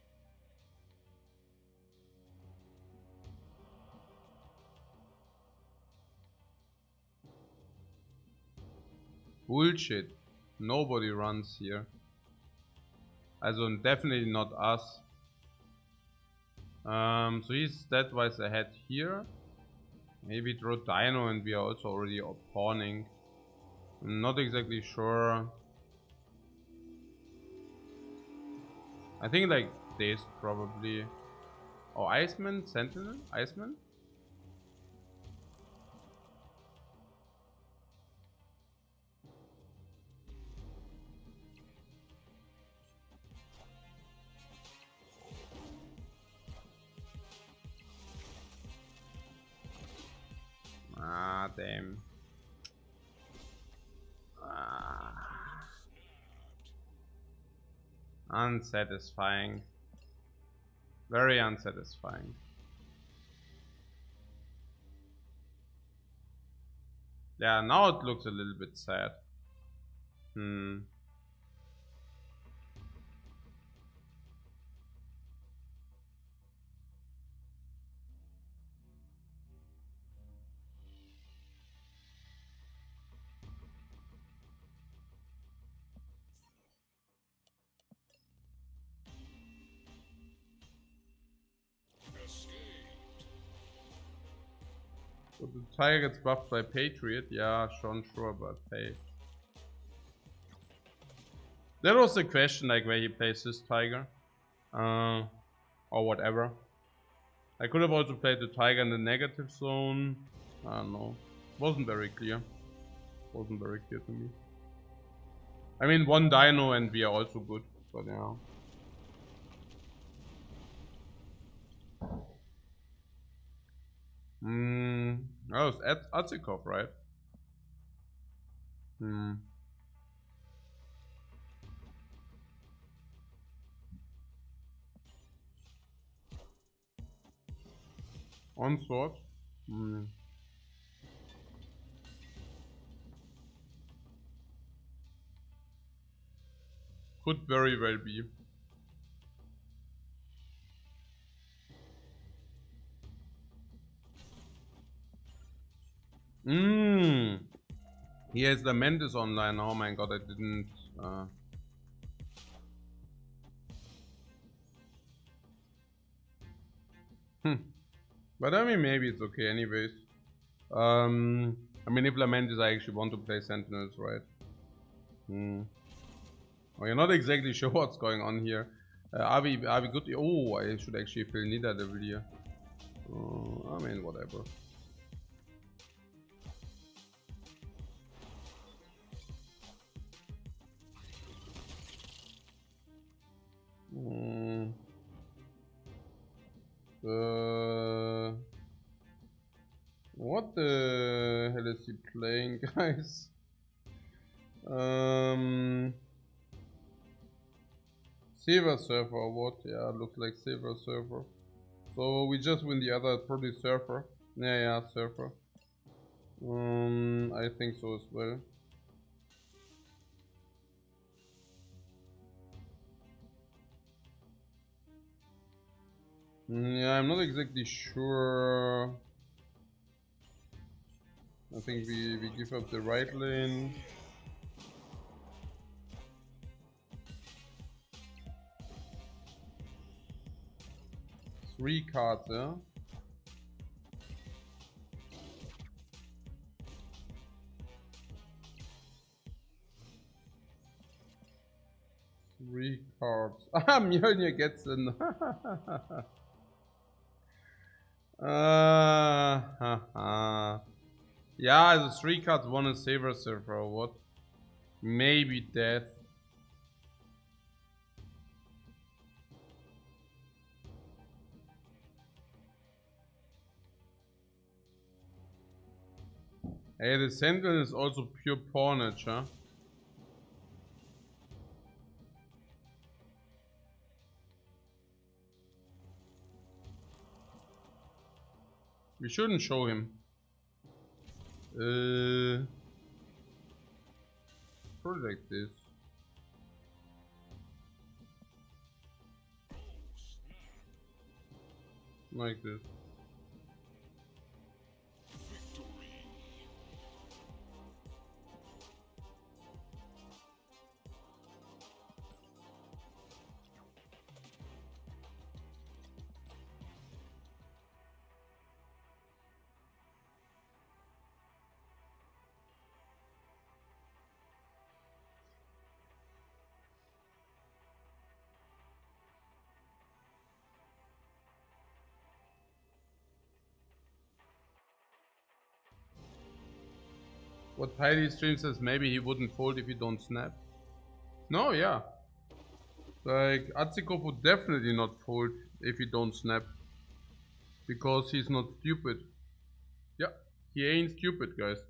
Bullshit. Nobody runs here. Also definitely not us. So he's stat-wise ahead here. Maybe draw Dino and we are also already pawning. I'm not exactly sure. I think like this probably. Oh, Iceman? Sentinel? Iceman? Ah, damn. Ah. Unsatisfying. Very unsatisfying. Yeah, now it looks a little bit sad. So the Tiger gets buffed by Patriot. Yeah, sure, but hey. That was the question, like where he plays this Tiger. Or whatever. I could have also played the Tiger in the negative zone. I don't know. Wasn't very clear. Wasn't very clear to me. I mean, one Dino and we are also good. But yeah. Oh, it's Atsikov, right? Onslaught. Could very well be. He has the Mendes online. Oh my god, I didn't. But I mean, maybe it's okay anyways. I mean, if Lamentis, I actually want to play Sentinels, right? Well, you're not exactly sure what's going on here. Are we good? Oh, I should actually fill Nida level here. I mean, whatever. What the hell is he playing, guys? Silver Surfer or what? Yeah, looks like Silver Surfer. So we just win the other, probably Surfer. Yeah, Surfer. I think so as well. Yeah, I'm not exactly sure. I think we give up the right lane. Three cards, yeah? Three cards. Ah, Mjolnir gets in. Yeah, the three cards, one is Saber Surfer or what? Maybe death. Hey, the Sentinel is also pure pawnage, huh? We shouldn't show him. Probably like this. Like this. What Piley stream says, maybe he wouldn't fold if you don't snap. No, yeah. Like, Atsikov would definitely not fold if you don't snap. Because he's not stupid. Yeah, he ain't stupid, guys.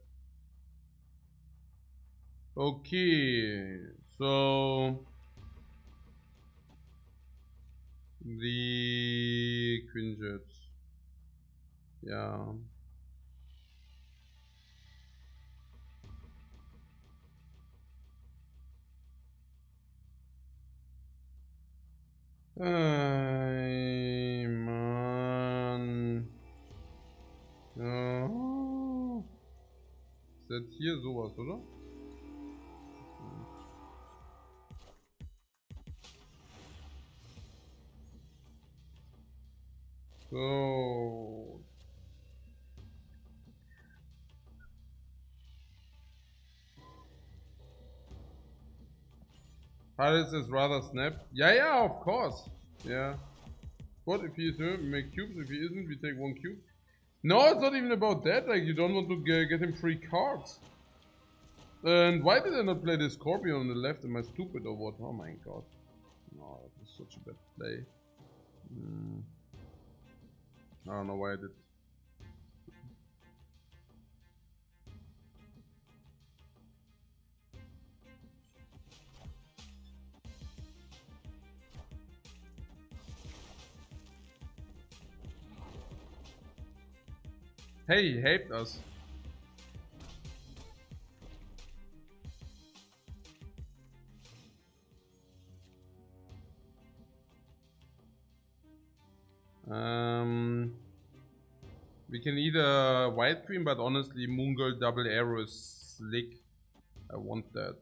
Okay, so... The Queen Jet. Yeah. Ey, Mann. Ja. Ist jetzt hier sowas, oder? So. Harris is rather snap. Yeah, of course. Yeah. What if he is make cubes? If he isn't, we take one cube. No, it's not even about that. Like, you don't want to get him free cards. And why did I not play the Scorpion on the left? Am I stupid or what? Oh my god. No, that was such a bad play. I don't know why I did. Hey, he helped us. We can either White Queen, but honestly, Moon Girl double arrow is slick. I want that.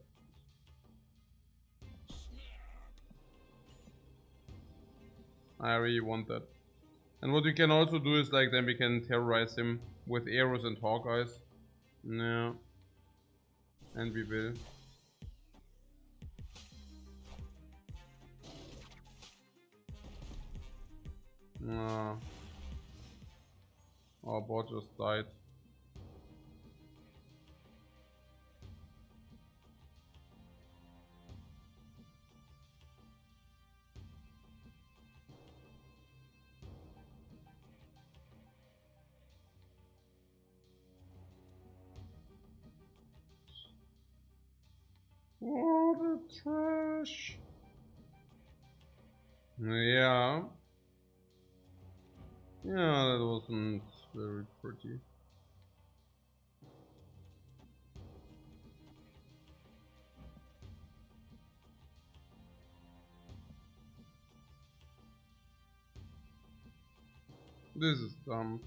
I really want that. And what we can also do is like then we can terrorize him with arrows and Hawkeyes. No. And we will. No. Our bot just died. What a trash. Yeah. Yeah, that wasn't very pretty. This is dumb.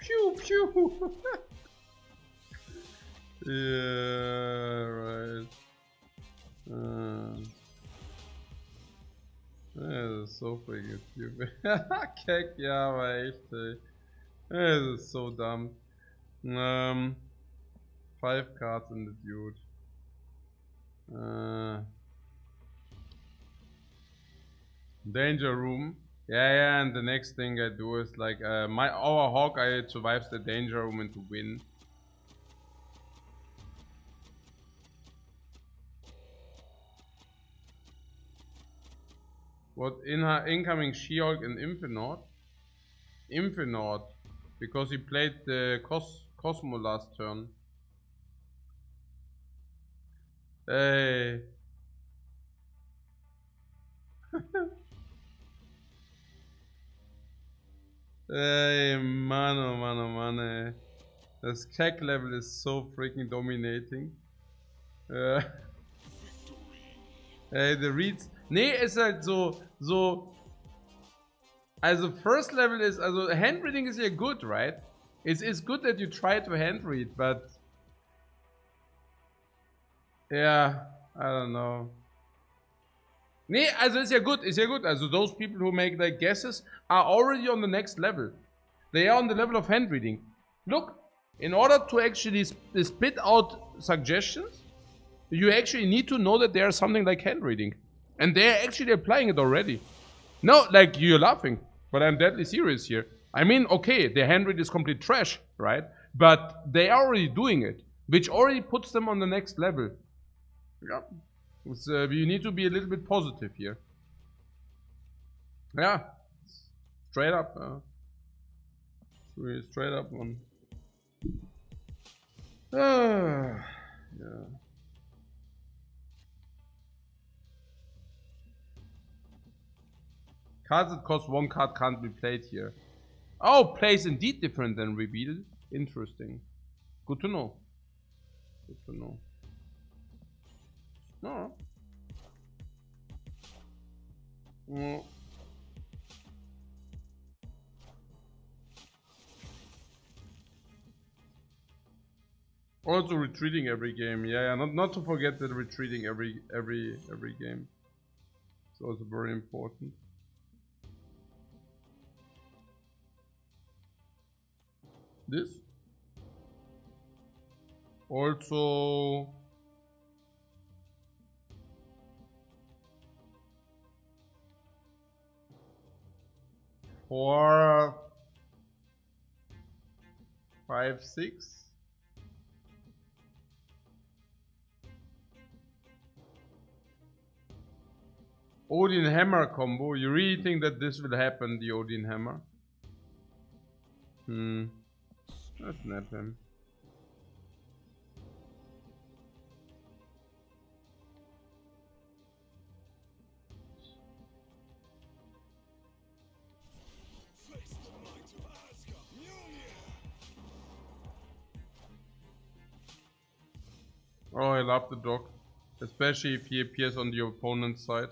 Pew pew. Yeah, right. Das ist so freaking stupid. Keck, ja, aber echt, ey. Das ist so dumb. 5 cards in the dude. Danger room. Yeah, and the next thing I do is like our Hawkeye survives the danger room and to win. What incoming She-Hulk and Infinite? Infinite, because he played the Cosmo last turn. Hey. Ey, Mann, oh Mann, oh Mann, ey. Das Keck-Level ist so freaking dominating. Ey, the Reads. Nee, ist halt so. Also, first level is. Also, hand reading is yeah good, right? It's good that you try to hand read, but. Yeah, I don't know. Nee, also ist ja gut, ist ja gut. Also those people who make like guesses are already on the next level. They are on the level of hand reading. Look, in order to actually spit out suggestions, you actually need to know that there's something like hand reading. And they're actually applying it already. No, like, you're laughing, but I'm deadly serious here. I mean, okay, their hand read is complete trash, right? But they are already doing it, which already puts them on the next level. Yeah. You need to be a little bit positive here. Yeah. Straight up. Straight up one. Yeah. Cards that cost 1 card can't be played here. Oh, plays indeed different than reveal. Interesting. Good to know. Good to know. No. Oh. Also retreating every game. Yeah, not to forget that retreating every game. It's also very important. This also for 5, 6. Odin Hammer combo. You really think that this will happen, the Odin Hammer? Let's snap him. Face the might of Asgard. Oh, I love the dog. Especially if he appears on the opponent's side.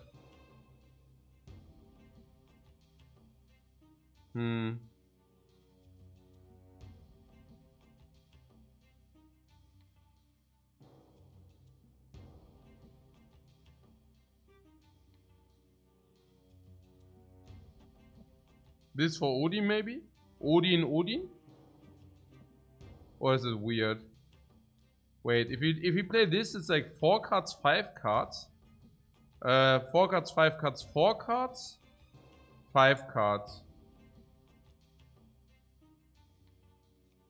This for Odin maybe? Odin? Or is it weird? Wait, if you play this, it's like 4 cards, 5 cards. 4 cards, 5 cards, 4 cards, 5 cards.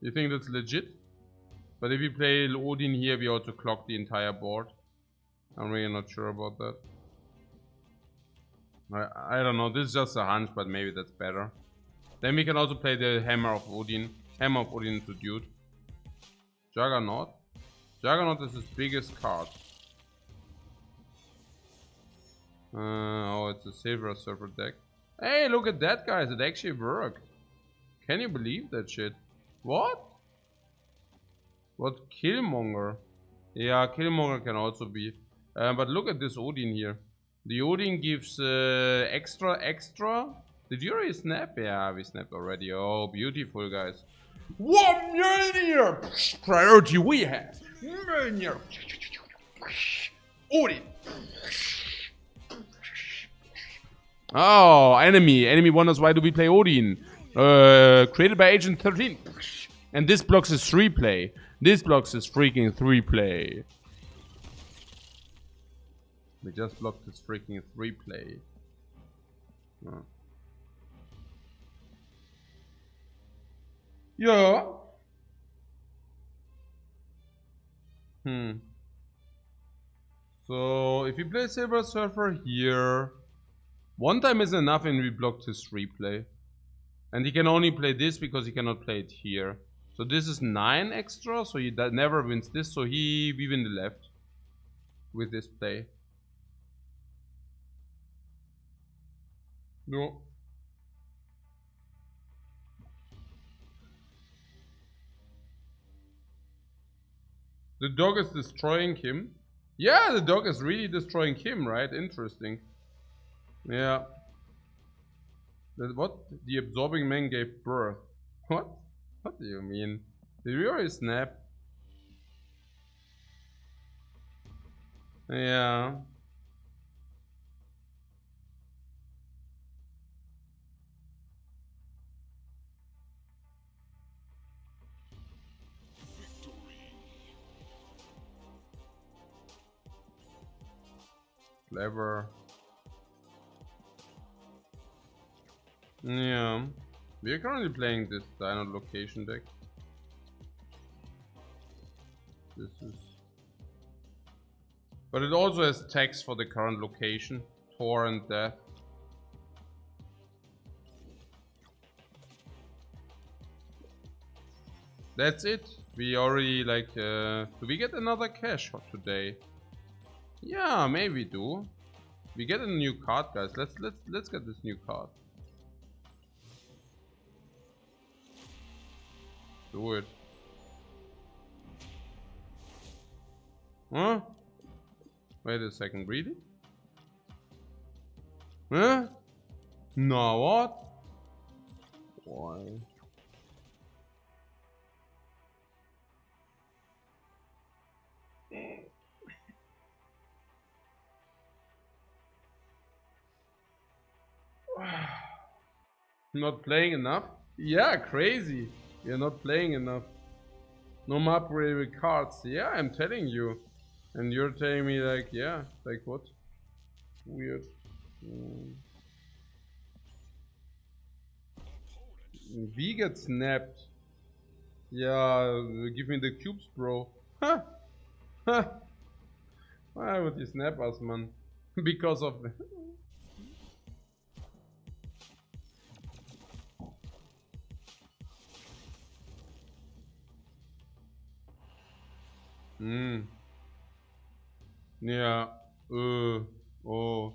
You think that's legit? But if you play Odin here, we also clock the entire board. I'm really not sure about that. I don't know, this is just a hunch, but maybe that's better. Then we can also play the Hammer of Odin. Hammer of Odin to Dude. Juggernaut. Juggernaut is his biggest card. Oh, it's a Silver Surfer deck. Hey, look at that, guys. It actually worked. Can you believe that shit? What? What? Killmonger? Yeah, Killmonger can also be. But look at this Odin here. The Odin gives extra. Did you already snap? Yeah, we snapped already. Oh, beautiful, guys. 1 million priority we have. Odin. Oh, enemy. Enemy wonders why do we play Odin. Created by Agent 13. And this blocks his 3 play. This blocks his freaking 3 play. We just blocked his freaking 3 play. Oh. Yeah. So if you play Silver Surfer here, 1 time is enough and we blocked his 3 play. And he can only play this because he cannot play it here. So this is 9 extra, so he never wins this, so we win the left with this play. No. The dog is destroying him. Yeah, the dog is really destroying him, right? Interesting. Yeah. What? The absorbing man gave birth. What? What do you mean? Did we already snap? Yeah. Clever. Yeah. We are currently playing this Dino Location deck. This is... But it also has text for the current location. Tor and Death. That's it. We already like... do we get another cash for today? Yeah, maybe we do. We get a new card, guys. Let's get this new card. Do it. Huh? Wait a second, really? Huh? No, what? Why? Not playing enough? Yeah, crazy. You're not playing enough. No more upgraded cards. Yeah, I'm telling you. And you're telling me like, yeah, like what? Weird. V gets snapped. Yeah, give me the cubes, bro. Huh? Huh? Why would you snap us, man? Because of... Yeah. Oh.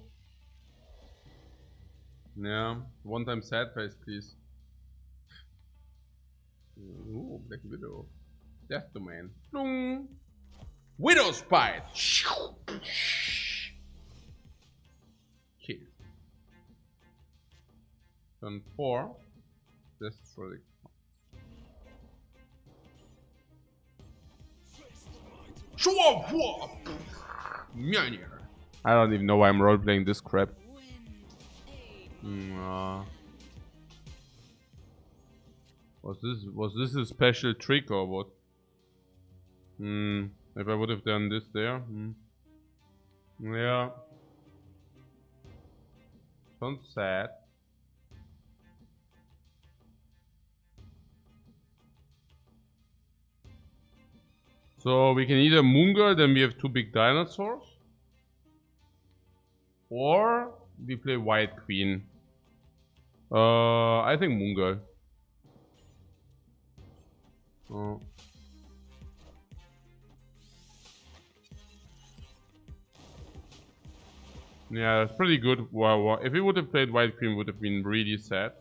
Yeah. One time sad face, please. Ooh, Black Widow. Death Domain. Dong. Widow's Bite. Kill. Turn 4. Destroy the... I don't even know why I'm role-playing this crap. Was this a special trick or what? If I would have done this there. Yeah. Sounds sad. So we can either Moongirl, then we have 2 big dinosaurs. Or we play White Queen. I think Moongirl. Oh. Yeah, that's pretty good. Wow. If we would have played White Queen, would have been really sad.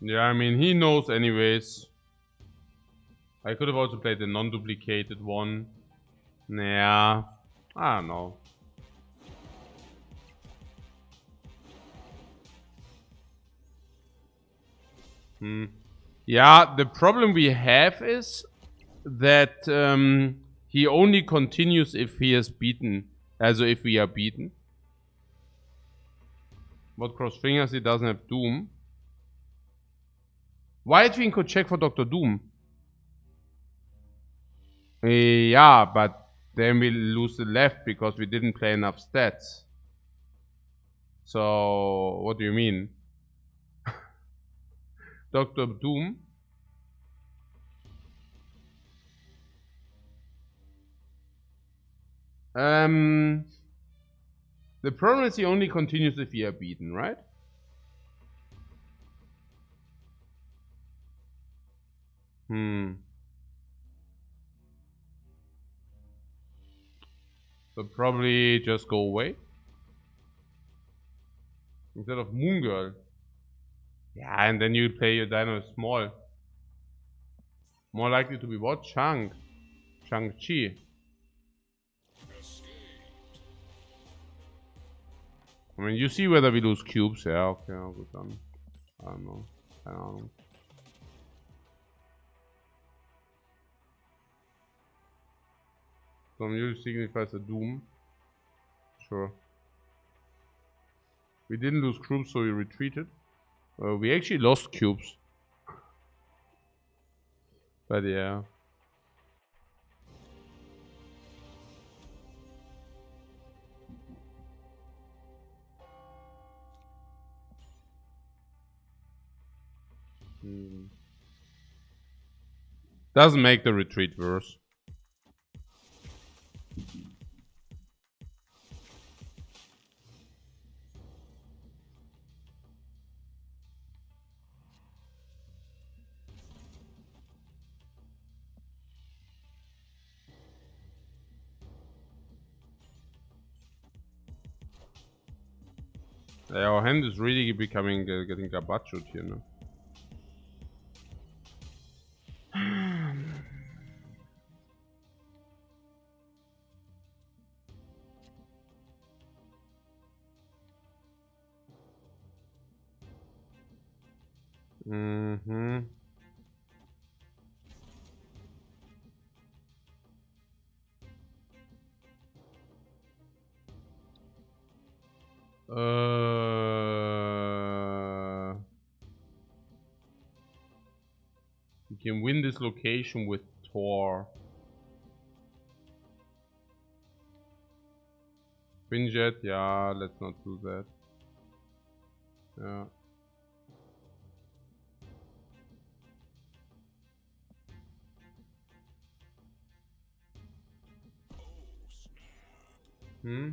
Yeah, I mean, he knows anyways. I could have also played the non-duplicated one. Yeah, I don't know. Yeah, the problem we have is that he only continues if he is beaten. Also if we are beaten. But cross fingers, he doesn't have Doom. White Queen could check for Dr. Doom. Yeah, but then we lose the left because we didn't play enough stats. So, what do you mean? Dr. Doom? The problem is he only continues if we are beaten, right? So probably just go away. Instead of Moongirl. Yeah, and then you play your dino small. More likely to be what? Shang-Chi. I mean, you see whether we lose cubes. Yeah, okay, I'll go done. I don't know. Some usually signifies a doom. Sure. We didn't lose cubes, so we retreated. We actually lost cubes. But yeah. Doesn't make the retreat worse. Yeah, our hand is really becoming getting garbaged here, no? Mm-hmm. You can win this location with Tor. Quinjet, yeah, let's not do that. Yeah. Hmm?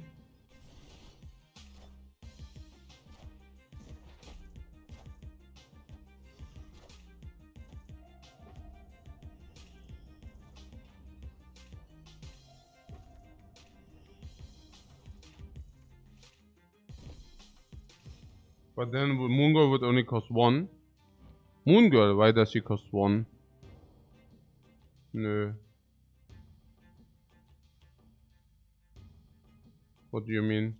But then Moongirl would only cost 1. Moongirl, why does she cost 1? No. What do you mean?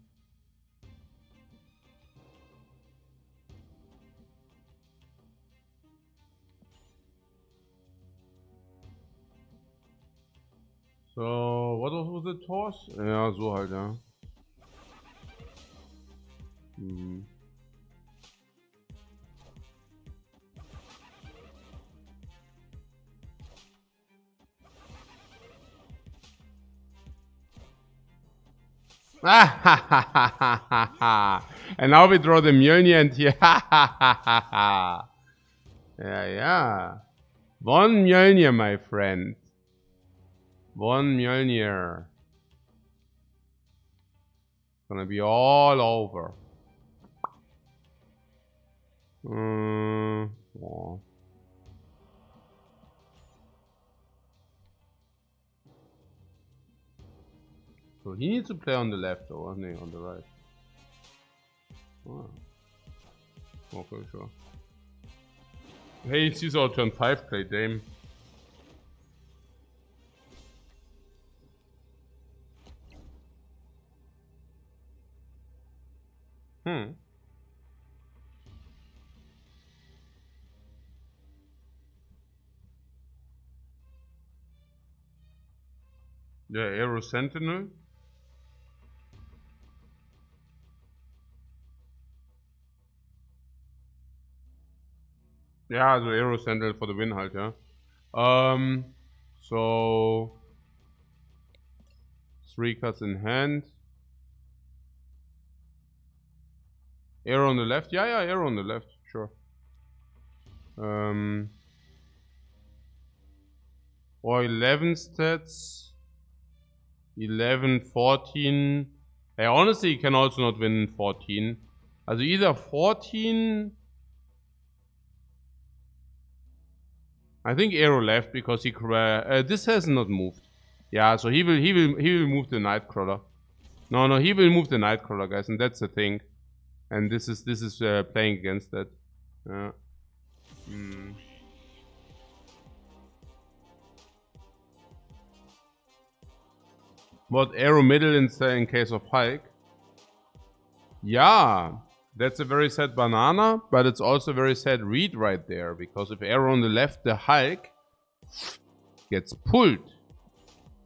So, what was the toss? Ja, so halt, ja. Mhm. And now we draw the Mjolnir and here. Yeah, yeah. One Mjolnir, my friend. One Mjolnir. Gonna be all over. Oh. So he needs to play on the left, or no, on the right. Oh. Okay, sure. Hey, it's our turn 5 play, Dame. Hmm. Yeah, Arrow Sentinel. Ja, also Arrow Sentinel for the win halt, ja. So 3 cards in hand. Arrow on the left. Yeah, yeah, arrow on the left. Sure. Or 11 stats. 11, 14. Hey, honestly, you can also not win 14. Also either 14. I think arrow left because he this has not moved. Yeah, so he will move the Nightcrawler. No, he will move the Nightcrawler, guys, and that's the thing. And this is playing against that. Yeah. What arrow middle in case of Hulk? Yeah, that's a very sad banana, but it's also a very sad read right there, because if arrow on the left, the Hulk gets pulled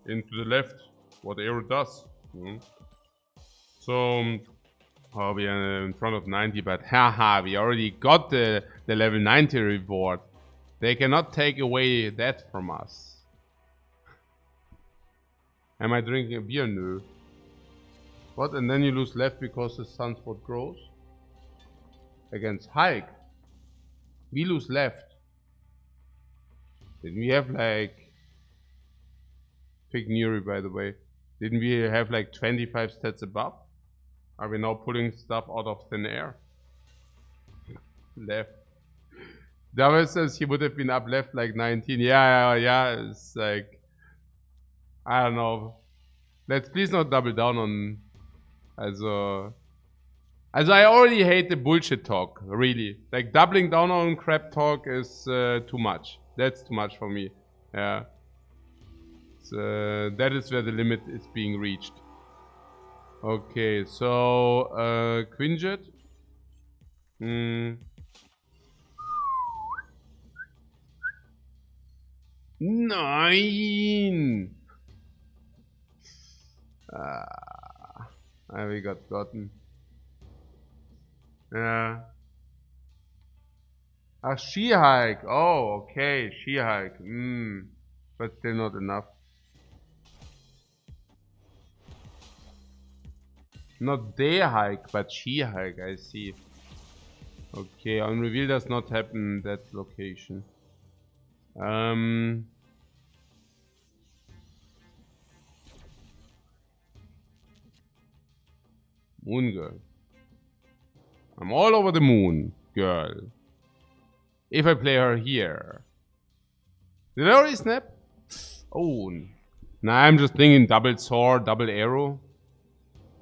into the left. What arrow does. So we are in front of 90, but haha, we already got the level 90 reward. They cannot take away that from us. Am I drinking a beer? No. What? And then you lose left because the sunspot grows? Against Hulk. We lose left. Didn't we have like... Pick Nuri, by the way. Didn't we have like 25 stats above? Are we now pulling stuff out of thin air? Left. Double says he would have been up left like 19. Yeah. It's like... I don't know. Let's please not double down on... Also, I already hate the bullshit talk, really. Like, doubling down on crap talk is too much. That's too much for me. Yeah. That is where the limit is being reached. Okay, so, Quinjet. Nine! We got gotten. Yeah. She-Hike. Oh, okay. She-Hike. But still not enough. Not day hike, but she-hike. I see. Okay, on reveal does not happen in that location. Moon girl. I'm all over the moon, girl. If I play her here. Did I already snap? Oh. Nah, I'm just thinking double sword, double arrow.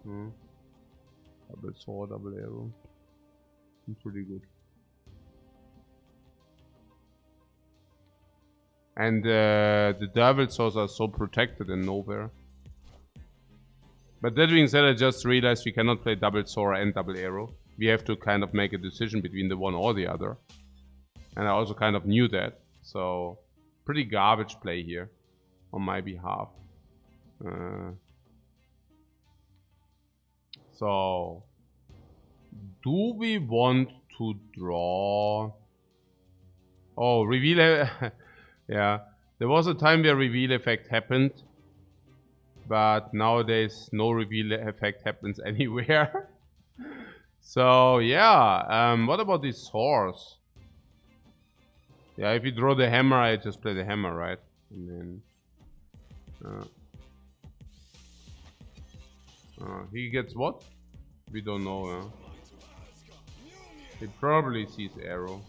Double sword, double arrow. Pretty good. And the double swords are so protected in nowhere. But that being said, I just realized we cannot play double sword and double arrow. We have to kind of make a decision between the one or the other. And I also kind of knew that. So, pretty garbage play here on my behalf. So, do we want to draw? Oh, reveal. Yeah, there was a time where reveal effect happened, but nowadays no reveal effect happens anywhere. So yeah, what about these swords? Yeah, if you draw the hammer, I just play the hammer, right? And then he gets what? We don't know. He probably sees arrow.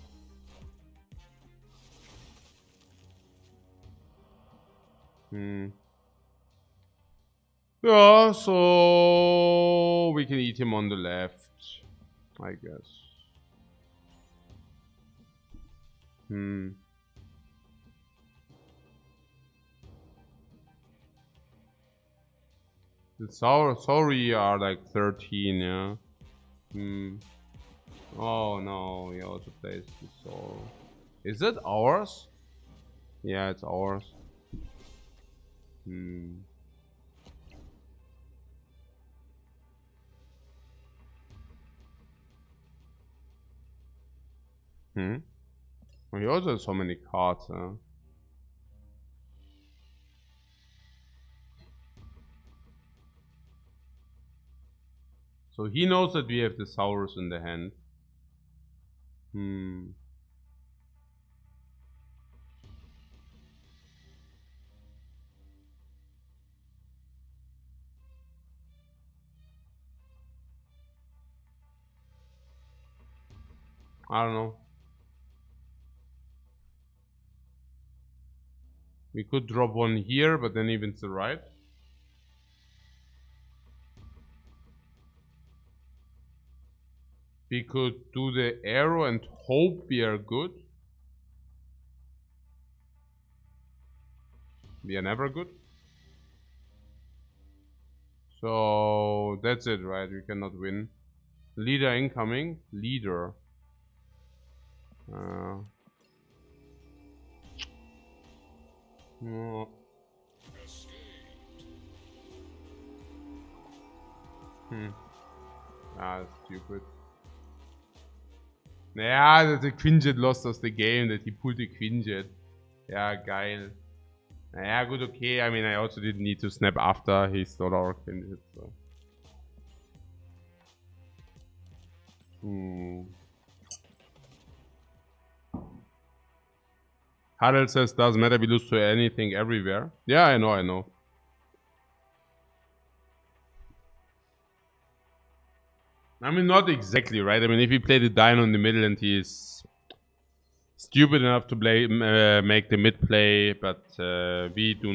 Yeah, so we can eat him on the left, I guess. The sorry are like 13, yeah. Oh no, he also plays the soul. Is it ours? Yeah, it's ours. Well, he also has so many cards, huh? So he knows that we have the Saurus in the hand. I don't know. We could drop one here, but then even to the right. We could do the arrow and hope we are good. We are never good. So that's it, right? We cannot win. Leader incoming. Leader. Stupid. Naja, der Quinjet lost us the game, that he pulled the Quinjet. Ja, geil. Naja, gut, okay. I mean, I also didn't need to snap after he stole our Quinjet, so. Hadel says, doesn't matter, we lose to anything everywhere. Yeah, I know. I mean, not exactly, right? I mean, if we play the Dino in the middle and he is stupid enough to play, make the mid play, but we do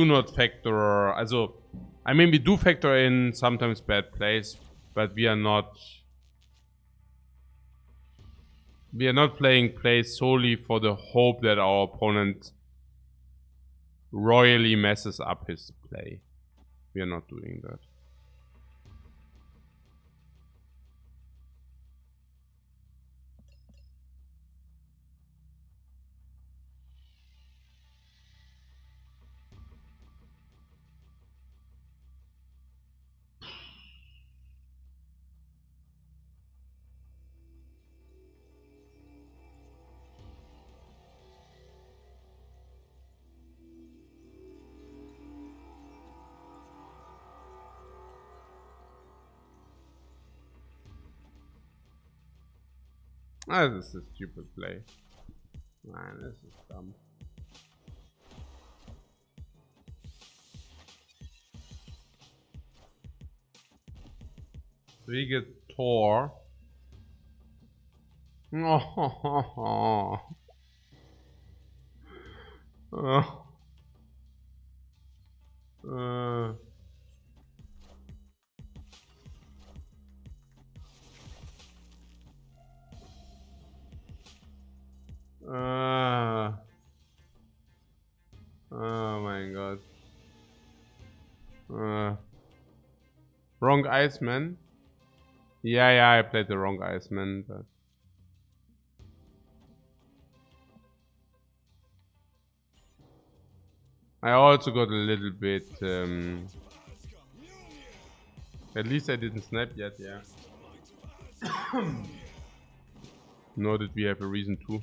not factor. Also, I mean, we do factor in sometimes bad plays, but we are not playing plays solely for the hope that our opponent royally messes up his play. We are not doing that. Ah, this is a stupid play. Man, this is dumb. So we get Thor. Oh. Oh my god. Wrong Iceman. Yeah, I played the wrong Iceman, but I also got a little bit. At least I didn't snap yet, yeah. Nor did we have a reason to.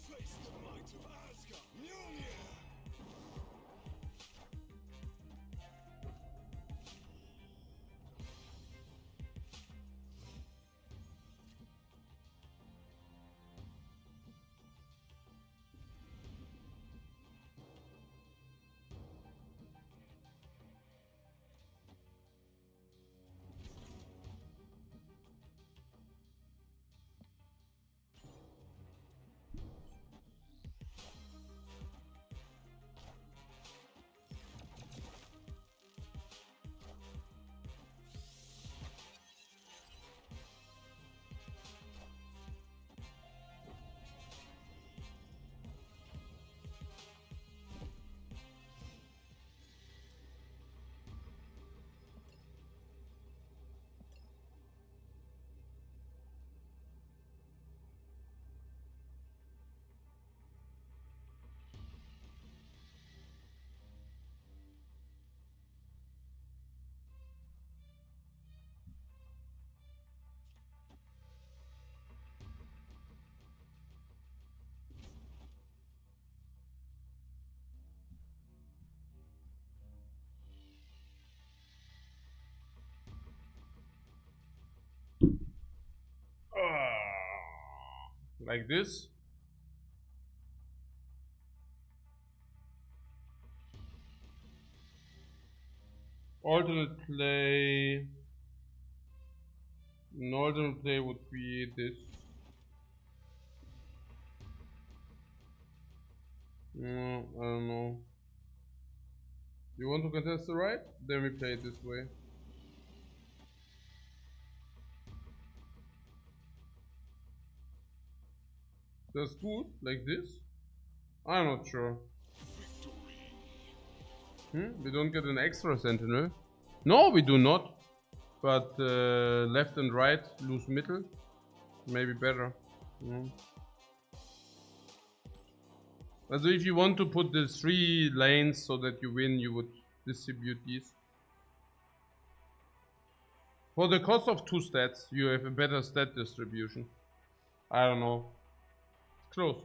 Face the might of Asgard. Mjolnir. Like this. Alternate play. An alternate play would be this. No, I don't know. You want to contest the right? Then we play it this way. That's good, like this? I'm not sure. We don't get an extra sentinel. No, we do not. But left and right lose middle. Maybe better. Also if you want to put the 3 lanes so that you win, you would distribute these. For the cost of 2 stats, you have a better stat distribution. I don't know. It's close.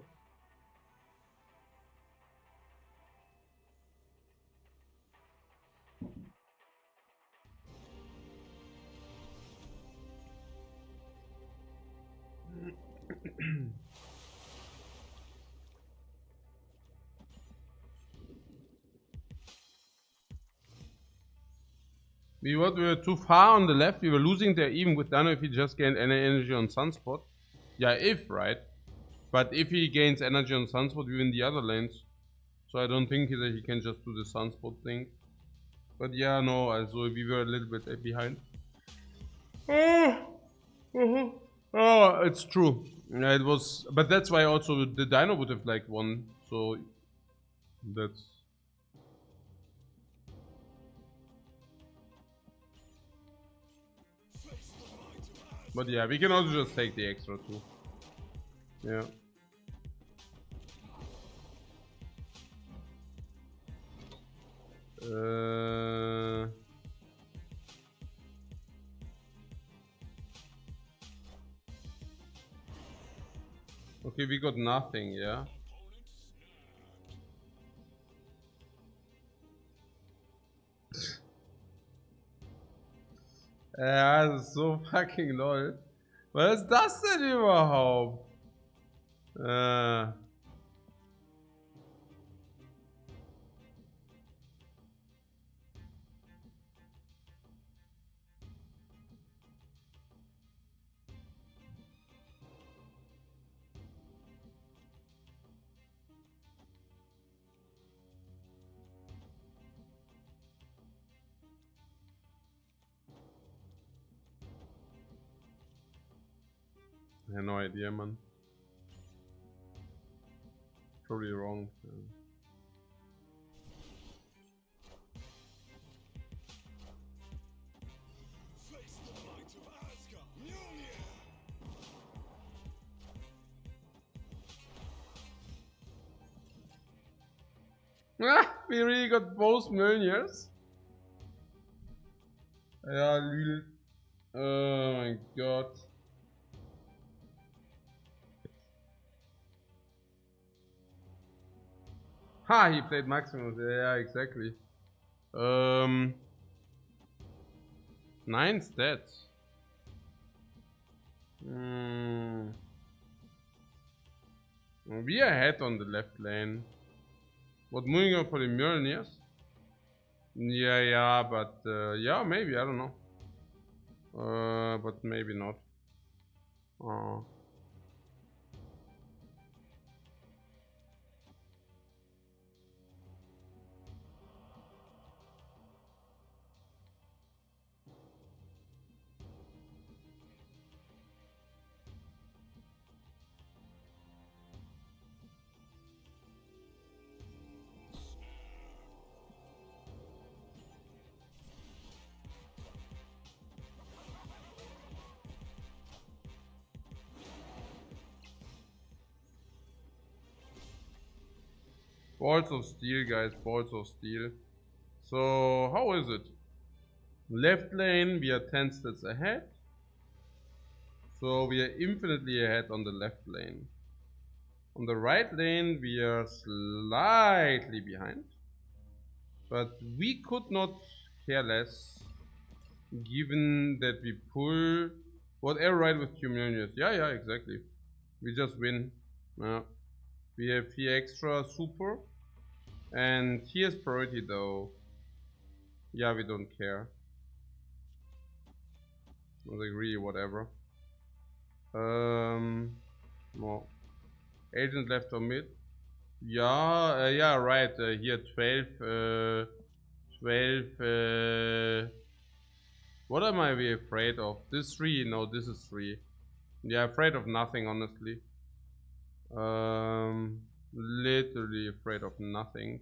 We were too far on the left. We were losing there even with Dano if he just gained any energy on Sunspot. Yeah, if, right? But if he gains energy on Sunspot, we win the other lanes. So I don't think that he can just do the Sunspot thing. But yeah, no, also we were a little bit behind. Oh, it's true. Yeah, it was, but that's why also the Dino would have like won. So that's. But yeah, we can also just take the extra too. Yeah. Okay, we got nothing, yeah. Ja, das ist so fucking lol. Was ist das denn überhaupt? I have no idea, man. Probably wrong. Face the might of Asgard. Mjolnir. Ah, we really got both Mjolnirs. Yeah, lol. Oh my god. Ha, he played Maximus. Yeah, exactly. 9 stats. We are ahead on the left lane. What, moving on for the Mjolnirs? Yeah, but yeah, maybe, I don't know. But maybe not. Balls of steel, guys, balls of steel. So, how is it? Left lane, we are 10 stats ahead. So, we are infinitely ahead on the left lane. On the right lane, we are slightly behind. But we could not care less, given that we pull whatever right with 2 Mjolnirs. Yeah, exactly. We just win. We have here extra super. And here's priority though. Yeah, we don't care. Like really whatever. No. Agent left or mid. Yeah, right. Here 12. 12. What am I afraid of? This 3? No, this is 3. Yeah, afraid of nothing, honestly. Literally afraid of nothing.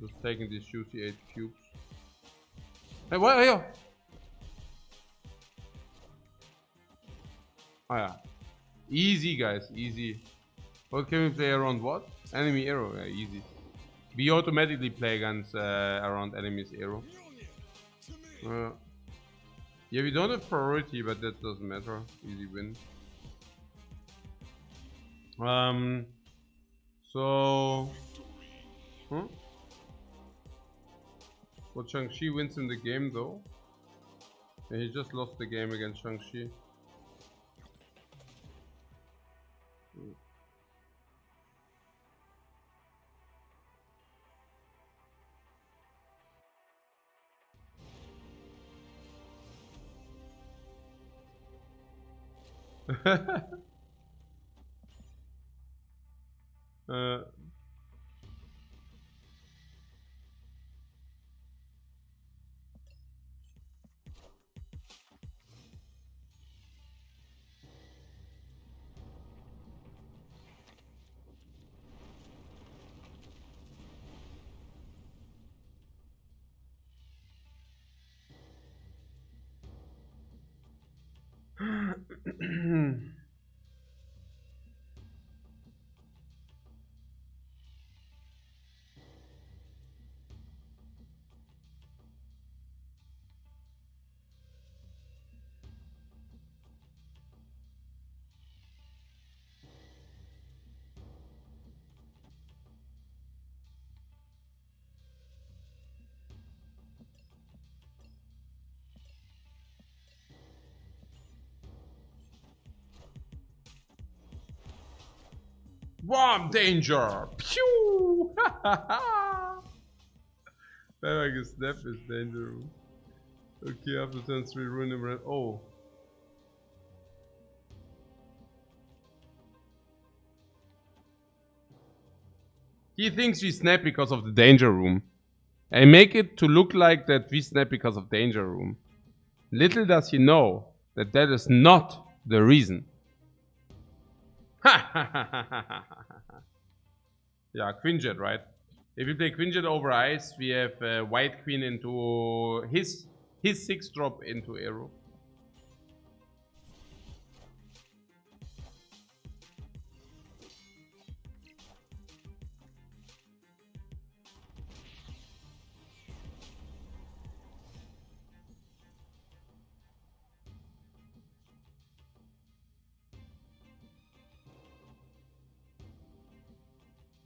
Just taking these juicy 8 cubes. Hey, what are you? Oh yeah. Easy, guys, easy. What can we play around what? Enemy arrow, yeah, easy. We automatically play against around enemy's arrow. Mjolnir. To me. Yeah, we don't have priority, but that doesn't matter. Easy win. So... Huh? Well, Shang-Chi wins in the game though. And he just lost the game against Shang-Chi. uh, Bomb danger! Pew! Like a snap is danger. Okay, after turn 3, ruin him red. Oh. He thinks we snap because of the danger room. And make it to look like that we snap because of danger room. Little does he know that that is not the reason. Yeah, Queen Jet, right? If we play Queen Jet over ice, we have White Queen into his 6-drop into arrow.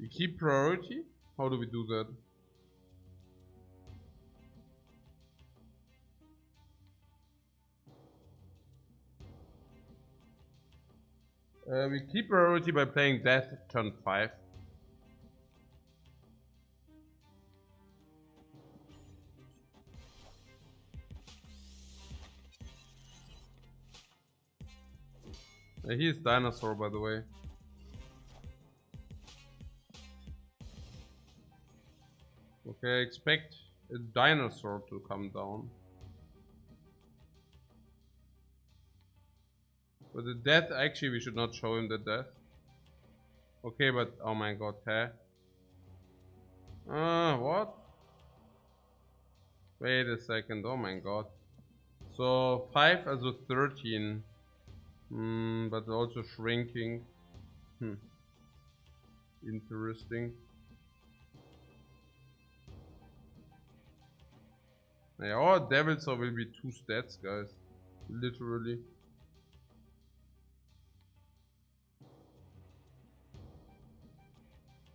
We keep priority? How do we do that? We keep priority by playing Death turn 5. He is dinosaur, by the way. Okay, expect a dinosaur to come down. But the death, actually, we should not show him the death. Okay, but oh my god, huh? What? Wait a second, oh my god. So 5 as a 13. But also shrinking. Interesting. Yeah, our devil saw will be 2 stats, guys. Literally.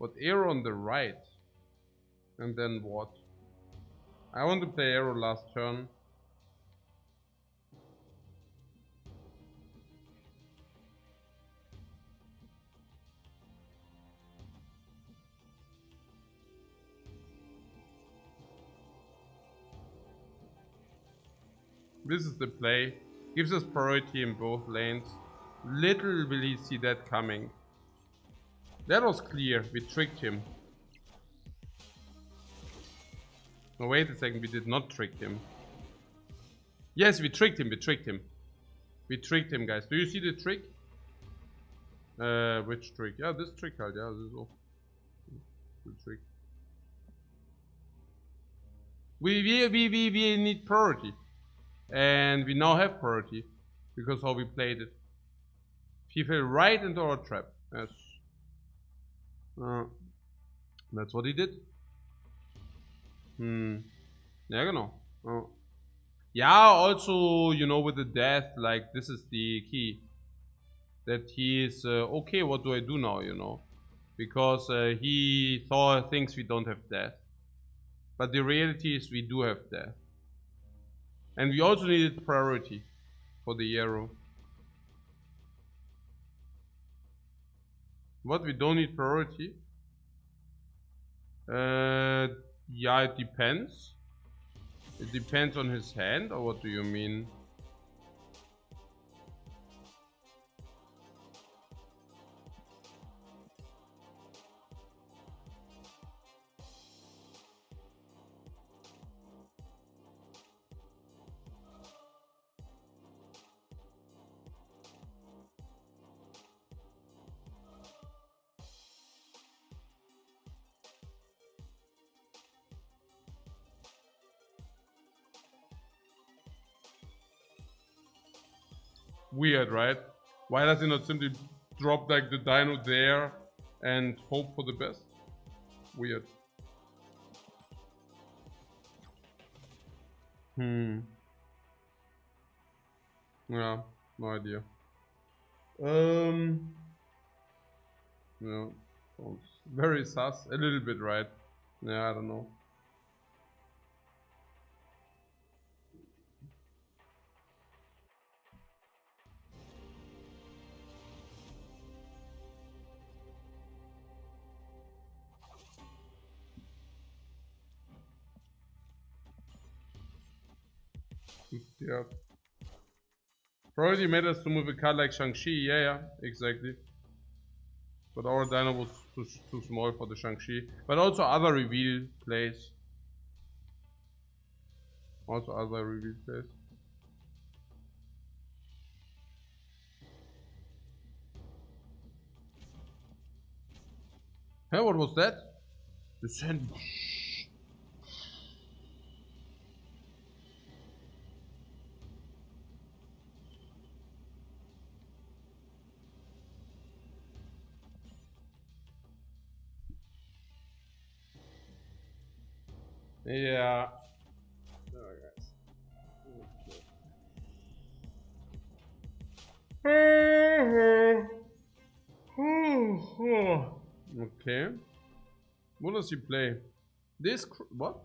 But arrow on the right. And then what? I want to play arrow last turn. This is the play. Gives us priority in both lanes. Little will he see that coming. That was clear. We tricked him. No, wait a second. We did not trick him. Yes, we tricked him. We tricked him. We tricked him, guys. Do you see the trick? Which trick? Yeah, this trick card. Yeah, this is all. The trick. We need priority. And we now have priority. Because how we played it. He fell right into our trap. Yes. That's what he did. Ja, genau. Yeah, also, you know, with the death, like, this is the key. That he is, okay, what do I do now, you know? Because he thinks we don't have death. But the reality is we do have death. And we also needed priority for the arrow. What, we don't need priority? Yeah, it depends. It depends on his hand, or what do you mean? Weird, right? Why does he not simply drop like the dino there and hope for the best? Weird. Yeah, no idea. Yeah, sounds very sus. A little bit, right? Yeah, I don't know. Yeah. Priority made us to move a card like Shang-Chi. Yeah, exactly. But our dino was too small for the Shang-Chi. But also other reveal plays. Also other reveal plays. Hey, what was that? The sandwich. Yeah. Okay. What does he play? This what?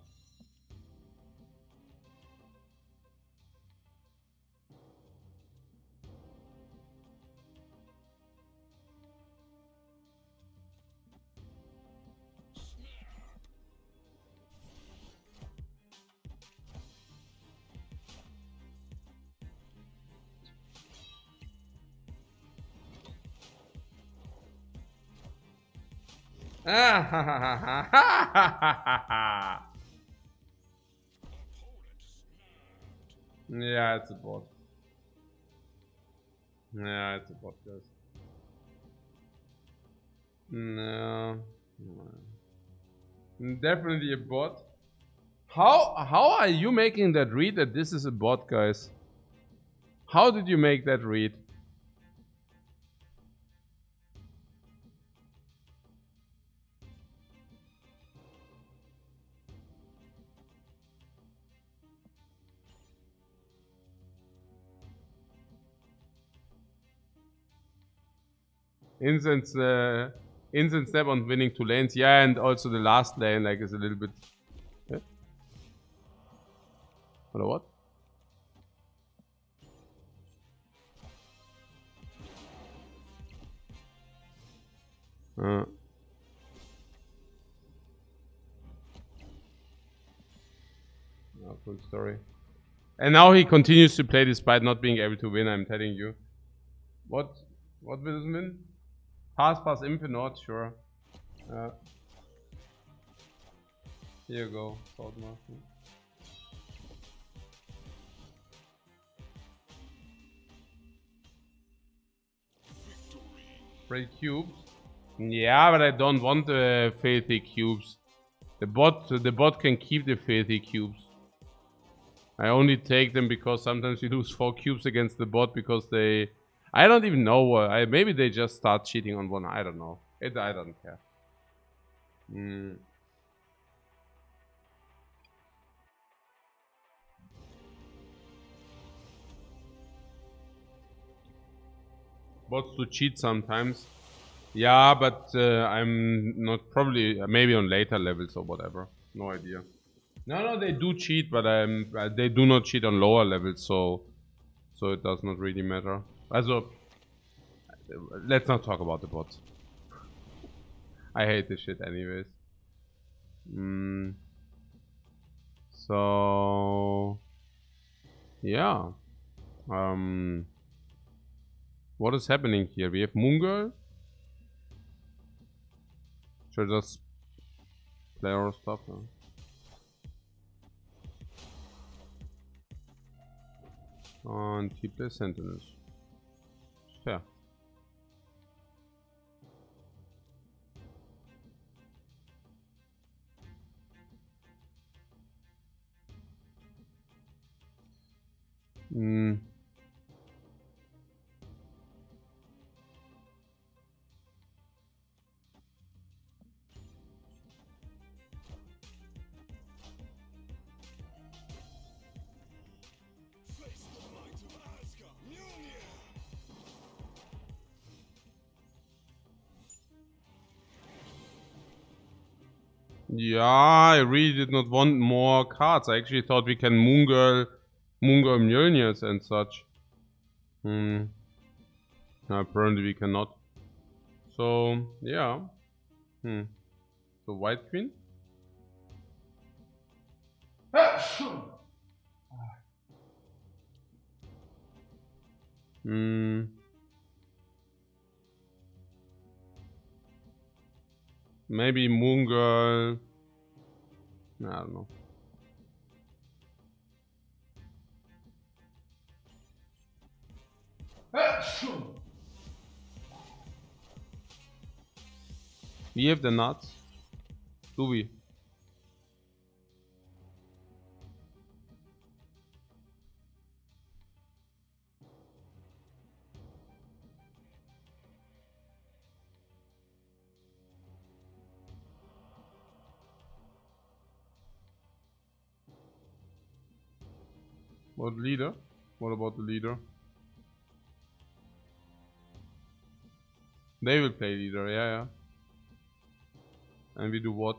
Ah, ha, ha, ha, ha, ha, ha, ha. Yeah, it's a bot. Yeah, it's a bot, guys. No. Definitely a bot. How are you making that read that this is a bot, guys? How did you make that read? Instant, instant step on winning 2 lanes. Yeah, and also the last lane like is a little bit. Yeah? Or what? Full story. And now he continues to play despite not being able to win. I'm telling you. What? What will this mean? Pass infinite, sure. Here you go, Sword Master. Break cubes. Yeah, but I don't want the filthy cubes. The bot can keep the filthy cubes. I only take them because sometimes you lose 4 cubes against the bot because they... I don't even know. Maybe they just start cheating on one. I don't know. I don't care. bots to cheat sometimes. Yeah, but I'm not probably maybe on later levels or whatever. No idea. No, they do cheat, but they do not cheat on lower levels, so it does not really matter. Also, let's not talk about the bots. I hate this shit anyways. So yeah. What is happening here? We have Moon Girl. Should I just play our stuff now? And he plays Sentinels. Fair. Face the might of Asgard. Mjolnir. Yeah, I really did not want more cards. I actually thought we can Moon Girl Mjolnirs and such. Apparently we cannot. So, yeah. So, White Queen? Maybe Moon Girl. I don't know. We have the nuts. Do we? What leader? What about the leader? They will play leader, yeah. And we do what?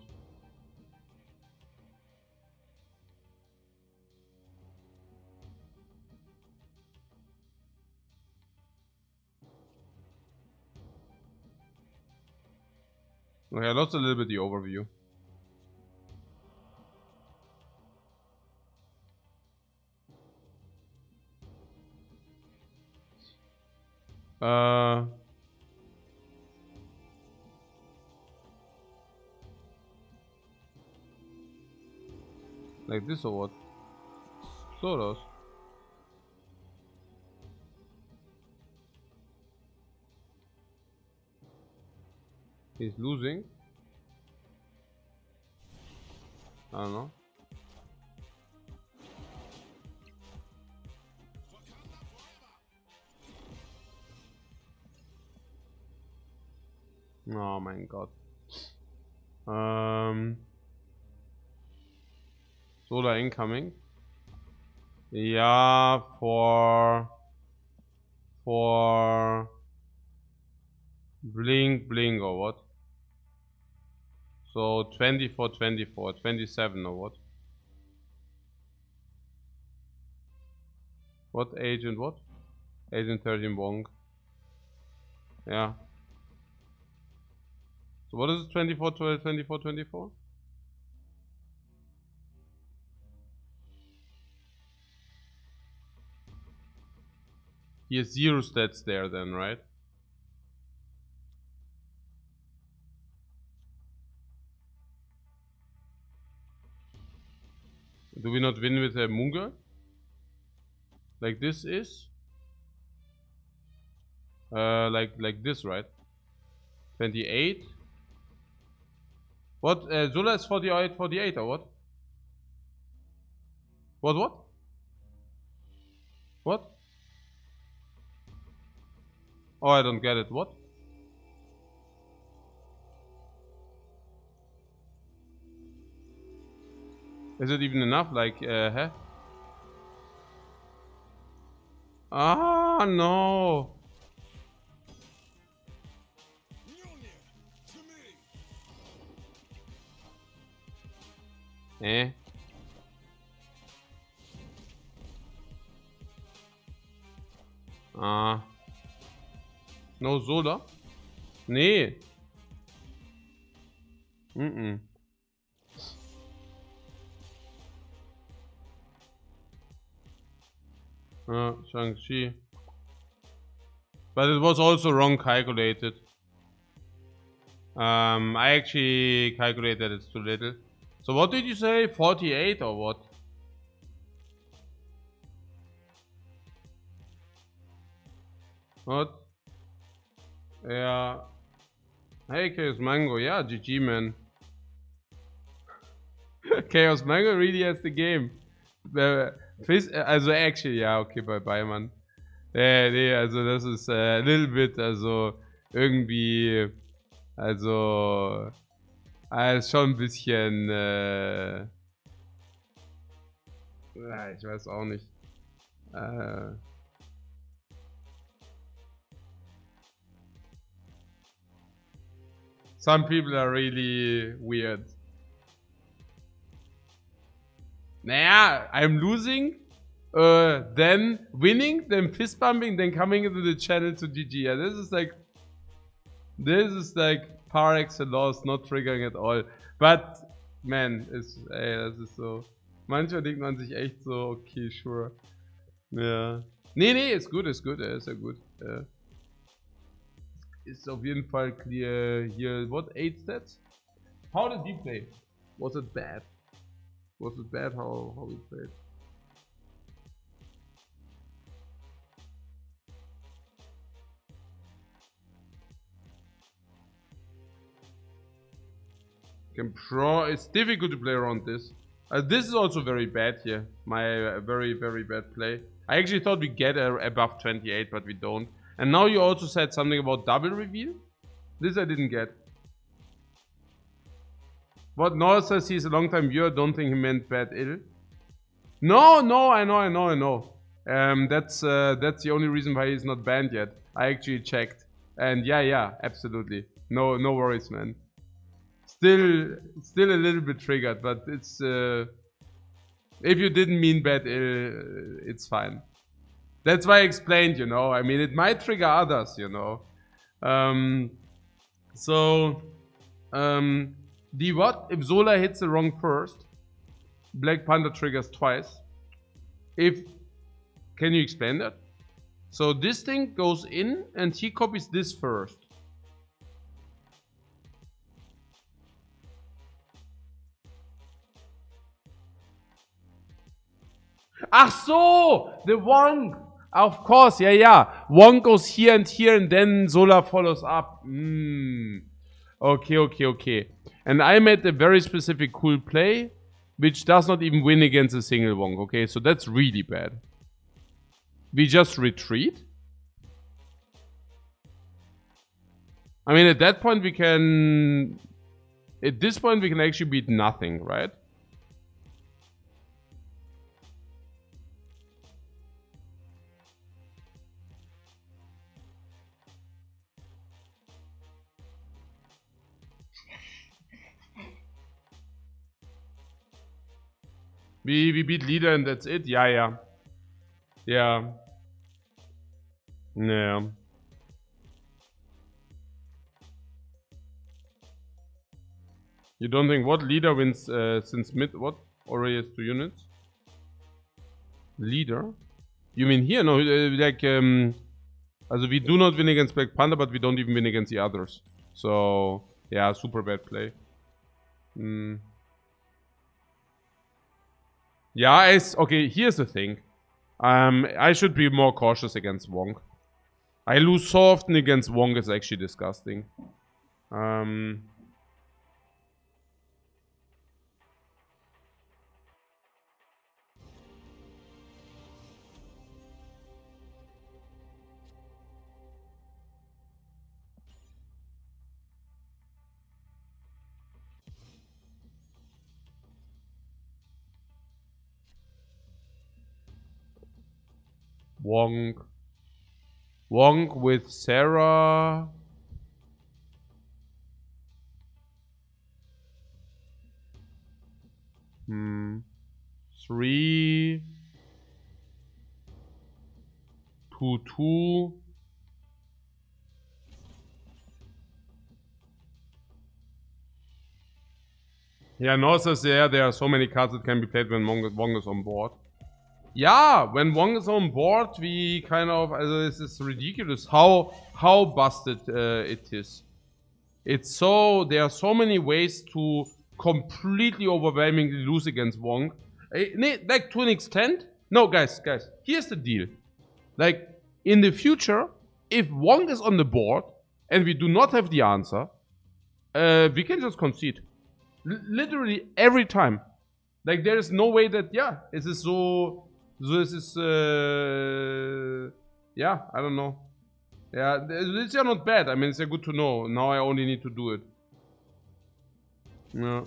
Okay, I lost a little bit the overview. Like this or what? Solos. He's losing. I don't know. Oh my god. Solar incoming. Yeah, for Blink or what? So 24, 24, 27 or what? What agent what? Agent 13 Wong. Yeah. So what is it? 24, 12, 24, 24? He has 0 stats there then, right? Do we not win with a Munga? Like this is? Like this, right? 28? What? Zula is 48, 48 or what? What? What? Oh, I don't get it. What? Is it even enough? Like, huh? Ah, no. Eh? Ah. No Soda? Nee. Mhm. Shang-Chi. But it was also wrong calculated. I actually calculated it's too little. So what did you say? 48 or what? What? Yeah. Hey, Chaos Mango. Yeah, GG, man. Chaos Mango really has the game. Also actually, ja, okay, bye, Mann. Nee, also das ist a little bit, also irgendwie, also, ist schon ein bisschen, ich weiß auch nicht. Some people are really weird. Naja, I'm losing, then winning, then fist bumping, then coming into the channel to GG. Yeah, this is like par excellence, not triggering at all. But, man, das ist so. Manchmal denkt man sich echt so, okay, sure. Ja. Nee, ist gut, ist ja gut. Ist auf jeden Fall clear hier. What, 8 stats? How did he play? Was it bad? Was it bad how we played? Pro, it's difficult to play around this. This is also very bad here. My very, very bad play. I actually thought we get above 28, but we don't. And now you also said something about double reveal. This I didn't get. What Noah says he's a long time viewer. Don't think he meant bad ill. No, I know. That's the only reason why he's not banned yet. I actually checked, and yeah, absolutely. No worries, man. Still a little bit triggered, but it's if you didn't mean bad ill, it's fine. That's why I explained, you know. I mean, it might trigger others, you know. The what? If Zola hits the wrong first, Black Panther triggers twice. Can you explain that? So this thing goes in and he copies this first. Ach so, the Wong. Of course, yeah. Wong goes here, and then Zola follows up. Okay. And I made a very specific cool play, which does not even win against a single Wong. Okay, so that's really bad. We just retreat. I mean, at that point we can... At this point we can actually beat nothing, right? We beat leader and that's it? Yeah. Yeah. You don't think what leader wins since mid what? Already has 2 units? Leader? You mean here? No, also we do not win against Black Panther, but we don't even win against the others. So, yeah, super bad play. Yeah, okay, here's the thing. I should be more cautious against Wong. I lose so often against Wong, it's actually disgusting. Wong with Sarah. 3, 2, 2. Yeah, no says there are so many cards that can be played when Wong is on board. Yeah, when Wong is on board, we kind of, this is ridiculous how busted it is. It's so, there are so many ways to completely overwhelmingly lose against Wong. Like to an extent. No, guys, here's the deal. Like, in the future, if Wong is on the board and we do not have the answer, we can just concede. Literally every time. Like, there is no way that, yeah, it is so this is, yeah, I don't know. Yeah, it's yeah not bad. I mean, it's yeah good to know. Now I only need to do it. Yeah.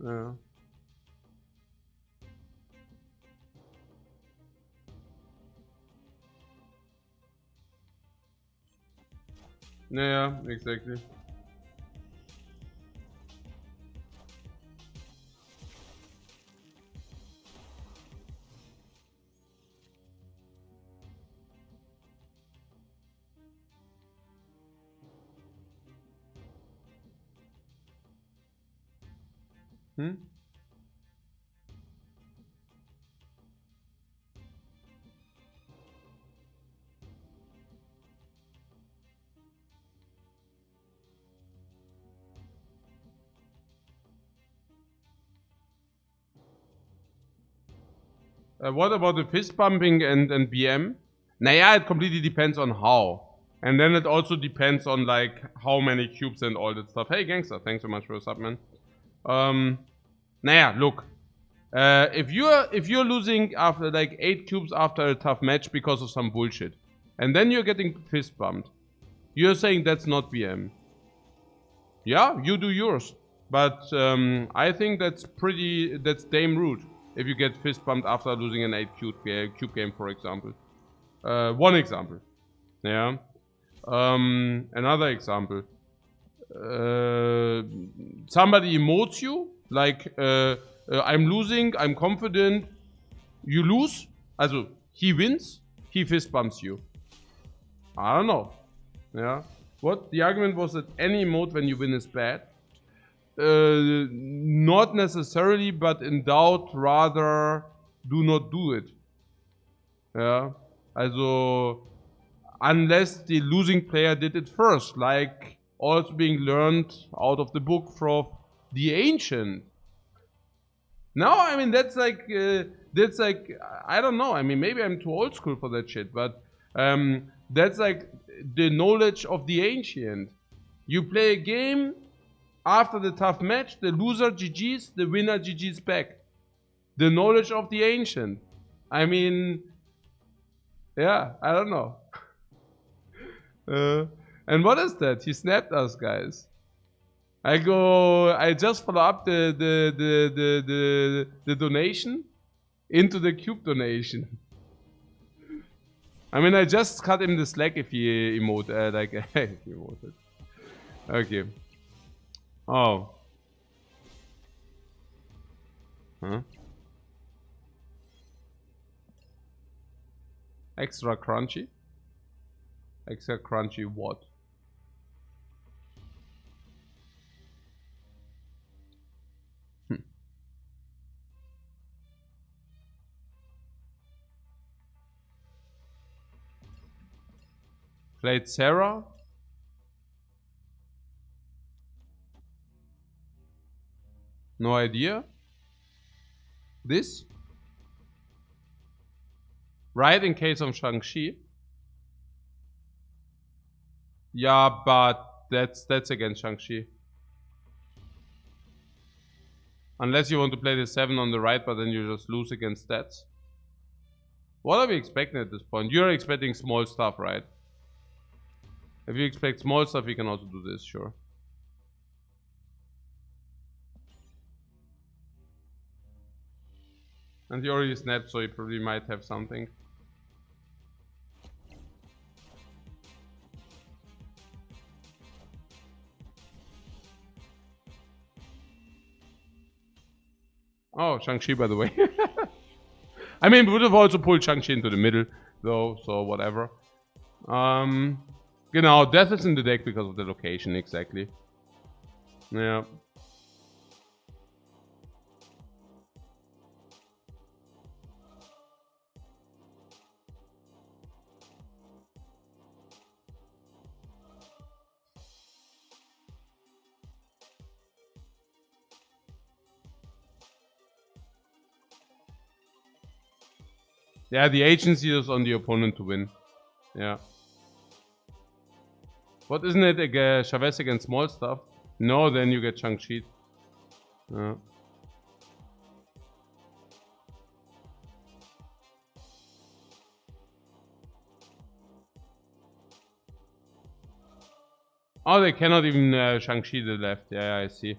Yeah. Yeah, exactly. Hmm? What about the fist bumping and BM? Naja, it completely depends on how. And then it also depends on like how many cubes and all that stuff. Hey gangster, thanks so much for the sub, man. Naja, look. If you're losing after like 8 cubes after a tough match because of some bullshit, and then you're getting fist bumped, you're saying that's not BM. Yeah, you do yours. But I think that's damn rude if you get fist bumped after losing an 8 cube game, for example. One example. Yeah. Another example. Somebody emotes you, like, I'm losing, I'm confident. You lose. Also, he wins, he fist bumps you. I don't know. Yeah. What? The argument was that any emote when you win is bad. Not necessarily, but in doubt, rather do not do it. Yeah. Also, unless the losing player did it first, like also being learned out of the book from the ancient. No, I mean that's like I don't know. I mean maybe I'm too old school for that shit, but that's like the knowledge of the ancient. You play a game after the tough match, the loser GG's, the winner GG's back. The knowledge of the ancient. I mean, yeah, I don't know. And what is that? He snapped us, guys. I just follow up the donation into the cube donation. I mean, I just cut him the slack if he emote, like, if he emoted. Okay. Oh. Huh? Extra crunchy? Extra crunchy what? Played Sarah? No idea. This? Right in case of Shang-Chi? Yeah, but that's against Shang-Chi. Unless you want to play the 7 on the right, but then you just lose against stats. What are we expecting at this point? You're expecting small stuff, right? If you expect small stuff, you can also do this, sure. And he already snapped, so he probably might have something. Oh, Shang-Chi, by the way. I mean, we would have also pulled Shang-Chi into the middle, though, so whatever. Genau, Death is in the deck because of the location, exactly. Yeah. Yeah, the agency is on the opponent to win. Yeah. What, isn't it Chavez against small stuff? No, then you get Shang-Chi. Yeah. Oh, they cannot even Shang-Chi the left. Yeah, I see.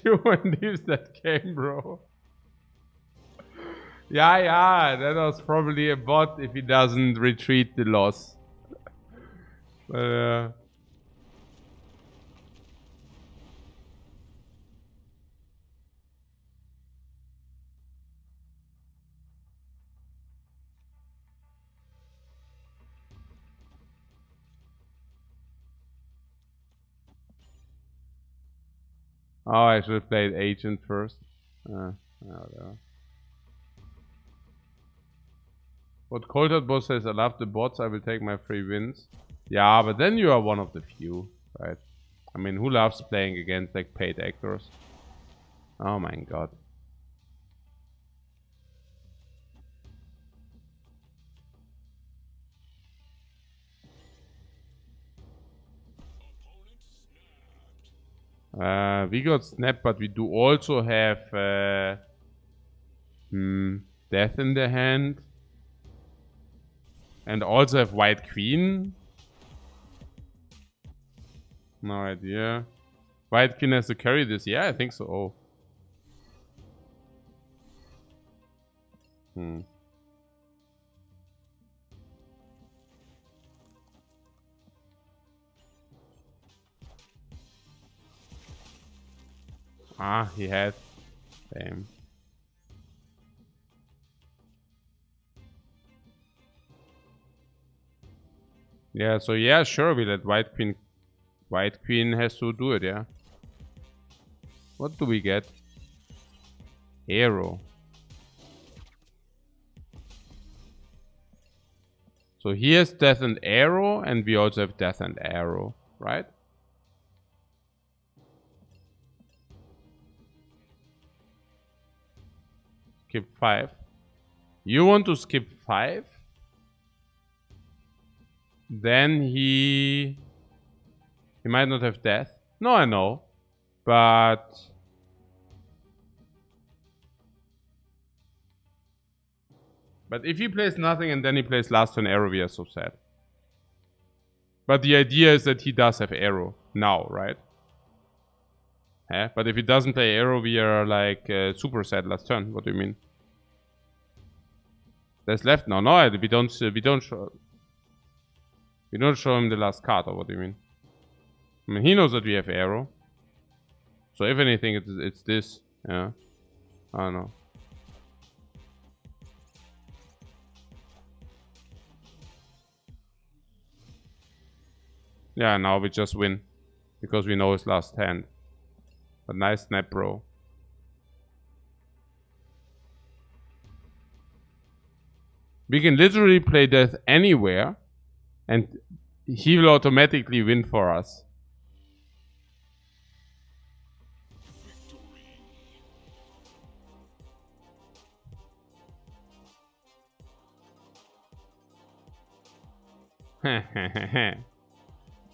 You leaves that game, bro. Yeah, that was probably a bot if he doesn't retreat the loss. But, oh, I should have played Agent first. Whatever. What Coulthard boss says, I love the bots, I will take my free wins. Yeah, but then you are one of the few, right? I mean, who loves playing against like paid actors? Oh my god. We got snapped, but we do also have Death in the hand. And also have White Queen. No idea. White Queen has to carry this. Yeah, I think so. Oh. Ah, he had. Damn. Yeah, so yeah, sure, we let White Queen. White Queen has to do it, yeah. What do we get? Arrow. So he has Death and Arrow, and we also have Death and Arrow, right? Skip 5. You want to skip 5? Then he might not have Death. No, I know. But if he plays nothing and then he plays last turn Arrow, we are so sad. But the idea is that he does have Arrow now, right? Yeah, but if he doesn't play Arrow, we are like super sad last turn. What do you mean? There's left now. No, we don't show him the last card, or what do you mean? I mean, he knows that we have Arrow. So if anything, it's this. Yeah. I don't know. Yeah, now we just win. Because we know his last hand. But nice snap, bro. We can literally play Death anywhere. And he will automatically win for us.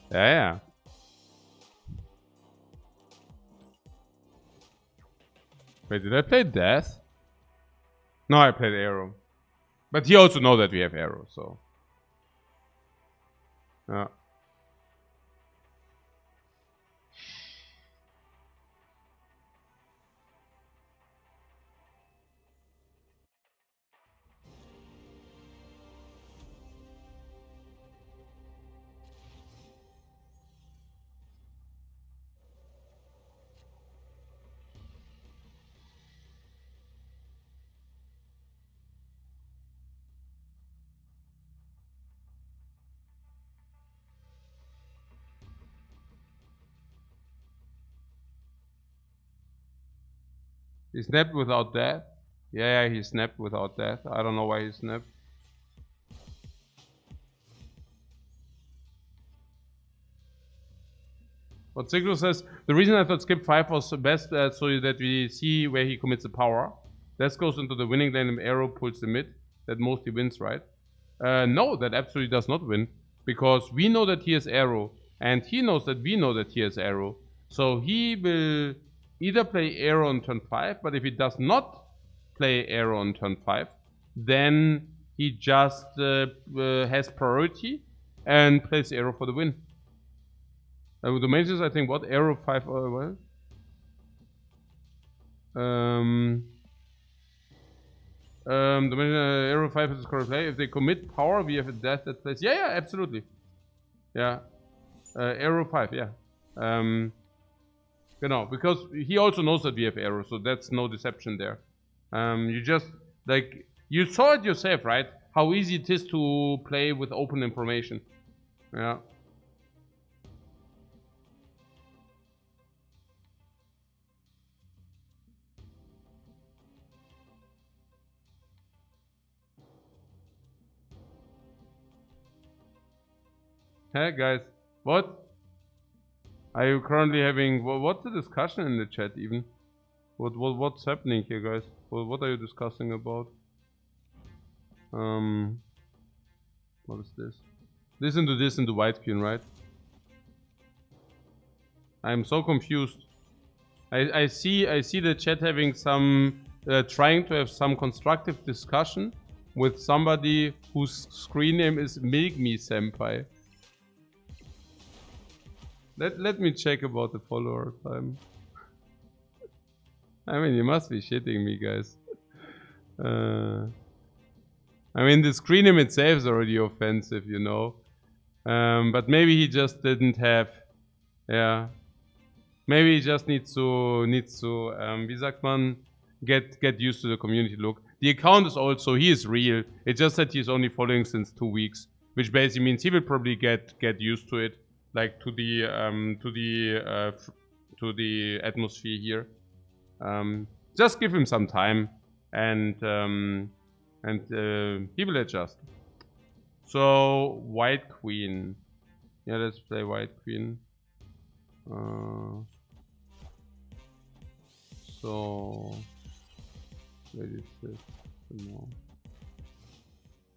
Yeah. Wait, did I play Death? No, I played arrow. But he also knows that we have arrow, so. Yeah. He snapped without death. Yeah, he snapped without death. I don't know why he snapped. What Siglo says, the reason I thought skip 5 was the best so that we see where he commits the power. That goes into the winning lane and arrow pulls the mid. That mostly wins, right? No, that absolutely does not win. Because we know that he has arrow. And he knows that we know that he has arrow. So he will either play arrow on turn 5, but if he does not play arrow on turn 5, then he just has priority and plays arrow for the win. The majors, I think, what? Arrow 5 well? The arrow 5 is correct play. If they commit power, we have a death that plays. Yeah, absolutely. Yeah. Arrow 5, yeah. Because he also knows that we have arrow, so that's no deception there. You just, like, you saw it yourself, right? How easy it is to play with open information. Yeah. Hey guys, what? Are you currently having, what's the discussion in the chat even? What's happening here, guys? What are you discussing about? What is this? Listen to this in the white queen, right? I'm so confused. I see the chat having some, trying to have some constructive discussion with somebody whose screen name is Milk Me Senpai. Let me check about the follower time. I mean, you must be shitting me, guys. I mean, the screen name itself is already offensive, you know. But maybe he just didn't have, yeah. Maybe he just needs to, wie sagt man, get used to the community look. The account is also, he is real. It's just that he's only following since 2 weeks, which basically means he will probably get used to it, like to the atmosphere here. Just give him some time, and he will adjust. So white queen, yeah, let's play white queen. So where is this? No.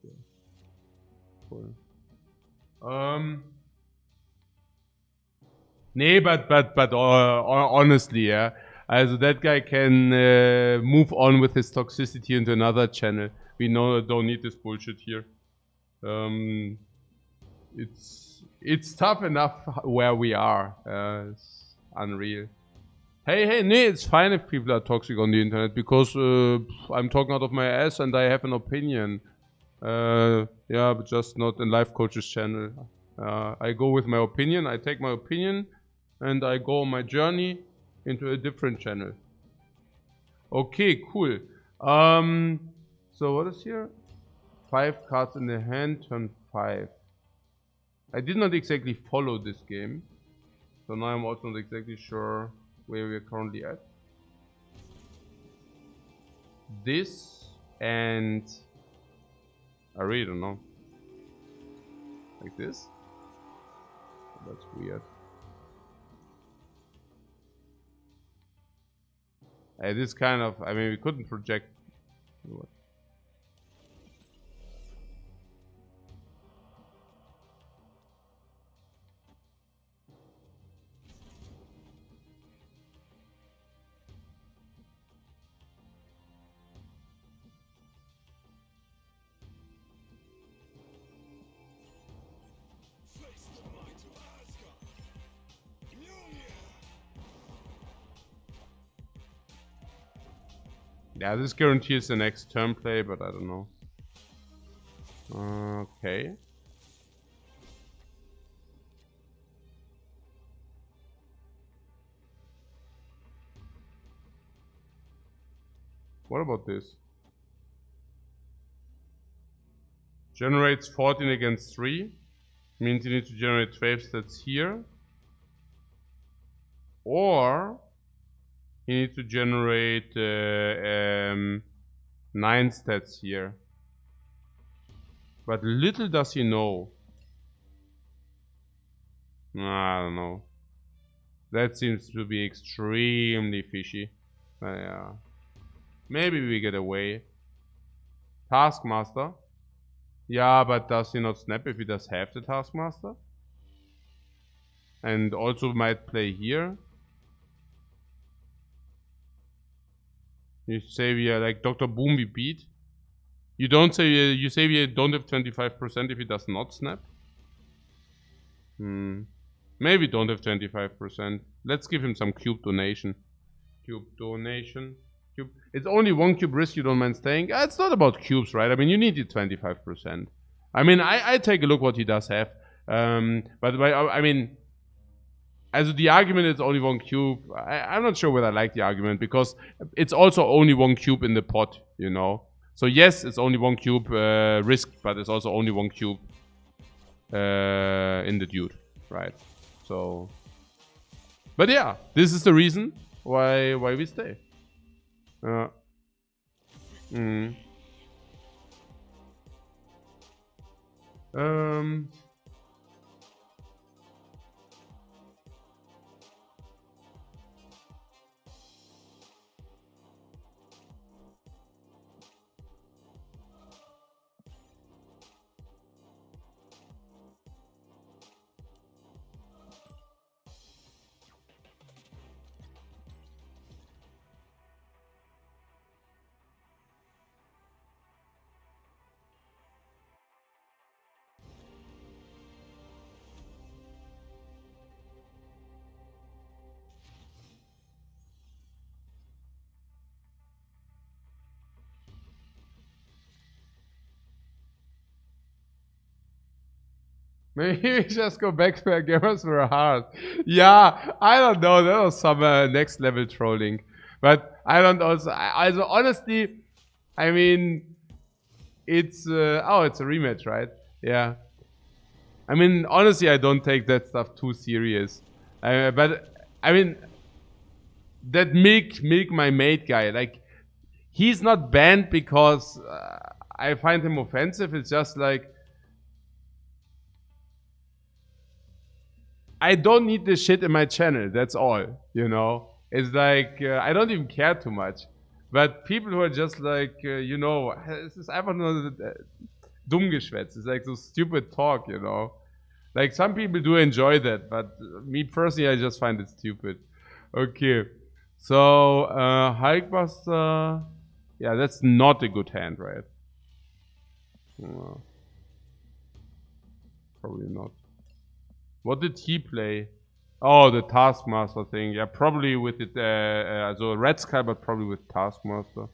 Okay. Cool. Nee, but honestly, yeah. Also that guy can move on with his toxicity into another channel. We don't need this bullshit here. It's tough enough where we are. It's unreal. Hey, nee, it's fine if people are toxic on the internet because I'm talking out of my ass and I have an opinion. Yeah, but just not in Lifecoach's channel. I go with my opinion, I take my opinion, and I go on my journey into a different channel. Okay, cool. So what is here? 5 cards in the hand, turn 5. I did not exactly follow this game, so now I'm also not exactly sure where we are currently at. This and I really don't know. Like this? That's weird. This kind of, I mean, we couldn't project. Yeah, this guarantees the next turn play, but I don't know. Okay. What about this? Generates 14 against 3. Means you need to generate 12 stats here. Or you need to generate 9 stats here. But little does he know. I don't know. That seems to be extremely fishy. Yeah. Maybe we get away. Taskmaster. Yeah, but does he not snap if he does have the Taskmaster? And also might play here. You say we are like Dr. Boom we beat. You don't say you say we don't have 25% if he does not snap? Maybe don't have 25%. Let's give him some cube donation. Cube donation. Cube. It's only 1 cube risk, you don't mind staying. It's not about cubes, right? I mean, you need it 25%. I mean, I take a look what he does have. But I mean, as the argument is only 1 cube, I'm not sure whether I like the argument because it's also only 1 cube in the pot, you know. So yes, it's only 1 cube risk, but it's also only 1 cube in the dude, right? So, but yeah, this is the reason why we stay. Maybe we just go back to our gamers for a heart. Yeah, I don't know. That was some next level trolling. But I don't also. Also, honestly, I mean, it's. It's a rematch, right? Yeah. I mean, honestly, I don't take that stuff too serious. But, I mean, that Milk my mate guy, like, he's not banned because I find him offensive. It's just like, I don't need this shit in my channel. That's all, you know. It's like I don't even care too much. But people who are just like, you know, es ist einfach nur Dummgeschwätz. It's like so stupid talk, you know. Like some people do enjoy that, but me personally, I just find it stupid. Okay, so Hulkbuster, yeah, that's not a good hand, right? Probably not. What did he play? Oh, the Taskmaster thing. Yeah, probably with it. So Red Sky, but probably with Taskmaster.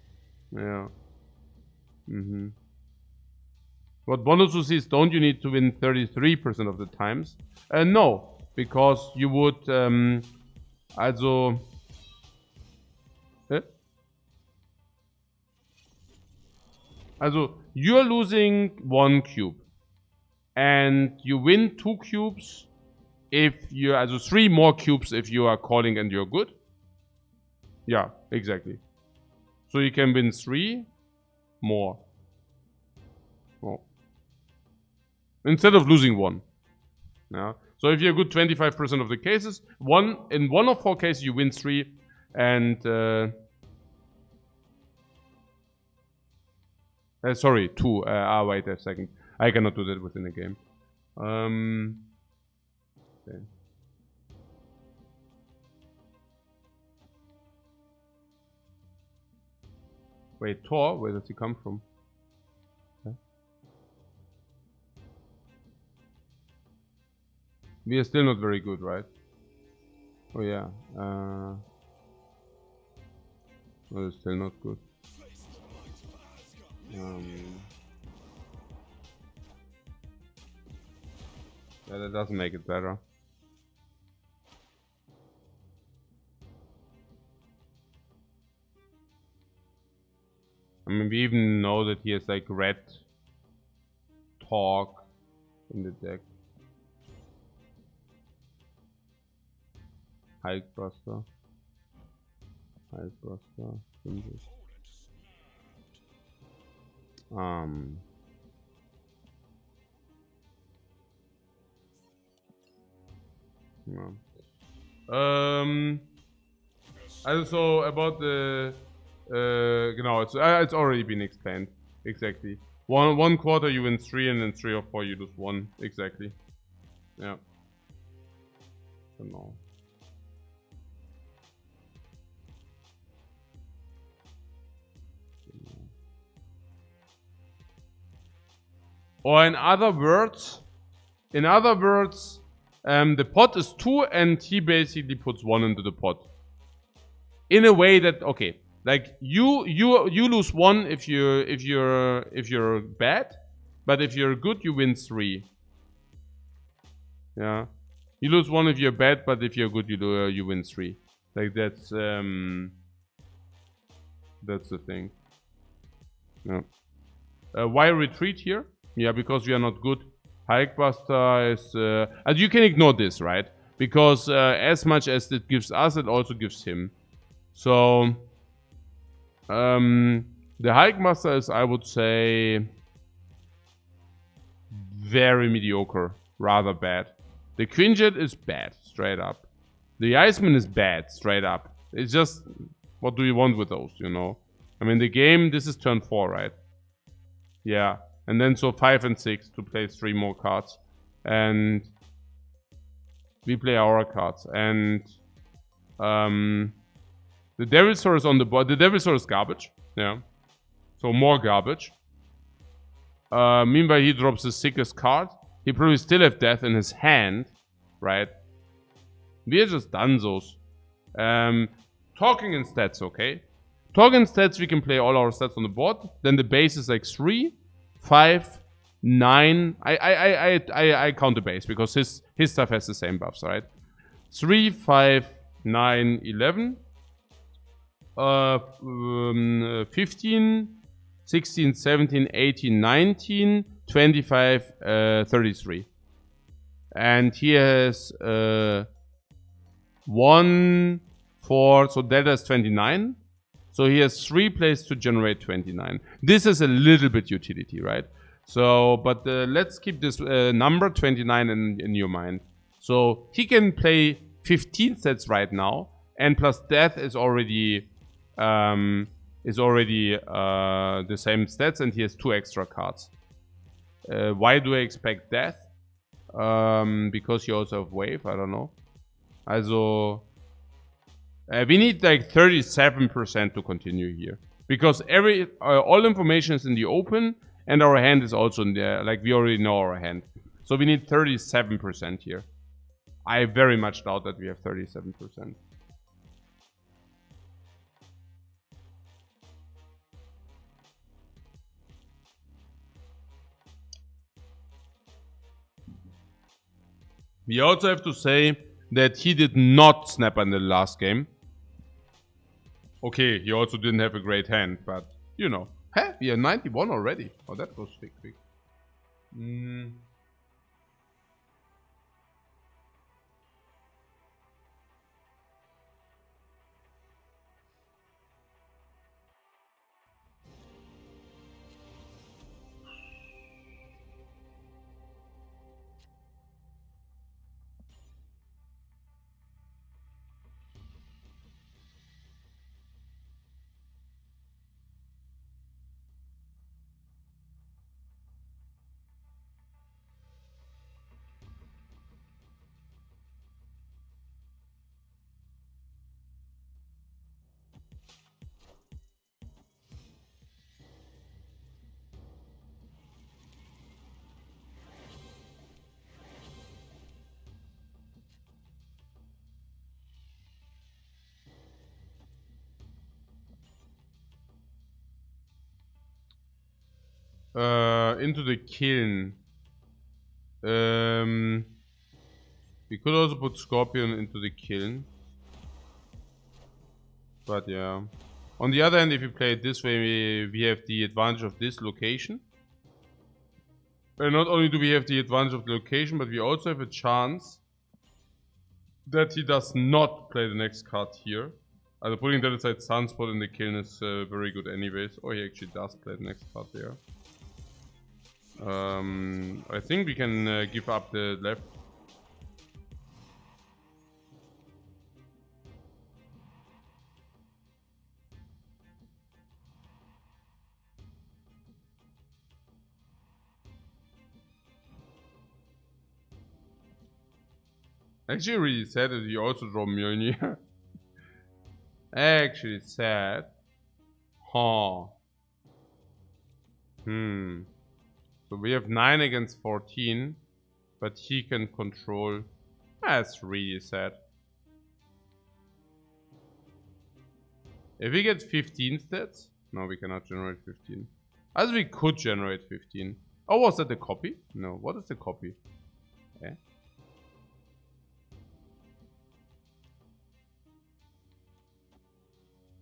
Yeah. What Bonusus is, don't you need to win 33% of the times? No, because you would also. Also, you're losing 1 cube. And you win 2 cubes if you, also 3 more cubes if you are calling and you're good. Yeah, exactly. So you can win 3 more. Oh. Instead of losing 1. Yeah. So if you're good 25% of the cases, in 1 of 4 cases you win 3 and sorry, 2. Wait a second. I cannot do that within a game. Okay. Wait, Thor? Where does he come from? Okay. We are still not very good, right? Oh yeah. No, it's still not good. Yeah, that doesn't make it better. I mean, we even know that he has like red talk in the deck. Hike Buster. Hike Buster. Yeah. Also about the it's already been explained. Exactly. One quarter you win 3 and then 3 or 4 you lose 1. Exactly. Yeah. Genau. Or in other words, the pot is 2 and he basically puts 1 into the pot. In a way that, okay, like you lose 1 if you're bad, but if you're good you win 3. Yeah. You lose 1 if you're bad, but if you're good you win 3. Like that's the thing. Yeah. Why retreat here? Yeah, because we are not good. Hikebuster is... and you can ignore this, right? Because as much as it gives us, it also gives him. So... the Hikemaster is, I would say... very mediocre. Rather bad. The Quinjet is bad, straight up. The Iceman is bad, straight up. It's just... what do you want with those, you know? I mean, the game... this is turn 4, right? Yeah. And then so 5 and 6 to play 3 more cards. And we play our cards. And the Devilsaur is on the board. The Devilsaur is garbage. Yeah. So more garbage. Meanwhile, he drops the sickest card. He probably still have death in his hand. Right? We are just dunzos. Talking in stats, okay? Talking in stats, we can play all our stats on the board. Then the base is like 3, 5, 9. I count the base because his stuff has the same buffs, right? 3, 5, 9, 11. 15, 16, 17, 18, 19, 25, 33. And he has 1, 4, so that is 29. So he has 3 plays to generate 29. This is a little bit utility, right? So, but let's keep this number 29 in your mind. So he can play 15 sets right now, and plus death is already the same stats, and he has 2 extra cards. Why do I expect death? Because you also have wave. I don't know. Also. We need like 37% to continue here. Because all information is in the open and our hand is also in there. Like we already know our hand. So we need 37% here. I very much doubt that we have 37%. We also have to say that he did not snap in the last game. Okay, he also didn't have a great hand, but you know. Hey, we are 91 already. Oh, that goes quick. Into the kiln. We could also put Scorpion into the kiln. But yeah. On the other hand, if we play it this way, we have the advantage of this location. And not only do we have the advantage of the location, but we also have a chance that he does not play the next card here. Putting that aside, Sunspot in the kiln is very good anyways. Oh, he actually does play the next card there. I think we can give up the left. Actually really sad that he also draw Mjolnir. Actually sad. Huh. So we have 9 against 14. But he can control. That's really sad. If we get 15 stats. No, we cannot generate 15. As we could generate 15. Oh, was that the copy? No, what is the copy? Eh?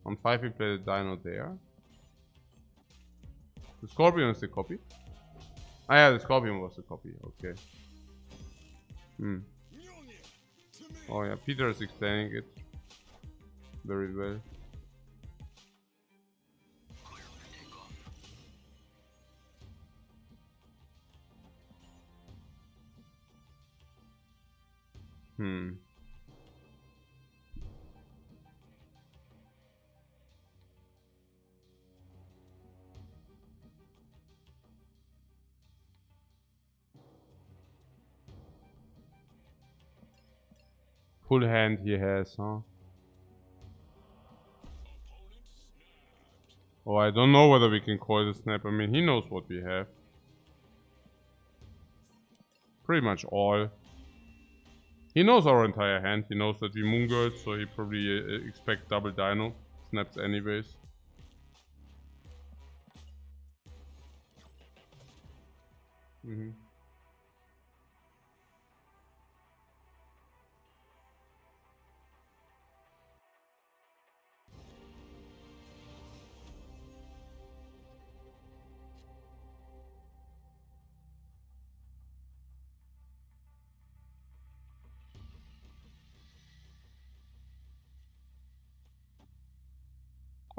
On 5 we play the dino there. The Scorpion is the copy. Ah yeah, the Scorpion was the copy, okay. Oh yeah, Peter is explaining it very well. Full hand he has, huh? Oh, I don't know whether we can call it a snap. I mean, he knows what we have. Pretty much all. He knows our entire hand. He knows that we Moon Girls, so he probably expect double dino snaps anyways.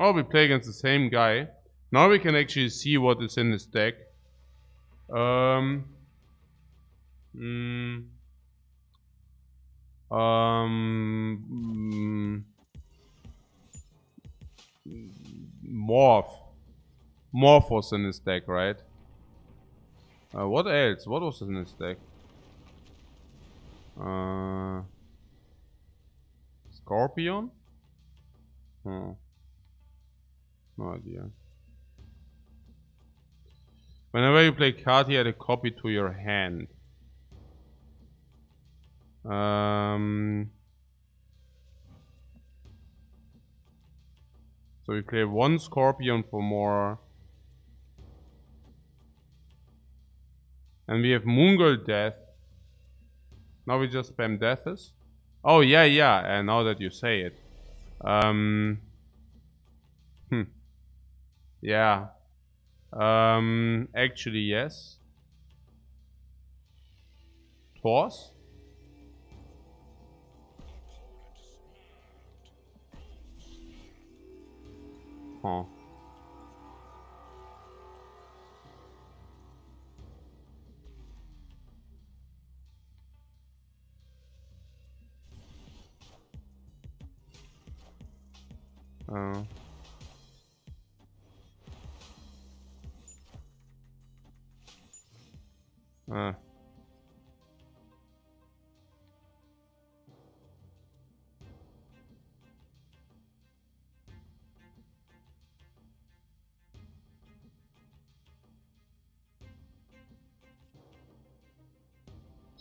Oh, we play against the same guy. Now we can actually see what is in his deck. Morph was in his deck, right? What else? What was in his deck? Scorpion? No idea. Whenever you play card, you add a copy to your hand. So we play one Scorpion for more. And we have Moongirl Death. Now we just spam Deaths. Oh yeah, and now that you say it. Yeah. Actually yes. Toss? Huh.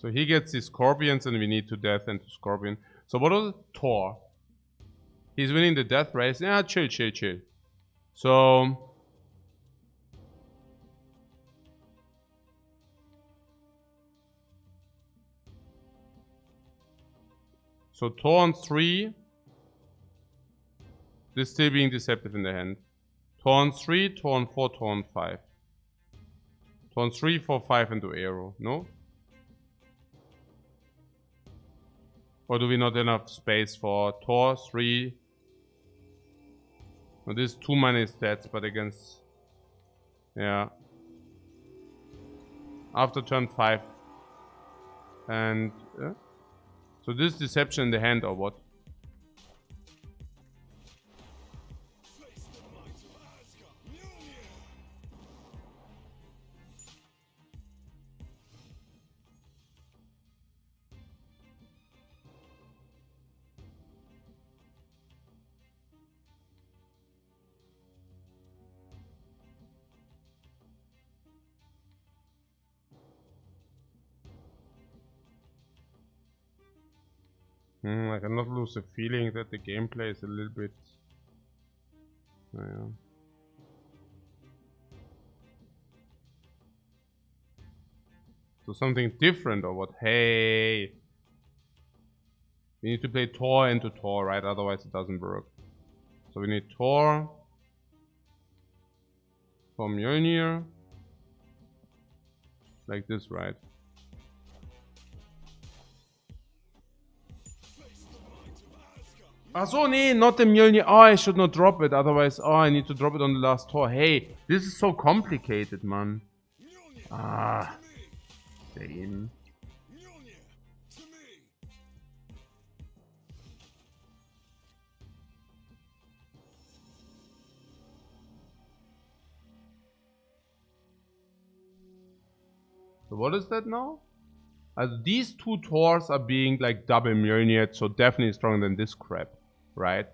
So he gets the Scorpions and we need to Death into Scorpion. So what was it? Thor. He's winning the Death race. Yeah, chill. So So Tor on 3. This still being deceptive in the hand. Tor on 3, Tor on 4, Tor on 5. Tor on 3, 4, 5 into arrow. No? Or do we not enough space for Tor 3? Well, this 2 mana stats, but against... Yeah. After turn 5. And... So this is deception in the hand or what? I cannot lose the feeling that the gameplay is a little bit... Yeah. So something different or what? Hey! We need to play Tor into Tor, right? Otherwise it doesn't work. So we need Tor for Mjolnir. Like this, right? Ah, so, nee, not the Mjolnir. Oh, I should not drop it. Otherwise, oh, I need to drop it on the last Tor. Hey, this is so complicated, man. Ah. Same. So what is that now? These 2 Tors are being like double Mjolnir, so definitely stronger than this crap, right?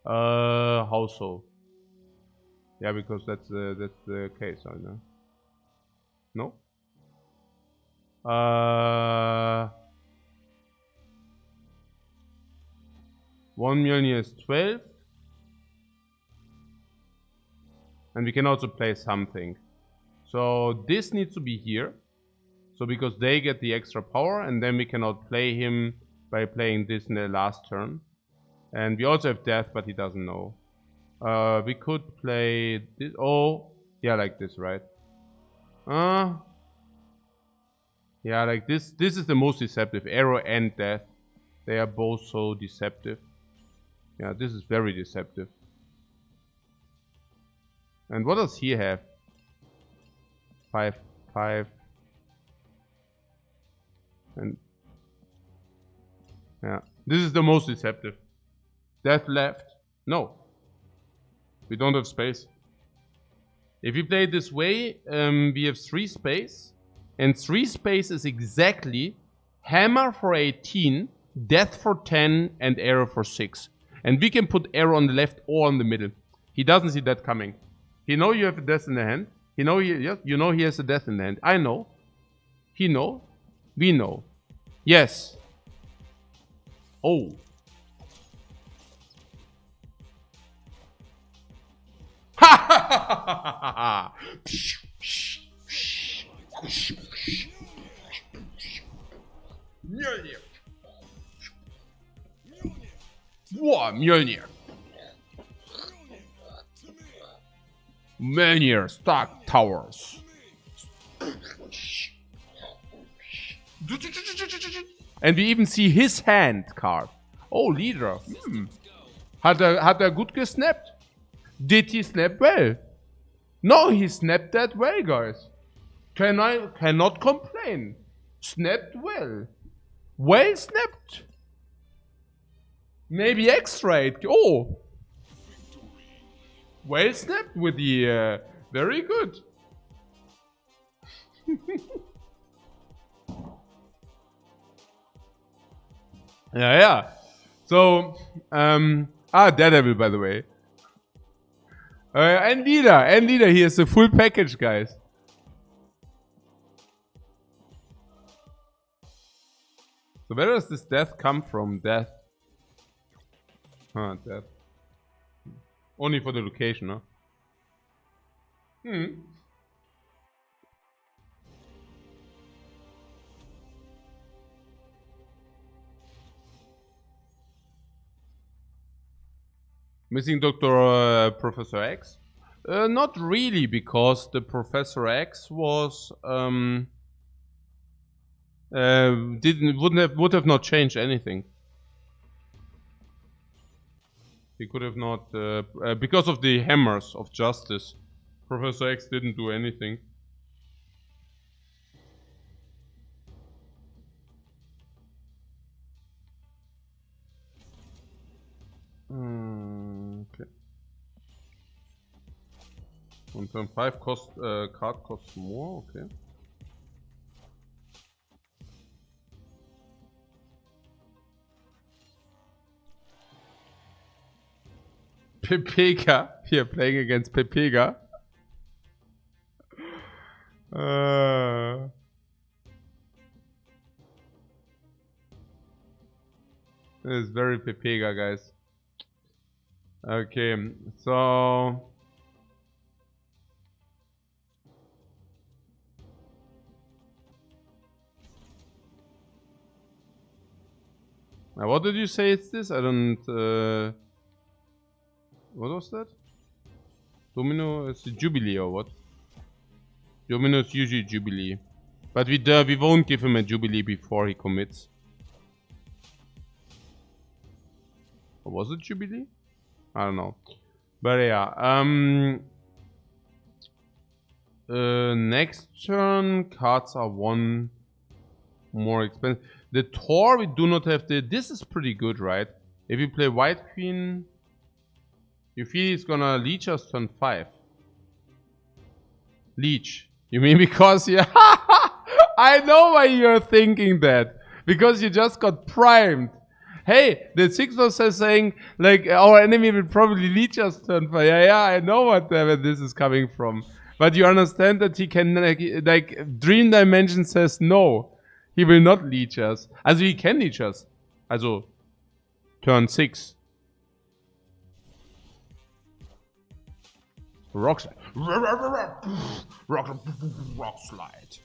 How so? Yeah, because that's the case, I know. No? One Mjolnir is 12. And we can also play something. So this needs to be here. So because they get the extra power, and then we can outplay him by playing this in the last turn. And we also have death, but he doesn't know. We could play this. Oh, yeah, like this, right? Yeah, like this. This is the most deceptive. Arrow and death. They are both so deceptive. Yeah, this is very deceptive. And what does he have? 5, 5. And yeah, this is the most deceptive. Death left. No. We don't have space. If we play it this way, we have 3 space. And 3 space is exactly hammer for 18, death for 10, and arrow for 6. And we can put arrow on the left or on the middle. He doesn't see that coming. He know you have a death in the hand. He know you know he has a death in the hand. I know. He know. We know. Yes. Oh. Ha! Mjolnir. Wow, Mjolnir. Mjolnir, Stark Towers. And we even see his hand card. Oh, leader. Hat er gut gesnappt? Did he snap well? No, he snapped that well, guys. Cannot complain. Snapped well. Well snapped. Maybe extra. Oh. Well snapped with the very good. Yeah. So, Daredevil, by the way. And leader, he has the full package, guys. So where does this death come from? Death. Death. Only for the location, huh? Missing Professor X? Not really, because the Professor X was would have not changed anything. He could have not because of the hammers of justice. Professor X didn't do anything. Okay. On turn 5 card costs more, okay. Pepega. We are playing against Pepega. It's very Pepega, guys. Okay, so now what did you say it's this? I don't what was that? Domino is Jubilee or what? Domino is usually Jubilee. But we won't give him a Jubilee before he commits. Or was it Jubilee? I don't know. But yeah, next turn cards are one more expensive. The Tor we do not have this is pretty good, right? If you play White Queen, you feel he's gonna leech us turn 5. Leech. You mean because yeah I know why you're thinking that. Because you just got primed. Hey, the Sixer says saying, like, our enemy will probably leech us turn 5. Yeah, I know what where this is coming from. But you understand that he can, like Dream Dimension says no. He will not leech us. Also, he can leech us. Also, turn 6. Rock slide. Rock slide.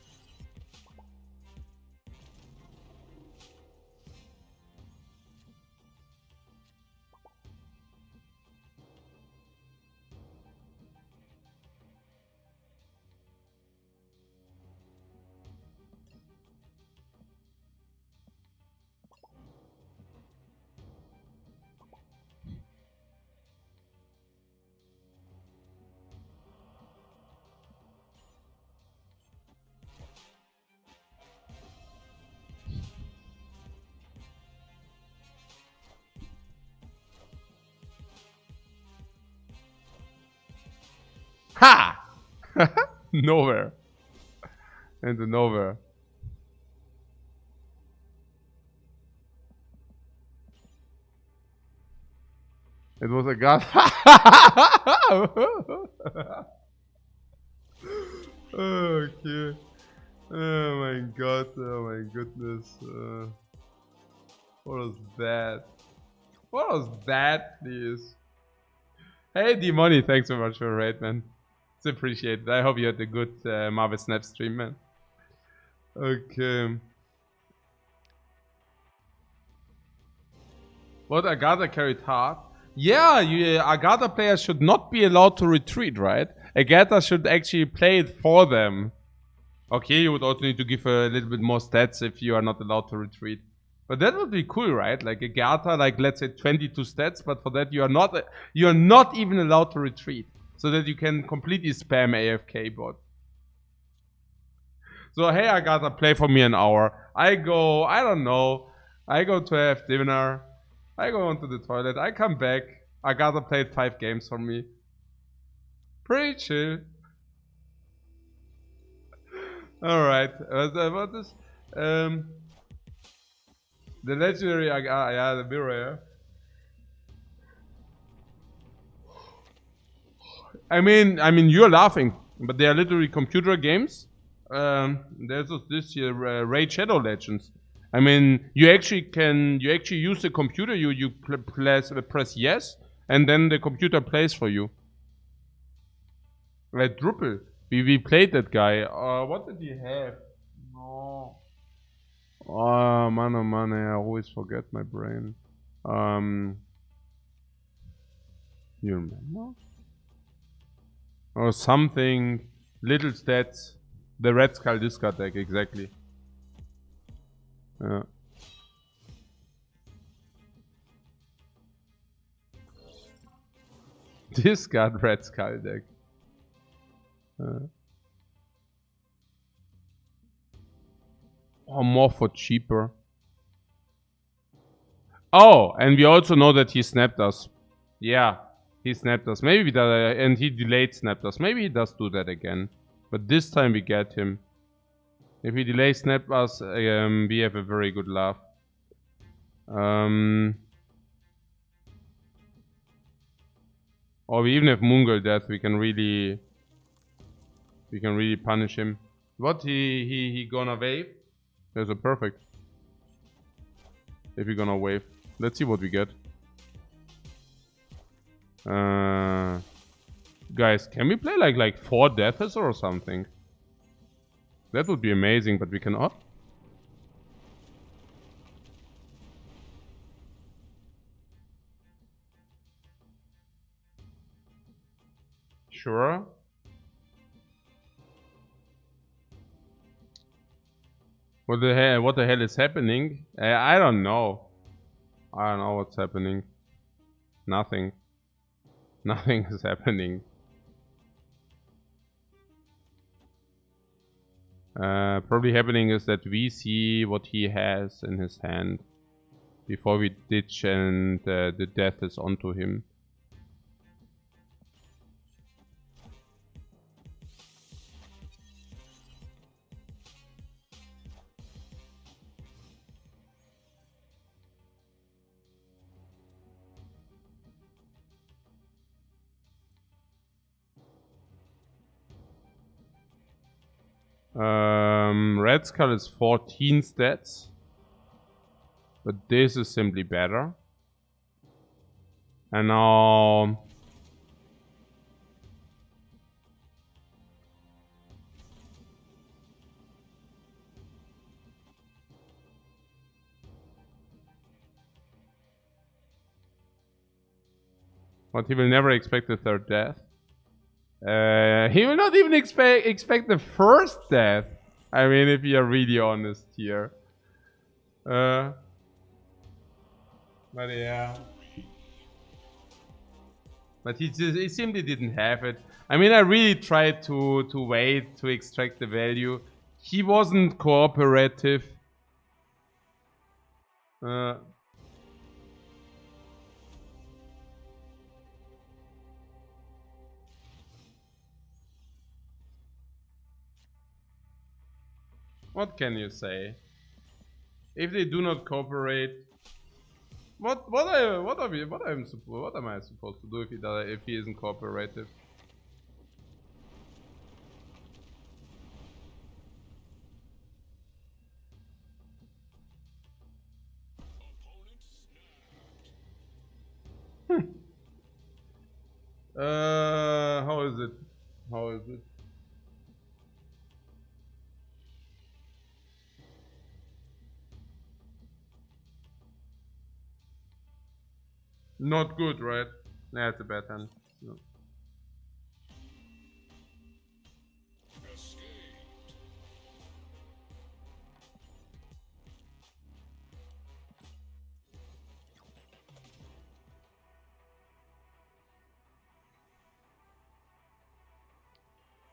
Ha! Nowhere. Into nowhere. It was a god. Okay. Oh my god. Oh my goodness. What was that? What was that, please? Hey, D-Money, thanks so much for the raid, man. It's appreciated. I hope you had a good Marvel Snap stream, man. Okay. What Agatha carried hard? Yeah, Agatha players should not be allowed to retreat, right? Agatha should actually play it for them. Okay, you would also need to give a little bit more stats if you are not allowed to retreat. But that would be cool, right? Like Agatha, like let's say 22 stats, but for that you are not even allowed to retreat. So that you can completely spam AFK bot. So hey Agatha, play for me an hour. I go, I don't know. I go to have dinner. I go onto the toilet. I come back. Agatha played 5 games for me. Pretty chill. Alright. What is the legendary Agatha, yeah, the mirror, yeah. I mean you're laughing, but they are literally computer games. There's this year Raid Shadow Legends. I mean, you actually use the computer. You press yes, and then the computer plays for you. Like Drupal, we played that guy. What did he have? No. Oh man, I always forget my brain. You remember? Or something. Little stats. The Red Skull discard deck, exactly. Discard Red Skull deck. Or more for cheaper. Oh, and we also know that he snapped us. Yeah, he snapped us. Maybe that, and he delayed snapped us. Maybe he does do that again. But this time we get him. If he delay snap us, we have a very good laugh. Or we even have Moongirl Death. We can really punish him. What he gonna wave? There's a perfect. If you're gonna wave, let's see what we get. Guys, can we play like 4 deaths or something? That would be amazing, but we cannot. Sure. What the hell is happening? I don't know. I don't know what's happening. Nothing. Nothing is happening. Probably happening is that we see what he has in his hand before we ditch and the death is onto him. Red Skull is 14 stats. But this is simply better. And now... But he will never expect the 3rd death. He will not even expect the 1st death. I mean, if you are really honest here. But yeah. But he simply didn't have it. I mean, I really tried to wait to extract the value. He wasn't cooperative. What can you say? If they do not cooperate, what am I supposed to do if he isn't cooperative? How is it? How is it? Not good, right? Yeah, it's a bad hand. No.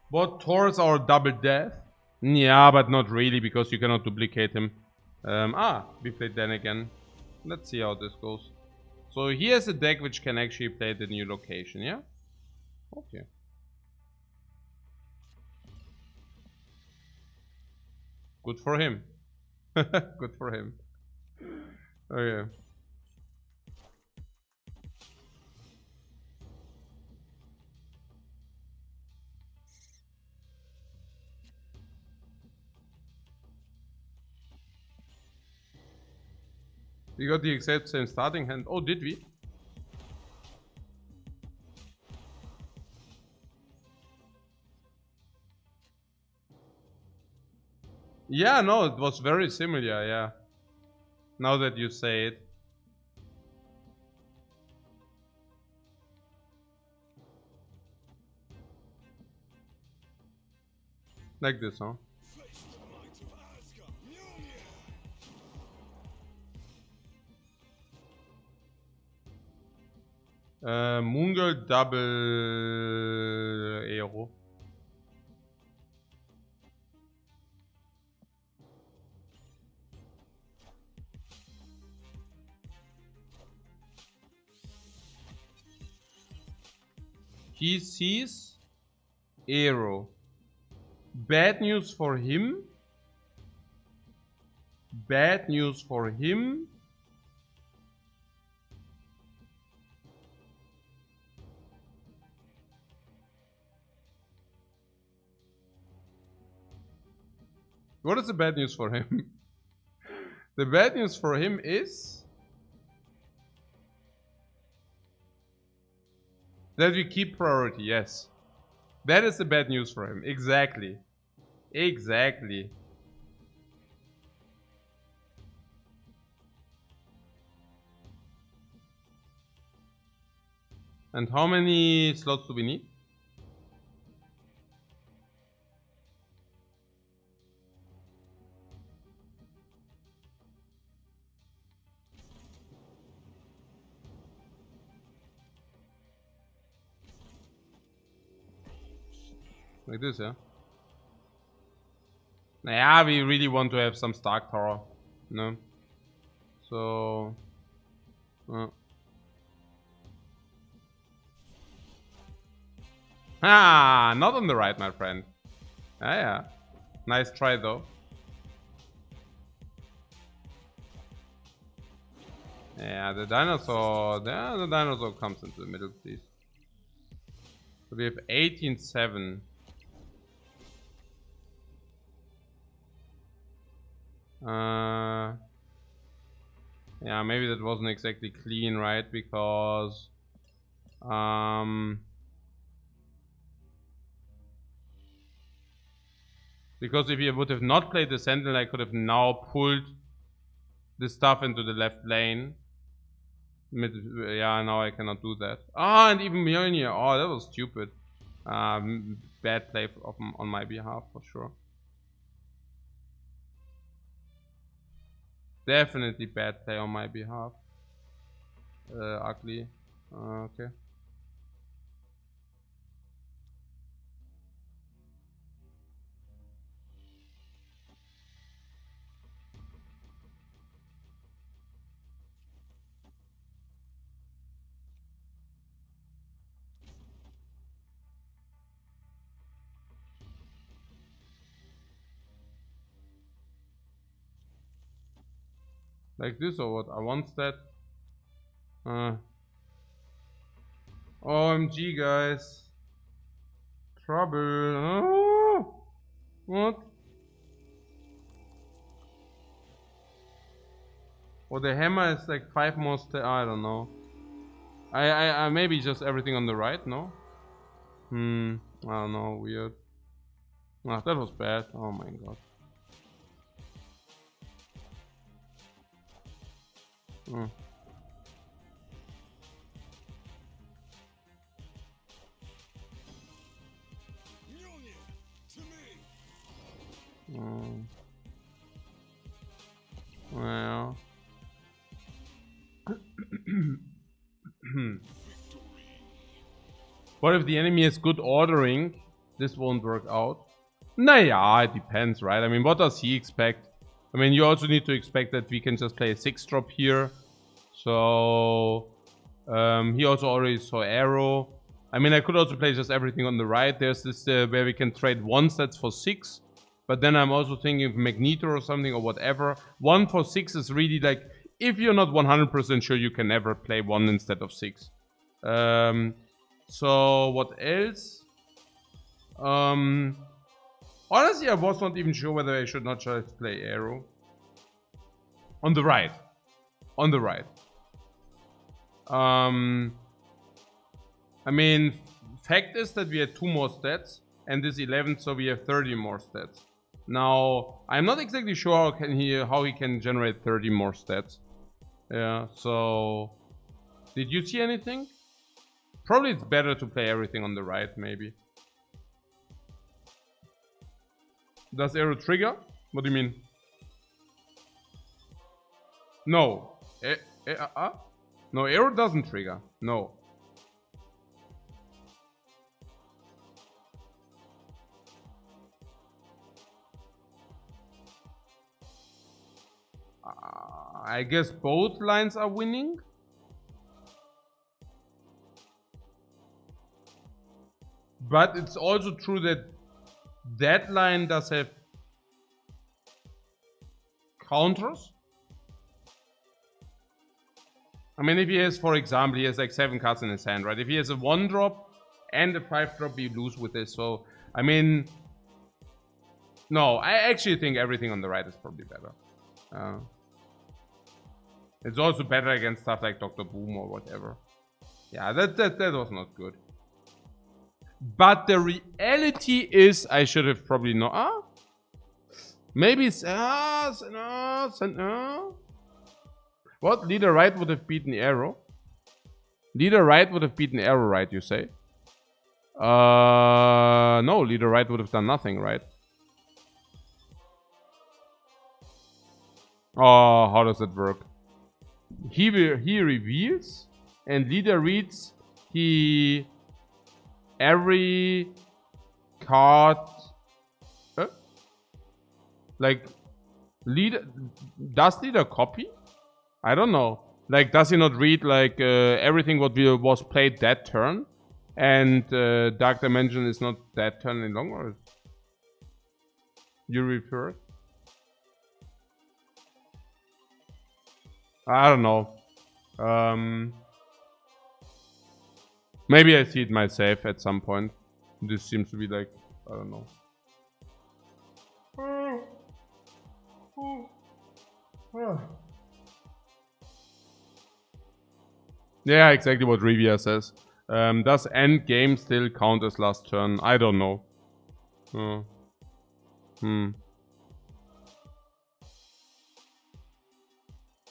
What Thor's our double death? Yeah, but not really, because you cannot duplicate him. We played then again. Let's see how this goes. So he has a deck which can actually play the new location, yeah? Okay. Good for him. Good for him. Okay. We got the exact same starting hand. Oh, did we? Yeah, no, it was very similar, yeah. Now that you say it. Like this, huh? Face the might of Asgard. Mjolnir. Moon Girl double Aero. He sees Aero. Bad news for him. Bad news for him. What is the bad news for him? The bad news for him is that we keep priority, yes. That is the bad news for him. Exactly. Exactly. And how many slots do we need? Like this, yeah? Yeah, we really want to have some Stark Tower, no? So... Ah, not on the right, my friend. Ah, yeah. Nice try, though. Yeah, the dinosaur... Yeah, the dinosaur comes into the middle, please. So we have 18-7. Yeah, maybe that wasn't exactly clean, right? Because... Because if you would have not played the Sentinel, I could have now pulled the stuff into the left lane. Yeah, now I cannot do that. Ah, and even Mjolnir. Oh, that was stupid. Bad play on my behalf, for sure. Definitely bad play on my behalf. Ugly. Okay. Like this or what? I want that. OMG, guys. Trouble. Oh, what? Or the hammer is like 5 more I don't know. I maybe just everything on the right, no? I don't know, weird. Ah, that was bad. Oh my god. Mm. Mjolnir. To me. Well. What if the enemy has good ordering? This won't work out. Naja, it depends, right? I mean, what does he expect? I mean, you also need to expect that we can just play a 6-drop here. So, he also already saw arrow. I mean, I could also play just everything on the right. There's this where we can trade 1 stats for 6. But then I'm also thinking of Magneto or something or whatever. 1 for 6 is really like, if you're not 100% sure, you can never play 1 instead of 6. So what else? Honestly, I was not even sure whether I should not just play arrow. On the right. On the right. I mean, fact is that we had 2 more stats, and this 11, so we have 30 more stats. Now, I'm not exactly sure how he can generate 30 more stats. Yeah, so... Did you see anything? Probably it's better to play everything on the right, maybe. Does arrow trigger? What do you mean? No. No, arrow doesn't trigger. No. I guess both lines are winning. But it's also true that that line does have counters. I mean, if he has, for example, he has like 7 cards in his hand, right? If he has a 1-drop and a 5-drop, you lose with this. So, I mean, no, I actually think everything on the right is probably better. It's also better against stuff like Dr. Boom or whatever. Yeah, that was not good. But the reality is, I should have probably not. Maybe it's no. What? Leader right would have beaten arrow. Leader right would have beaten arrow right, you say? No, leader right would have done nothing, right? Oh, how does that work? He reveals, and leader reads. He every card, like leader. Does leader copy? I don't know. Like, does he not read like everything what was played that turn, and Dark Dimension is not that turn any longer? You refer? I don't know. Maybe I see it myself at some point. This seems to be like, I don't know. Yeah, exactly what Rivia says. Does end game still count as last turn? I don't know.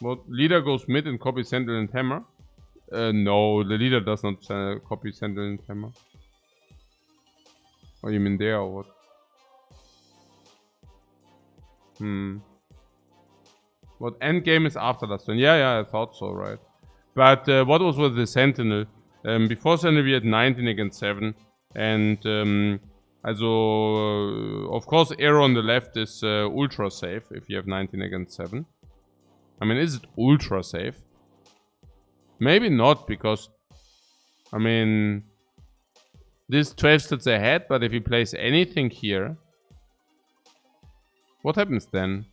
What? Leader goes mid and copies Sentinel and Hammer? No, the leader does not copy Sentinel and Hammer. Oh, you mean there or what? What end game is after last turn? Yeah, I thought so, right? But what was with the Sentinel? Before Sentinel we had 19 against 7. And also, of course, arrow on the left is ultra safe if you have 19 against 7. I mean, is it ultra safe? Maybe not, because, I mean, this 12 stats ahead, but if he plays anything here, what happens then?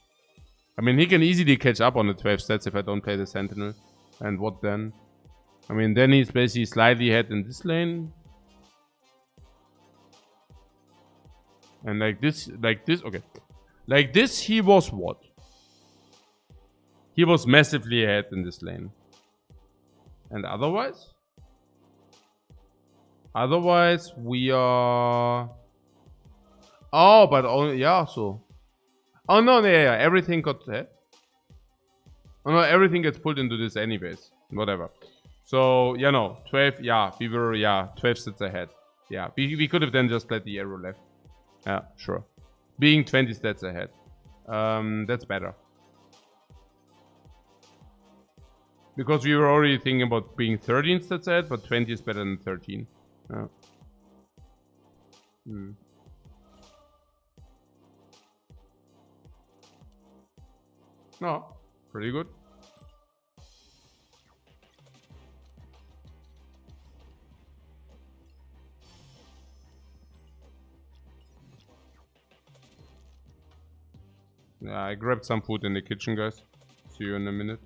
I mean, he can easily catch up on the 12 stats if I don't play the Sentinel. And what then? I mean, then he's basically slightly ahead in this lane. And like this, okay. Like this, he was what? He was massively ahead in this lane. And otherwise? Otherwise, we are... Oh, but only... Yeah, so... Oh, no, yeah, everything got... Oh, no, everything gets pulled into this anyways. Whatever. So, yeah, no. 12, yeah, we were, 12 stats ahead. Yeah, we could have then just played the arrow left. Yeah, sure. Being 20 stats ahead. That's better. Because we were already thinking about being 13 stats ahead, but 20 is better than 13. Yeah. No, pretty good. Yeah, I grabbed some food in the kitchen, guys. See you in a minute.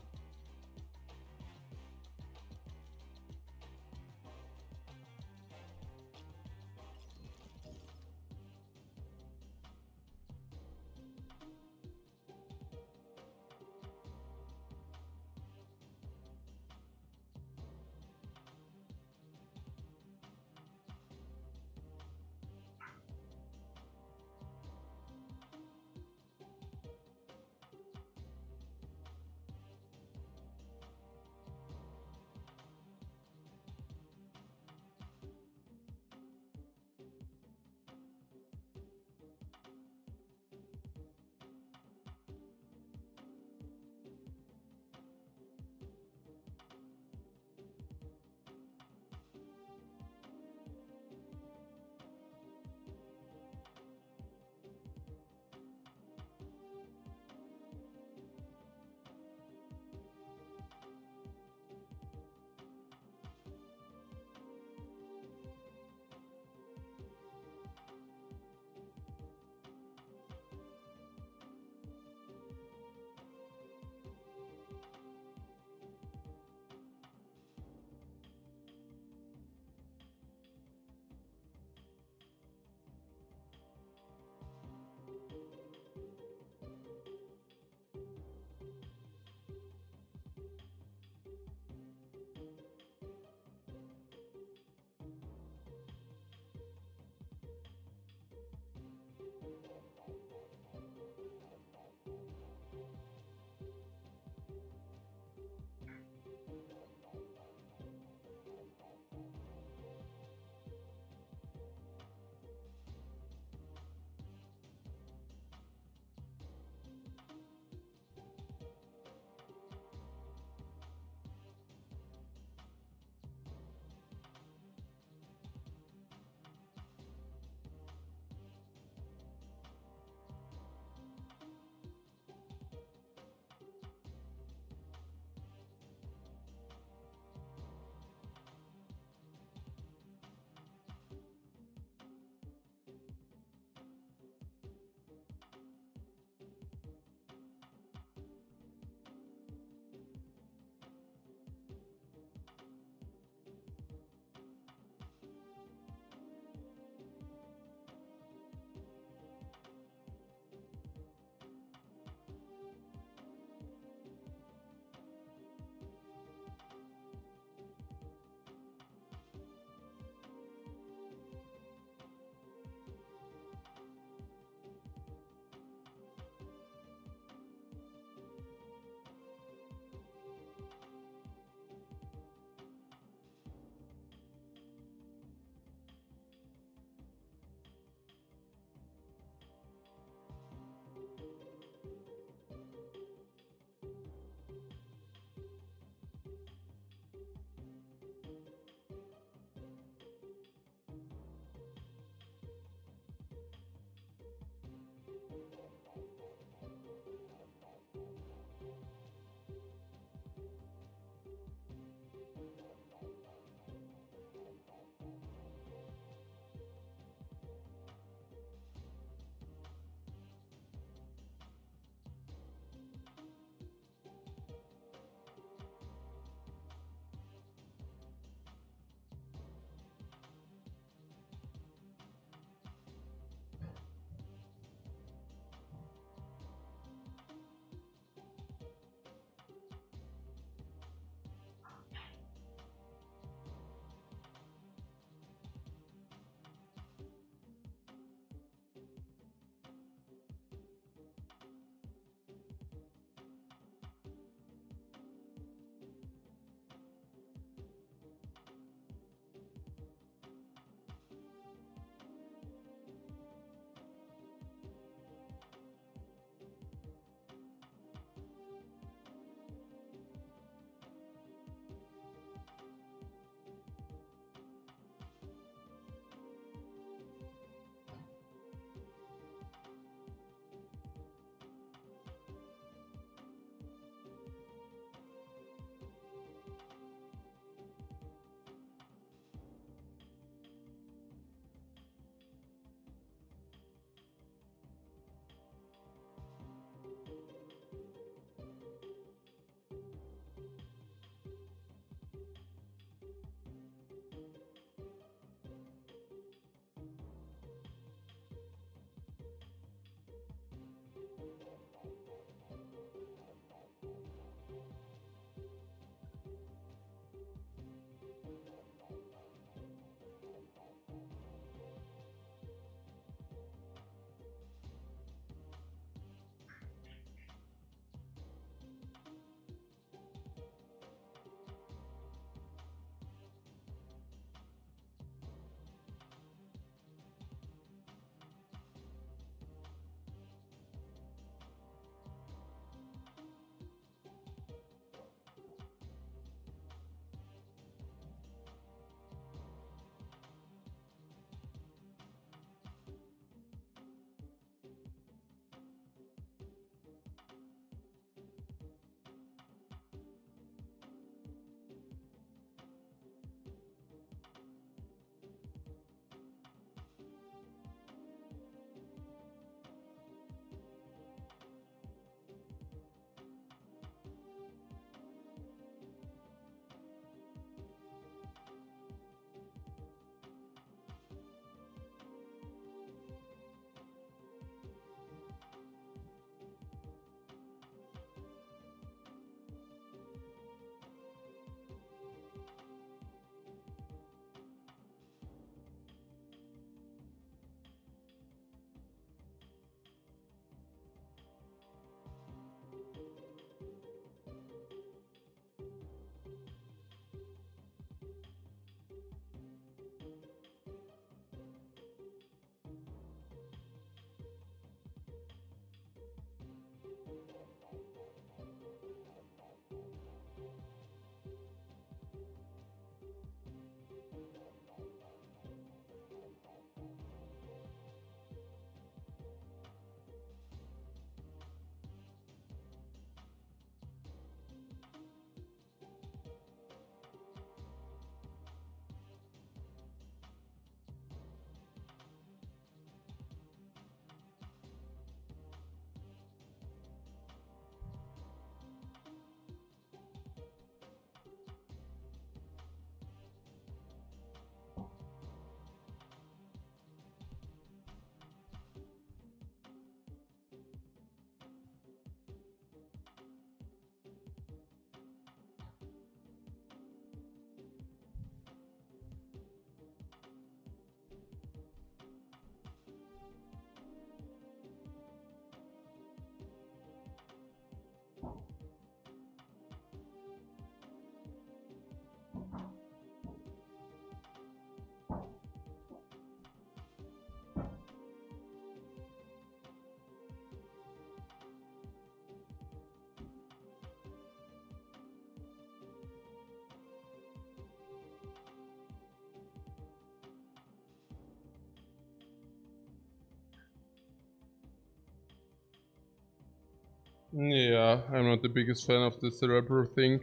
Yeah, I'm not the biggest fan of the cerebral thing.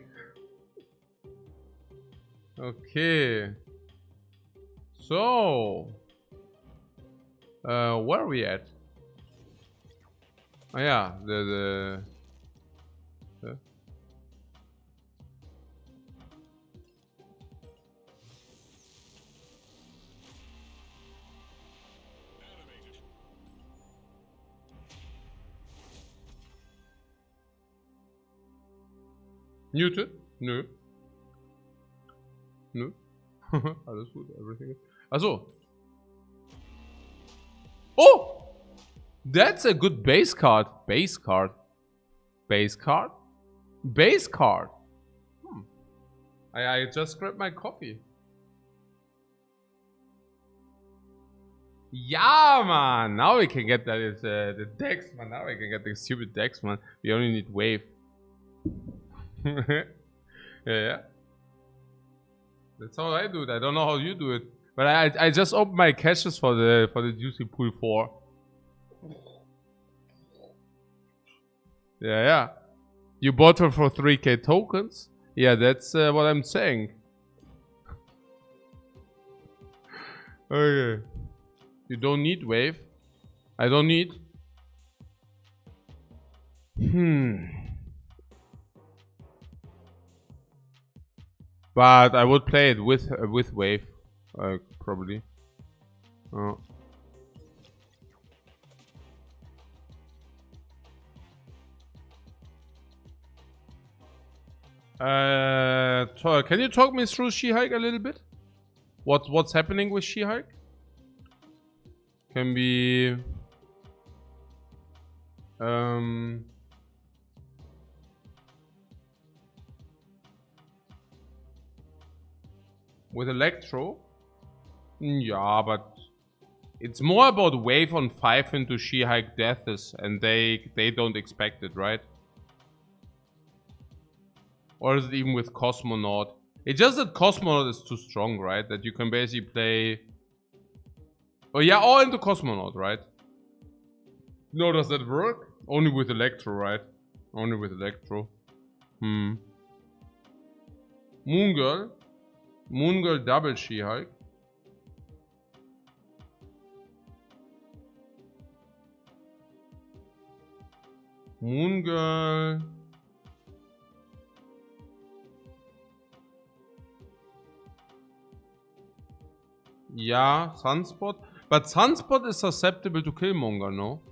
Okay. So, where are we at? Oh yeah, the Animated. muted? Nö. Nö. Alles gut, everything. Achso. Oh! That's a good base card. Base card. Base card? Base card. I just grabbed my coffee. Yeah, man. Now we can get that. It's the decks, man. Now we can get the stupid decks, man. We only need wave. Yeah. That's how I do it. I don't know how you do it, but I just opened my caches for the juicy pool 4. Yeah. You bought her for 3k tokens. Yeah, that's what I'm saying. Okay. You don't need wave. I don't need. But I would play it with wave, probably. Oh. Can you talk me through She-Hulk a little bit? What's happening with She-Hulk? Can be with Electro? Yeah, but it's more about wave on 5 into She-Hulk deaths, and they don't expect it, right? Or is it even with Cosmonaut? It's just that Cosmonaut is too strong, right? That you can basically play. Oh yeah, all into Cosmonaut, right? No, does that work? Only with Electro, right? Only with Electro. Moon Girl. Moon Girl double She-Hulk. Moon Girl. Yeah, Sunspot. But Sunspot is susceptible to Killmonger, no?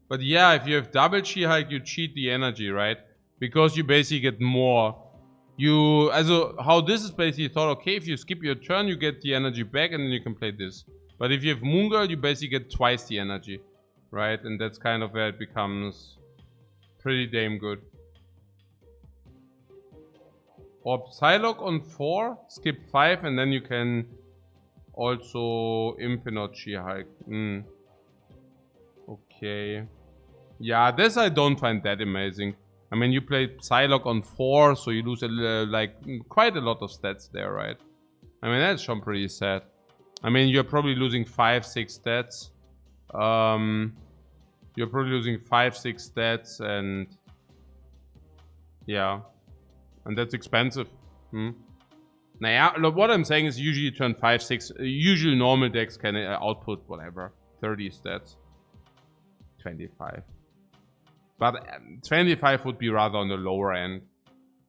But yeah, if you have double She-Hulk, you cheat the energy, right? Because you basically get more. Also, how this is basically thought, okay, if you skip your turn, you get the energy back and then you can play this. But if you have Moon Girl, you basically get twice the energy, right? And that's kind of where it becomes pretty damn good. Or Psylocke on 4, skip 5, and then you can also Infinite She-Hulk. Okay. Yeah, this I don't find that amazing. I mean, you play Psylocke on 4, so you lose quite a lot of stats there, right? I mean, that's schon pretty sad. I mean, you're probably losing 5-6 stats. You're probably losing 5-6 stats, and yeah, and that's expensive. Naja, look, what I'm saying is usually you turn 5-6. Usually normal decks can output whatever 30 stats, 25. But 25 would be rather on the lower end.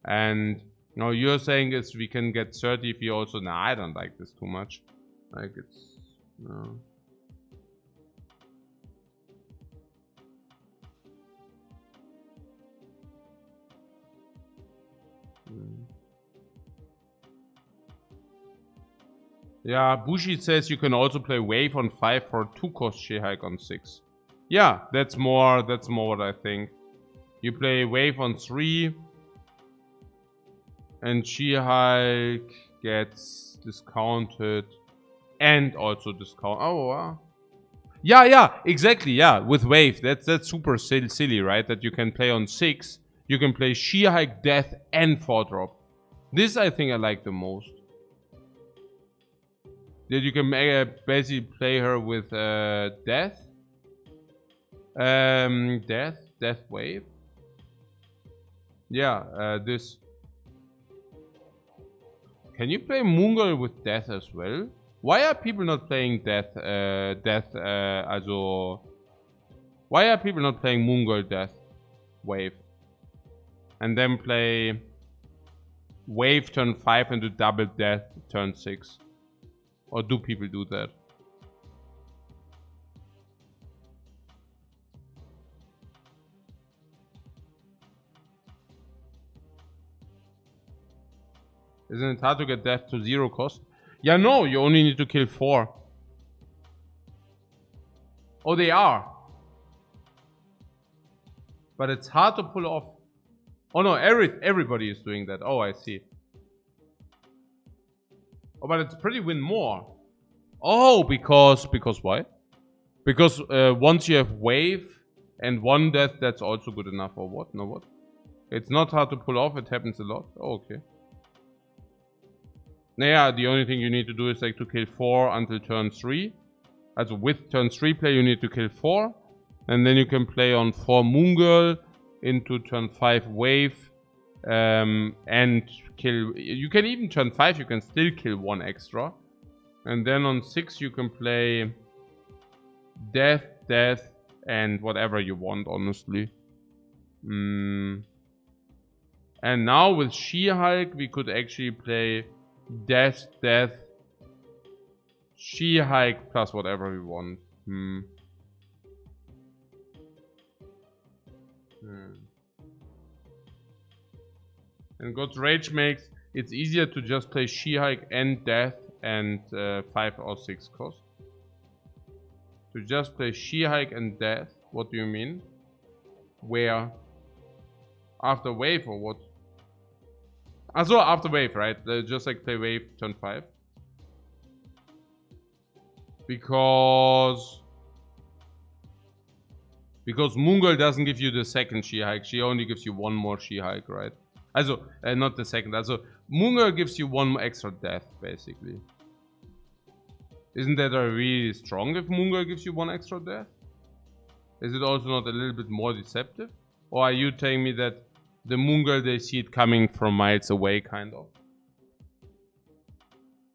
And you know, you're saying is we can get 30 if you also. Nah, I don't like this too much. Like it's no. Yeah, Bushi says you can also play Wave on 5 for 2 cost She-Hulk on 6. Yeah, that's more what I think. You play Wave on 3 and She-Hulk gets discounted and also discount. Oh, wow. Yeah, exactly. Yeah, with Wave, that's super silly, right? That you can play on 6, you can play She-Hulk, Death, and 4-drop. This I think I like the most. That you can basically play her with Death. Death Wave. Yeah, this. Can you play Moongirl with Death as well? Why are people not playing Death, also... Why are people not playing Moongirl Death Wave? And then play Wave turn 5 into double Death turn 6? Or do people do that? Isn't it hard to get Death to 0 cost? Yeah, no, you only need to kill 4. Oh, they are. But it's hard to pull off. Oh no, everybody is doing that. Oh, I see. Oh, but it's pretty win more. Oh, because why? Because once you have wave and 1 death, that's also good enough, or what? No, what? It's not hard to pull off, it happens a lot. Oh, okay. Yeah, the only thing you need to do is like to kill 4 until turn 3. Also with turn 3 play, you need to kill 4. And then you can play on 4 Moongirl into turn 5 wave. And kill... You can even turn 5, you can still kill 1 extra. And then on 6 you can play Death, and whatever you want, honestly. And now with She-Hulk, we could actually play Death, She-Hulk plus whatever we want. And God's Rage makes it's easier to just play She-Hulk and Death and 5 or 6 cost. To just play She-Hulk and Death, what do you mean? Where? After wave or what? Also after wave, right? Just like play wave turn 5. Because Moongirl doesn't give you the second She-Hulk. She only gives you 1 more She-Hulk, right? Also, not the second. Also, Moongirl gives you 1 extra death, basically. Isn't that really strong if Moongirl gives you 1 extra death? Is it also not a little bit more deceptive? Or are you telling me that the Moongirl, they see it coming from miles away, kind of?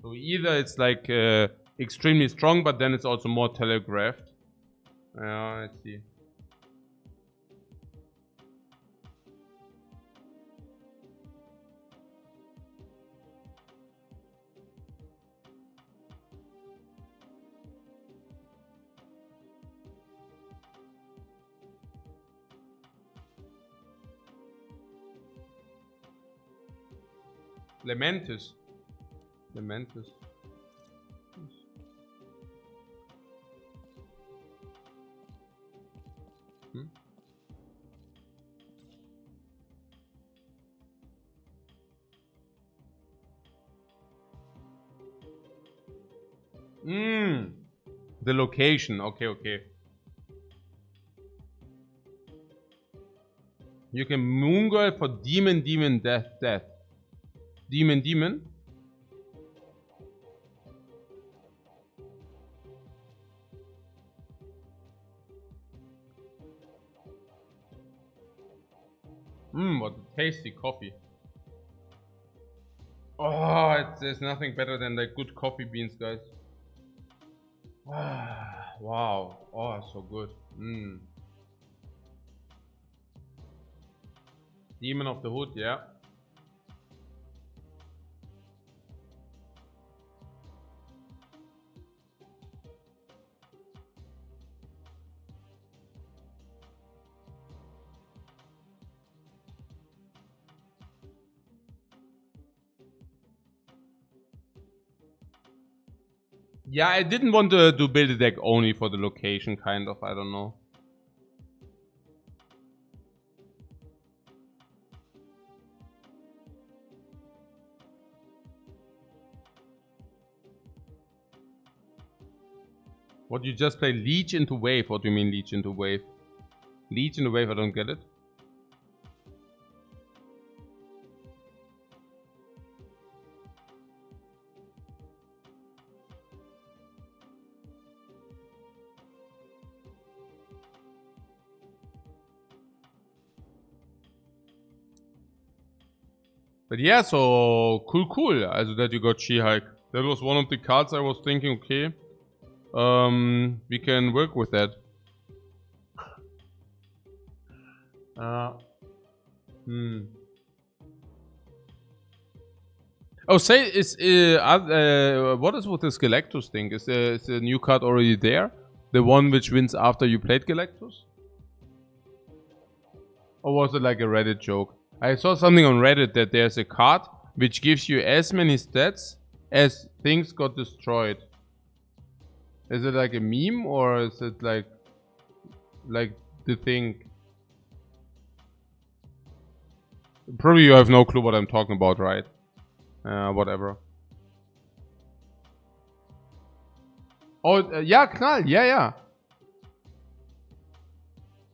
So either it's like extremely strong, but then it's also more telegraphed. Yeah, I see. Lamentus. The location. Okay. You can Moongirl for demon, death. Demon. What a tasty coffee. Oh, there's nothing better than like good coffee beans, guys. Wow. Oh, so good. Demon of the Hood, yeah. Yeah, I didn't want to build a deck only for the location, kind of. I don't know. What, you just play Leech into Wave? What do you mean Leech into Wave? Leech into Wave, I don't get it. But yeah, so cool. Also that you got She-Hulk. That was one of the cards I was thinking, okay, we can work with that. Oh, say what is with this Galactus thing? Is the new card already there? The one which wins after you played Galactus? Or was it like a Reddit joke? I saw something on Reddit that there's a card which gives you as many stats as things got destroyed. Is it like a meme or is it like the thing? Probably you have no clue what I'm talking about, right? Whatever. Oh, yeah, Knall. Yeah.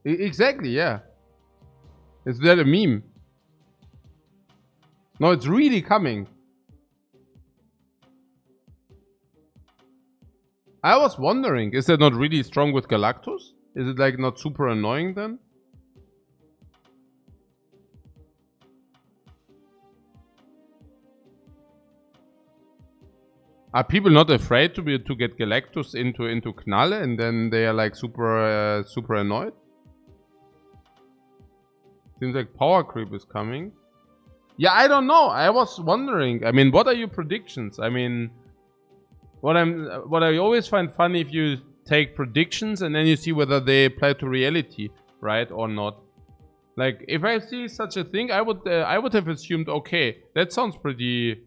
Exactly, yeah. Is that a meme? No, it's really coming. I was wondering, is that not really strong with Galactus? Is it like not super annoying then? Are people not afraid to get Galactus into Knall and then they are like super annoyed? Seems like power creep is coming. Yeah, I don't know. I was wondering. I mean, what are your predictions? I mean, what I always find funny if you take predictions and then you see whether they apply to reality, right, or not. Like, if I see such a thing, I would have assumed, okay, that sounds pretty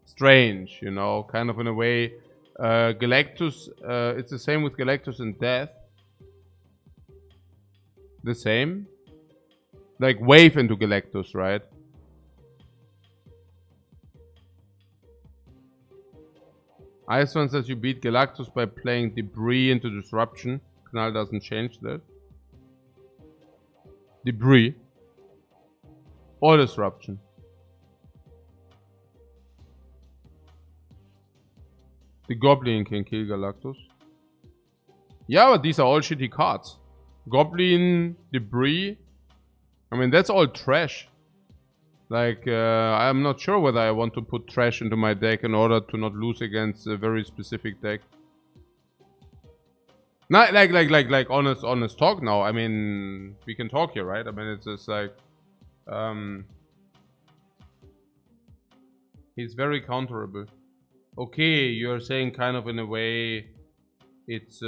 strange, you know, kind of in a way. Galactus, it's the same with Galactus and Death. The same. Like wave into Galactus, right? Iceman says you beat Galactus by playing Debris into Disruption. Knall doesn't change that. Debris. Or Disruption. The Goblin can kill Galactus. Yeah, but these are all shitty cards. Goblin, Debris. I mean, that's all trash. Like, I'm not sure whether I want to put trash into my deck in order to not lose against a very specific deck. Not like honest talk now. I mean, we can talk here, right? I mean, it's just like, he's very counterable. Okay, you're saying kind of in a way, it's,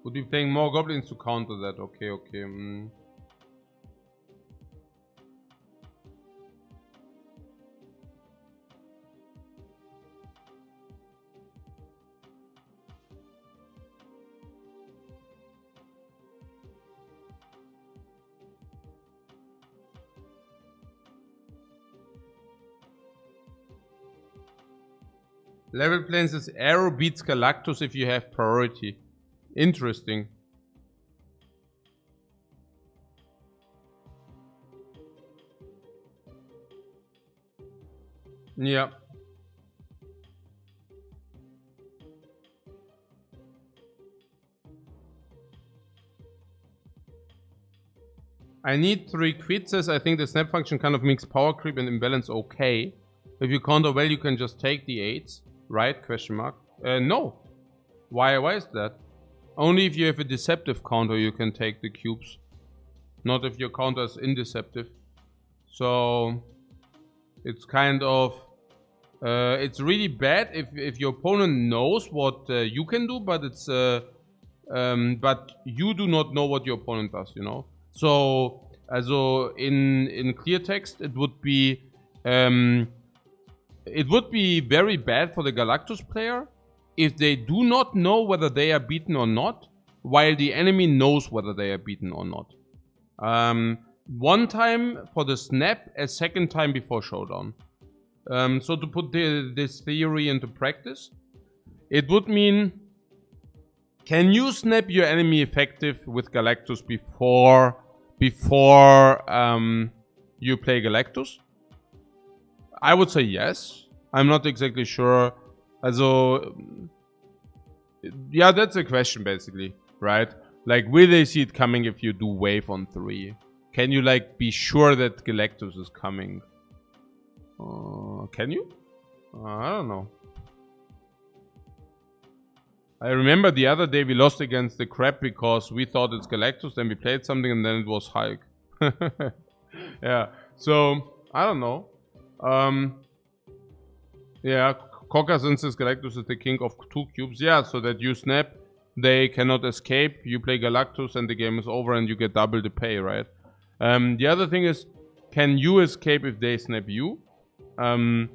Would be playing more goblins to counter that. Okay. Level plans is Arrow beats Galactus if you have priority. Interesting. Yeah. I need 3 quizzes. I think the snap function kind of makes power creep and imbalance okay. If you counter well, you can just take the 8s. Right? Question mark. No. Why is that? Only if you have a deceptive counter you can take the cubes. Not if your counter is indeceptive. So it's kind of it's really bad if your opponent knows what you can do, but it's but you do not know what your opponent does, you know. So also in clear text it would be very bad for the Galactus player if they do not know whether they are beaten or not, while the enemy knows whether they are beaten or not. One time for the snap, a second time before showdown. So to put this theory into practice, it would mean, can you snap your enemy effective with Galactus before you play Galactus? I would say yes. I'm not exactly sure. Also, Yeah, that's a question basically, right? Like, will they see it coming if you do wave on 3? Can you like be sure that Galactus is coming? Can you? I don't know. I remember the other day we lost against the crab because we thought it's Galactus, then we played something and then it was Hulk. Yeah, so I don't know. Yeah, Coca, since this Galactus is the king of 2 cubes, yeah, so that you snap, they cannot escape, you play Galactus and the game is over and you get double the pay, right? The other thing is, can you escape if they snap you? Kind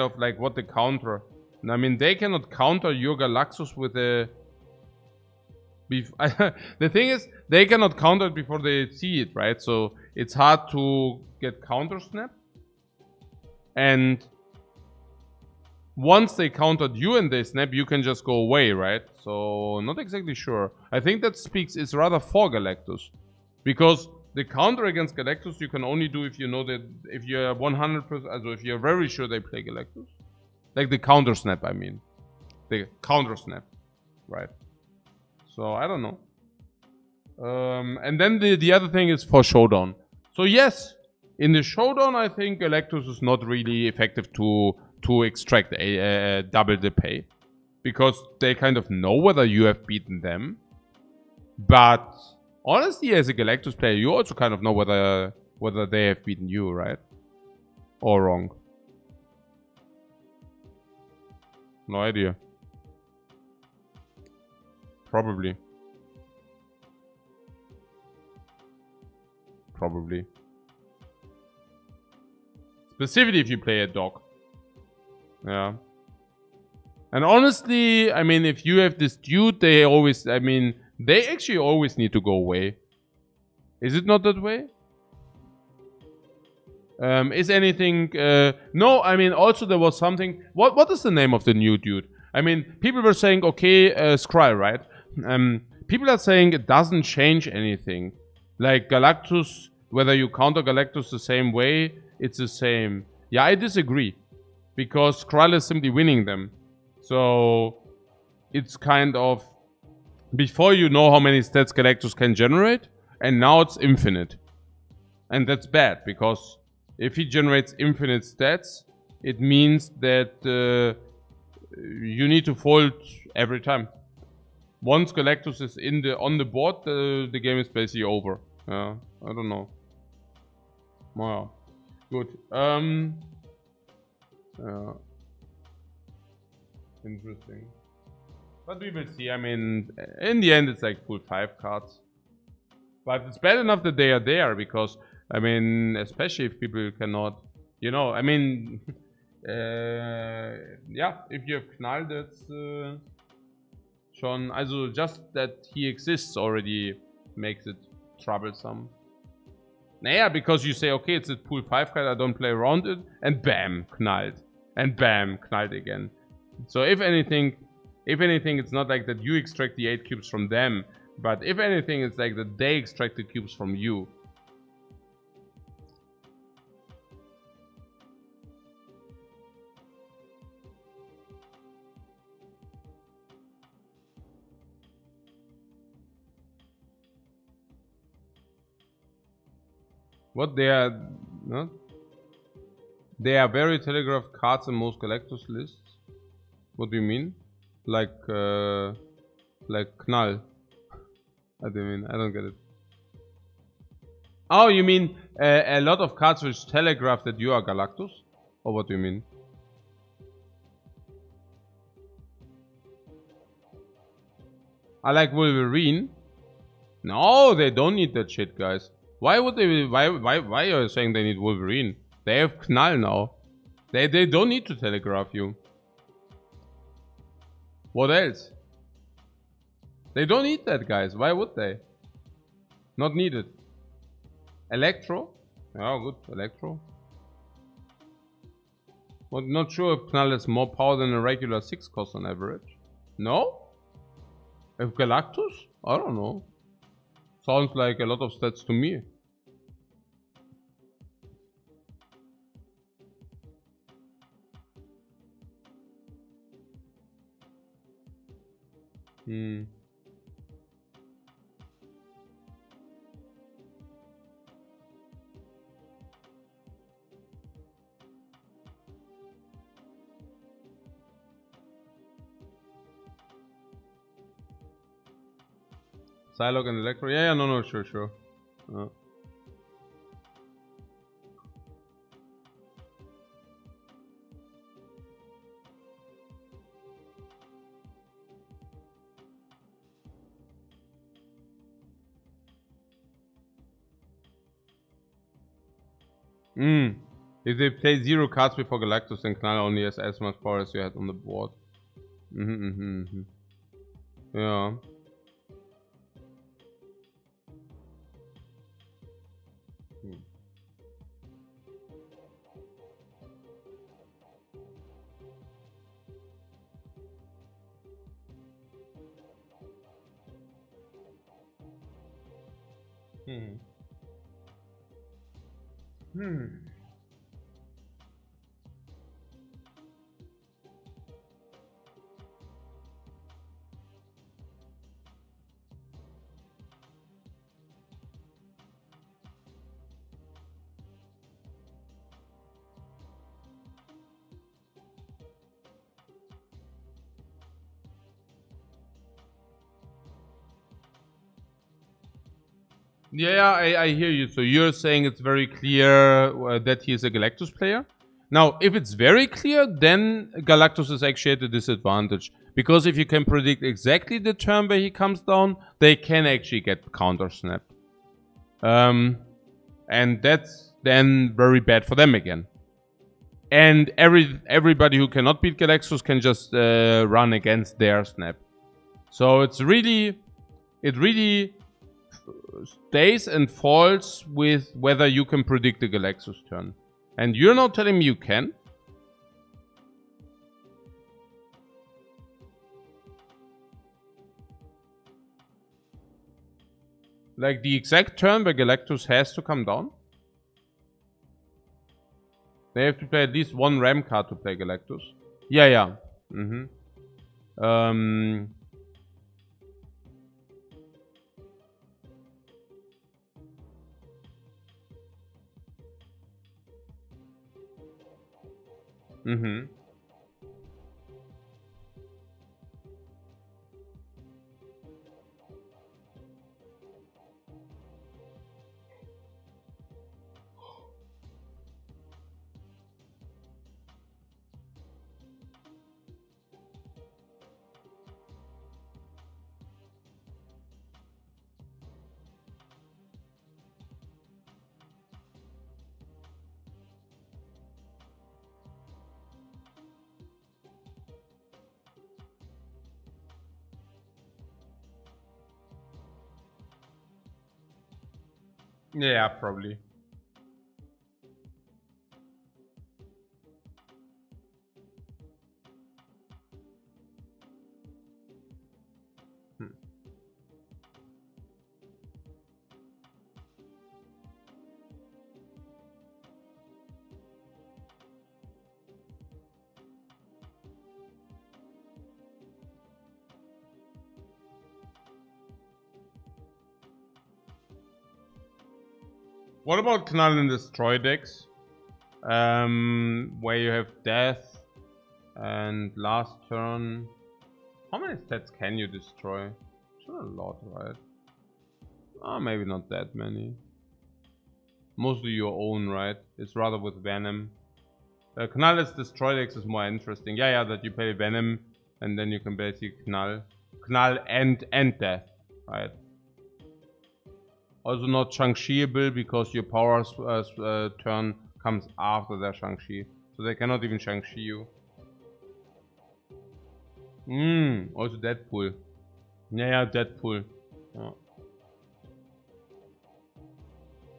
of like what the counter. I mean, they cannot counter your Galactus with a... The thing is, they cannot counter it before they see it, right? So it's hard to get counter snap. And once they countered you and they snap, you can just go away, right? So not exactly sure. I think that speaks is rather for Galactus. Because the counter against Galactus you can only do if you know that, if you're 100%, also if you're very sure they play Galactus. Like the counter snap, I mean. The counter snap, right? So I don't know. And then the other thing is for Showdown. So yes, in the Showdown I think Galactus is not really effective to extract a double the pay. Because they kind of know whether you have beaten them. But honestly, as a Galactus player, you also kind of know whether they have beaten you, right? Or wrong. No idea. Probably. Probably. Specifically if you play a dog. Yeah. And honestly, I mean, if you have this dude, they always, I mean, they actually always need to go away. Is it not that way? Is anything... no, I mean, also there was something... What is the name of the new dude? I mean, people were saying, okay, Scry, right? People are saying it doesn't change anything. Like Galactus, whether you counter Galactus the same way, it's the same. Yeah, I disagree. Because Skrull is simply winning them. So, it's kind of... Before you know how many stats Galactus can generate, and now it's infinite. And that's bad, because if he generates infinite stats, it means that you need to fold every time. Once Galactus is on the board, the game is basically over. Yeah, I don't know. Wow, good. Interesting. But we will see. I mean, in the end, it's like full 5 cards. But it's bad enough that they are there, because, I mean, especially if people cannot, you know, I mean, yeah, if you have Knall, that's schon, also just that he exists already makes it troublesome. Naja, because you say, okay, it's a pool 5 card, I don't play around it, and bam, knallt. And bam, knallt again. So if anything, it's not like that you extract the 8 cubes from them, but if anything, it's like that they extract the cubes from you. What they are, no? They are very telegraphed cards in most Galactus lists. What do you mean? Like Knall. What do you mean? I don't get it. Oh, you mean a lot of cards which telegraph that you are Galactus? Or what do you mean? I like Wolverine. No, they don't need that shit, guys. Why would they? Why are you saying they need Wolverine? They have Knall now. They don't need to telegraph you. What else? They don't need that, guys. Why would they? Not needed. Electro? Oh, good. Electro. Well, not sure if Knall has more power than a regular 6 cost on average. No? If Galactus? I don't know. Sounds like a lot of stats to me. Hmm. Psylocke and Electro. Yeah, no, sure. If they play 0 cards before Galactus, then Knall only has as much power as you had on the board. Yeah. Yeah, I hear you. So you're saying it's very clear that he is a Galactus player? Now, if it's very clear, then Galactus is actually at a disadvantage. Because if you can predict exactly the turn where he comes down, they can actually get counter snap. And that's then very bad for them again. And everybody who cannot beat Galactus can just run against their snap. So it really stays and falls with whether you can predict the Galactus turn. And you're not telling me you can? Like the exact turn where Galactus has to come down? They have to play at least one Ram card to play Galactus. Yeah. Um. Yeah, probably. What about Knall and Destroy decks? Where you have Death and last turn. How many stats can you destroy? It's not a lot, right? Maybe not that many. Mostly your own, right? It's rather with Venom. Knall's Destroy decks is more interesting. Yeah, that you play Venom and then you can basically Knall and Death, right? Also not Shang-Chiable because your power turn comes after their Shang-Chi. So they cannot even Shang-Chi you. Also Deadpool. Yeah, Deadpool. Yeah.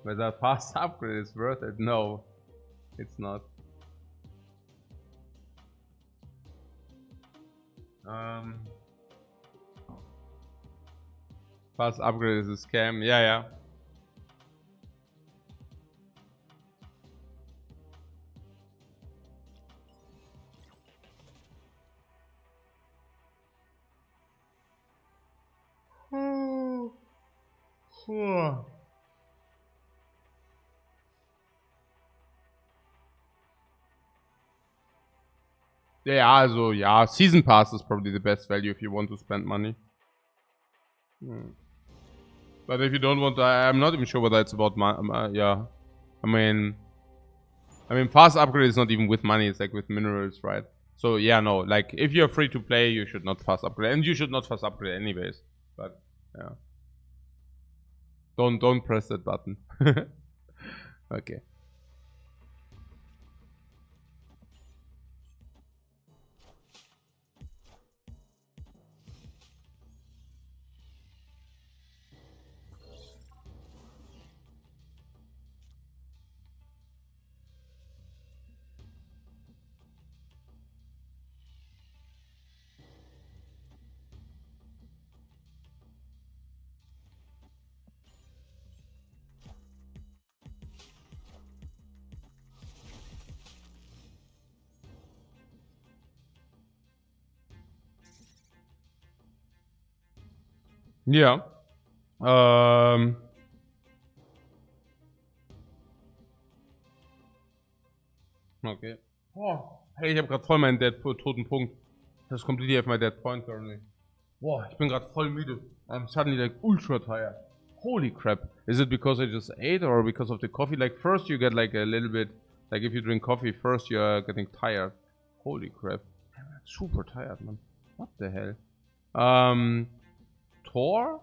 Whether fast upgrade is worth it? No, it's not. Fast upgrade is a scam. Yeah. Yeah, also, yeah, Season Pass is probably the best value if you want to spend money. But if you don't want, I'm not even sure whether it's about yeah. I mean, fast upgrade is not even with money; it's like with minerals, right? So yeah, no. Like if you're free to play, you should not fast upgrade, and you should not fast upgrade anyways. But yeah, don't press that button. Okay. Ja. Okay. Oh, hey, ich habe gerade voll meinen toten Punkt. Das completely have my dead point currently. Boah, ich bin gerade voll müde. I'm suddenly like ultra tired. Holy crap. Is it because I just ate or because of the coffee? Like first you get like a little bit, like if you drink coffee first you're getting tired. Holy crap. I'm super tired, man. What the hell? Tor?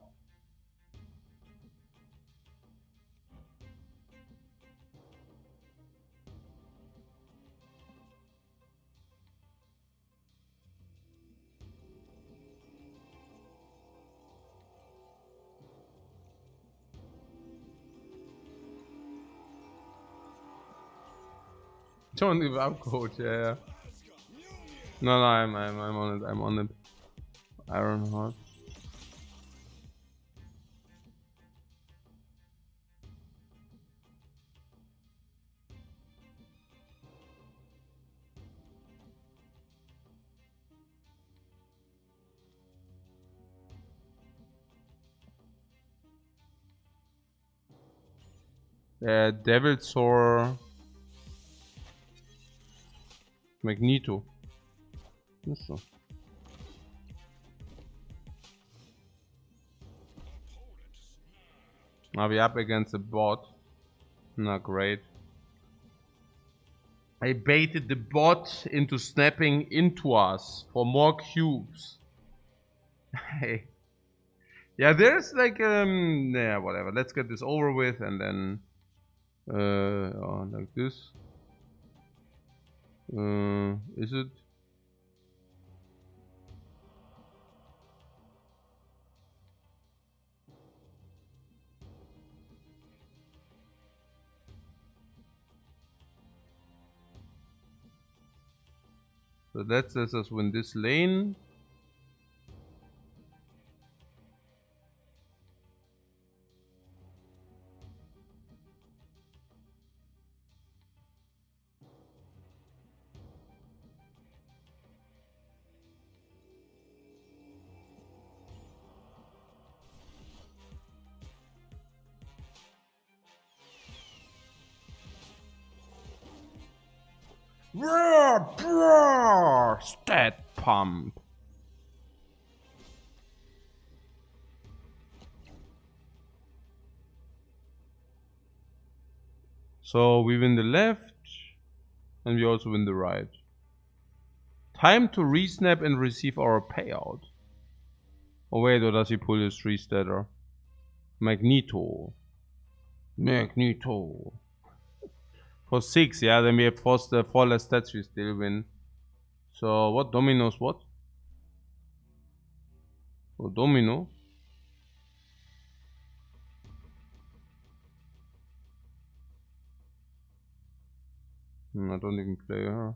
Don't give up, coach. Yeah. No, I'm on it. I'm on it. Iron Heart. Devil Sword. Magneto. Ist so. Are we up against a bot? Not great. I baited the bot into snapping into us for more cubes. Hey. Yeah, there's like yeah, whatever. Let's get this over with and then oh, like this. Is it? So that lets us win this lane. Stat pump. So we win the left and we also win the right. Time to resnap and receive our payout. Oh wait, or does he pull his 3-statter? Magneto. Magneto. For 6, yeah, then we have 4 less stats, we still win. So what dominoes what? Oh, domino. I don't even play her.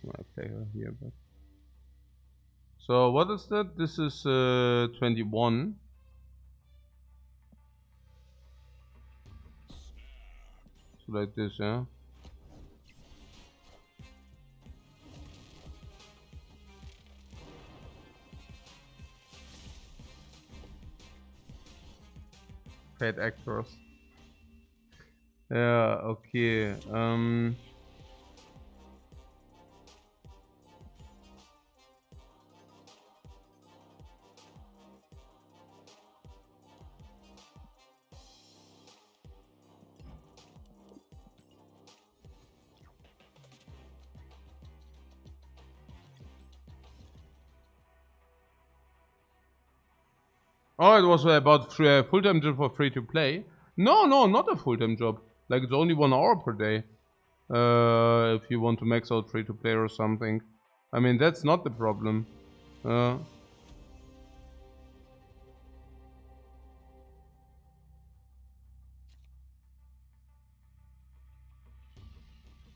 I play her here, but. So what is that? This is 21. So like this, yeah. Paid actors. Yeah, okay. Oh, it was about full-time job for free to play. No, not a full-time job. Like it's only 1 hour per day. If you want to max out free to play or something. I mean, that's not the problem. Uh,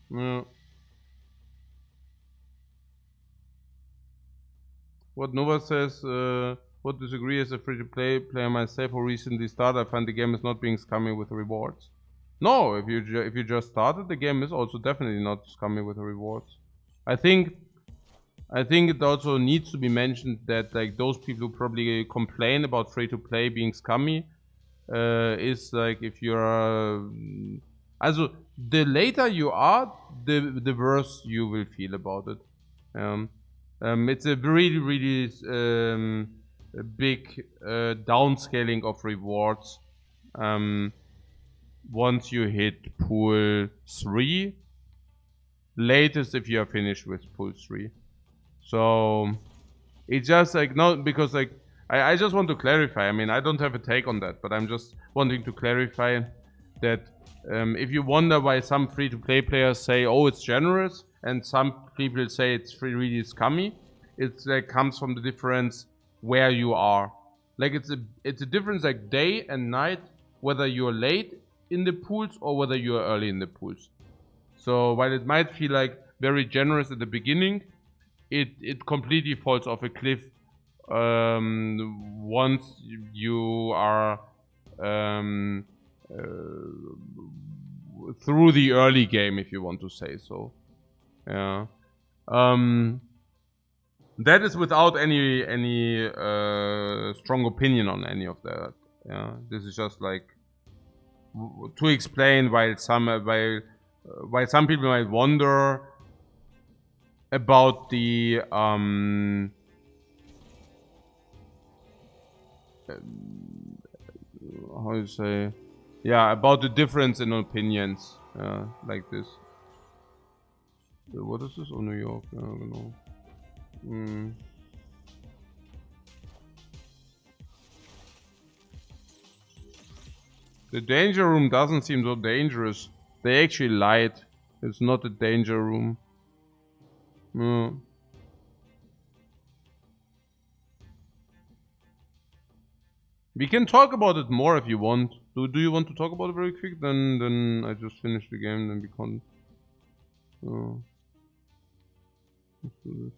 yeah. What Nova says, would disagree as a free to play player myself who recently started. I find the game is not being scummy with rewards. No, if you just started, the game is also definitely not scummy with rewards. I think it also needs to be mentioned that like those people who probably complain about free to play being scummy is like if you're also the later you are, the worse you will feel about it. It's a really a big downscaling of rewards. Once you hit pool 3, latest if you are finished with pool 3. So it's just like no, because like I just want to clarify. I mean, I don't have a take on that, but I'm just wanting to clarify that if you wonder why some free-to-play players say, "Oh, it's generous," and some people say it's really scummy, it's like comes from the difference where you are. Like it's a difference like day and night, whether you're late in the pools or whether you're early in the pools. So while it might feel like very generous at the beginning, it completely falls off a cliff once you are um, through the early game, if you want to say so. Yeah. That is without any strong opinion on any of that. Yeah. This is just like to explain why some people might wonder about the how you say, yeah, about the difference in opinions, like this. What is this? Oh, New York, ja, genau. The danger room doesn't seem so dangerous. They actually lied. It's not a danger room. We can talk about it more if you want. Do you want to talk about it very quick? Then I just finish the game. Then we can. Let's do this.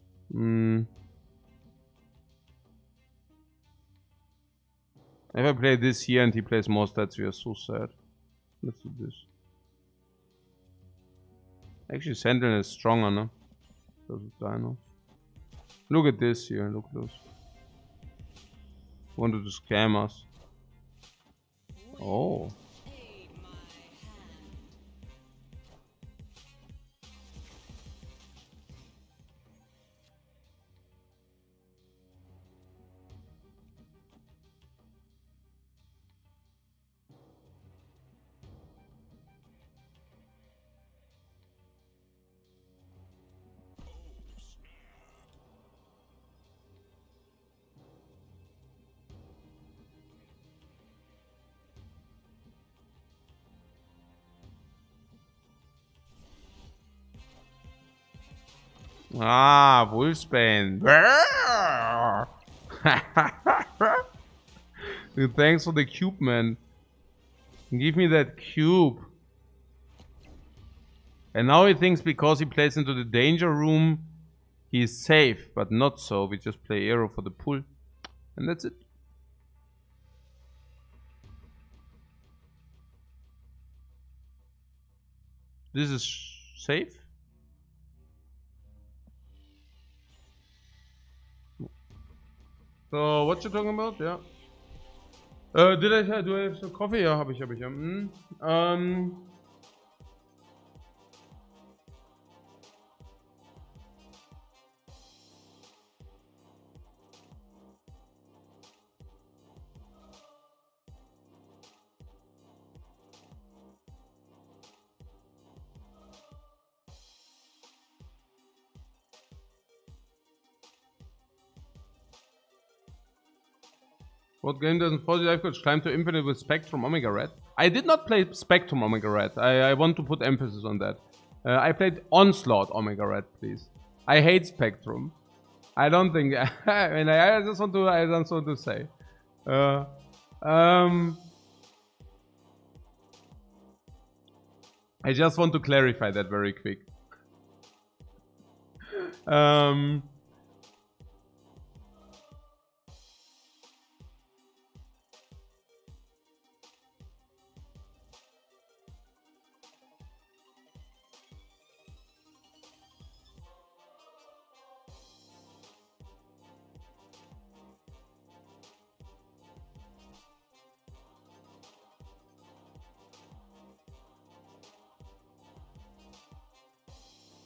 If I play this here and he plays more stats, we are so sad. Let's do this. Actually, Sentinel is stronger, no? Does it Dino? Look at this here. Look at this. Wanted to scam us. Oh. Ah, Wolfsbane. Dude, thanks for the cube, man. Give me that cube. And now he thinks because he plays into the danger room, he's safe, but not so. We just play arrow for the pull. And that's it. This is safe. So what you talking about? Yeah. Do I have some coffee? Ja, habe ich, ja. What game doesn't follow Lifecoach? Climb to Infinite with Spectrum Omega Red. I did not play Spectrum Omega Red. I want to put emphasis on that. I played Onslaught Omega Red, please. I hate Spectrum. I don't think. I just want to say. I just want to clarify that very quick.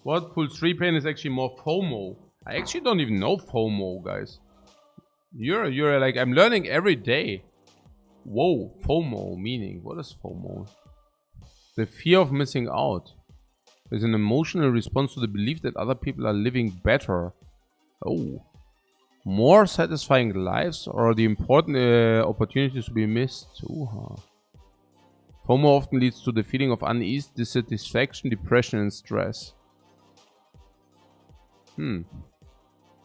What pulls 3 pain is actually more FOMO. I actually don't even know FOMO, guys. You're like, I'm learning every day. Whoa, FOMO meaning. What is FOMO? The fear of missing out. Is an emotional response to the belief that other people are living better. Oh. More satisfying lives or the important opportunities to be missed? Ooh. FOMO often leads to the feeling of unease, dissatisfaction, depression, and stress.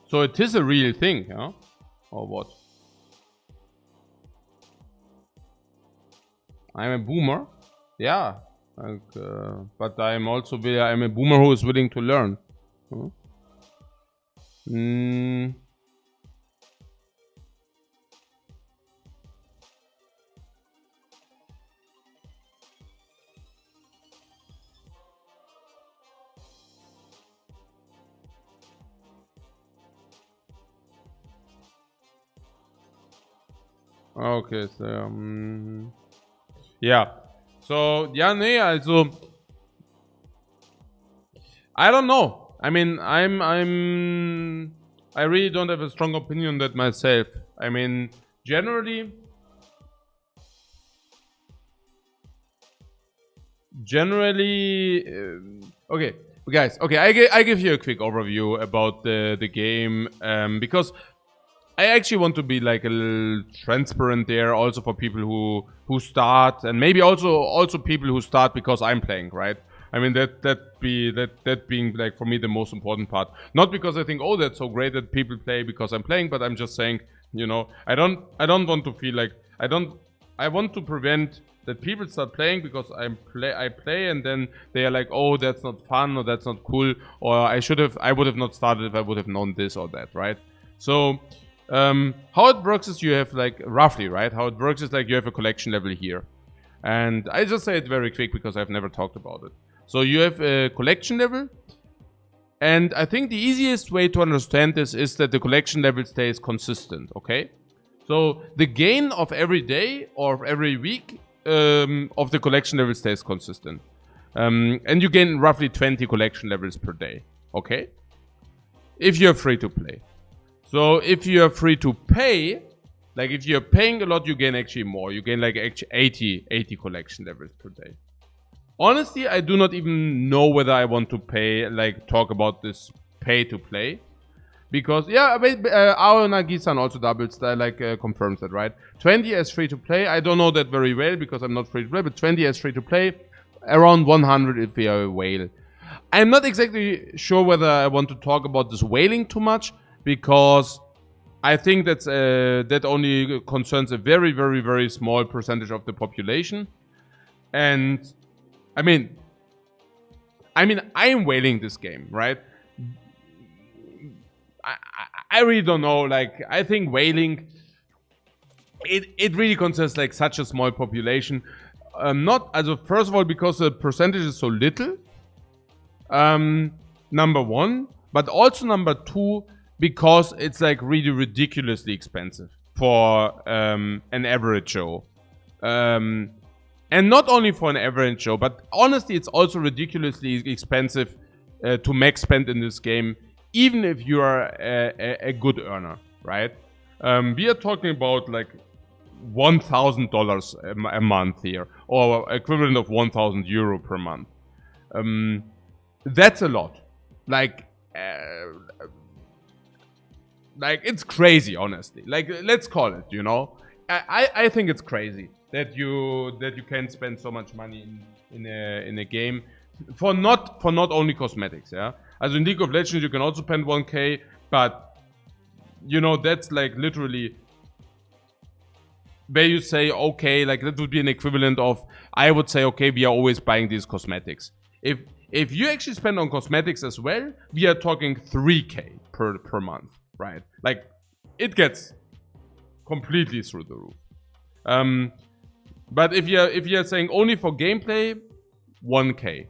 So it is a real thing, huh? Or what? I'm a boomer. Yeah. But I'm also I'm a boomer who is willing to learn. Huh? Okay, so yeah. So yeah, nee, also I don't know. I mean, I really don't have a strong opinion on that myself. I mean, generally, okay, guys. Okay, I give you a quick overview about the game because I actually want to be like a little transparent there, also for people who start, and maybe also people who start because I'm playing, right? I mean that being like for me the most important part. Not because I think, oh, that's so great that people play because I'm playing, but I'm just saying, you know, I don't want to feel like I want to prevent that people start playing because I play and then they are like, oh, that's not fun or that's not cool, or I would have not started if I would have known this or that, right? So how it works is you have like roughly, right? How it works is like you have a collection level here. And I just say it very quick because I've never talked about it. So you have a collection level. And I think the easiest way to understand this is that the collection level stays consistent, okay? So the gain of every day or of every week of the collection level stays consistent. And you gain roughly 20 collection levels per day, okay? If you're free to play. So if you're free to pay, like if you're paying a lot, you gain actually more. You gain like 80 collection levels per day. Honestly, I do not even know whether I want to pay, like talk about this pay to play. Because, yeah, our Nagi-san also doubles, confirms that, right? 20 as free to play, I don't know that very well because I'm not free to play, but 20 as free to play, around 100 if we are a whale. I'm not exactly sure whether I want to talk about this whaling too much, because I think that only concerns a very, very, very small percentage of the population. And I mean, I'm whaling this game, right? I really don't know. Like, I think whaling, it really concerns like such a small population. First of all, because the percentage is so little. Number one, but also number two, because it's like really ridiculously expensive. for an average Joe. And not only for an average Joe, but honestly, it's also ridiculously expensive to max spend in this game, even if you are a good earner, right? We are talking about like $1,000 a month here, or equivalent of 1,000 euro per month. That's a lot. Like it's crazy, honestly. Like, let's call it, you know. I think it's crazy that you can spend so much money in a game for not only cosmetics, yeah. As in League of Legends, you can also spend 1K, but you know, that's like literally where you say, okay, like that would be an equivalent of, I would say, okay, we are always buying these cosmetics. If you actually spend on cosmetics as well, we are talking 3K per month, right? Like, it gets completely through the roof. But if you're saying only for gameplay, 1K.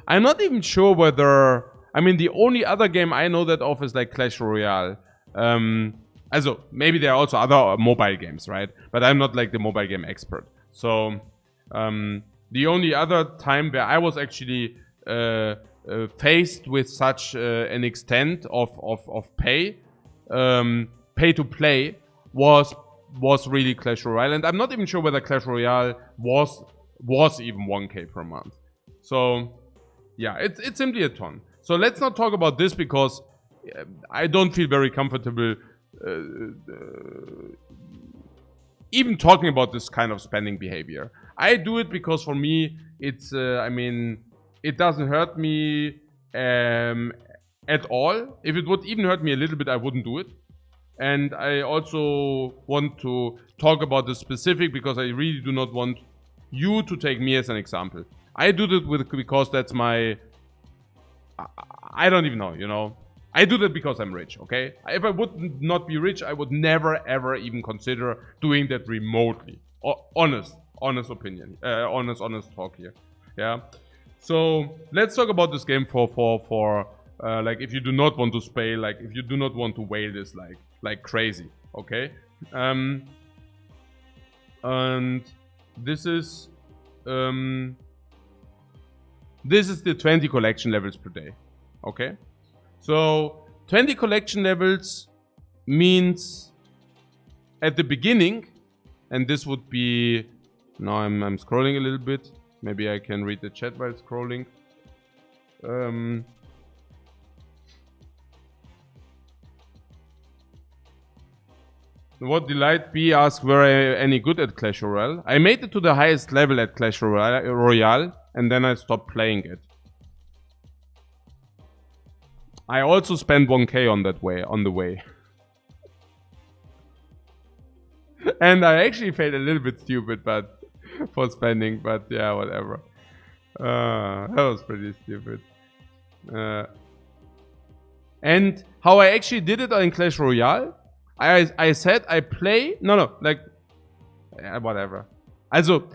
I'm not even sure whether, I mean, the only other game I know that of is like Clash Royale. Also, maybe there are also other mobile games, right? But I'm not like the mobile game expert. So, the only other time where I was actually faced with such an extent of pay to play was really Clash Royale, and I'm not even sure whether Clash Royale was even 1K per month. So yeah, it's simply a ton. So let's not talk about this because I don't feel very comfortable even talking about this kind of spending behavior. I do it because for me it's I mean, it doesn't hurt me at all. If it would even hurt me a little bit, I wouldn't do it. And I also want to talk about this specific because I really do not want you to take me as an example. I do that because that's my... I don't even know, you know. I do that because I'm rich, okay? If I would not be rich, I would never ever even consider doing that remotely. Honest opinion. Honest talk here. Yeah. So let's talk about this game for like, if you do not want to spay, like if you do not want to whale this like crazy, okay? And this is the 20 collection levels per day, okay? So 20 collection levels means at the beginning, and this would be, now I'm scrolling a little bit. Maybe I can read the chat while scrolling. What delight B asked, were I any good at Clash Royale? I made it to the highest level at Clash Royale, and then I stopped playing it. I also spent 1K on the way. And I actually felt a little bit stupid, but for spending, but yeah, whatever. That was pretty stupid. And how I actually did it in Clash Royale, I said I play... No, like... whatever. Also...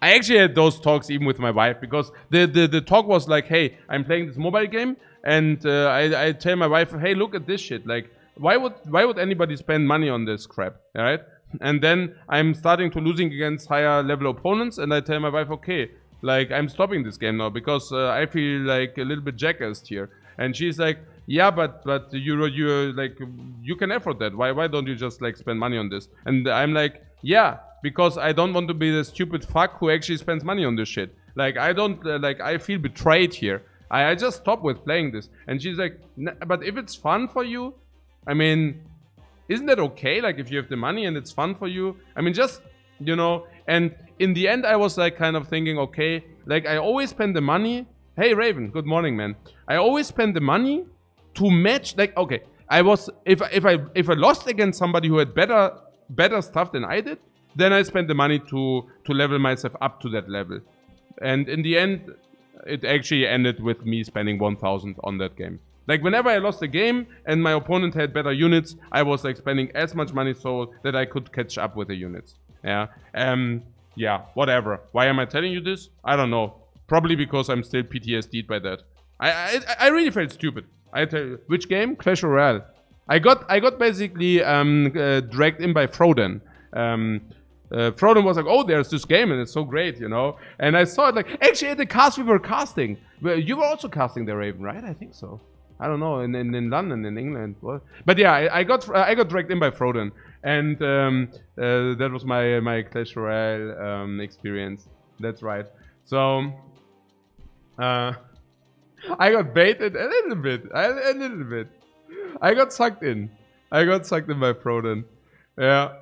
I actually had those talks even with my wife, because the talk was like, hey, I'm playing this mobile game, and I tell my wife, hey, look at this shit. Like, why would anybody spend money on this crap, alright? And then I'm starting to losing against higher level opponents, and I tell my wife, okay, like, I'm stopping this game now because I feel like a little bit jackassed here. And she's like, yeah, but you're like, you can afford that. Why don't you just like spend money on this? And I'm like, yeah, because I don't want to be the stupid fuck who actually spends money on this shit. Like, I don't like, I feel betrayed here. I just stopped with playing this. And she's like, but if it's fun for you, I mean, isn't that okay? Like, if you have the money and it's fun for you, I mean, just, you know. And in the end, I was like kind of thinking, okay, like, I always spend the money. Hey, Raven, good morning, man. I always spend the money to match, like, okay, I was, if I lost against somebody who had better stuff than I did, then I spent the money to level myself up to that level. And in the end, it actually ended with me spending 1,000 on that game. Like, whenever I lost a game and my opponent had better units, I was like spending as much money so that I could catch up with the units. Yeah. Yeah, whatever. Why am I telling you this? I don't know. Probably because I'm still PTSD'd by that. I really felt stupid. I tell you. Which game? Clash Royale. I got basically dragged in by Froden. Froden was like, oh, there's this game and it's so great, you know. And I saw it like, actually at the cast we were casting. You were also casting the Raven, right? I think so. I don't know, in London, in England. But yeah, I got dragged in by Froden. And that was my Clash Royale experience. That's right. So I got baited a little bit. I got sucked in. by Froden. Yeah.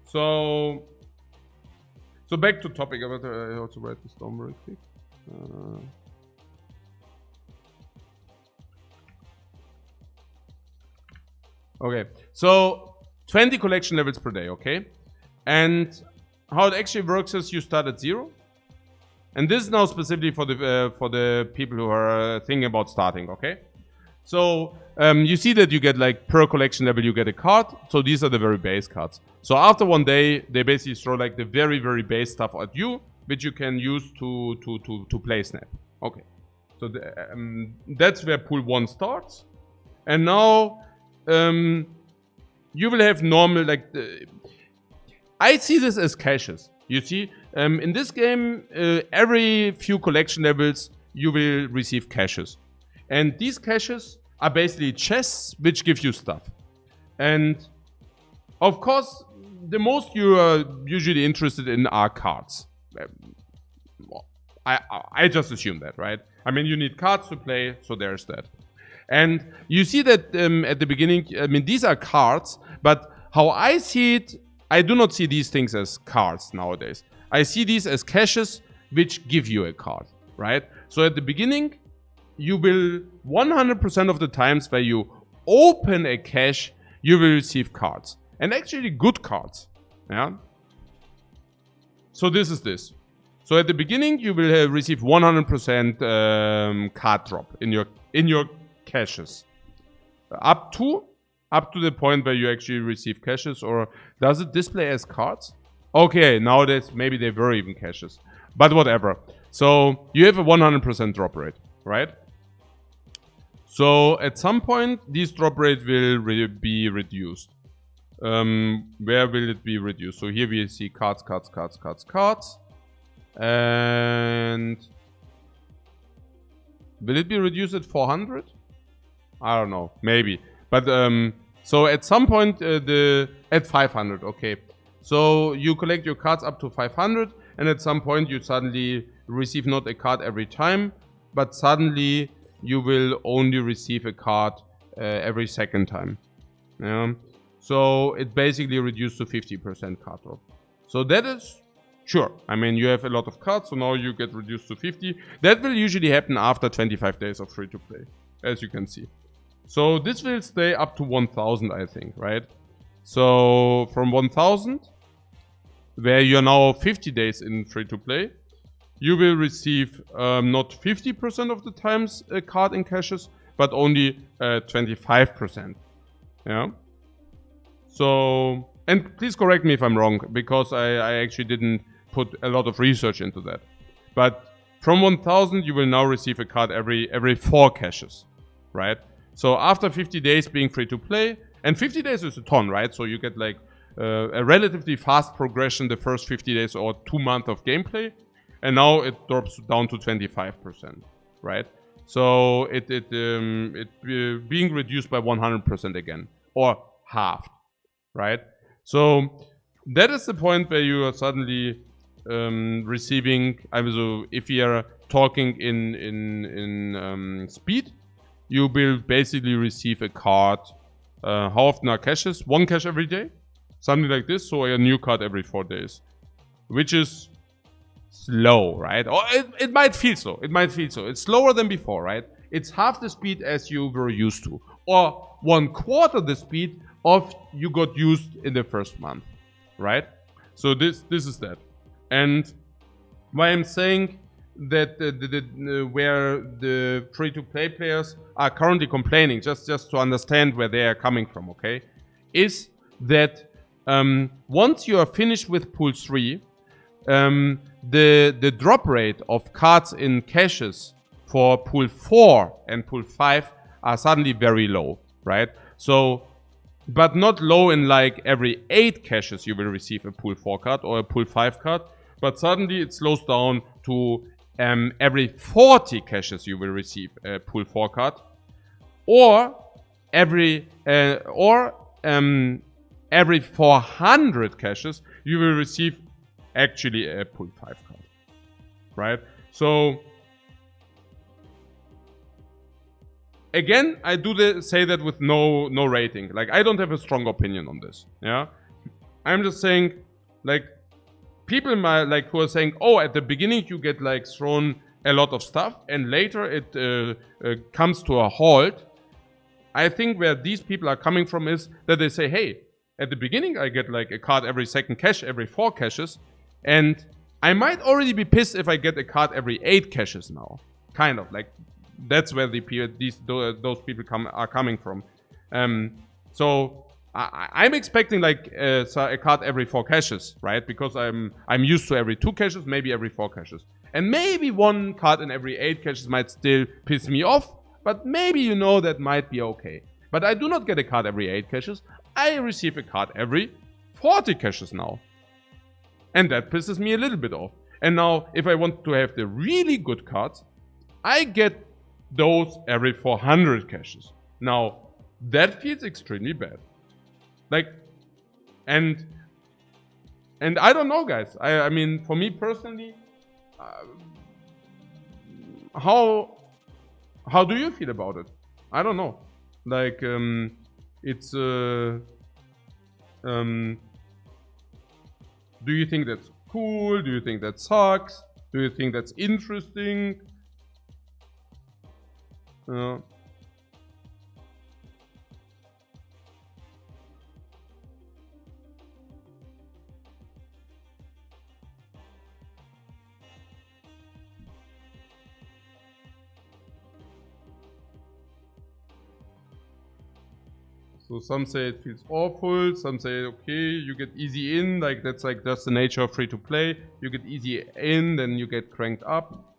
So back to topic. I also write this down very quick. Okay, so 20 collection levels per day, okay? And how it actually works is you start at 0. And this is now specifically for the people who are thinking about starting, okay? So you see that you get like per collection level you get a card. So these are the very base cards. So after one day, they basically throw like the very, very base stuff at you, which you can use to play Snap. Okay, so that's where pool 1 starts. And now you will have normal, like, I see this as caches. You see, in this game, every few collection levels, you will receive caches. And these caches are basically chests which give you stuff. And of course, the most you are usually interested in are cards. I just assume that, right? I mean, you need cards to play, so there's that. And you see that at the beginning, I mean, these are cards, but how I see it, I do not see these things as cards nowadays. I see these as caches which give you a card, right? So at the beginning, you will 100% of the times where you open a cache, you will receive cards. And actually good cards, yeah? So this is this. So at the beginning, you will receive 100% card drop in your caches. Up to the point where you actually receive caches, or does it display as cards? Okay, nowadays maybe they were even caches, but whatever. So you have a 100% drop rate, right? So at some point, this drop rate will be reduced. Where will it be reduced? So here we see cards. And will it be reduced at 400? I don't know, maybe. But so at some point at 500, okay. So you collect your cards up to 500, and at some point you suddenly receive not a card every time, but suddenly you will only receive a card every second time. Yeah. So it basically reduced to 50% card drop. So that is sure. I mean, you have a lot of cards, so now you get reduced to 50. That will usually happen after 25 days of free to play, as you can see. So this will stay up to 1000, I think, right? So from 1000, where you're now 50 days in free to play, you will receive not 50% of the times a card in caches, but only 25%. Yeah. So, and please correct me if I'm wrong, because I actually didn't put a lot of research into that. But from 1000, you will now receive a card every 4 caches, right? So after 50 days being free to play, and 50 days is a ton, right? So you get like a relatively fast progression the first 50 days or 2 months of gameplay. And now it drops down to 25%, right? So it being reduced by 100% again, or halved, right? So that is the point where you are suddenly receiving. So if you are talking in speed, you will basically receive a card. How often are caches? 1 cache every day, something like this. So a new card every 4 days, which is slow, right? Or it might feel so. It's slower than before, right? It's half the speed as you were used to, or 1/4 the speed of you got used in the first month, right? So this is that. And why I'm saying that where the free-to-play players are currently complaining, just to understand where they are coming from, okay, is that once you are finished with pool 3, the drop rate of cards in caches for pool 4 and pool 5 are suddenly very low, right? So, but not low in like every 8 caches you will receive a pool 4 card or a pool 5 card, but suddenly it slows down to every 40 caches you will receive a pool 4 card, or every 400 caches you will receive actually a pool 5 card, right? So again, I do say that with no rating. Like, I don't have a strong opinion on this. Yeah, I'm just saying, like, people who are saying, oh, at the beginning you get like thrown a lot of stuff, and later it comes to a halt. I think where these people are coming from is that they say, hey, at the beginning I get like a card every second cache, every 4 caches, and I might already be pissed if I get a card every 8 caches now. Kind of like, that's where those people are coming from. So I'm expecting like a card every 4 caches, right? Because I'm used to every 2 caches, maybe every 4 caches, and maybe 1 card in every 8 caches might still piss me off. But maybe that might be okay. But I do not get a card every 8 caches. I receive a card every 40 caches now. And that pisses me a little bit off. And now, if I want to have the really good cards, I get those every 400 caches. Now, that feels extremely bad. Like, and I don't know, guys. I mean, for me personally, how do you feel about it? I don't know. Like, it's do you think that's cool? Do you think that sucks? Do you think that's interesting? So some say it feels awful, some say, okay, you get easy in, like that's the nature of free to play. You get easy in, then you get cranked up.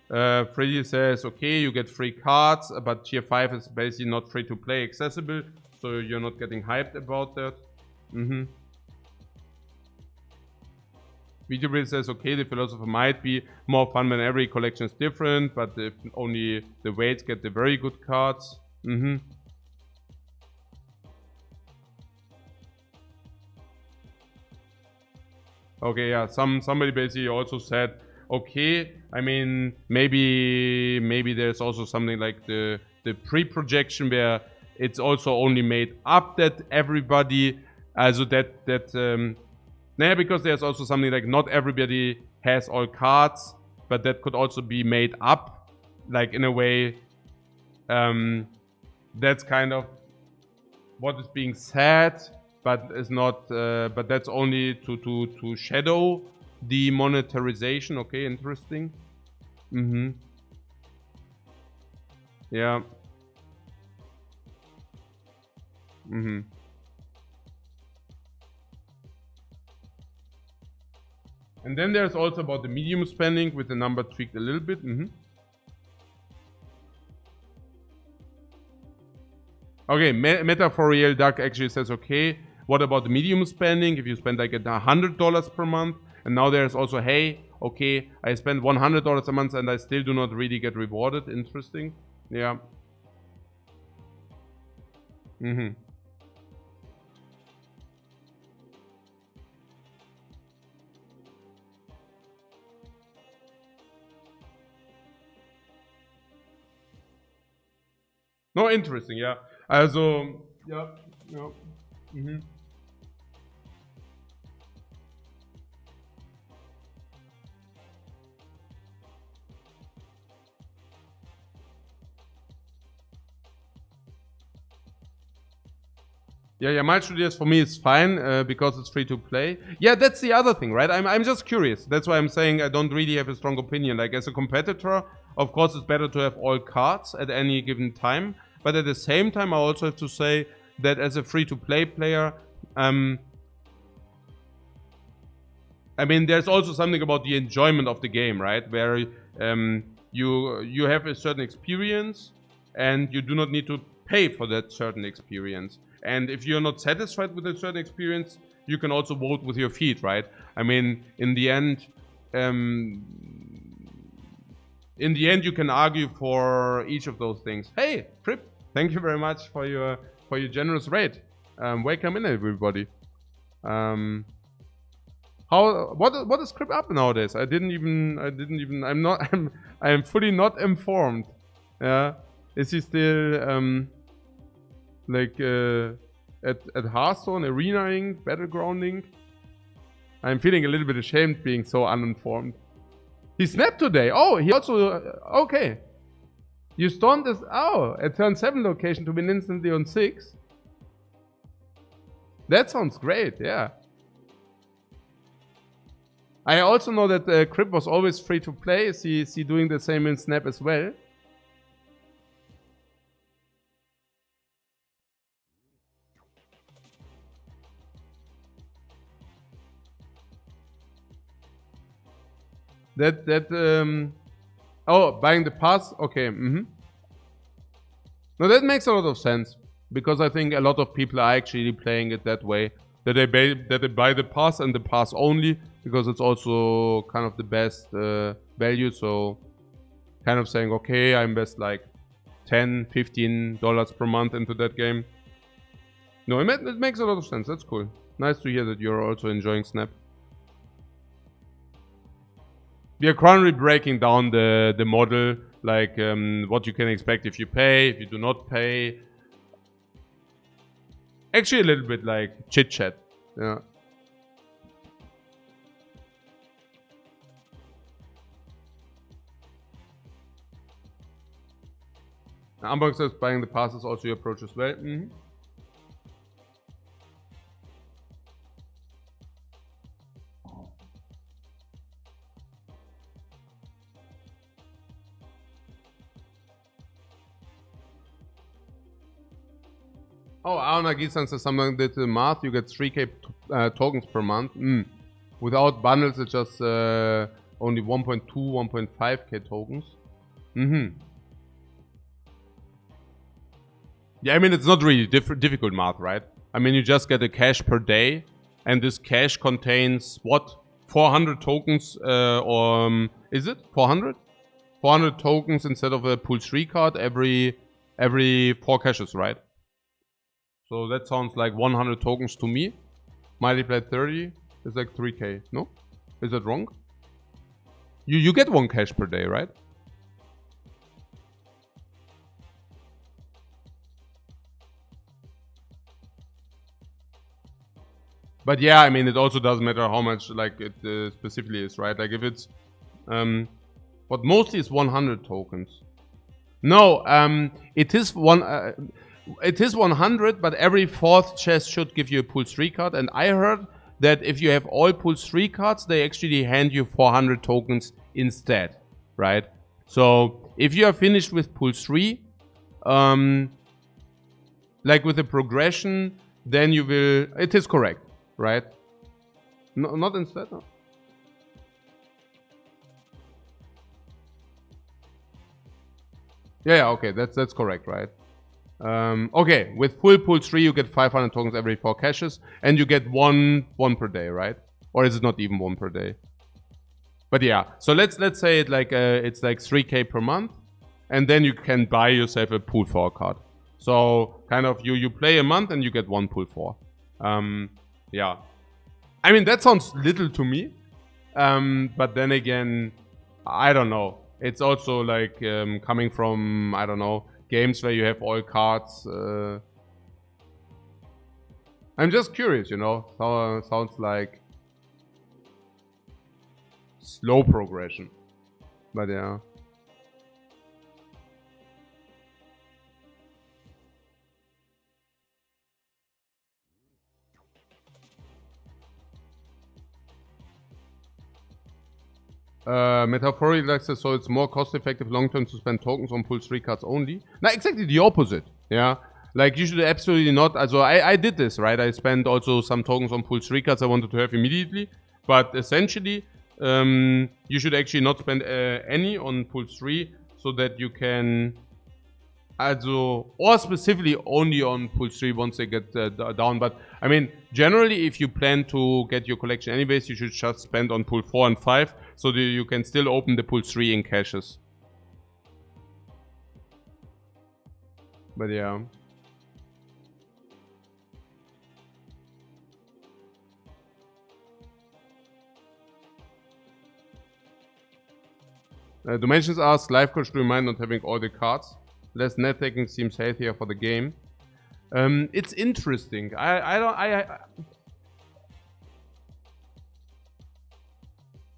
Freddy says, okay, you get free cards, but tier 5 is basically not free to play accessible, so you're not getting hyped about that. Video says, okay, the philosopher might be more fun when every collection is different, but if only the weights get the very good cards. Okay, yeah, somebody basically also said, okay, I mean, maybe there's also something like the pre-projection where it's also only made up that everybody, also because there's also something like not everybody has all cards, but that could also be made up, like in a way. That's kind of what is being said, but is not. But that's only to shadow the monetarization. Okay, interesting. Yeah. And then there's also about the medium spending with the number tweaked a little bit. Okay, Meta for Real Duck actually says, okay, what about the medium spending? If you spend like $100 per month, and now there's also, hey, okay, I spend $100 a month and I still do not really get rewarded. Interesting. Yeah. No, interesting, ja. Also, ja. Yeah, My Studios for me is fine because it's free to play. Yeah, that's the other thing, right? I'm just curious. That's why I'm saying I don't really have a strong opinion. Like, as a competitor, of course, it's better to have all cards at any given time. But at the same time, I also have to say that as a free to play player, I mean, there's also something about the enjoyment of the game, right? Where you have a certain experience, and you do not need to pay for that certain experience. And if you're not satisfied with a certain experience, you can also vote with your feet, right? I mean, in the end, you can argue for each of those things. Hey, Trip, thank you very much for your generous rate. Welcome in, everybody. What is Crip up nowadays? I am fully not informed. Yeah, is he still like at Hearthstone, arenaing, battlegrounding? I'm feeling a little bit ashamed being so uninformed. He snapped today. Oh, he also okay. You stormed this at turn 7 location to win instantly on 6. That sounds great. Yeah. I also know that Crip was always free to play. Is he doing the same in Snap as well? Oh, buying the pass? Okay, No, that makes a lot of sense. Because I think a lot of people are actually playing it that way. That they buy the pass and the pass only. Because it's also kind of the best value. So, kind of saying, okay, I invest like $10, $15 per month into that game. No, it makes a lot of sense. That's cool. Nice to hear that you're also enjoying Snap. We are currently breaking down the model, like what you can expect if you pay, if you do not pay. Actually, a little bit like chit chat. Yeah. Amberg says buying the pass is also your approach as well. Oh, Aonagisan says something that the math, you get 3k tokens per month. Without bundles, it's just only 1.2, 1.5k tokens. Yeah, I mean, it's not really difficult math, right? I mean, you just get a cash per day, and this cash contains, what? 400 tokens, or is it? 400? 400 tokens instead of a pool 3 card every 4 caches, right? So that sounds like 100 tokens to me. Multiplied 30 is like 3k, no? Is that wrong? You get 1 cash per day, right? But yeah, I mean, it also doesn't matter how much like it specifically is, right? Like if it's, what mostly is 100 tokens. No, it is 100, but every 4th chest should give you a pool 3 card. And I heard that if you have all pool 3 cards, they actually hand you 400 tokens instead, right? So if you are finished with pool 3, like with the progression, then you will. It is correct. Right? No, not instead. No. Yeah, okay, that's correct, right? Okay, with full pool 3, you get 500 tokens every 4 caches, and you get one per day, right? Or is it not even 1 per day? But yeah, so let's say it like it's like 3k per month, and then you can buy yourself a pool 4 card. So kind of you play a month and you get 1 pool 4. Yeah, I mean, that sounds little to me, but then again, I don't know. It's also like coming from, I don't know, games where you have all cards. I'm just curious, you know. Sounds like slow progression, but yeah. Metaphorically, like this, so it's more cost effective long term to spend tokens on pool 3 cards only. Now, exactly the opposite. Yeah. Like, you should absolutely not. Also, I did this, right? I spent also some tokens on pool 3 cards I wanted to have immediately. But essentially, you should actually not spend any on pull 3 so that you can or specifically only on pull 3 once they get down. But I mean, generally, if you plan to get your collection anyways, you should just spend on pull 4 and 5 so that you can still open the pull 3 in caches. But yeah. Dimensions asks, Lifecoach, do you mind not having all the cards? Less net taking seems healthier for the game. It's interesting. I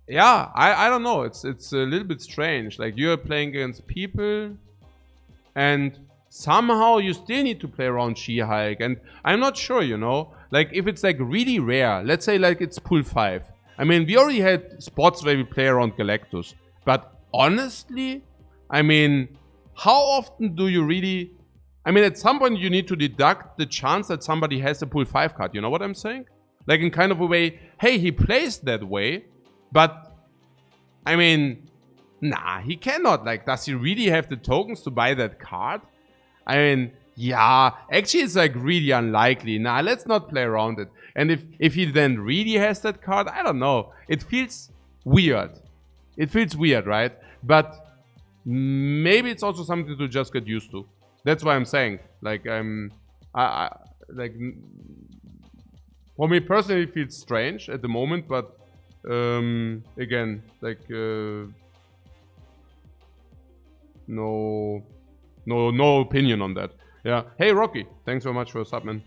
don't know. It's a little bit strange. Like, you're playing against people, and somehow you still need to play around She-Hulk. And I'm not sure, you know. Like, if it's like really rare, let's say like it's pull 5. I mean, we already had spots where we play around Galactus, but honestly, I mean, how often do you really... I mean, at some point you need to deduct the chance that somebody has a pull 5 card. You know what I'm saying? Like, in kind of a way, hey, he plays that way, but I mean, nah, he cannot. Like, does he really have the tokens to buy that card? I mean, yeah, actually it's like really unlikely. Nah, let's not play around it. And if he then really has that card, I don't know. It feels weird. It feels weird, right? But maybe it's also something to just get used to. That's why I'm saying. Like, like, for me personally, it feels strange at the moment, but again, like, no opinion on that. Yeah. Hey, Rocky, thanks so much for a sub, man.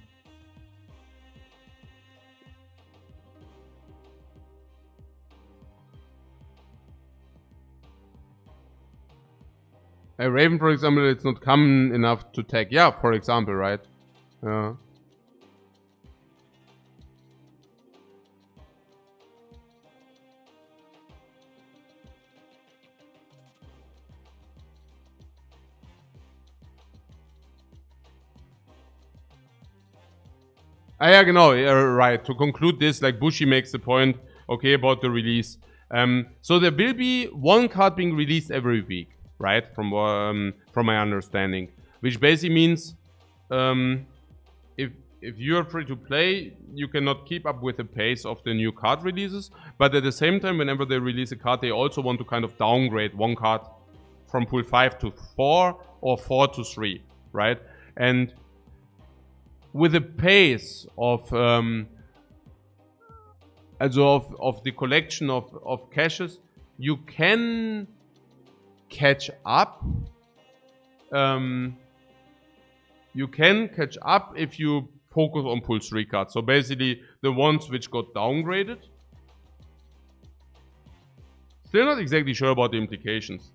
A Raven, for example, it's not common enough to tag. Yeah, for example, right? Yeah. Yeah, genau, right. To conclude this, like Bushi makes the point, okay, about the release. So there will be one card being released every week, right? From my understanding, which basically means if you're free to play, you cannot keep up with the pace of the new card releases. But at the same time, whenever they release a card, they also want to kind of downgrade one card from pool 5 to 4 or 4 to 3, right? And with the pace of the collection of caches, you can catch up. You can catch up if you focus on pull 3 cards. So basically, the ones which got downgraded. Still not exactly sure about the implications.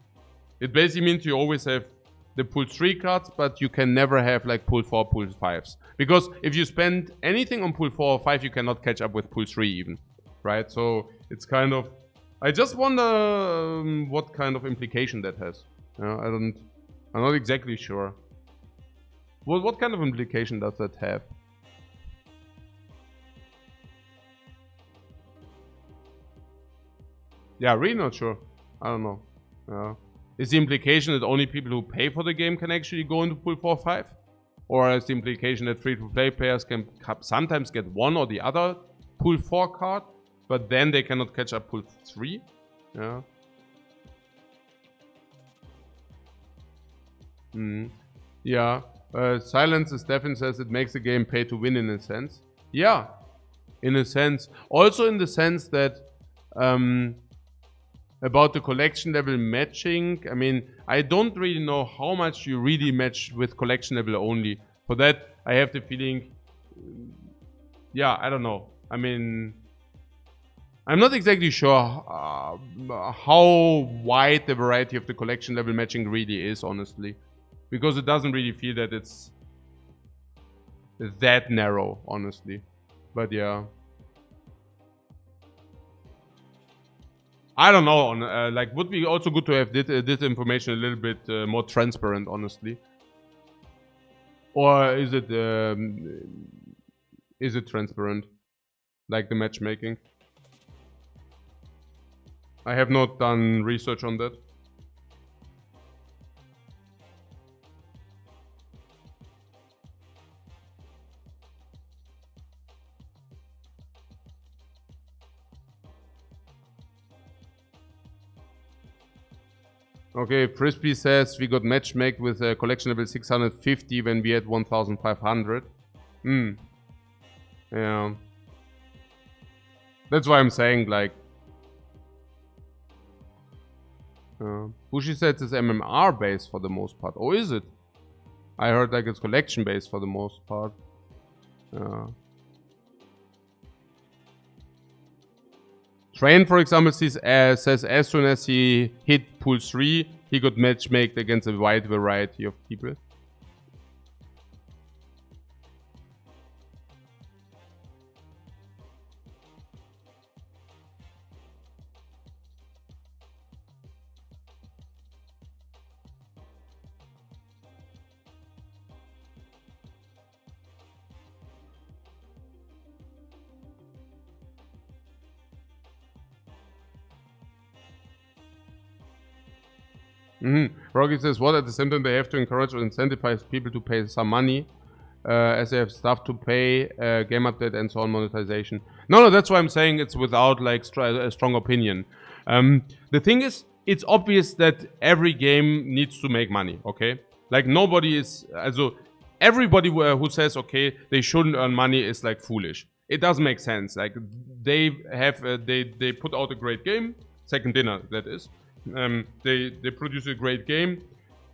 It basically means you always have the pull 3 cards, but you can never have like pull 4, pull 5s. Because if you spend anything on pull 4 or 5, you cannot catch up with pull 3 even. Right? So it's kind of... I just wonder what kind of implication that has. I'm not exactly sure. Well, what kind of implication does that have? Yeah, really not sure. I don't know. Yeah. Is the implication that only people who pay for the game can actually go into pull 4 5? Or is the implication that free-to-play players can sometimes get one or the other pull 4 card, but then they cannot catch up pull 3? Yeah. Yeah. Silence is Stefan says it makes the game pay to win in a sense. Yeah. In a sense. Also in the sense that about the collection level matching, I mean, I don't really know how much you really match with collection level only. For that, I have the feeling, yeah, I don't know. I mean, I'm not exactly sure how wide the variety of the collection level matching really is, honestly. Because it doesn't really feel that it's that narrow, honestly. But yeah. I don't know. Like, would be also good to have this information a little bit more transparent, honestly. Or is it transparent, like the matchmaking? I have not done research on that. Okay, Frisbee says we got matchmade with a collection level 650 when we had 1500. Yeah. That's why I'm saying, like... Bushi says it's MMR based for the most part. Oh, is it? I heard like it's collection based for the most part. Train, for example, says as soon as he hit pool 3, he got matchmaked against a wide variety of people. Rocky says, what at the same time they have to encourage or incentivize people to pay some money as they have stuff to pay, game update and so on, monetization. No, that's why I'm saying it's without like a strong opinion. The thing is, it's obvious that every game needs to make money, okay? Like nobody is, also everybody who says, okay, they shouldn't earn money is like foolish. It doesn't make sense. Like they have, they put out a great game, Second Dinner that is. They produce a great game,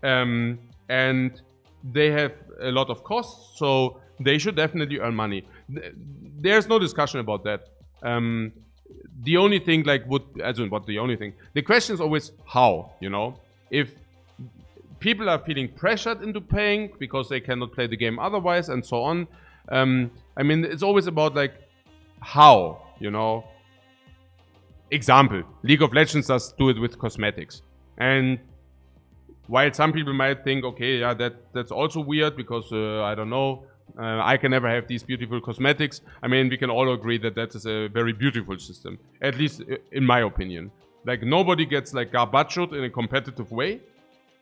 and they have a lot of costs, so they should definitely earn money. There's no discussion about that. The only thing, like, the question is always how, you know? If people are feeling pressured into paying because they cannot play the game otherwise and so on, I mean, it's always about, like, how, you know? Example, League of Legends does do it with cosmetics. And while some people might think, okay, yeah, that's also weird because, I don't know, I can never have these beautiful cosmetics. I mean, we can all agree that that is a very beautiful system, at least in my opinion. Like, nobody gets, like, garbachoed in a competitive way.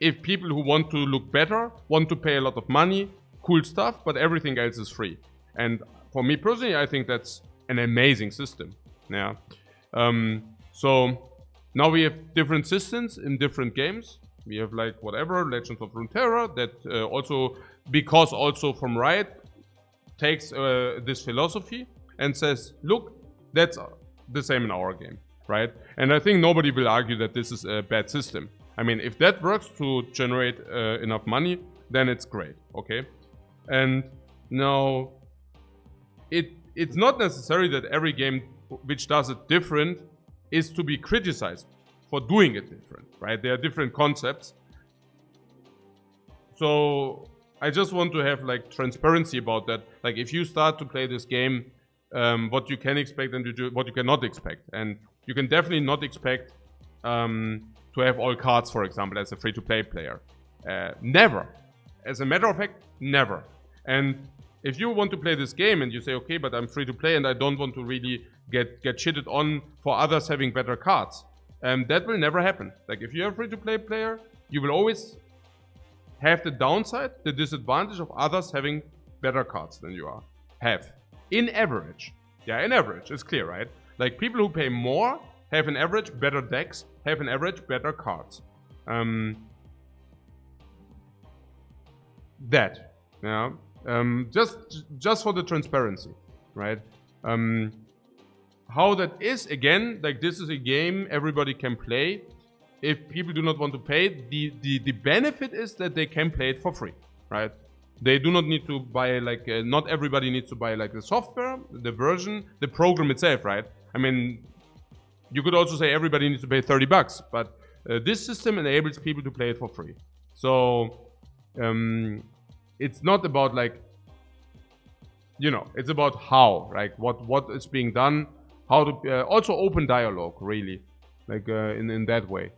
If people who want to look better, want to pay a lot of money, cool stuff, but everything else is free. And for me personally, I think that's an amazing system. Yeah. So now we have different systems in different games. We have like whatever, Legends of Runeterra, that also, because also from Riot, takes this philosophy and says, look, that's the same in our game, right? And I think nobody will argue that this is a bad system. I mean, if that works to generate enough money, then it's great, okay? And now, it's not necessary that every game which does it different is to be criticized for doing it different, right? There are different concepts. So I just want to have like transparency about that. Like if you start to play this game, what you can expect and what you cannot expect. And you can definitely not expect to have all cards, for example, as a free-to-play player. Never. As a matter of fact, never. And if you want to play this game and you say, okay, but I'm free to play and I don't want to really get shitted on for others having better cards, that will never happen. Like if you're a free to play player, you will always have the downside, the disadvantage of others having better cards than you have. In average. Yeah, in average, it's clear, right? Like people who pay more have an average better decks, have an average better cards. That, yeah. Just for the transparency, right? How that is, again, like this is a game everybody can play. If people do not want to pay, the benefit is that they can play it for free, right? They do not need to buy, like, not everybody needs to buy, like, the software, the version, the program itself, right? I mean, you could also say everybody needs to pay $30, but this system enables people to play it for free. So, it's not about like, you know, it's about how, like what is being done, how to also open dialogue, really, like in that way.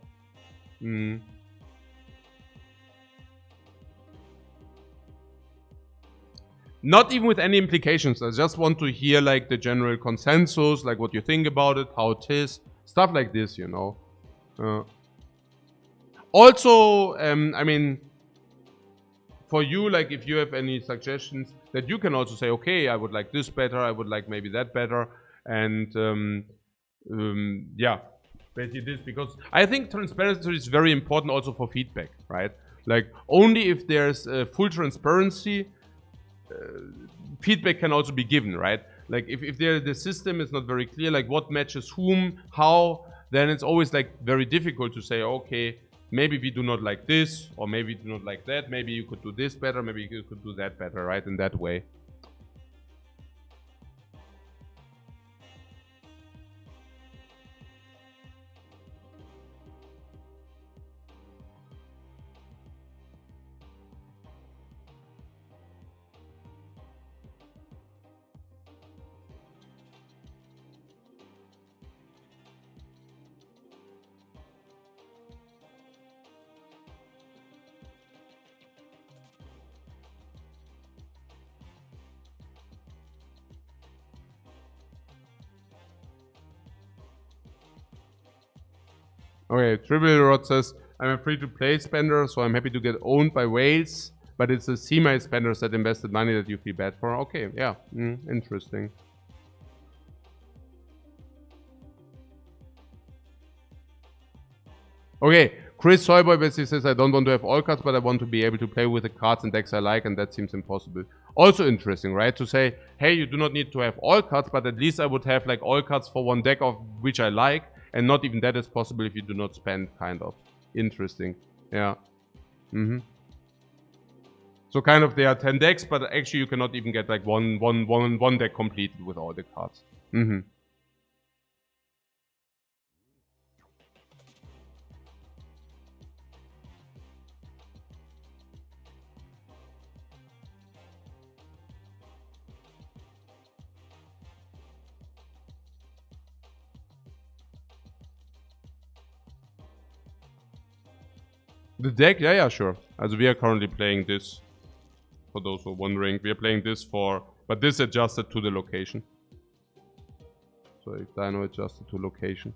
Not even with any implications. I just want to hear like the general consensus, like what you think about it, how it is, stuff like this, you know. Also, I mean, for you, like if you have any suggestions, that you can also say, okay, I would like this better, I would like maybe that better, and yeah, basically this, because I think transparency is very important also for feedback, right? Like only if there's full transparency, feedback can also be given, right? Like if the system is not very clear, like what matches whom, how, then it's always like very difficult to say, okay, maybe we do not like this, or maybe we do not like that, maybe you could do this better, maybe you could do that better, right? In that way. Okay, Triple Rod says, I'm a free-to-play spender, so I'm happy to get owned by whales, but it's the semi-spenders that invested money that you feel bad for. Okay, yeah, interesting. Okay, Chris Soyboy basically says, I don't want to have all cards, but I want to be able to play with the cards and decks I like, and that seems impossible. Also interesting, right? To say, hey, you do not need to have all cards, but at least I would have like all cards for one deck of which I like, and not even that is possible if you do not spend, kind of. Interesting. Yeah. So kind of there are 10 decks, but actually you cannot even get like one deck completed with all the cards. The deck, yeah, sure. As we are currently playing this, for those who are wondering, we are playing this for, but this adjusted to the location. So if Dino adjusted to location.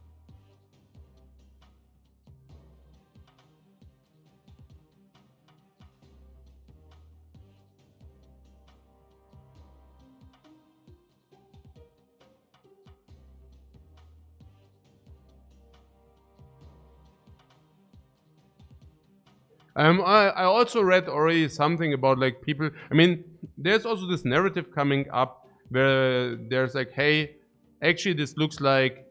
I also read already something about like people. I mean, there's also this narrative coming up where there's like, hey, actually this looks like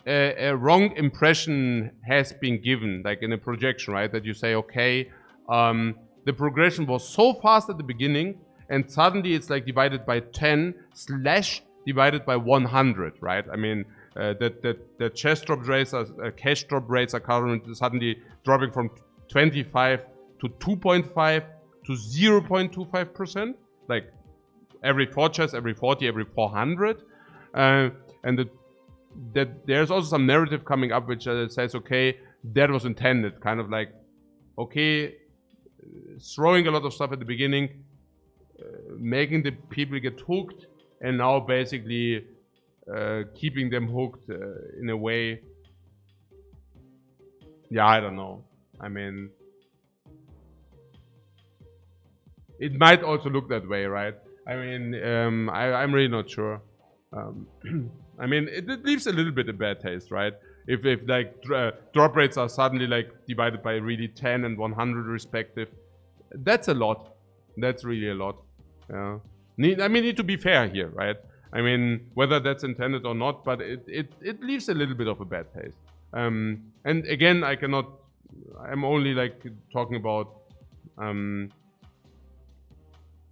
a wrong impression has been given, like in a projection, right? That you say, okay, the progression was so fast at the beginning, and suddenly it's like divided by 10 slash divided by 100, right? I mean, that chest drop rates are, cash drop rates are currently suddenly dropping from 25 to 2.5 to 0.25%, like every 4 chests, every 40, every 400. And that there's also some narrative coming up which says, okay, that was intended, kind of like, okay, throwing a lot of stuff at the beginning, making the people get hooked, and now basically keeping them hooked in a way. Yeah, I don't know. I mean, it might also look that way, right? I mean, I'm really not sure. I mean, it leaves a little bit of bad taste, right? If like drop rates are suddenly like divided by really 10 and 100 respective, that's a lot. That's really a lot. Yeah. Need to be fair here, right? I mean, whether that's intended or not, but it leaves a little bit of a bad taste. And again, I'm only like talking about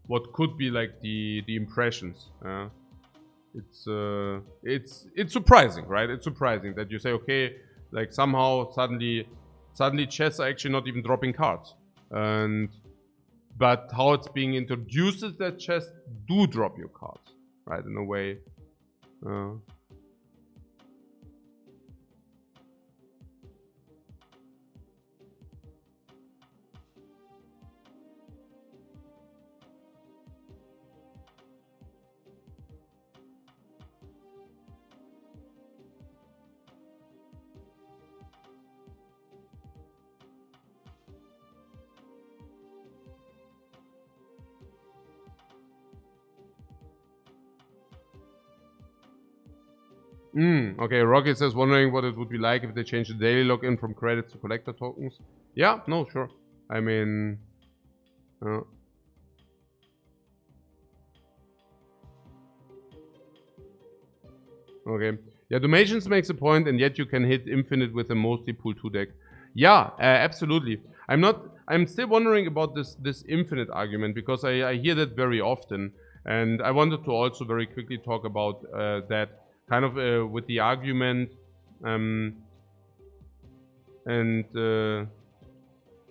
what could be like the impressions. It's surprising, right? It's surprising that you say, okay, like somehow suddenly chests are actually not even dropping cards, but how it's being introduced is that chests do drop your cards, right? In a way. Okay, Rocket says, wondering what it would be like if they changed the daily login from credits to collector tokens. Yeah, no, sure. I mean, okay. Yeah, Domations makes a point, and yet you can hit infinite with a mostly pool 2 deck. Yeah, absolutely. I'm still wondering about this infinite argument, because I hear that very often. And I wanted to also very quickly talk about that kind of with the argument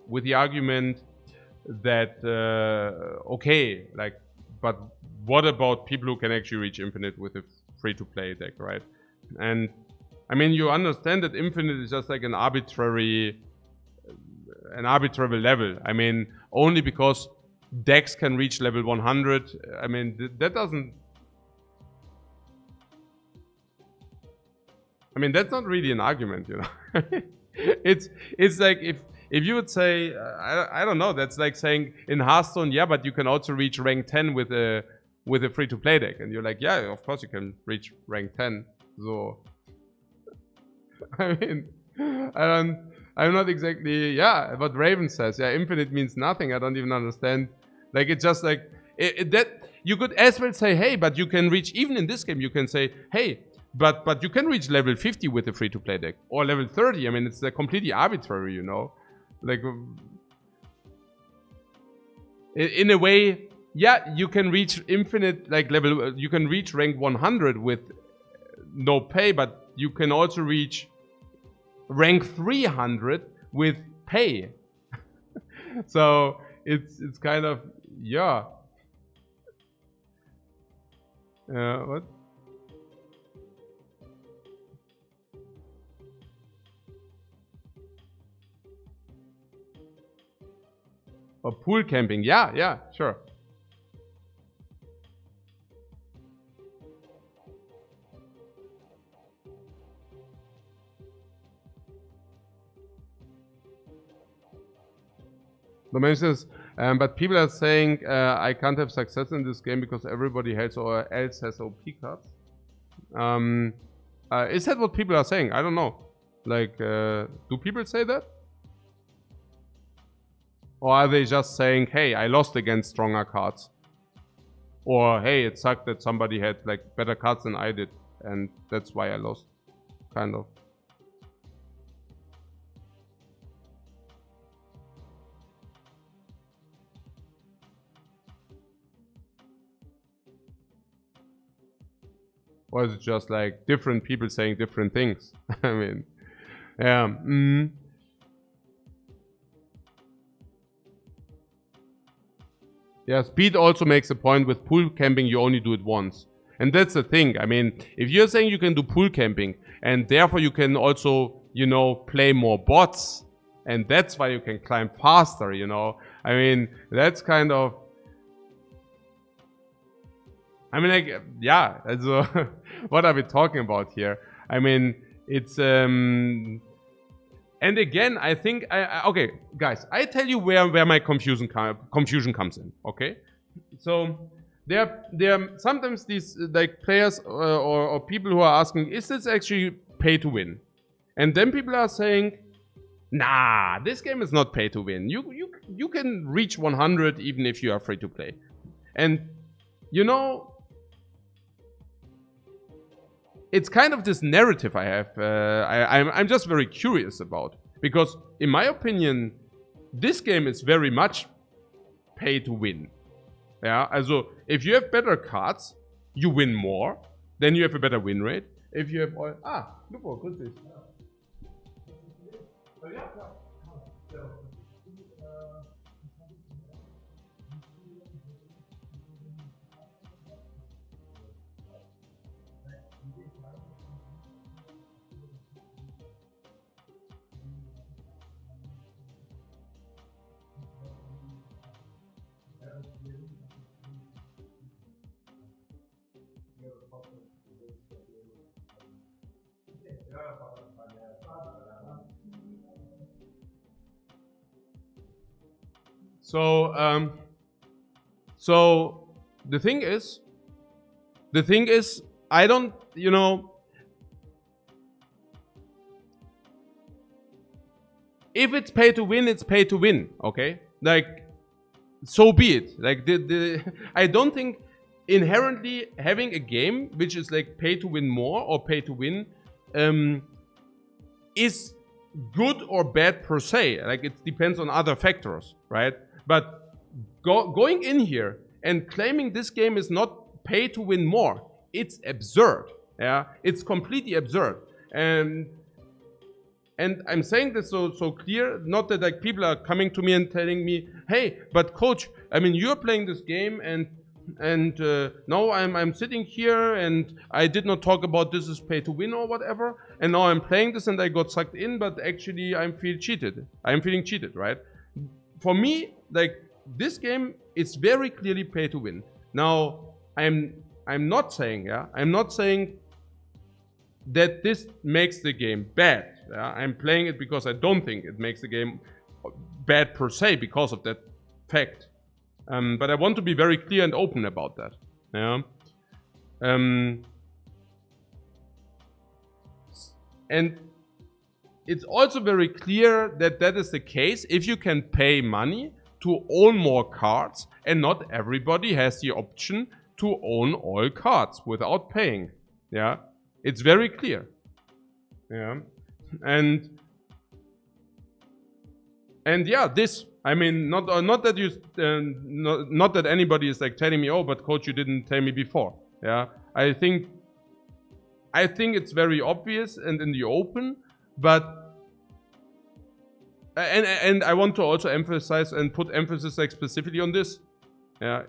with the argument that okay, like, but what about people who can actually reach infinite with a free-to-play deck, right? And I mean, you understand that infinite is just like an arbitrary level. I mean, only because decks can reach level 100. I mean, that doesn't. I mean, that's not really an argument, you know. it's like if you would say, I don't know, that's like saying in Hearthstone, yeah, but you can also reach rank 10 with a free-to-play deck, and you're like, yeah, of course you can reach rank 10. So, I mean, I'm not exactly, yeah, what Raven says. Yeah, infinite means nothing. I don't even understand. Like, it's just like, that, you could as well say, hey, but you can reach, even in this game, you can say, hey, but you can reach level 50 with a free-to-play deck. Or level 30. I mean, it's completely arbitrary, you know? Like, in a way, yeah, you can reach infinite, like, level, you can reach rank 100 with no pay, but you can also reach rank 300 with pay. So it's kind of, yeah. What? Or pool camping. Yeah, sure. The says, but people are saying I can't have success in this game because everybody else has OP cards. Is that what people are saying? I don't know. Like, do people say that? Or are they just saying, hey, I lost against stronger cards? Or, hey, it sucked that somebody had like better cards than I did, and that's why I lost, kind of. Or is it just like different people saying different things? I mean, yeah. Yeah, speed also makes a point. With pool camping, you only do it once. And that's the thing. I mean, if you're saying you can do pool camping, and therefore you can also, you know, play more bots, and that's why you can climb faster, you know. I mean, that's kind of... I mean, like, yeah, also, what are we talking about here? I mean, it's... And again, I think... okay, guys, I tell you where my confusion comes in, okay? So... There are sometimes these like players or people who are asking, is this actually pay to win? And then people are saying, nah, this game is not pay to win. You can reach 100 even if you are free to play. And you know, it's kind of this narrative I have. I'm just very curious about, because in my opinion, this game is very much pay to win. Yeah, also, if you have better cards, you win more, then you have a better win rate. If you have all... Lupo, grüß dich. So the thing is, I don't, you know, if it's pay to win, it's pay to win, okay? Like, so be it. Like, I don't think inherently having a game which is like pay to win more or pay to win is good or bad per se. Like, it depends on other factors, right? But going in here and claiming this game is not pay to win more, it's absurd. Yeah, it's completely absurd. And I'm saying this so clear, not that like people are coming to me and telling me, hey, but coach, I mean, you're playing this game and now I'm sitting here and I did not talk about this is pay to win or whatever, and now I'm playing this and I got sucked in, but actually I'm feeling cheated, right? For me, like, this game is very clearly pay to win. Now, I'm not saying, that this makes the game bad. Yeah? I'm playing it because I don't think it makes the game bad per se because of that fact. But I want to be very clear and open about that. Yeah. And it's also very clear that that is the case if you can pay money to own more cards, and not everybody has the option to own all cards without paying. Yeah. It's very clear. Yeah. And yeah, this, I mean, not that you, not that anybody is like telling me, oh, but coach, you didn't tell me before. Yeah, I think it's very obvious and in the open, but and I want to also emphasize and put emphasis like specifically on this. Yeah,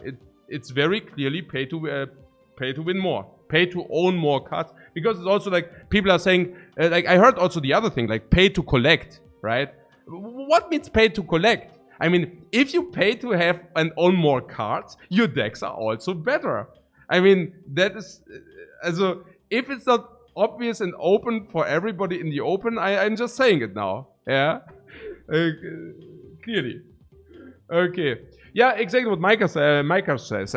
it's very clearly pay to win more, pay to own more cards, because it's also like people are saying, like I heard also the other thing, like pay to collect, right? What means pay to collect? I mean, if you pay to have and own more cards, your decks are also better. I mean, that is, also, if it's not obvious and open for everybody in the open, I'm just saying it now. Yeah, clearly. Okay. Yeah, exactly what Micah says.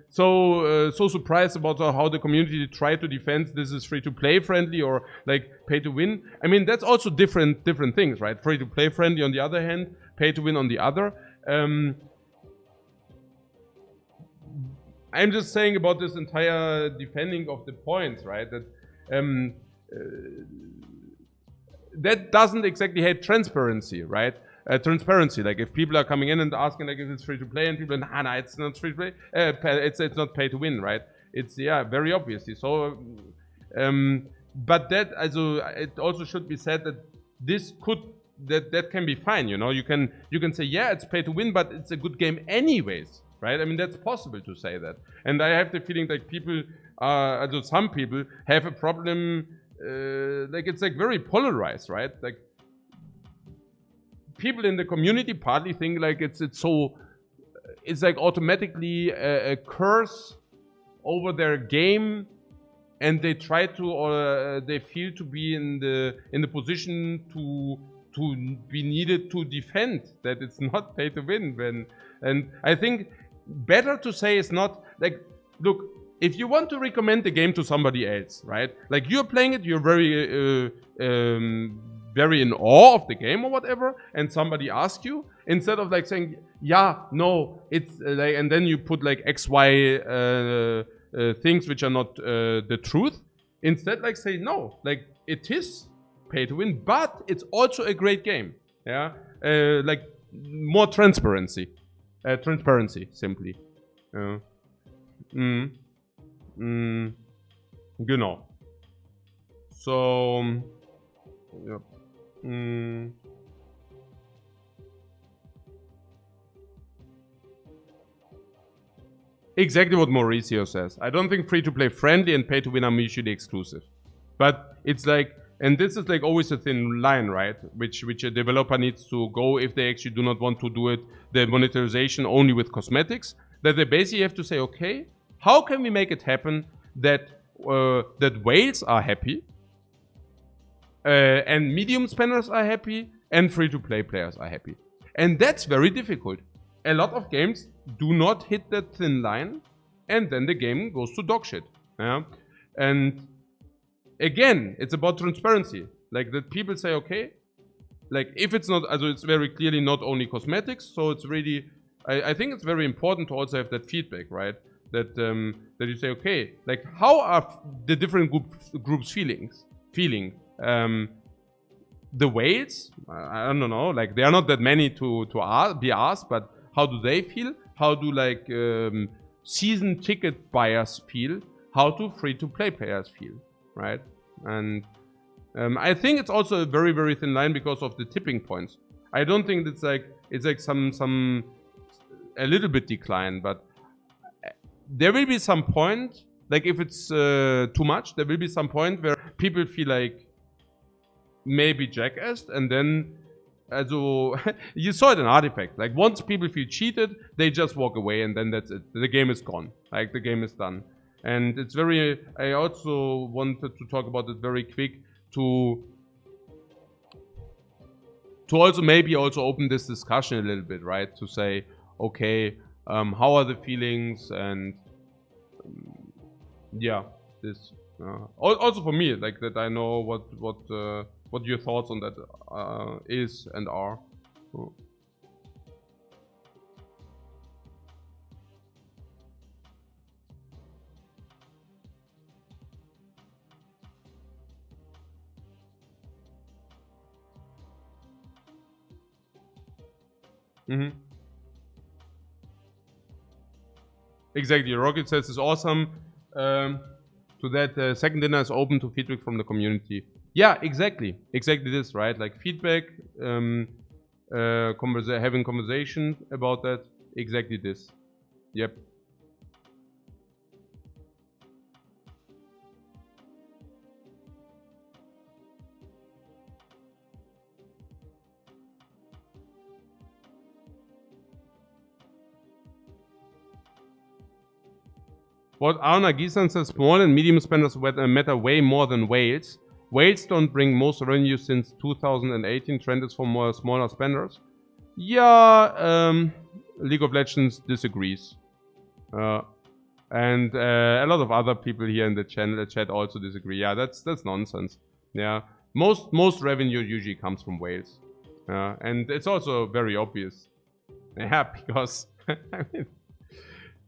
So surprised about how the community tried to defend this is free-to-play friendly or like pay-to-win. I mean, that's also different things, right? Free-to-play friendly on the other hand, pay-to-win on the other. I'm just saying about this entire defending of the points, right? That that doesn't exactly hate transparency, right? Transparency, like if people are coming in and asking like if it's free to play, and people are, nah, it's not free to play, it's not pay to win, right? It's, yeah, very obviously. So, but that also, it also should be said that this could, that can be fine, you know. You can say, yeah, it's pay to win, but it's a good game anyways, right? I mean, that's possible to say that. And I have the feeling like people, also some people have a problem, like it's like very polarized, right? Like, people in the community partly think like it's like automatically a curse over their game, and they try to, or they feel to be in the position to be needed to defend that it's not pay to win. And I think better to say it's not like, look, if you want to recommend the game to somebody else, right? Like you're playing it, you're very in awe of the game or whatever, and somebody asks you, instead of like saying, yeah, no, it's like, and then you put like X, Y things which are not the truth, instead like say, no, like it is pay to win, but it's also a great game. Yeah, like more transparency, simply. Genau. So, yeah. Exactly what Mauricio says. I don't think free-to-play friendly and pay-to-win are mutually exclusive. But it's like, and this is like always a thin line, right? Which a developer needs to go if they actually do not want to do it, the monetization only with cosmetics. That they basically have to say, okay, how can we make it happen that that whales are happy, and medium spenders are happy, and free-to-play players are happy? And that's very difficult. A lot of games do not hit that thin line, and then the game goes to dog shit. Yeah? And again, it's about transparency. Like that people say, okay, like if it's not, also it's very clearly not only cosmetics, so it's really, I think it's very important to also have that feedback, right? That that you say, okay, like how are the different groups feeling? The whales, I don't know, like there are not that many to be asked, but how do they feel? How do like season ticket buyers feel? How do free-to-play players feel, right? And I think it's also a very, very thin line because of the tipping points. I don't think it's like some a little bit decline, but there will be some point, like if it's too much, there will be some point where people feel like maybe jackassed, and then also you saw it in Artifact. Like once people feel cheated, they just walk away, and then that's it. The game is gone. Like the game is done. And it's very. I also wanted to talk about it very quick to also maybe also open this discussion a little bit, right? To say, okay, how are the feelings, and yeah, this. Also for me, like that, I know what your thoughts on that is and are. Mm-hmm. Exactly. Rocket says it's awesome. To that, second dinner is open to feedback from the community. Yeah, exactly. Exactly this, right? Like feedback, having conversation about that. Exactly this. Yep. What Arna Gisan says, small and medium spenders matter way more than whales. Whales don't bring most revenue since 2018. Trend is for more smaller spenders. Yeah, League of Legends disagrees. And a lot of other people here in the chat also disagree. Yeah, that's nonsense. Yeah, most revenue usually comes from whales. And it's also very obvious. Yeah, because I mean,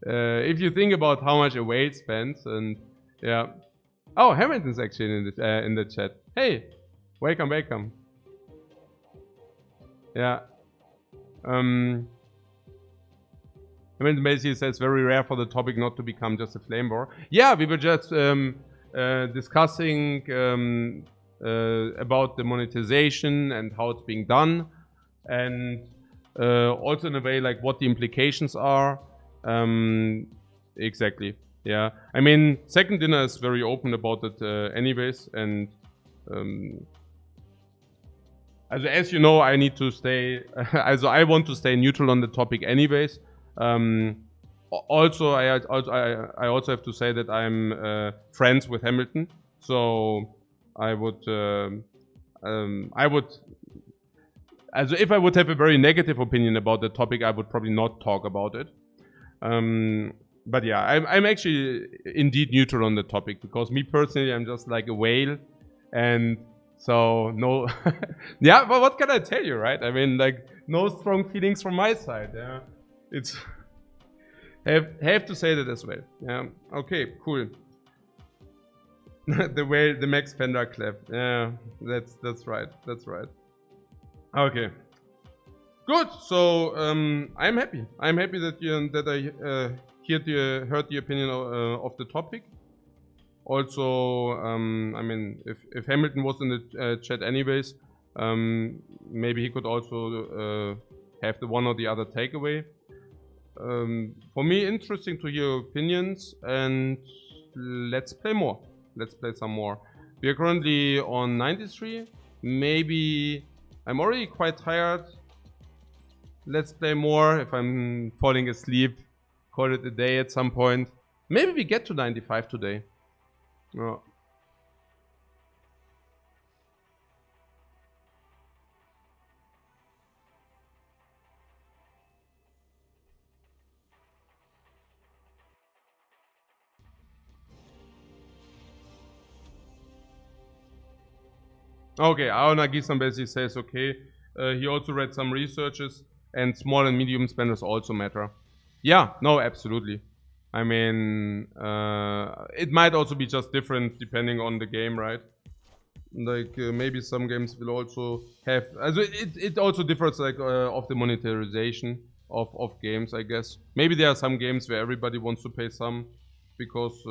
if you think about how much a whale spends, and yeah. Oh, Hamilton's actually in the chat. Hey, welcome. Yeah. Hamilton basically says it's very rare for the topic not to become just a flame war. Yeah, we were just discussing about the monetization and how it's being done, and also in a way like what the implications are. Exactly. Yeah. I mean, second dinner is very open about it, anyways, and as you know, I need to stay. I want to stay neutral on the topic, anyways. Also, I also have to say that I'm friends with Hamilton, so I would. Also, if I would have a very negative opinion about the topic, I would probably not talk about it. But yeah, I'm actually indeed neutral on the topic because me personally, I'm just like a whale, and so no, yeah. But what can I tell you, right? I mean, like no strong feelings from my side. Yeah, it's have to say that as well. Yeah. Okay. Cool. the Max Fender clap. Yeah. That's right. That's right. Okay. Good. So I'm happy. I'm happy that I heard the opinion of the topic. Also, I mean, if Hamilton was in the chat anyways, maybe he could also have the one or the other takeaway. For me, interesting to hear opinions, and let's play more. Let's play some more. We are currently on 93. Maybe I'm already quite tired. Let's play more. If I'm falling asleep, call it a day at some point. Maybe we get to 95 today. Oh. Okay, Aonagisan basically says, okay, he also read some researches and small and medium spenders also matter. Yeah, no, absolutely. I mean, it might also be just different depending on the game, right? Like maybe some games will also have, also it also differs like of the monetization of games, I guess. Maybe there are some games where everybody wants to pay some because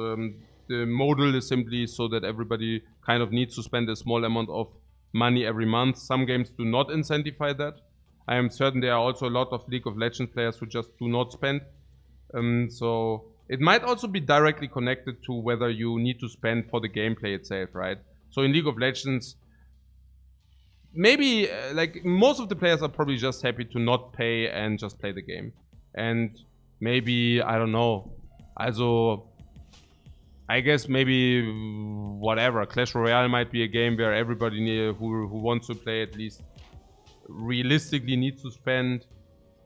the model is simply so that everybody kind of needs to spend a small amount of money every month. Some games do not incentivize that. I am certain there are also a lot of League of Legends players who just do not spend. So it might also be directly connected to whether you need to spend for the gameplay itself, right? So in League of Legends, maybe like most of the players are probably just happy to not pay and just play the game. And maybe, I don't know. Also, I guess maybe whatever. Clash Royale might be a game where everybody who wants to play at least realistically needs to spend.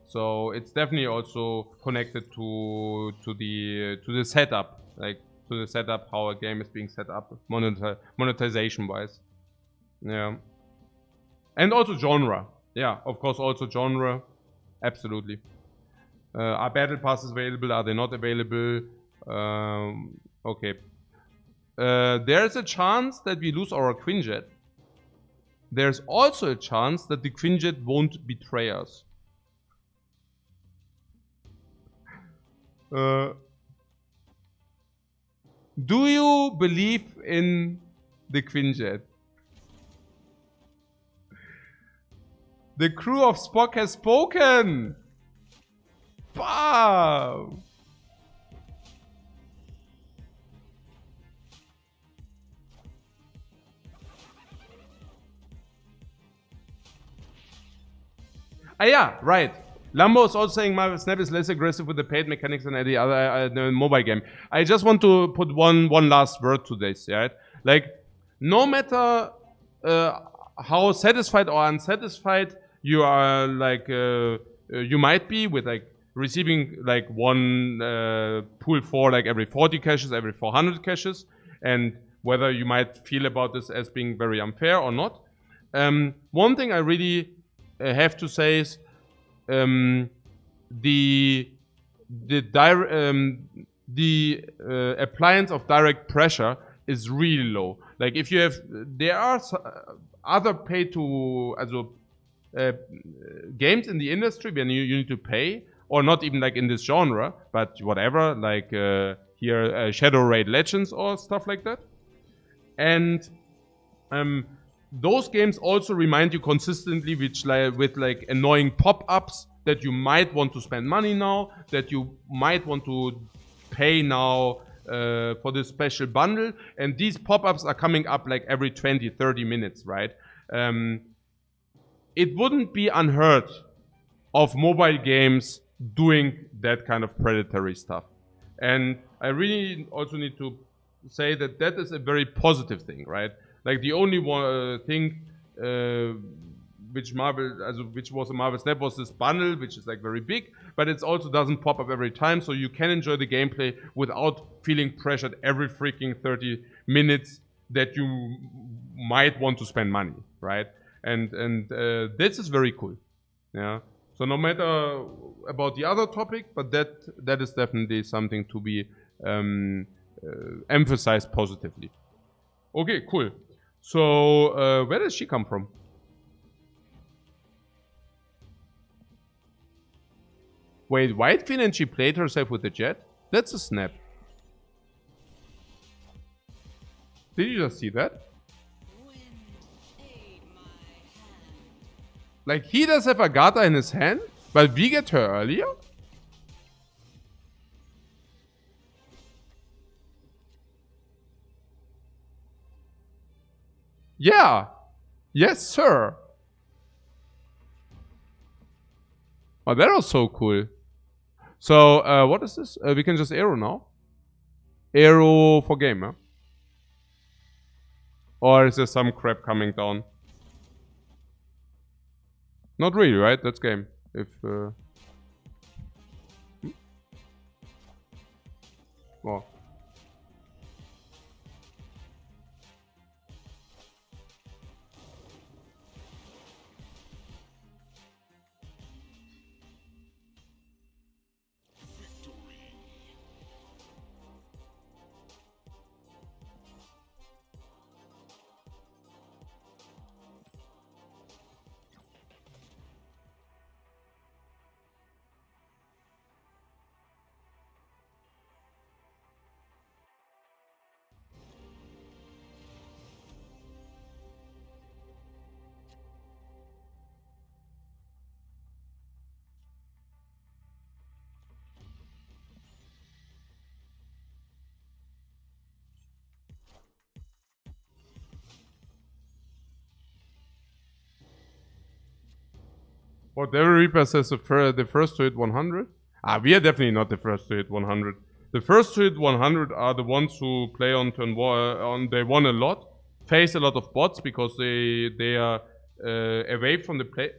So it's definitely also connected to the setup, like to the setup how a game is being set up, monetization wise. Yeah, and also genre. Yeah, of course, also genre. Absolutely. Are battle passes available? Are they not available? Okay. There is a chance that we lose our Quinjet. There's also a chance that the Quinjet won't betray us. Do you believe in the Quinjet? The crew of Spock has spoken! Wow! Ah, yeah, right. Lambo is also saying Marvel Snap is less aggressive with the paid mechanics than any other mobile game. I just want to put one last word to this, right? Like, no matter how satisfied or unsatisfied you are, like you might be with like receiving like one pool for like every 40 caches, every 400 caches, and whether you might feel about this as being very unfair or not. One thing I really have to say is the appliance of direct pressure is really low. Like if you have, there are other pay to, also games in the industry when you need to pay, or not even like in this genre, but whatever, like here Shadow Raid Legends or stuff like that. And those games also remind you consistently with like annoying pop-ups that you might want to spend money now, that you might want to pay now for this special bundle. And these pop-ups are coming up like every 20, 30 minutes, right? It wouldn't be unheard of mobile games doing that kind of predatory stuff. And I really also need to say that that is a very positive thing, right? Like the only one thing which was a Marvel Snap was this bundle, which is like very big, but it also doesn't pop up every time, so you can enjoy the gameplay without feeling pressured every freaking 30 minutes that you might want to spend money, right? And this is very cool. Yeah. So no matter about the other topic, but that is definitely something to be emphasized positively. Okay, cool. So where does she come from? Wait, Whitefin and she played herself with the jet? That's a snap. Did you just see that? Like he does have Agatha in his hand, but we get her earlier? Yeah. Yes, sir. Oh, that was so cool. So, what is this? We can just arrow now? Arrow for game, huh? Or is there some crap coming down? Not really, right? That's game. If, well. What Devil Reaper says the first to hit 100? We are definitely not the first to hit 100. The first to hit 100 are the ones who play on turn one. They won a lot, face a lot of bots because they are away from the play.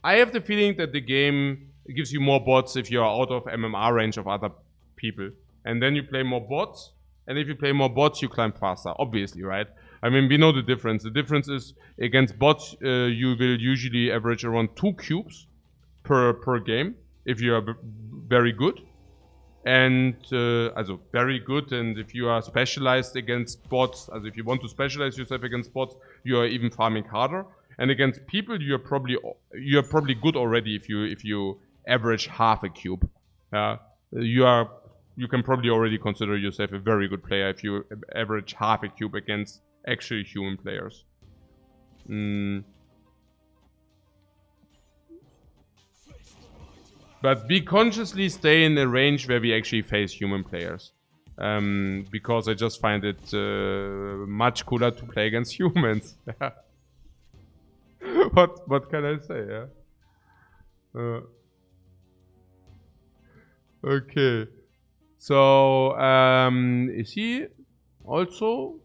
I have the feeling that the game gives you more bots if you're out of MMR range of other people. And then you play more bots. And if you play more bots, you climb faster. Obviously, right? I mean, we know the difference. The difference is against bots, you will usually average around 2 cubes per game if you are very good. And also very good. And if you are specialized against bots, as if you want to specialize yourself against bots, you are even farming harder. And against people, you're probably good already if you average half a cube. You can probably already consider yourself a very good player if you average half a cube against actually human players. But we consciously stay in a range where we actually face human players. Because I just find it much cooler to play against humans. What can I say, yeah? Okay. So, is he also...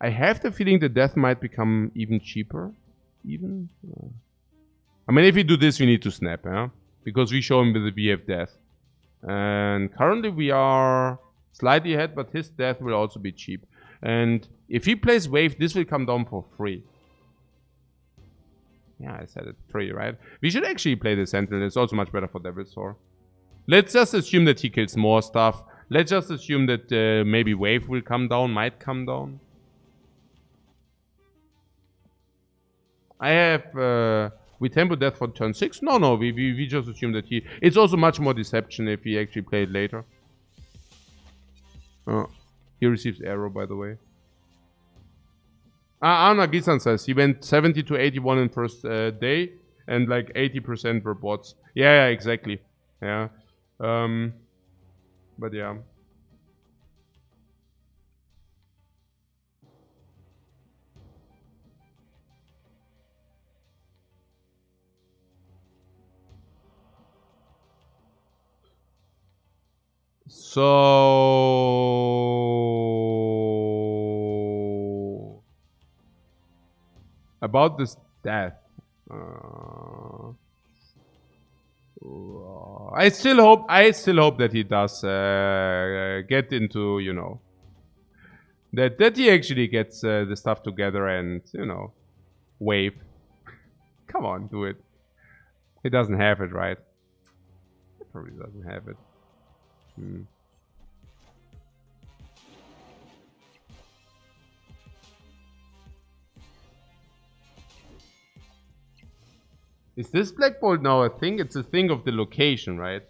I have the feeling the death might become even cheaper. Even? I mean, if we do this, we need to snap, yeah? Because we show him with the BF death. And currently we are slightly ahead, but his death will also be cheap. And if he plays wave, this will come down for free. Yeah, I said it, free, right? We should actually play the Sentinel. It's also much better for Devil's Sword. Let's just assume that he kills more stuff. Let's just assume that maybe wave will come down, might come down. I have... we tempo death for turn 6? No, we just assume that he... It's also much more deception if he actually played later. Oh, he receives arrow, by the way. Anna Gisan says he went 70 to 81 in first day and like 80% were bots. Yeah, exactly. Yeah. But yeah. So about this death, I still hope that he does get into, you know, that he actually gets the stuff together and, you know, wave. Come on, do it. He doesn't have it, right? He probably doesn't have it. Is this Black Bolt now a thing? It's a thing of the location, right?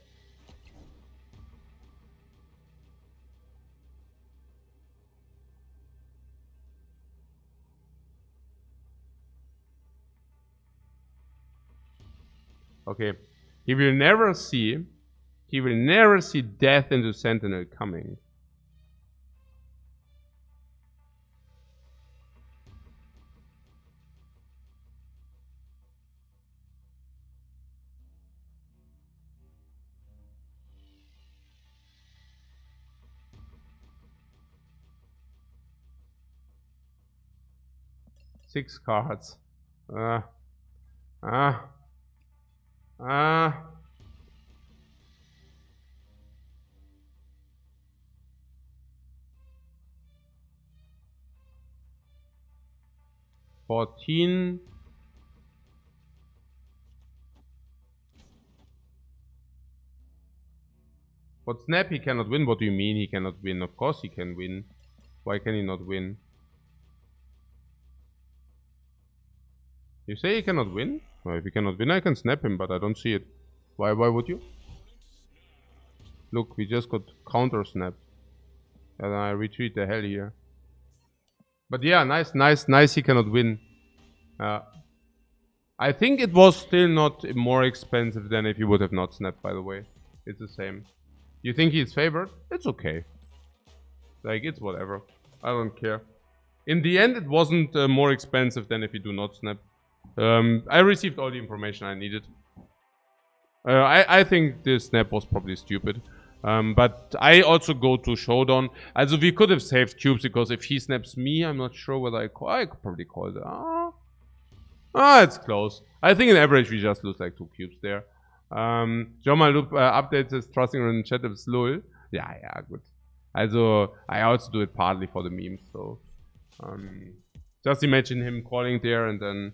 Okay. He will never see death into Sentinel coming. Six cards. 14. What snap? He cannot win. What do you mean he cannot win? Of course he can win. Why can he not win? You say he cannot win? Well, if he cannot win, I can snap him, but I don't see it. Why would you? Look, we just got counter snapped. And I retreat the hell here. But yeah, nice he cannot win. I think it was still not more expensive than if he would have not snapped, by the way. It's the same. You think he's favored? It's okay. Like, it's whatever. I don't care. In the end, it wasn't more expensive than if you do not snap. I received all the information I needed. I think this snap was probably stupid. But I also go to Showdown. Also, we could have saved cubes because if he snaps me, I'm not sure whether I could probably call it. It's close. I think in average we just lose like 2 cubes there. John Loop updates his trusting in chat of lol. Yeah, good. Also, I also do it partly for the memes, so just imagine him calling there and then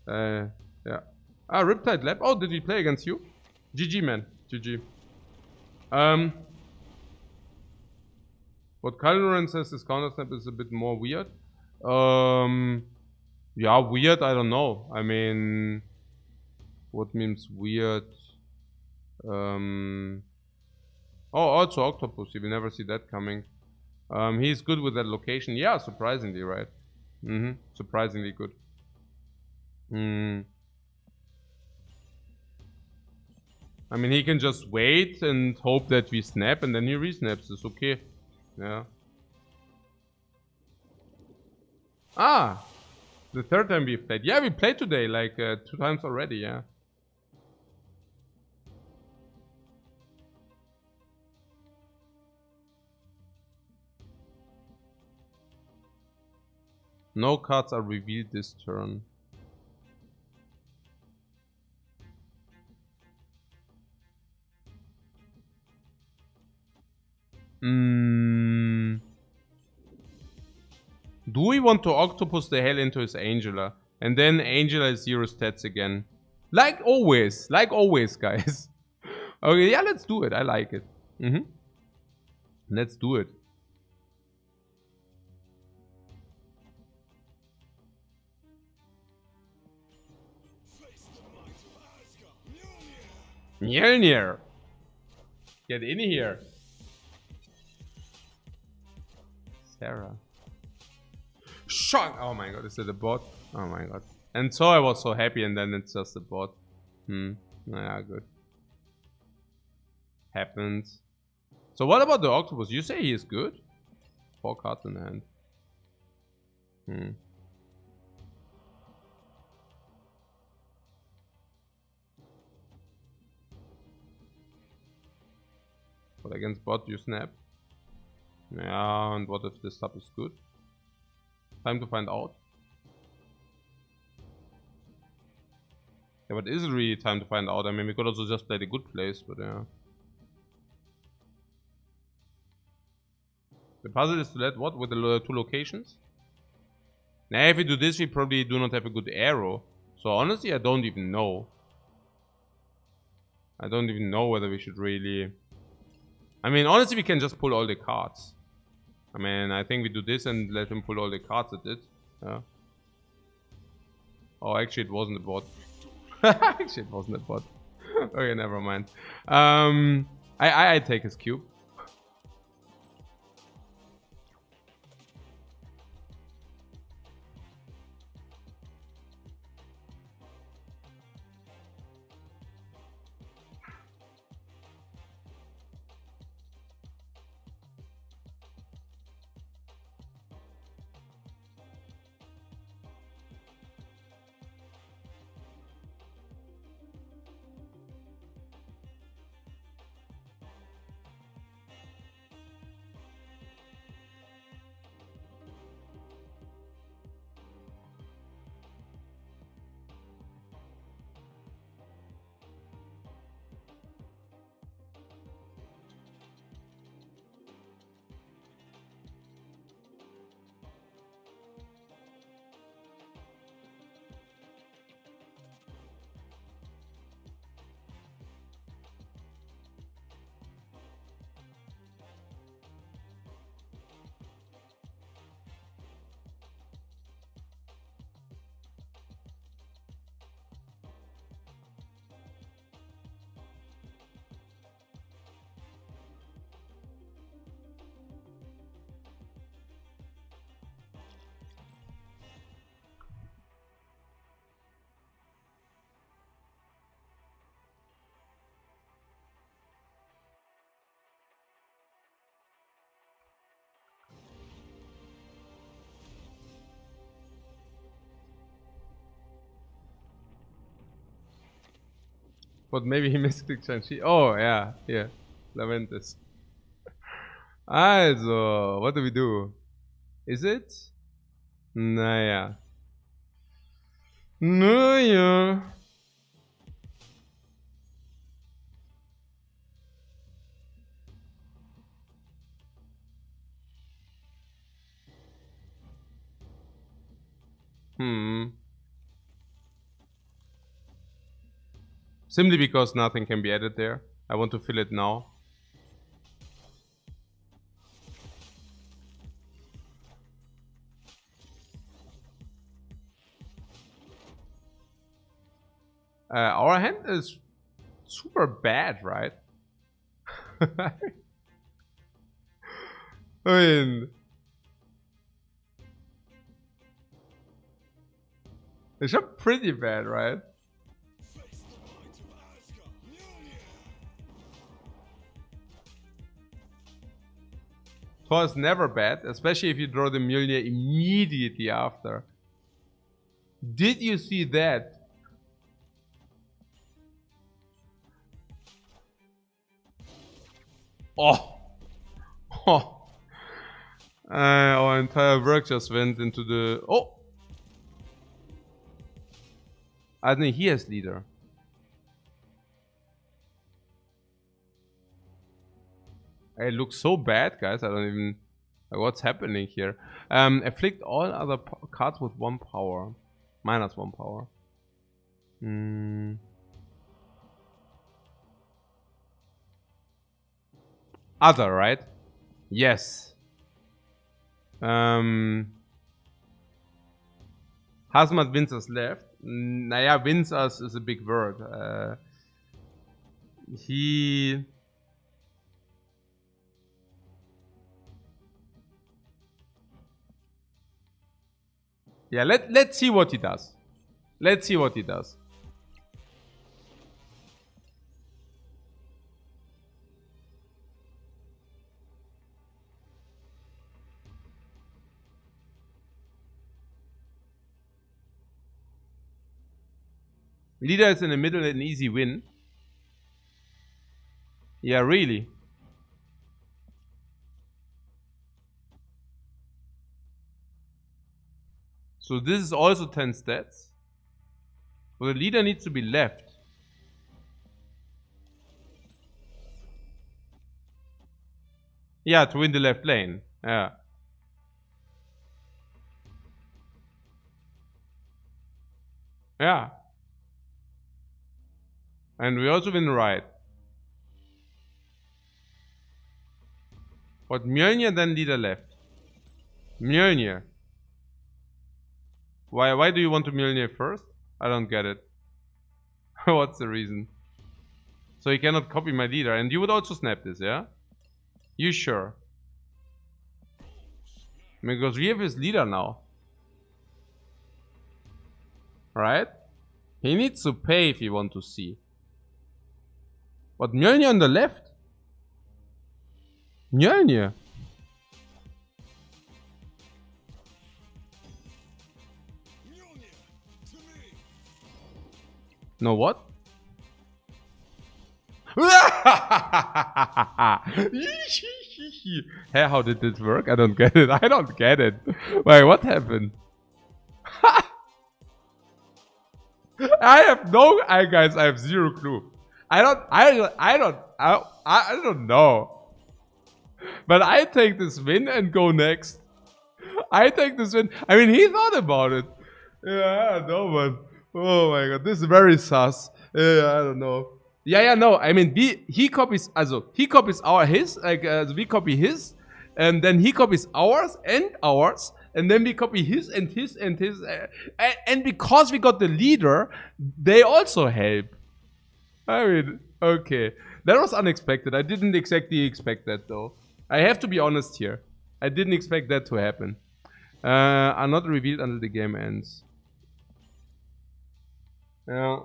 yeah. Riptide Lab. Oh, did he play against you? GG, man. GG. What Calderon says is counter snap is a bit more weird. Yeah, weird, I don't know. I mean, what means weird? Oh, also Octopus. You will never see that coming. He's good with that location. Yeah, surprisingly, right? Surprisingly good. I mean, he can just wait and hope that we snap, and then he resnaps. It's okay. Yeah. The third time we played. Yeah, we played today, like 2 times already, yeah. No cards are revealed this turn. Do we want to Octopus the hell into his Angela? And then Angela is 0 stats again. Like always, guys. Okay, yeah, let's do it. I like it. Let's do it. Mjolnir! Get in here. Sarah. Shock! Oh my god, is it a bot? Oh my god. And so I was so happy and then it's just a bot. Yeah, good. Happens. So what about the Octopus? You say he is good? 4 cards in hand. But against bot you snap. Yeah, and what if this sub is good? Time to find out. Yeah, but is it really time to find out? I mean, we could also just play the good plays, but yeah. The puzzle is to let what with the 2 locations? Now, if we do this, we probably do not have a good arrow. So honestly, I don't even know. I don't even know whether we should really... I mean, honestly, we can just pull all the cards. I mean, I think we do this and let him pull all the cards at it. Yeah. Oh, actually, it wasn't a bot. Actually, it wasn't a bot. Okay, never mind. I take his cube. But maybe he misclicked Shang-Chi. Oh, yeah. Here. Laventis. Also, what do we do? Is it? Naja. Naja. Simply because nothing can be added there. I want to fill it now. Our hand is super bad, right? I mean, it's just pretty bad, right? Face the might of Asgard. Mjolnir. Thor is never bad, especially if you draw the Mjolnir immediately after. Did you see that? Oh! Oh! Our entire work just went into the... Oh! I think he has leader. It looks so bad, guys. I don't even... Like, what's happening here? Afflict all other cards with 1 power. Minus 1 power. Other, right? Yes. Hazmat wins us left. Naja, wins us is a big word. He... Yeah, let's see what he does. Let's see what he does. Leader is in the middle, an easy win. Yeah, really. So this is also 10 stats. So the leader needs to be left. Yeah, to win the left lane. Yeah. Yeah. And we also win right. But Mjolnir then leader left. Mjolnir. Why do you want to Mjolnir first? I don't get it. What's the reason? So you cannot copy my leader. And you would also snap this, yeah? You sure? Because we have his leader now. Right? He needs to pay if you want to see. But Mjolnir on the left? Mjolnir. Mjolnir. To me. No what? Hey, how did this work? I don't get it. I don't get it. Wait, what happened? I have no... guys, I have zero clue. I don't know. But I take this win and go next. I take this win. I mean, he thought about it. Yeah, I don't know, but... Oh my god, this is very sus. Yeah, I don't know. Yeah, no. I mean, he copies... Also, he copies his. Like, we copy his. And then he copies ours and ours. And then we copy his and his and his. And because we got the leader, they also help. I mean, okay. That was unexpected. I didn't exactly expect that, though. I have to be honest here. I didn't expect that to happen. Are not revealed until the game ends. Yeah.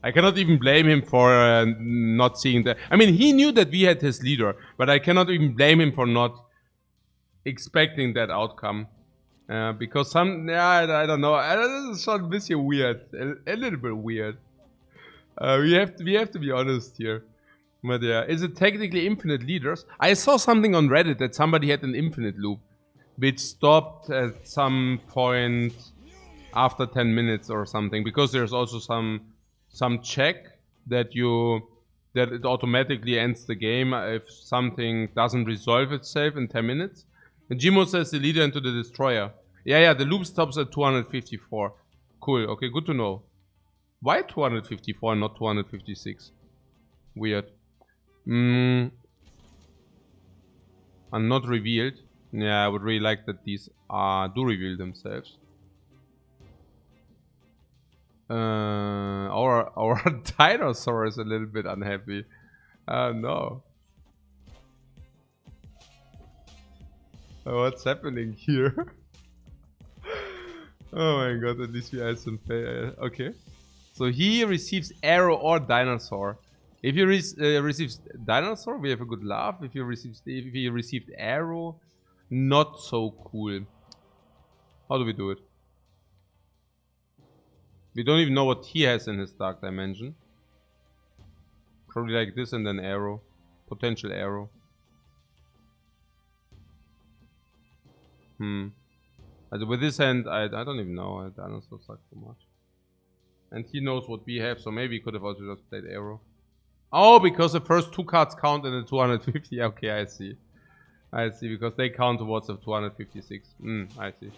I cannot even blame him for not seeing that. I mean, he knew that we had his leader, but I cannot even blame him for not expecting that outcome. Because some, yeah, I don't know. This is a bit weird, a little bit weird. We have to be honest here. But yeah, is it technically infinite leaders? I saw something on Reddit that somebody had an infinite loop, which stopped at some point after 10 minutes or something, because there's also some check that it automatically ends the game if something doesn't resolve itself in 10 minutes. And Jimo says the leader into the destroyer. Yeah, the loop stops at 254. Cool, okay, good to know. Why 254 and not 256? Weird. Are not revealed. Yeah, I would really like that these do reveal themselves. Our dinosaur is a little bit unhappy. No. What's happening here? Oh my god, at least we have some okay. So he receives arrow or dinosaur. If he receives dinosaur, we have a good laugh. If he received arrow, not so cool. How do we do it? We don't even know what he has in his dark dimension. Probably like this and then arrow. Potential arrow. With this hand, I don't even know. Dinosaur sucks so much. And he knows what we have, so maybe he could have also just played arrow. Oh, because the first two cards count in the 250. Okay, I see. I see, because they count towards the 256. I see.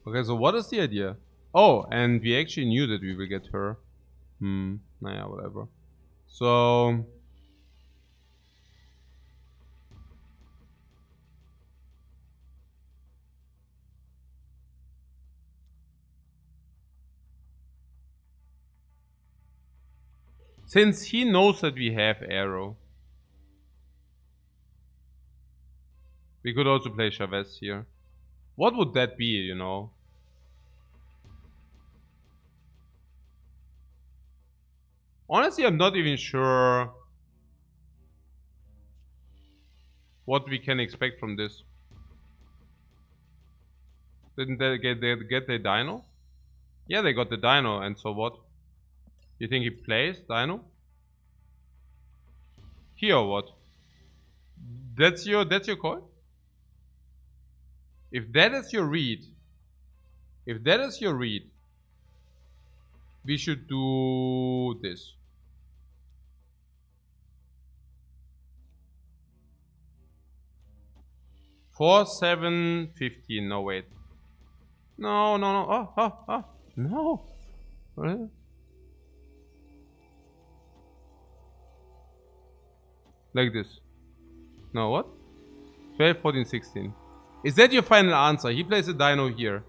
Okay, so what is the idea? Oh, and we actually knew that we will get her. Naja, whatever. So... since he knows that we have arrow, we could also play Chavez here. What would that be, you know? Honestly, I'm not even sure what we can expect from this. Didn't they get the dino? Yeah, they got the dino, and so what? You think he plays dino? Here or what? That's your call? If that is your read, we should do this. Four, 7, 15. No, wait. No. No. What? Like this. No, what? 12, 14, 16. Is that your final answer? He plays a dino here.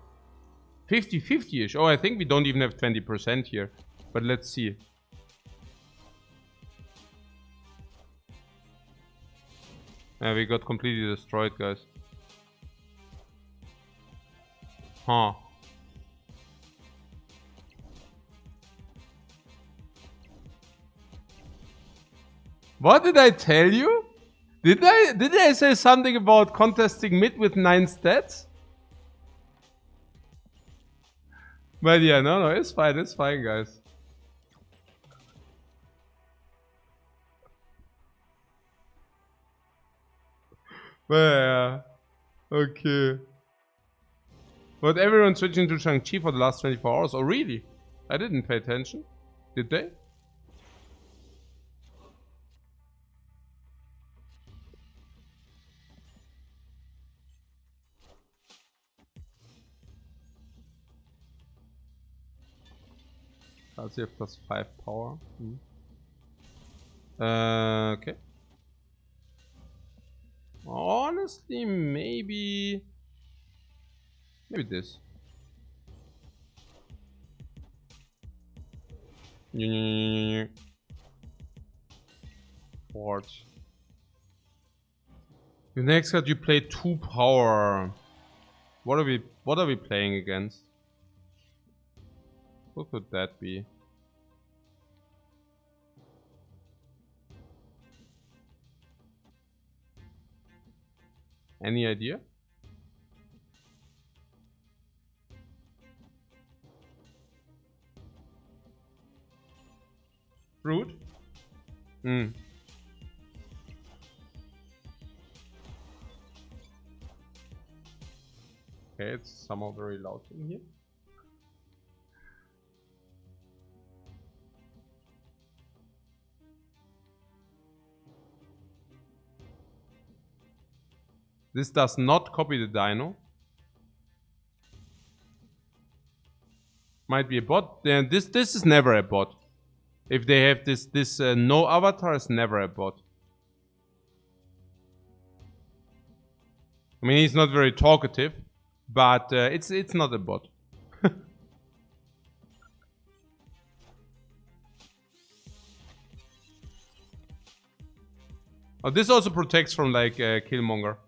50-50-ish. Oh, I think we don't even have 20% here. But let's see. Yeah, we got completely destroyed, guys. Huh. What did I tell you? Did I say something about contesting mid with 9 stats? But yeah, no, it's fine, guys. But yeah, okay. But everyone's switching to Shang-Chi for the last 24 hours. Oh, really? I didn't pay attention. Did they? Also, plus 5 power. Okay. Honestly, maybe this. Forge. The next card you play 2 power. What are we playing against? What could that be? Any idea? Root? Hmm. Okay, it's somehow very loud in here. This does not copy the dino. Might be a bot. This is never a bot. If they have this no avatar is never a bot. I mean, he's not very talkative, but it's not a bot. Oh, this also protects from like Killmonger.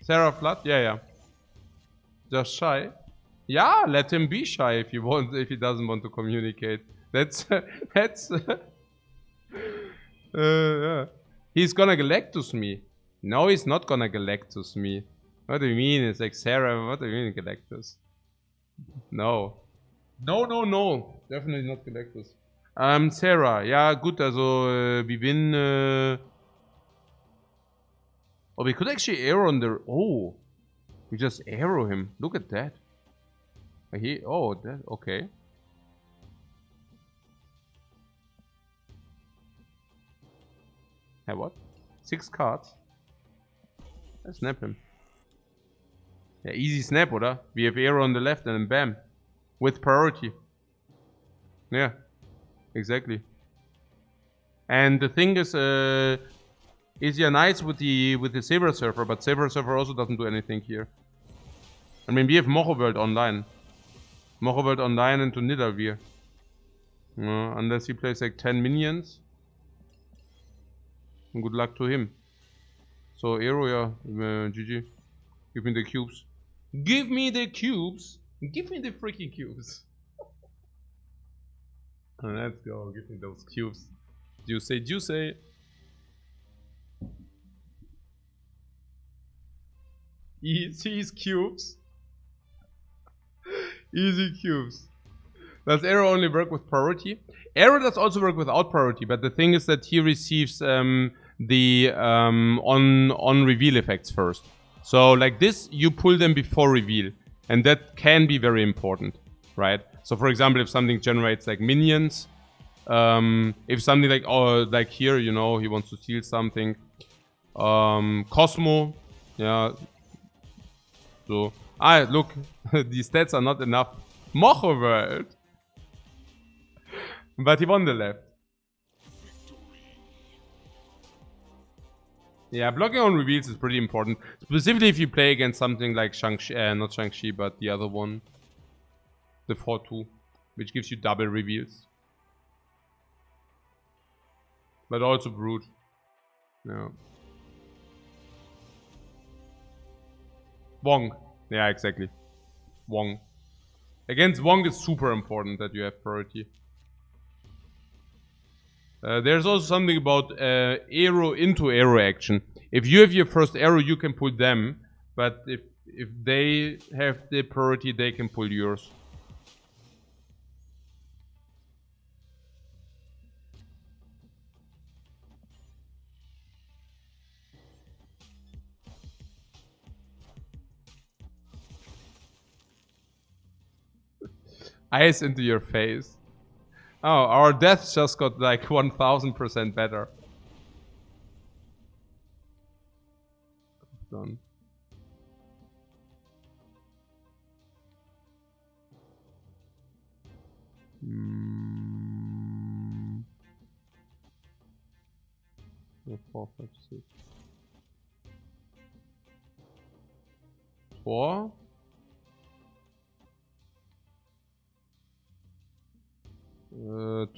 Sarah Flood? Yeah. Just shy. Yeah, let him be shy if you want. If he doesn't want to communicate, that's yeah. He's gonna Galactus me. No, he's not gonna Galactus me. What do you mean? It's like Sarah. What do you mean Galactus? No. No. Definitely not Galactus. Sarah. Ja, gut, also we win. Oh, we could actually arrow on the. Oh, we just arrow him. Look at that. Oh, that okay. Hey, what? 6 cards. I snap him. Yeah, easy snap, oder? We have arrow on the left and then bam. With priority. Yeah, exactly. And the thing is, yeah, nice with the Saber Surfer, but Saber Surfer also doesn't do anything here. I mean, we have Mocho World online. Mocho World online into Nidavellir. Unless he plays like 10 minions. And good luck to him. So, Aero, yeah, GG. Give me the cubes. Give me the cubes! Give me the freaking cubes! Let's go, give me those cubes. Juicy. Easy cubes. Easy cubes. Does Arrow only work with priority? Arrow does also work without priority, but the thing is that he receives the on reveal effects first. So like this, you pull them before reveal, and that can be very important, right? So for example, if something generates like minions, if something like here, you know, he wants to steal something, Cosmo, yeah. So look, these stats are not enough. Mocho World. But he won the left. Yeah, blocking on reveals is pretty important. Specifically if you play against something like Shang-Chi, not Shang-Chi, but the other one. The 4-2, which gives you double reveals. But also Brute. Yeah. Wong. Yeah, exactly. Wong. Against Wong, it's super important that you have priority. There's also something about arrow into arrow action. If you have your first arrow, you can pull them. But if they have the priority, they can pull yours. Ice into your face. Oh, our death just got like 1000% better. Done. Oh, 4, 5, 6. 4.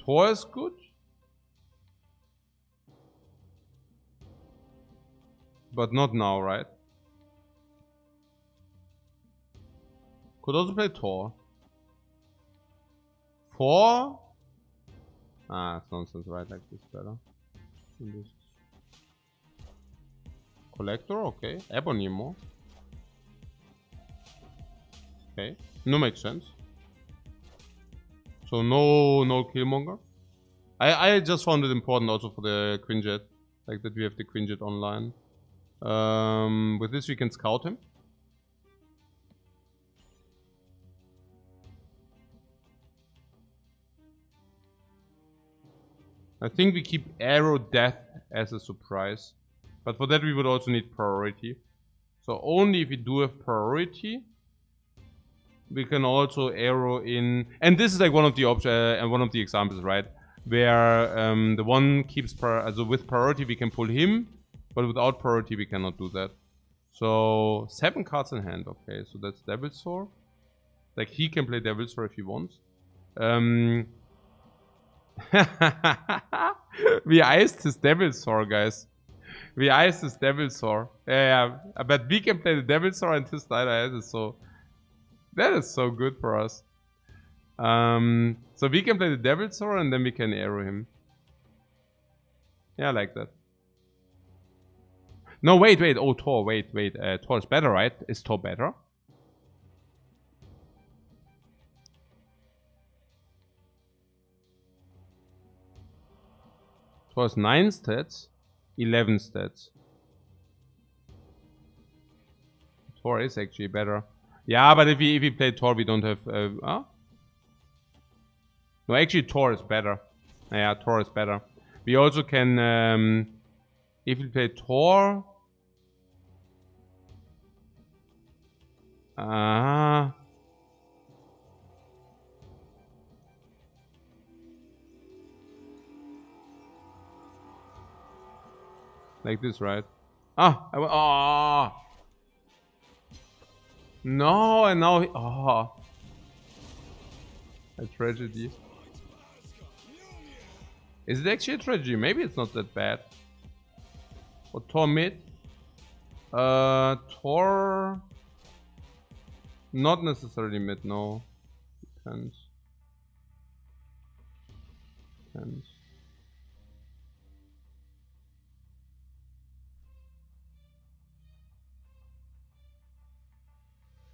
Tor is good. But not now, right? Could also play Tor. 4? Ah, it's nonsense, right? Like this better. Collector, okay. Ebonimo. Okay. No, makes sense. So no Killmonger. I just found it important also for the Quinjet. Like that we have the Quinjet online. With this we can scout him. I think we keep Arrow Death as a surprise. But for that we would also need priority. So only if we do have priority, we can also arrow in. And this is like one of the and one of the examples, right? Where the one keeps so with priority we can pull him, but without priority we cannot do that. So 7 cards in hand. Okay, so that's Devil's Sword. Like he can play Devil's Sword if he wants. We iced his Devil's Sword, guys. We iced his Devil's Sword. Yeah, but we can play the Devil's Sword and his Snyder has it, so that is so good for us. So we can play the Devil's Sword and then we can arrow him. Yeah, I like that. No, wait. Oh, Thor, wait. Thor is better, right? Is Thor better? Thor has 9 stats, 11 stats. Thor is actually better. Yeah, but if we play Thor, we don't have... No, actually Thor is better. Yeah, Thor is better. We also can... if we play Thor... like this, right? No, and now he... a tragedy. Is it actually a tragedy? Maybe it's not that bad. Or Thor mid? Thor... Not necessarily mid, no. Depends.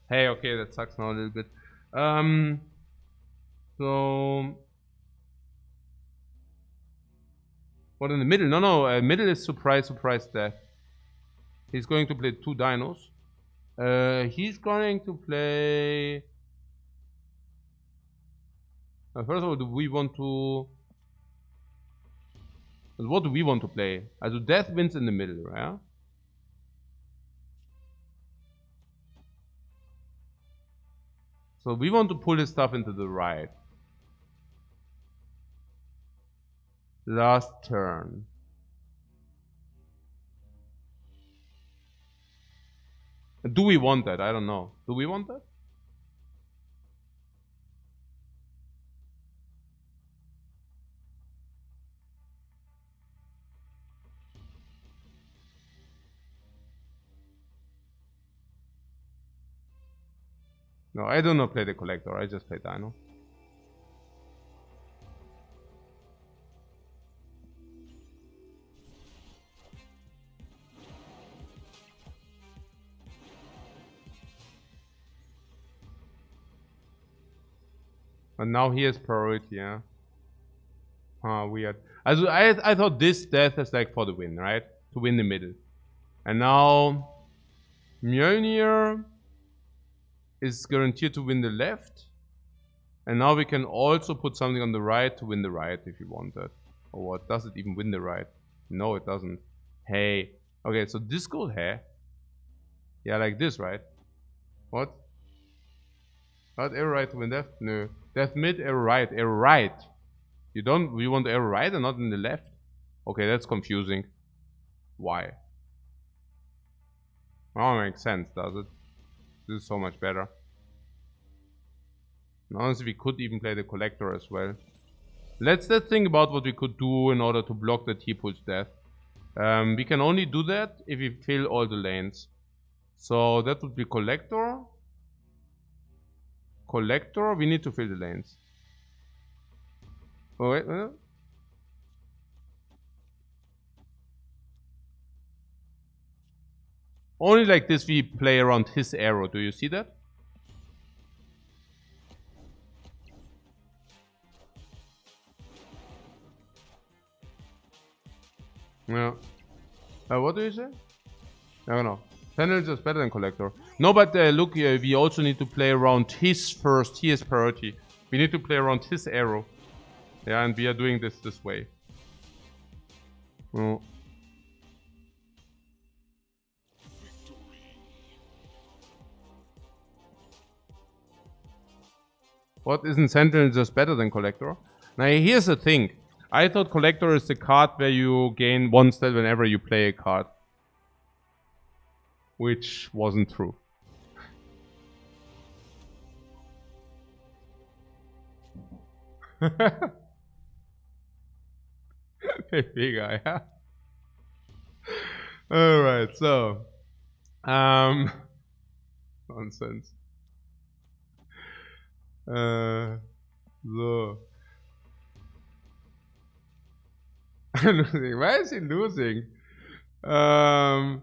Hey, okay, that sucks now a little bit. So... What in the middle? No, middle is surprise death. He's going to play 2 dinos. He's going to play... first of all, do we want to... What do we want to play? Also death wins in the middle, yeah? So we want to pull his stuff into the right. Last turn. Do we want that? I don't know. Do we want that? No, I do not play the collector. I just play Dino. And now he has priority, yeah. Weird. Also, I thought this death is like for the win, right? To win the middle. And now Mjolnir is guaranteed to win the left. And now we can also put something on the right to win the right if you want that. Or what? Does it even win the right? No, it doesn't. Hey. Okay, so this goes here. Yeah, like this, right? What? Not arrow right to win left? No. Death mid, arrow right. Arrow right. We want arrow right and not in the left? Okay, that's confusing. Why? Oh, makes sense, does it? This is so much better. And honestly, we could even play the collector as well. Let's think about what we could do in order to block the T-Pulse death. We can only do that if we fill all the lanes. So that would be collector. Collector, we need to fill the lanes. Oh, wait, Only like this we play around his arrow. Do you see that? Yeah. What do you say? I don't know. Sentinel is just better than Collector. No, but look, we also need to play around his first. He is priority. We need to play around his arrow. Yeah, and we are doing this way. Oh. What, isn't Sentinel just better than Collector? Now here's the thing. I thought Collector is the card where you gain 1 stat whenever you play a card. Which wasn't true. Big guy, yeah. Alright, so. Nonsense. So. I'm losing. Why is he losing? How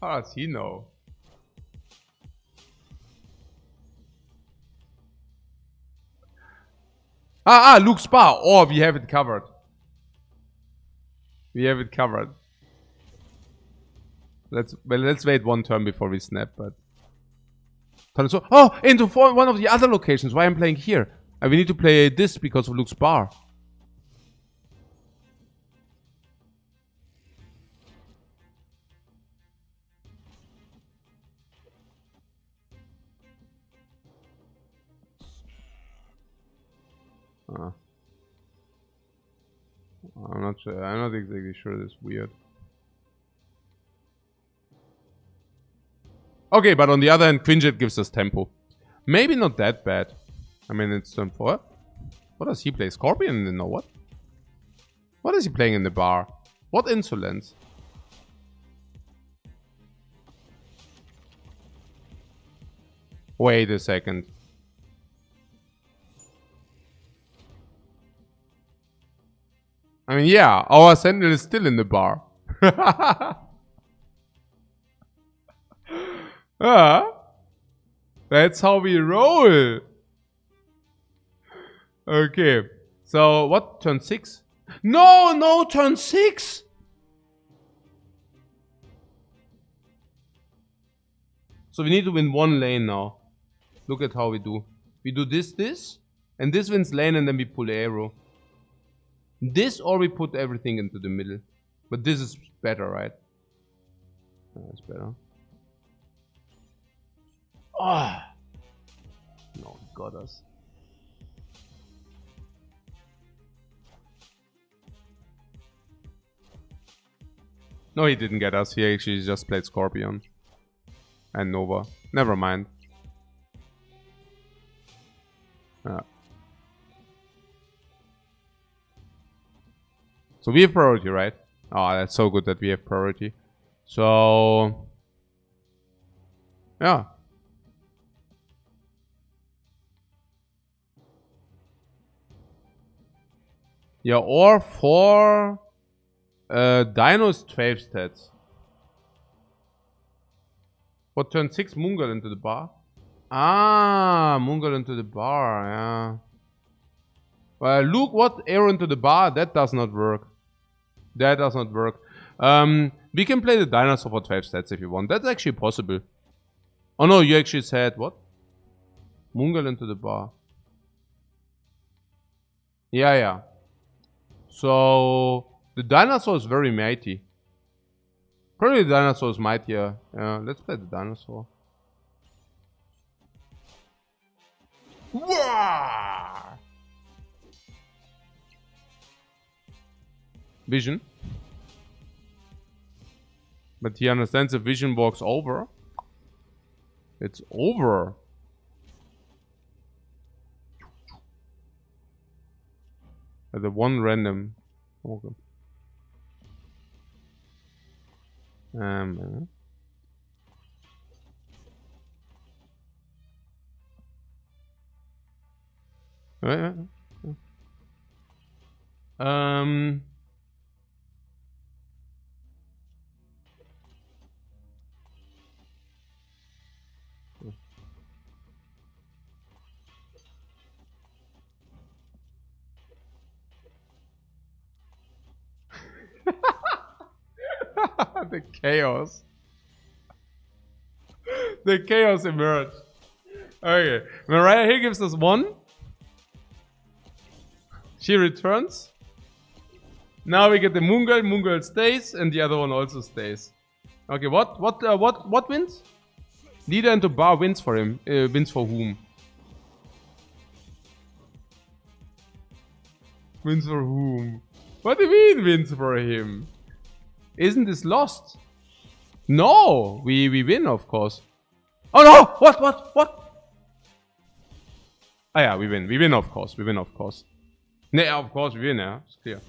does he know? Luke Spa. Oh, we have it covered. We have it covered. Let's wait 1 turn before we snap, but. Oh, into one of the other locations. Why I'm playing here? And we need to play this because of Luke's bar. I'm not sure. I'm not exactly sure. This is weird. Okay, but on the other hand, Quinjet gives us tempo. Maybe not that bad. I mean, it's turn 4. What does he play? Scorpion? No, what? What is he playing in the bar? What insolence? Wait a second. I mean, yeah, our Sentinel is still in the bar. That's how we roll. Okay. So, what? Turn 6? No, turn 6! So we need to win 1 lane now. Look at how we do. We do this, and this wins lane, and then we pull arrow. This, or we put everything into the middle. But this is better, right? That's better. Oh! No, he got us. No, he didn't get us. He actually just played Scorpion. And Nova. Never mind. So we have priority, right? Oh, that's so good that we have priority. So... yeah. Yeah, or 4... Dino's 12 stats. What, turn 6 Mungal into the bar? Ah, Mungal into the bar, yeah. Well, Luke, what? Arrow into the bar? That does not work. That does not work. We can play the dinosaur for 12 stats if you want. That's actually possible. Oh no, you actually said what? Mungal into the bar. Yeah. So the dinosaur is very mighty. Probably the dinosaur is mightier. Yeah, let's play the dinosaur. Wah! Vision. But he understands if vision walks over. It's over. At the 1 random. Okay. The chaos. The chaos emerged. Okay. Mariah here gives us 1. She returns. Now we get the Moon Girl. Moon Girl stays, and the other one also stays. Okay, what wins? Leader into bar wins for him. Wins for whom? Wins for whom? What do you mean wins for him? Isn't this lost? No, we win, of course. Oh no! What? Ah yeah, we win. We win, of course. We win, of course. Yeah, of course we win, yeah. It's clear.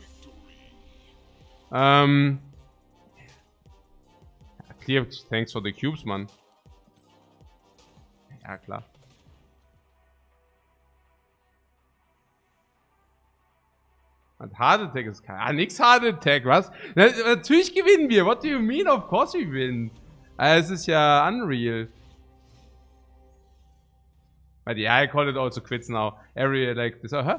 Clear, thanks for the cubes, man. Ja, klar. Und Hard Attack ist kein. Ah, nix Hard Attack, was? Natürlich gewinnen wir. What do you mean? Of course we win. Es ist ja unreal. But yeah, I call it also quits now. Every like this. Huh?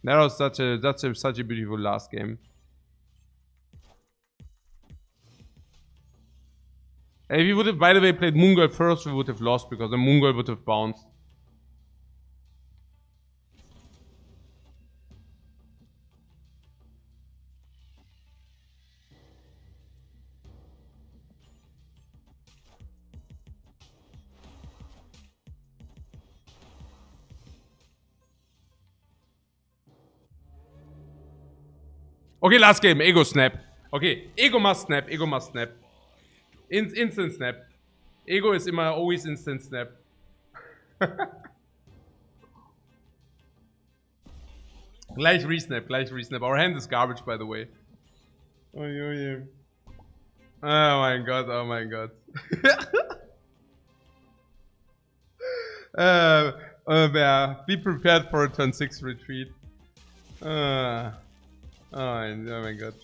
That was such a beautiful last game. If we would have, by the way, played Moon Girl first, we would have lost because the Moon Girl would have bounced. Okay, last game. Ego snap. Okay, Ego must snap. Ego must snap. Instant snap. Ego is immer always instant snap. Gleich resnap, gleich resnap. Our hand is garbage, by the way. Oh my god, oh my god. Yeah, be prepared for a turn 6 retreat. Oh my god.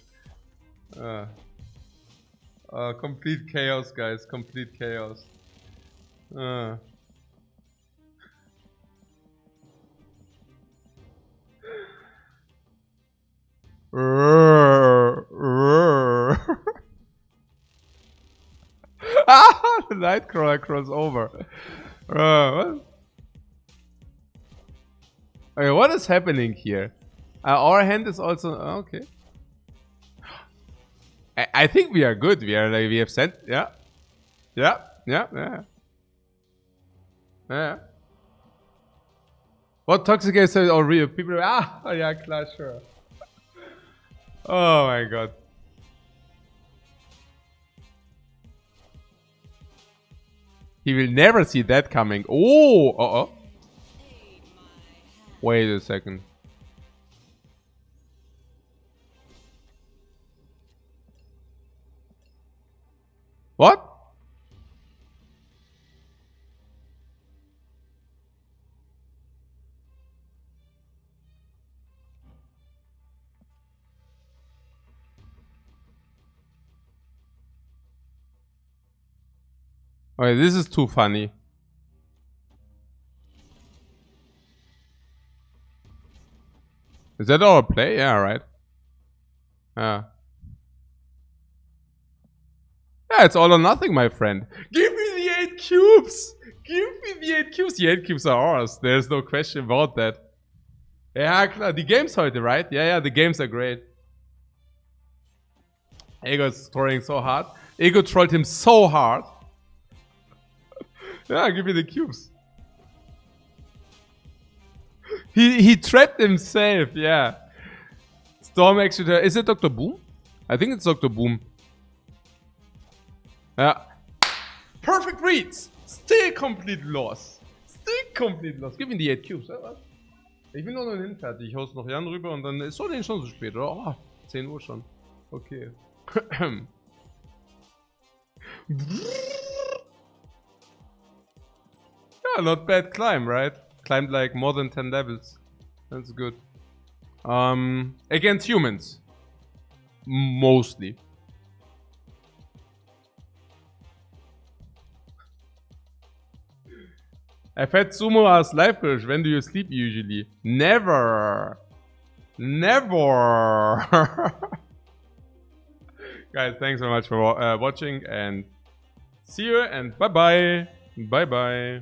Complete chaos, guys. Complete chaos. The Nightcrawler crossover. What? Okay, what is happening here? Our hand is also okay. I think we are good. We are like we have sent. Yeah. What toxic is all real people? Yeah, klar, sure. Oh my god. He will never see that coming. Oh. Wait a second. What? Okay, this is too funny. Is that our play? Yeah, right. Yeah, it's all or nothing, my friend. Give me the 8 cubes! Give me the 8 cubes! The 8 cubes are ours. There's no question about that. Ja, klar. Die Games heute, right? Yeah, the games are great. Ego is throwing so hard. Ego trolled him so hard. Yeah, give me the cubes. He trapped himself, yeah. Storm actually. Is it Dr. Boom? I think it's Dr. Boom. Yeah. Perfect reads. Still complete loss. Give me the 8 cubes. Ich bin noch nicht fertig. Ich hau's noch Jan rüber und dann ist so den schon so spät, oder? Oh, 10 Uhr schon. Okay. Yeah, not bad climb, right? Climbed like more than 10 levels. That's good. Against humans. Mostly. I've had sumo as Lifecoach. When do you sleep usually? Never. Guys, thanks so much for watching and see you and bye bye. Bye bye.